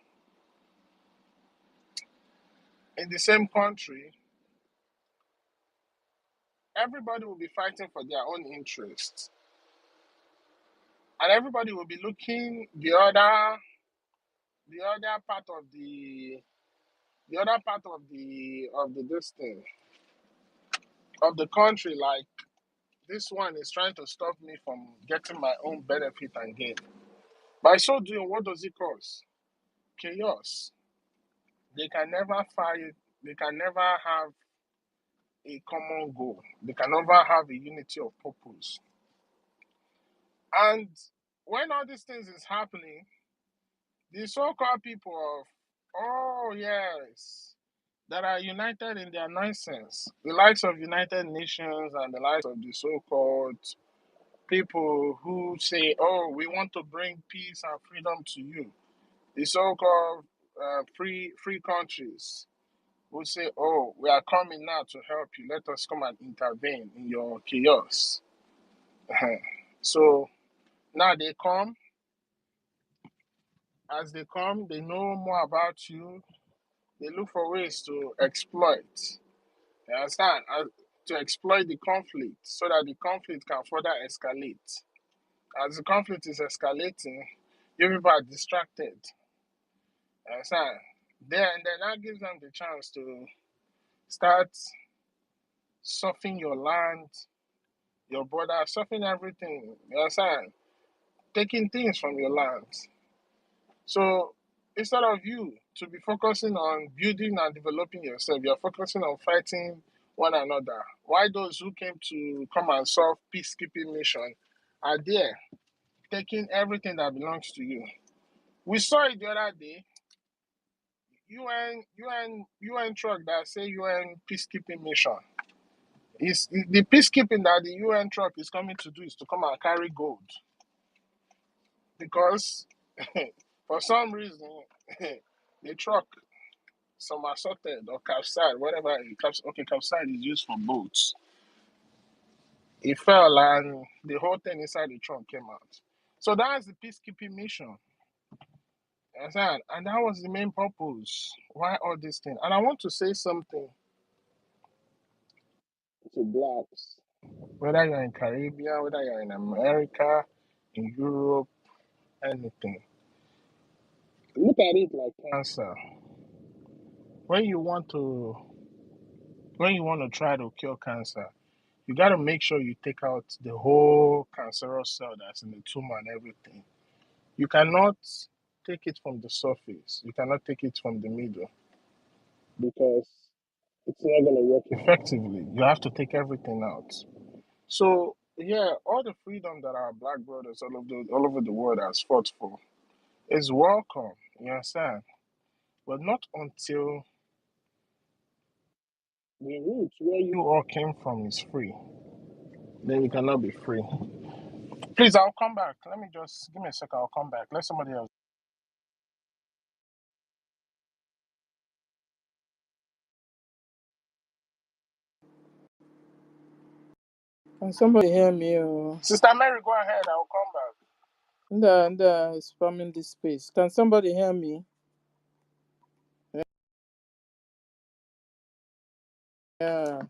in the same country, everybody will be fighting for their own interests. And everybody will be looking the other part of the this thing of the country, like, this one is trying to stop me from getting my own benefit and gain. By so doing, what does it cause? Chaos. They can never fight, they can never have a common goal. They can never have a unity of purpose. And when all these things is happening, the so-called people of, oh yes, that are united in their nonsense, the likes of United Nations and the likes of the so-called people who say, oh, we want to bring peace and freedom to you. The so-called free countries who say, oh, we are coming now to help you. Let us come and intervene in your chaos. So now they come. As they come, they know more about you. They look for ways to exploit. You understand? To exploit the conflict so that the conflict can further escalate. As the conflict is escalating, you people are distracted. You understand? Then that gives them the chance to start surfing your land, your border, surfing everything. You understand? Taking things from your land. So instead of you to be focusing on building and developing yourself, you're focusing on fighting one another. Why those who came to come and solve peacekeeping mission are there, taking everything that belongs to you? We saw it the other day. UN truck that say UN peacekeeping mission. Is the peacekeeping that the UN truck is coming to do is to come and carry gold, because for some reason the truck, some assorted or capside, whatever. Capside is used for boats. It fell and the whole thing inside the trunk came out. So that's the peacekeeping mission. Understand? And that was the main purpose. Why all this thing? And I want to say something. to blacks, whether you're in Caribbean, whether you're in America, in Europe, anything. Look at it like cancer. When you want to try to cure cancer, you got to make sure you take out the whole cancerous cell that's in the tumor and everything. You cannot take it from the surface. You cannot take it from the middle because it's not going to work effectively. You have to take everything out. So yeah, all the freedom that our black brothers all over the world has fought for is welcome. You understand? But not until the roots where you all came from is free. Then you cannot be free. Please, I'll come back. Let me just give me a second. I'll come back. Let somebody else. Can somebody hear me? Or Sister Mary, go ahead. I'll come back. is spamming this space. Can somebody hear me? Yeah.